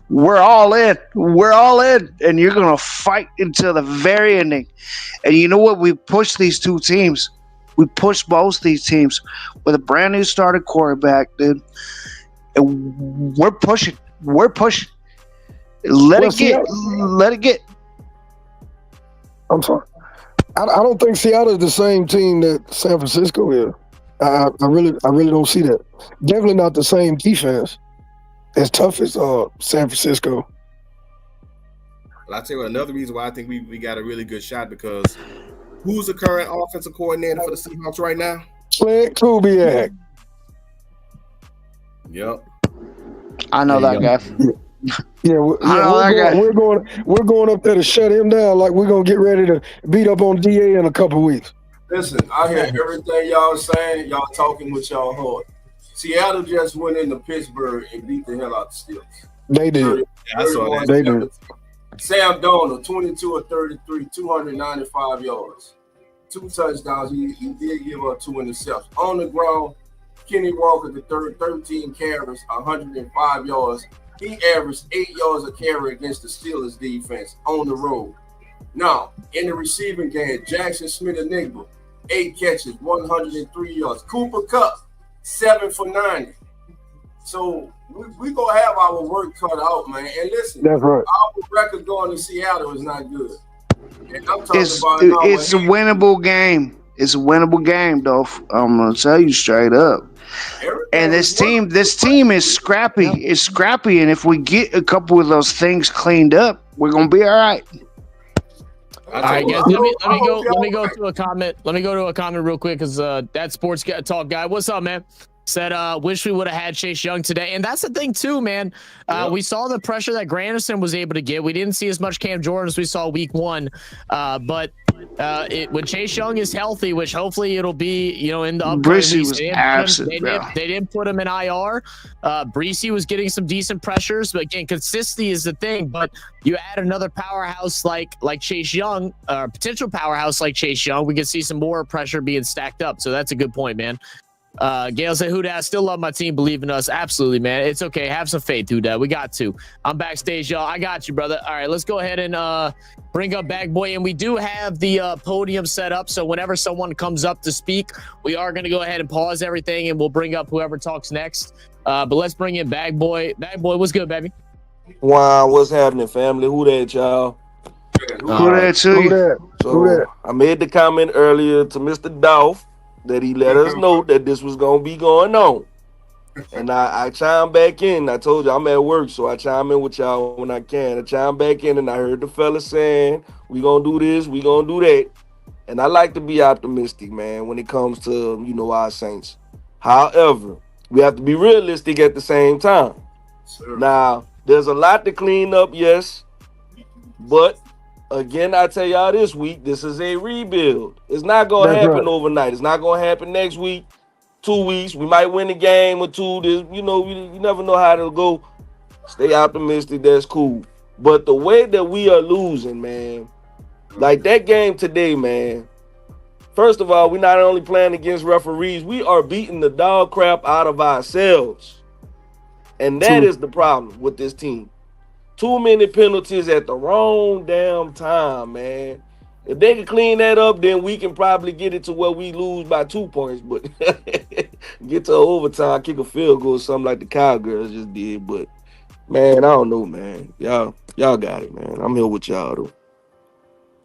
we're all in. We're all in, and you're gonna fight until the very ending. And you know what? We push these two teams. We push both these teams with a brand new starting quarterback, dude. And we're pushing. We're pushing. Let it get. Let it get. I'm sorry. I don't think Seattle is the same team that San Francisco is. I really don't see that. Definitely not the same defense as tough as San Francisco. Well, I'll tell you what, another reason why I think we got a really good shot, because who's the current offensive coordinator for the Seahawks right now? Clint Kubiak. Yep. I know that guy. Yeah, we're going up there to shut him down. Like we're gonna get ready to beat up on DA in a couple weeks. Listen, I hear everything y'all saying. Y'all talking with y'all heart. Seattle just went into Pittsburgh and beat the hell out the Steelers. They did. I saw that. They did. Sam Darnold, 22 of 33, 295 yards, 2 touchdowns. He did give up 2 interceptions. On the ground, Kenny Walker, the third, 13 carries, 105 yards. He averaged 8 yards a carry against the Steelers defense on the road. Now, in the receiving game, Jackson Smith-Njigba, 8 catches, 103 yards. Cooper Kupp, 7 for 90. So we gonna have our work cut out, man. And listen, that's right. Our record going to Seattle is not good. And I'm talking It's a winnable game. It's a winnable game, though. I'm gonna tell you straight up. And this team is scrappy. It's scrappy, and if we get a couple of those things cleaned up, we're gonna be all right. All right, guys. Let me go to a comment. Let me go to a comment real quick, because that sports talk guy. What's up, man? Said, wish we would have had Chase Young today. And that's the thing, too, man. We saw the pressure that Granderson was able to get. We didn't see as much Cam Jordan as we saw week 1. But when Chase Young is healthy, which hopefully it'll be, in the upcoming Breesy weeks, was absent, they didn't put him in IR. Breesy was getting some decent pressures. But, again, consistency is the thing. But you add another powerhouse like Chase Young, potential powerhouse like Chase Young, we could see some more pressure being stacked up. So that's a good point, man. Gail said, "Who dat? Still love my team. Believe in us." Absolutely, man. It's okay. Have some faith, who dat. We got to. I'm backstage, y'all. I got you, brother. All right, let's go ahead and bring up Bag Boy, and we do have the podium set up. So whenever someone comes up to speak, we are going to go ahead and pause everything, and we'll bring up whoever talks next. But let's bring in Bag Boy. Bag Boy, what's good, baby? Wow, what's happening, family? Who that, y'all? Who that to you? So I made the comment earlier to Mr. Dolph that he let us know that this was gonna be going on, and I chime back in. I told you I'm at work, so I chime in with y'all when I can. I chime back in, and I heard the fella saying we gonna do this, we gonna do that, and I like to be optimistic, man, when it comes to our Saints. However, we have to be realistic at the same time. Sure. Now, there's a lot to clean up, yes, but again, I tell y'all this week, this is a rebuild. It's not going to happen overnight. It's not going to happen next week, 2 weeks. We might win a game or two. You never know how it'll go. Stay optimistic. That's cool. But the way that we are losing, man, like that game today, man, First of all, we're not only playing against referees, we are beating the dog crap out of ourselves. And that is the problem with this team. Too many penalties at the wrong damn time, man. If they can clean that up, then we can probably get it to where we lose by 2 points. But get to overtime, kick a field goal, something like the Cowgirls just did. But, man, I don't know, man. Y'all got it, man. I'm here with y'all, though.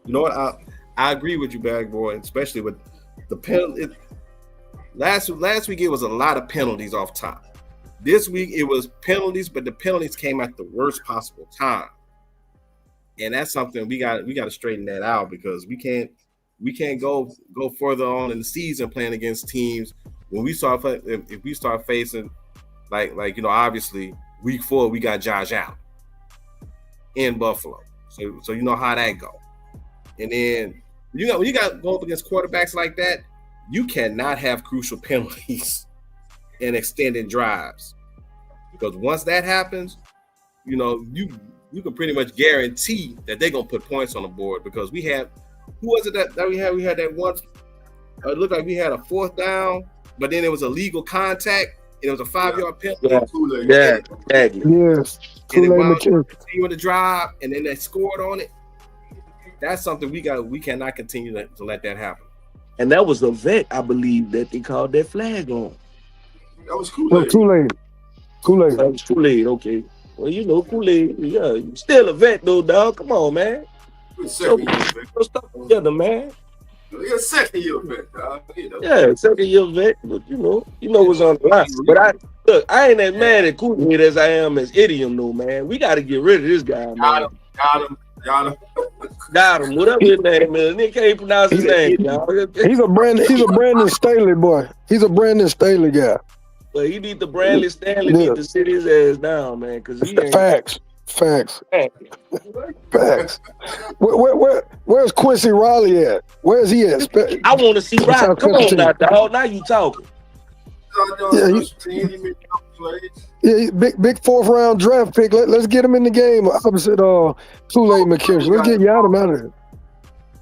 You know what? I agree with you, Bag Boy, especially with the penalty. Last week, it was a lot of penalties off top. This week, it was penalties, but the penalties came at the worst possible time. And that's something we got to straighten that out, because we can't go further on in the season playing against teams when we start if we start facing like obviously week 4 we got Josh Allen in Buffalo, so you know how that go. And then when you got go up against quarterbacks like that, you cannot have crucial penalties and extended drives, because once that happens, you can pretty much guarantee that they're gonna put points on the board, because we had, who was it that we had? We had that one. It looked like we had a 4th down, but then it was a legal contact. It was a 5-yard penalty. Yeah, exactly. Yes. And it wound up with the drive, and then they scored on it. That's something we cannot continue to let that happen. And that was a vet, I believe, that they called that flag on. That was Kool-Aid. Kool-Aid. That was Kool-Aid, okay. Well, Kool-Aid, yeah, you still a vet though, dog. Come on, man. Let's stop together, man. You're a second-year vet, dog. Yeah, second-year vet. But you know what's on the line. But I ain't as mad at Kool-Aid as I am as Idiom, though, man. We got to get rid of this guy, man. Got him. Got him. Whatever his name is, Nick can't pronounce his name, y'all. He's a Brandon Staley boy. He's a Brandon Staley guy. But he need the Bradley Stanley need to sit his ass down, man, because he ain't. Facts. Where's Quincy Riley at? Where's he at? I want to see Riley. Come on now, dog. Now you talking. Yeah, big 4th round draft pick. Let's get him in the game opposite Kool-Aid McKinstry. Let's get Yadam out of here.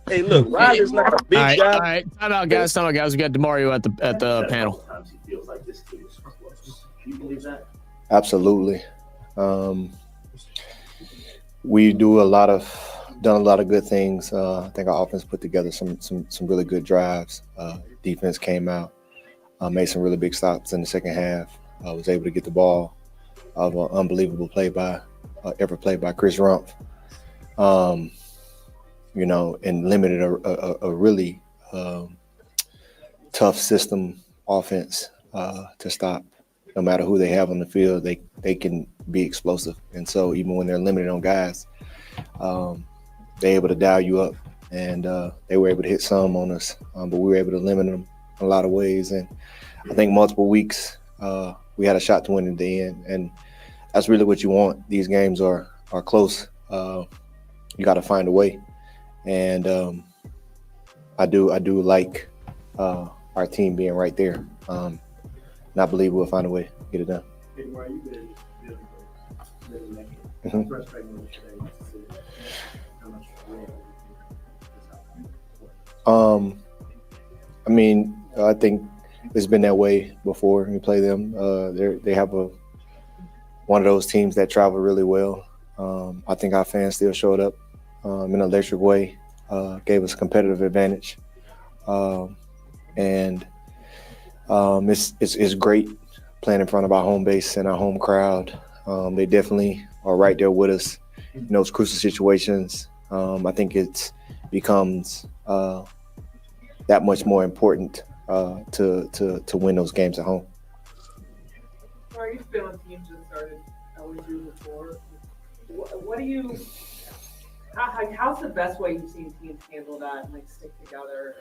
Hey, look, Riley's not a big guy. All right. Time out, guys. We got DeMario at the panel. Sometimes he feels like this team is close. Can you believe that? Absolutely. We done a lot of good things. I think our offense put together some really good drives. Defense came out, made some really big stops in the second half. Was able to get the ball of an unbelievable play by Chris Rumpf. And limited a really tough system offense to stop. No matter who they have on the field, they can be explosive. And so even when they're limited on guys, they're able to dial you up. And they were able to hit some on us, but we were able to limit them in a lot of ways. And I think multiple weeks we had a shot to win in the end. And that's really what you want. These games are close. You got to find a way. And I do like our team being right there. And I believe we'll find a way to get it done. I think it's been that way before we play them. They have one of those teams that travel really well. I think our fans still showed up in an electric way, gave us a competitive advantage. It's great playing in front of our home base and our home crowd. They definitely are right there with us in those crucial situations. I think it becomes that much more important to win those games at home. Are you feeling teams that started LSU before? What do you? How's the best way you've seen teams handle that and like stick together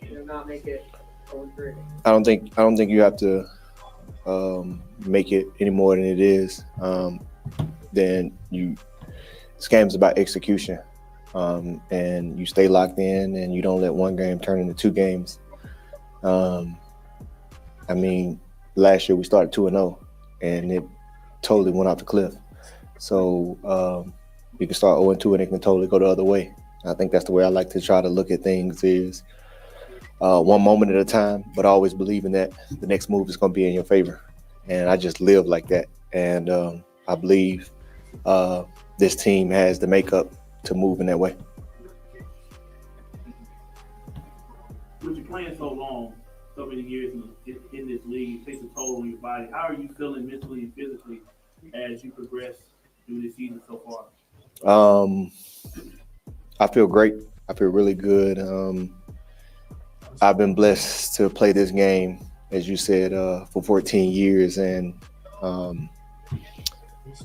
and not make it 0-3? I don't think you have to make it any more than it is. This game's about execution, and you stay locked in, and you don't let one game turn into 2 games. Last year we started 2-0, and it totally went off the cliff. So you can start 0-2, and it can totally go the other way. I think that's the way I like to try to look at things is one moment at a time, but always believing that the next move is going to be in your favor. And I just live like that. And I believe this team has the makeup to move in that way. With you playing so long, so many years in this league, it takes a toll on your body. How are you feeling mentally and physically as you progress through this season so far? I feel great. I feel really good. I've been blessed to play this game, as you said, for 14 years, and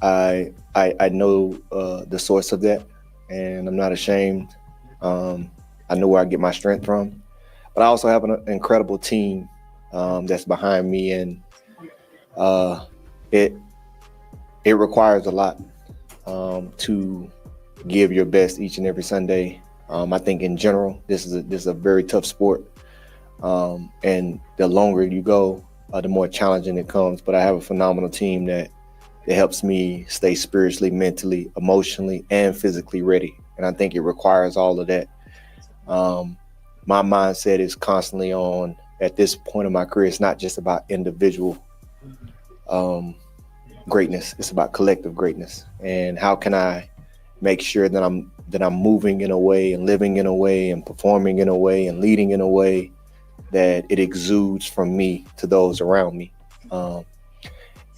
I know the source of that, and I'm not ashamed. I know where I get my strength from, but I also have an incredible team that's behind me, and it requires a lot to give your best each and every Sunday. I think in general, this is a very tough sport, and the longer you go, the more challenging it comes. But I have a phenomenal team that helps me stay spiritually, mentally, emotionally, and physically ready. And I think it requires all of that. My mindset is constantly on, at this point in my career, it's not just about individual greatness, it's about collective greatness. And how can I make sure that I'm moving in a way and living in a way and performing in a way and leading in a way that it exudes from me to those around me.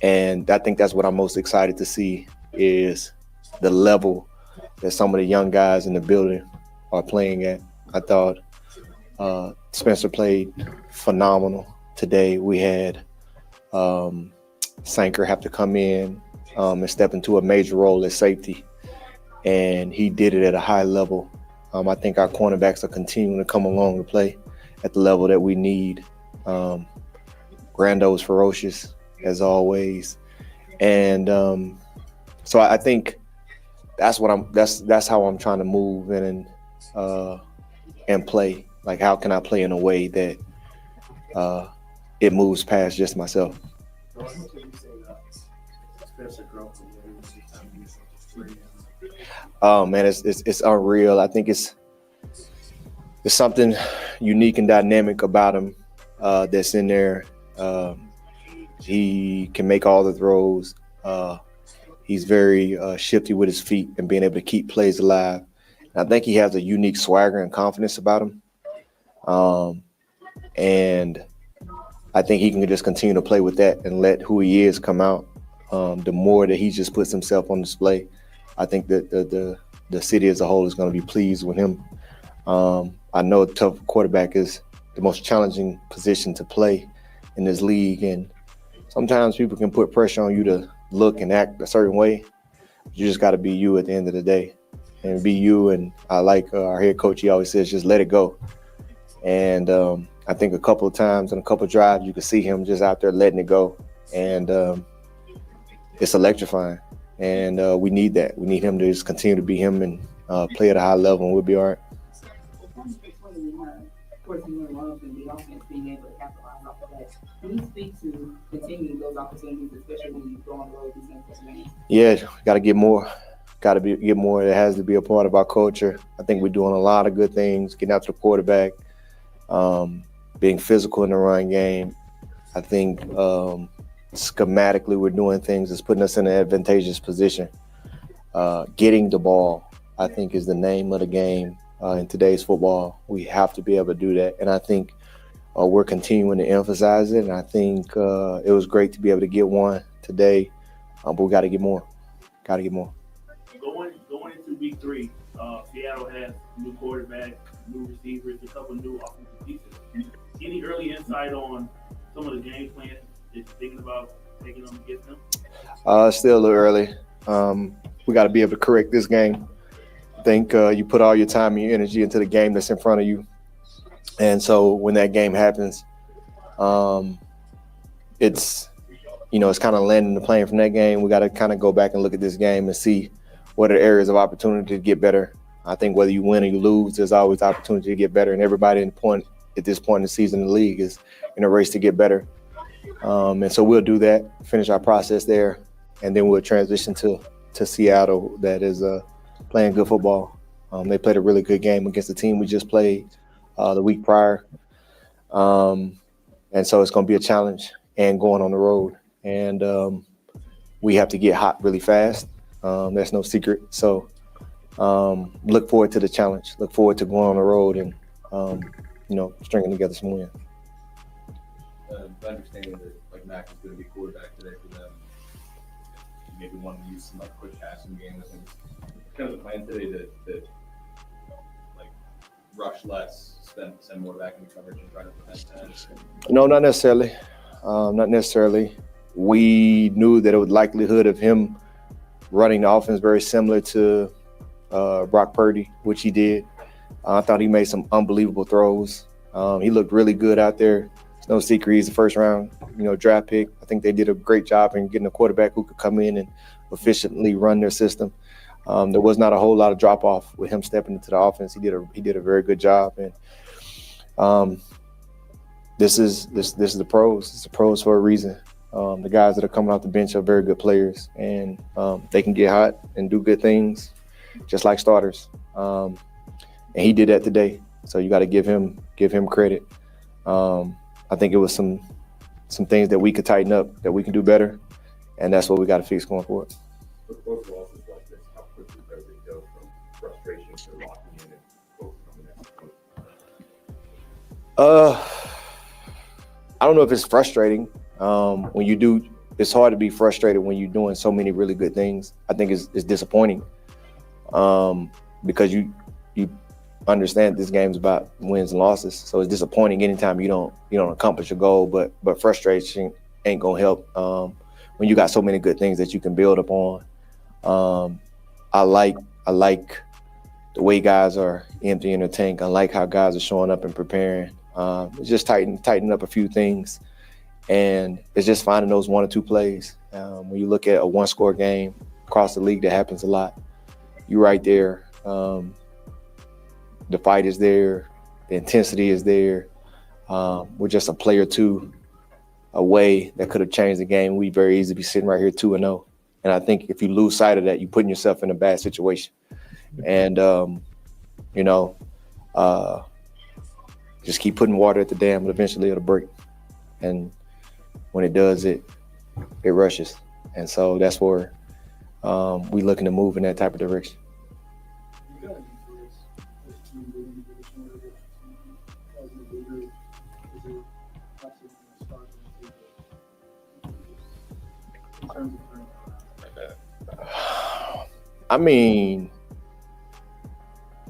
And I think that's what I'm most excited to see, is the level that some of the young guys in the building are playing at. I thought Spencer played phenomenal today. We had Sanker have to come in and step into a major role at safety, and he did it at a high level. I think our cornerbacks are continuing to come along to play at the level that we need. Grando's ferocious as always, and so I think that's how I'm trying to move and play. Like, how can I play in a way that it moves past just myself? Oh man, it's unreal. I think it's something unique and dynamic about him that's in there. He can make all the throws. He's very shifty with his feet and being able to keep plays alive. And I think he has a unique swagger and confidence about him. And I think he can just continue to play with that and let who he is come out. The more that he just puts himself on display, I think that the city as a whole is going to be pleased with him. I know a tough quarterback is the most challenging position to play in this league, and sometimes people can put pressure on you to look and act a certain way. You just got to be you at the end of the day, and be you. And I like our head coach, he always says, just let it go. And I think a couple of times and a couple of drives, you can see him just out there letting it go. And it's electrifying. And we need that. We need him to just continue to be him and play at a high level, and we'll be all right. Being able to capitalize off of that. Can you speak to continuing those opportunities, especially when you go on the road these games? Yeah, got to get more. Get more. It has to be a part of our culture. I think we're doing a lot of good things, getting out to the quarterback, being physical in the run game. I think schematically we're doing things that's putting us in an advantageous position. Getting the ball, I think, is the name of the game in today's football. We have to be able to do that. And I think we're continuing to emphasize it. And I think it was great to be able to get one today, but we got to get more. Going into week 3, Seattle has new quarterback, new receivers, a couple new offensive pieces. Any early insight on some of the game plan that you're thinking about taking them against them? Still a little early. We got to be able to correct this game. I think you put all your time and your energy into the game that's in front of you. And so when that game happens, it's kind of landing the plane from that game. We got to kind of go back and look at this game and see what are the areas of opportunity to get better. I think whether you win or you lose, there's always opportunity to get better. And everybody at this point in the season in the league is in a race to get better. And so we'll do that, finish our process there, and then we'll transition to Seattle that is playing good football. They played a really good game against the team we just played the week prior. And so it's going to be a challenge and going on the road. And we have to get hot really fast. That's no secret. So look forward to the challenge. Look forward to going on the road and, stringing together some wins. Understanding that like Mac is going to be quarterback today for them, maybe want to use some like quick passing game with him. Kind of the plan today to like rush less, send more back into coverage and try to prevent that. No, not necessarily. Not necessarily. We knew that it was likelihood of him running the offense very similar to Brock Purdy, which he did. I thought he made some unbelievable throws. He looked really good out there. It's no secret he's the first round, draft pick. I think they did a great job in getting a quarterback who could come in and efficiently run their system. There was not a whole lot of drop off with him stepping into the offense. He did a very good job. And this is the pros. It's the pros for a reason. The guys that are coming off the bench are very good players, and they can get hot and do good things, just like starters. And he did that today. So you got to give him credit. I think it was some things that we could tighten up, that we can do better, and that's what we got to fix going forward. With both losses like this, how quickly does it go from frustration to locking in and focusing on the next game? I don't know if it's frustrating. When you do, it's hard to be frustrated when you're doing so many really good things. I think it's disappointing because you understand this game's about wins and losses. So it's disappointing anytime you don't accomplish a goal, but frustration ain't gonna help when you got so many good things that you can build upon. I like the way guys are emptying their tank. I like how guys are showing up and preparing. It's just tighten up a few things, and it's just finding those 1 or 2 plays. When you look at a 1-score game across the league, that happens a lot. You're right there. The fight is there. The intensity is there. We're just a play or two away that could have changed the game. We very easily be sitting right here 2-0. And I think if you lose sight of that, you're putting yourself in a bad situation. And, just keep putting water at the dam, and eventually it'll break. And when it does, it rushes. And so that's where we're looking to move in that type of direction. I mean,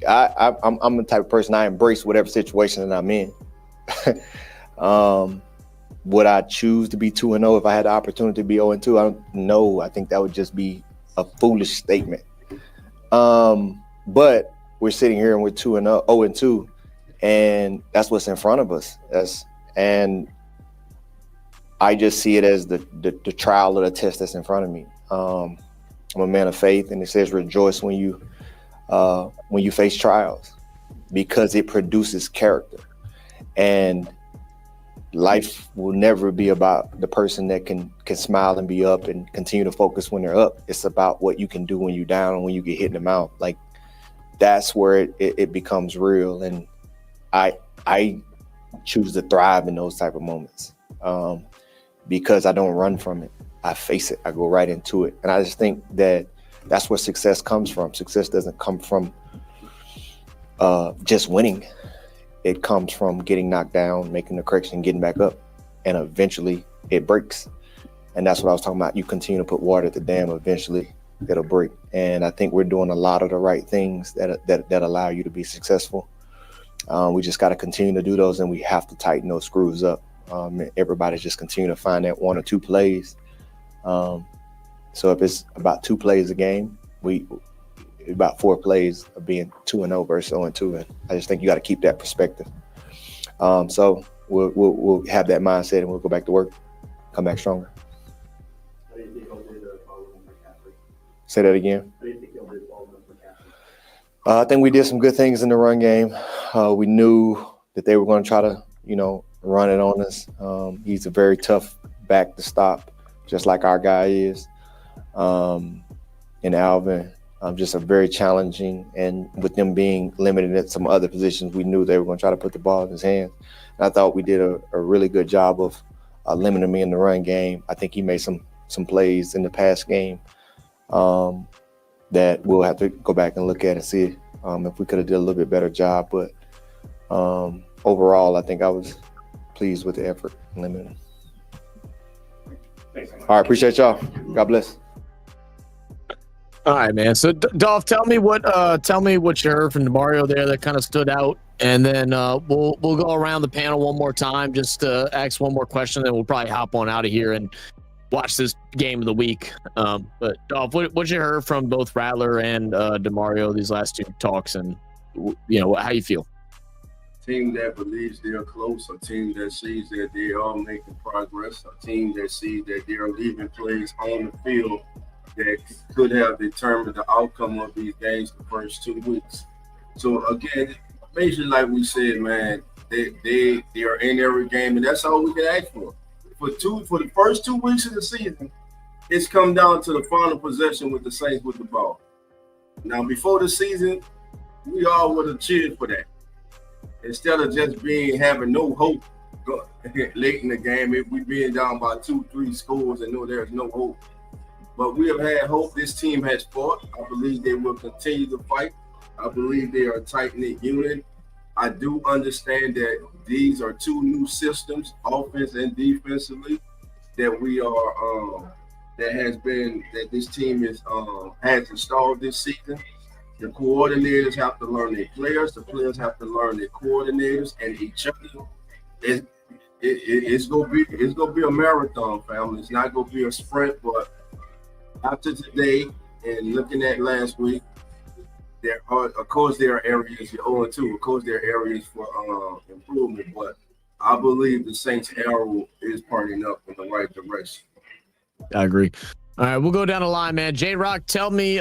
I'm the type of person, I embrace whatever situation that I'm in. Would I choose to be 2-0 if I had the opportunity to be 0-2? I don't know. I think that would just be a foolish statement. But we're sitting here and we're 0-2, and that's what's in front of us. And I just see it as the trial of the test that's in front of me. I'm a man of faith, and it says rejoice when you face trials, because it produces character. And life will never be about the person that can smile and be up and continue to focus when they're up. It's about what you can do when you're down and when you get hit in the mouth. Like, that's where it becomes real. And I choose to thrive in those type of moments because I don't run from it. I face it. I go right into it. And I just think that that's where success comes from. Success doesn't come from just winning. It comes from getting knocked down, making the correction, getting back up, and eventually it breaks. And that's what I was talking about. You continue to put water at the dam, eventually it'll break. And I think we're doing a lot of the right things that allow you to be successful. We just got to continue to do those, and we have to tighten those screws up. Everybody's just continue to find that 1 or 2 plays. So if it's about 2 plays a game, about 4 plays of being 2-0 versus 0-2, and I just think you got to keep that perspective. So we'll have that mindset, and we'll go back to work, come back stronger. How do you think he'll do the following McCaffrey? Say that again. How do you think he'll do the following McCaffrey? I think we did some good things in the run game. We knew that they were going to try to, run it on us. He's a very tough back to stop, just like our guy is. And Alvin, just a very challenging, and with them being limited at some other positions, we knew they were going to try to put the ball in his hands. And I thought we did a really good job of limiting me in the run game. I think he made some plays in the past game that we'll have to go back and look at and see if we could have did a little bit better job. But overall, I think I was pleased with the effort in limiting. All right, appreciate y'all. God bless. All right, man. So Dolph, tell me what you heard from DeMario there that kind of stood out, and then we'll go around the panel one more time, just to ask one more question, then we'll probably hop on out of here and watch this game of the week. But Dolph, what you heard from both Rattler and DeMario these last two talks, and how you feel? Team that believes they're close, a team that sees that they are making progress, a team that sees that they are leaving plays on the field that could have determined the outcome of these games the first 2 weeks. So again, basically like we said, man, they are in every game, and that's all we can ask for. For the first 2 weeks of the season, it's come down to the final possession with the Saints with the ball. Now, before the season, we all would have cheered for that. Instead of just having no hope late in the game, if we being down by 2-3 scores and know there's no hope. But we have had hope. This team has fought. I believe they will continue to fight. I believe they are a tight-knit unit. I do understand that these are two new systems, offense and defensively, that we are that this team has installed this season. The coordinators have to learn their players. The players have to learn their coordinators and each other. It's gonna be a marathon, family. It's not gonna be a sprint. But after today and looking at last week, there are areas you're 0-2. Of course, there are areas for improvement. But I believe the Saints' arrow is pointing up in the right direction. I agree. All right, we'll go down the line, man. J-Rock, tell me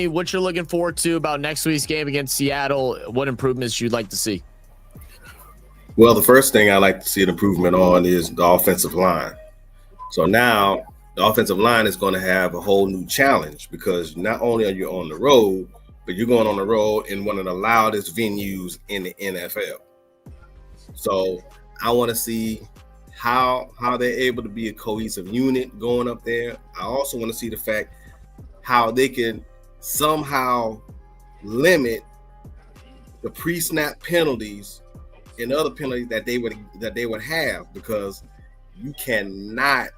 what you're looking forward to about next week's game against Seattle. What improvements you'd like to see? Well, the first thing I like to see an improvement on is the offensive line. So now the offensive line is going to have a whole new challenge, because not only are you on the road, but you're going on the road in one of the loudest venues in the NFL. So I want to see how they're able to be a cohesive unit going up there. I also want to see the fact how they can somehow limit the pre-snap penalties and other penalties that they would have, because you cannot,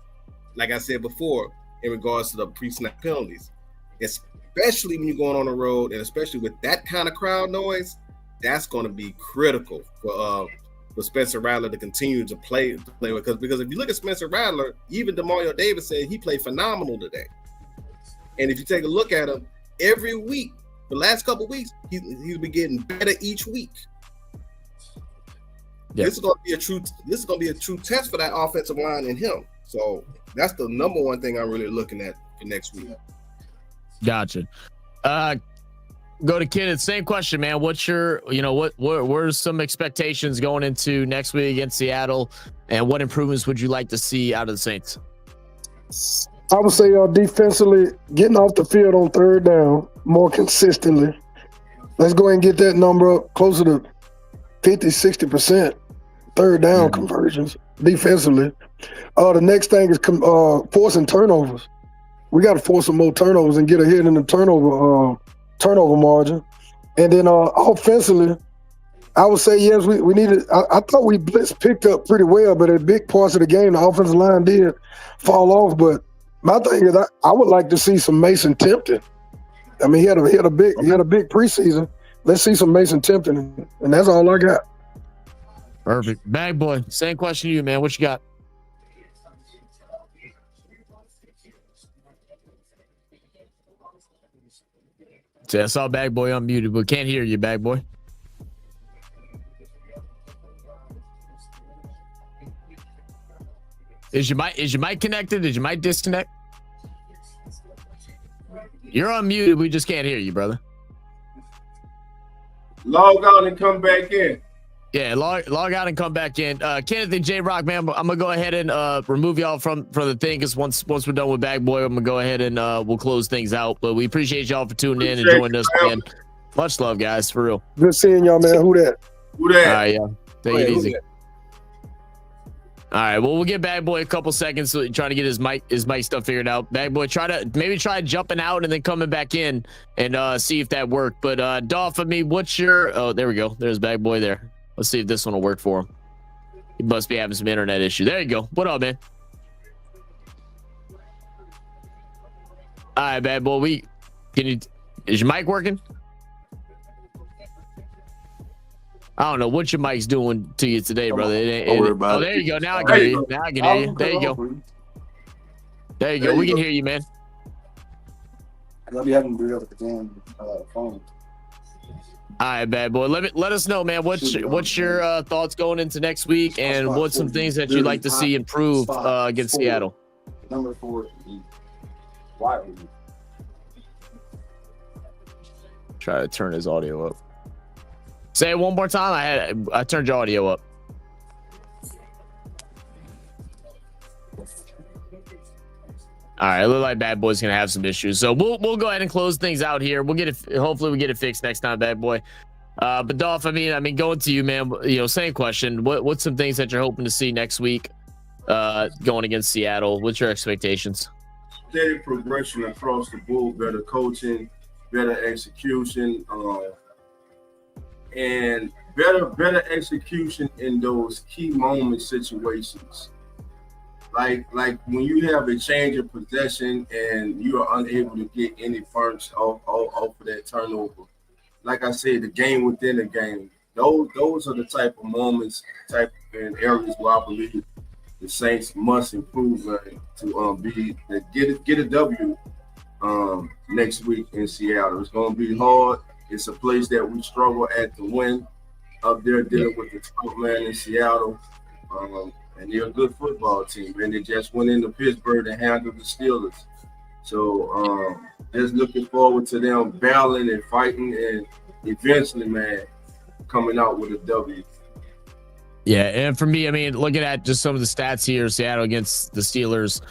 like I said before, in regards to the pre-snap penalties, especially when you're going on the road, and especially with that kind of crowd noise, that's going to be critical for Spencer Rattler to continue to play with. Because if you look at Spencer Rattler, even DeMario Davis said he played phenomenal today. And if you take a look at him, every week, the last couple of weeks, he's been getting better each week. Yep. This is going to be a true test for that offensive line and him. So that's the number one thing I'm really looking at for next week. Gotcha. Go to Kenneth. Same question, man. What's your, where's some expectations going into next week against Seattle, and what improvements would you like to see out of the Saints? I would say defensively, getting off the field on third down more consistently. Let's go ahead and get that number up closer to 50-60% third down conversions defensively. The next thing is forcing turnovers. We got to force some more turnovers and get ahead in the turnover margin. And then offensively, I would say, yes, we needed – I thought we blitz picked up pretty well, but at big parts of the game, the offensive line did fall off. But my thing is I would like to see some Mason Tipton. I mean, he had a big preseason. Let's see some Mason Tipton, and that's all I got. Perfect. Bag Boy, same question to you, man. What you got? See, I saw Bag Boy unmuted, but can't hear you, Bag Boy. Is your mic connected? Did your mic disconnect? You're unmuted. We just can't hear you, brother. Log out and come back in. Yeah, log out and come back in. Kenneth and J Rock, man, I'm gonna go ahead and remove y'all from the thing, because once we're done with Bag Boy, I'm gonna go ahead and we'll close things out. But we appreciate y'all for tuning in and joining us, man. Much love, guys, for real. Good seeing y'all, man. Who that? Who that? All right, yeah. Take it Who easy. that? All right, well, we'll give Bag Boy a couple seconds trying to get his mic stuff figured out. Bag Boy, try jumping out and then coming back in and see if that worked. But Dolph, I mean, what's your? Oh, there we go. There's Bag Boy there. Let's see if this one will work for him. He must be having some internet issue. There you go. What up, man? All right, Bad Boy. Is your mic working? I don't know what your mic's doing to you today, brother. There you go. Now I can hear you. Now I can hear you. There you go. There you go. We can hear you, man. I'll be having to do it with the damn phone. All right, Bad Boy. Let us know, man. What's your thoughts going into next week, and what's some things that you'd like to see improve against Seattle? Number 4. Why? Try to turn his audio up. Say it one more time. I turned your audio up. All right, it looks like Bad Boy's gonna have some issues, so we'll go ahead and close things out here. We'll get it. Hopefully, we get it fixed next time, Bad Boy. But Dolph, I mean, going to you, man. Same question. What's some things that you're hoping to see next week, going against Seattle? What's your expectations? Steady progression across the board, better coaching, better execution, and better execution in those key moment situations. Like when you have a change of possession and you are unable to get any first off of that turnover. Like I said, the game within the game. Those are the type of moments, and areas where I believe the Saints must improve to get a W next week in Seattle. It's going to be hard. It's a place that we struggle at to win up there, dealing with the top man in Seattle. And they're a good football team, and they just went into Pittsburgh and handled the Steelers. So just looking forward to them battling and fighting, and eventually, man, coming out with a W. Yeah, and for me, I mean, looking at just some of the stats here, Seattle against the Steelers,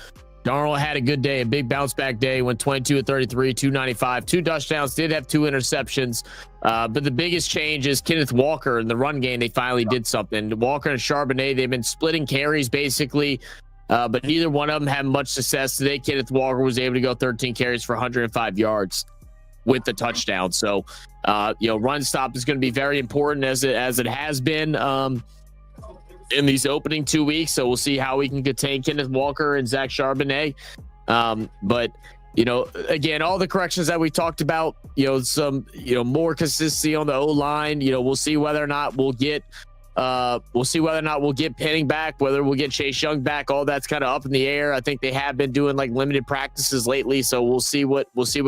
Darnold had a good day, a big bounce back day, went 22 of 33, 295, 2 touchdowns, did have 2 interceptions. But the biggest change is Kenneth Walker in the run game. They finally did something. Walker and Charbonnet, they've been splitting carries basically, but neither one of them had much success today. Kenneth Walker was able to go 13 carries for 105 yards with the touchdown. So, run stop is going to be very important as it has been in these opening 2 weeks. So we'll see how we can contain Kenneth Walker and Zach Charbonnet. But again, all the corrections that we talked about, some, more consistency on the O-line, we'll see whether or not we'll get Penning back, whether we'll get Chase Young back. All that's kind of up in the air. I think they have been doing like limited practices lately. So we'll see what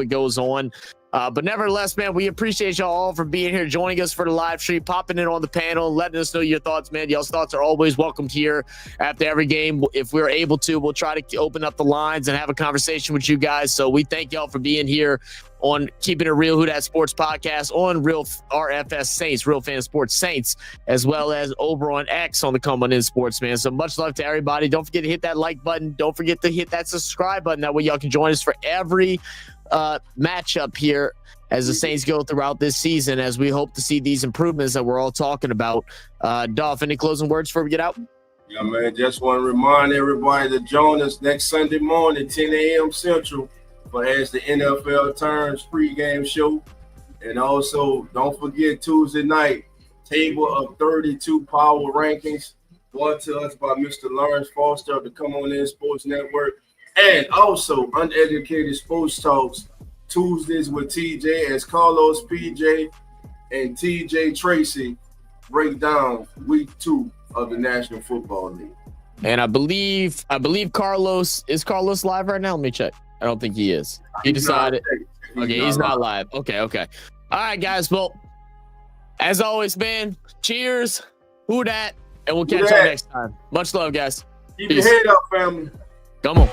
goes on. But nevertheless, man, we appreciate y'all all for being here, joining us for the live stream, popping in on the panel, letting us know your thoughts, man. Y'all's thoughts are always welcomed here after every game. If we're able to, we'll try to open up the lines and have a conversation with you guys. So we thank y'all for being here on Keeping It Real, Who Dat Sports Podcast, on Real RFS Saints, Real Fan Sports Saints, as well as over on X on the Come On In Sports, man. So much love to everybody. Don't forget to hit that like button. Don't forget to hit that subscribe button. That way y'all can join us for every matchup here as the Saints go throughout this season, as we hope to see these improvements that we're all talking about. Dolph, any closing words before we get out? Yeah, man, just want to remind everybody to join us next Sunday morning, 10 a.m. Central, for As the NFL Turns pregame show. And also, don't forget Tuesday night, Table of 32 Power Rankings, brought to us by Mr. Lawrence Foster of the Come On In Sports Network. And also, Uneducated Sports Talks, Tuesdays with TJ, as Carlos, PJ, and TJ Tracy break down week 2 of the National Football League. And I believe Carlos live right now. Let me check. I don't think he is. He decided. He's not live. Okay. All right, guys. Well, as always, man, cheers. Who dat? And we'll catch y'all next time. Much love, guys. Keep your head up, family. Come on.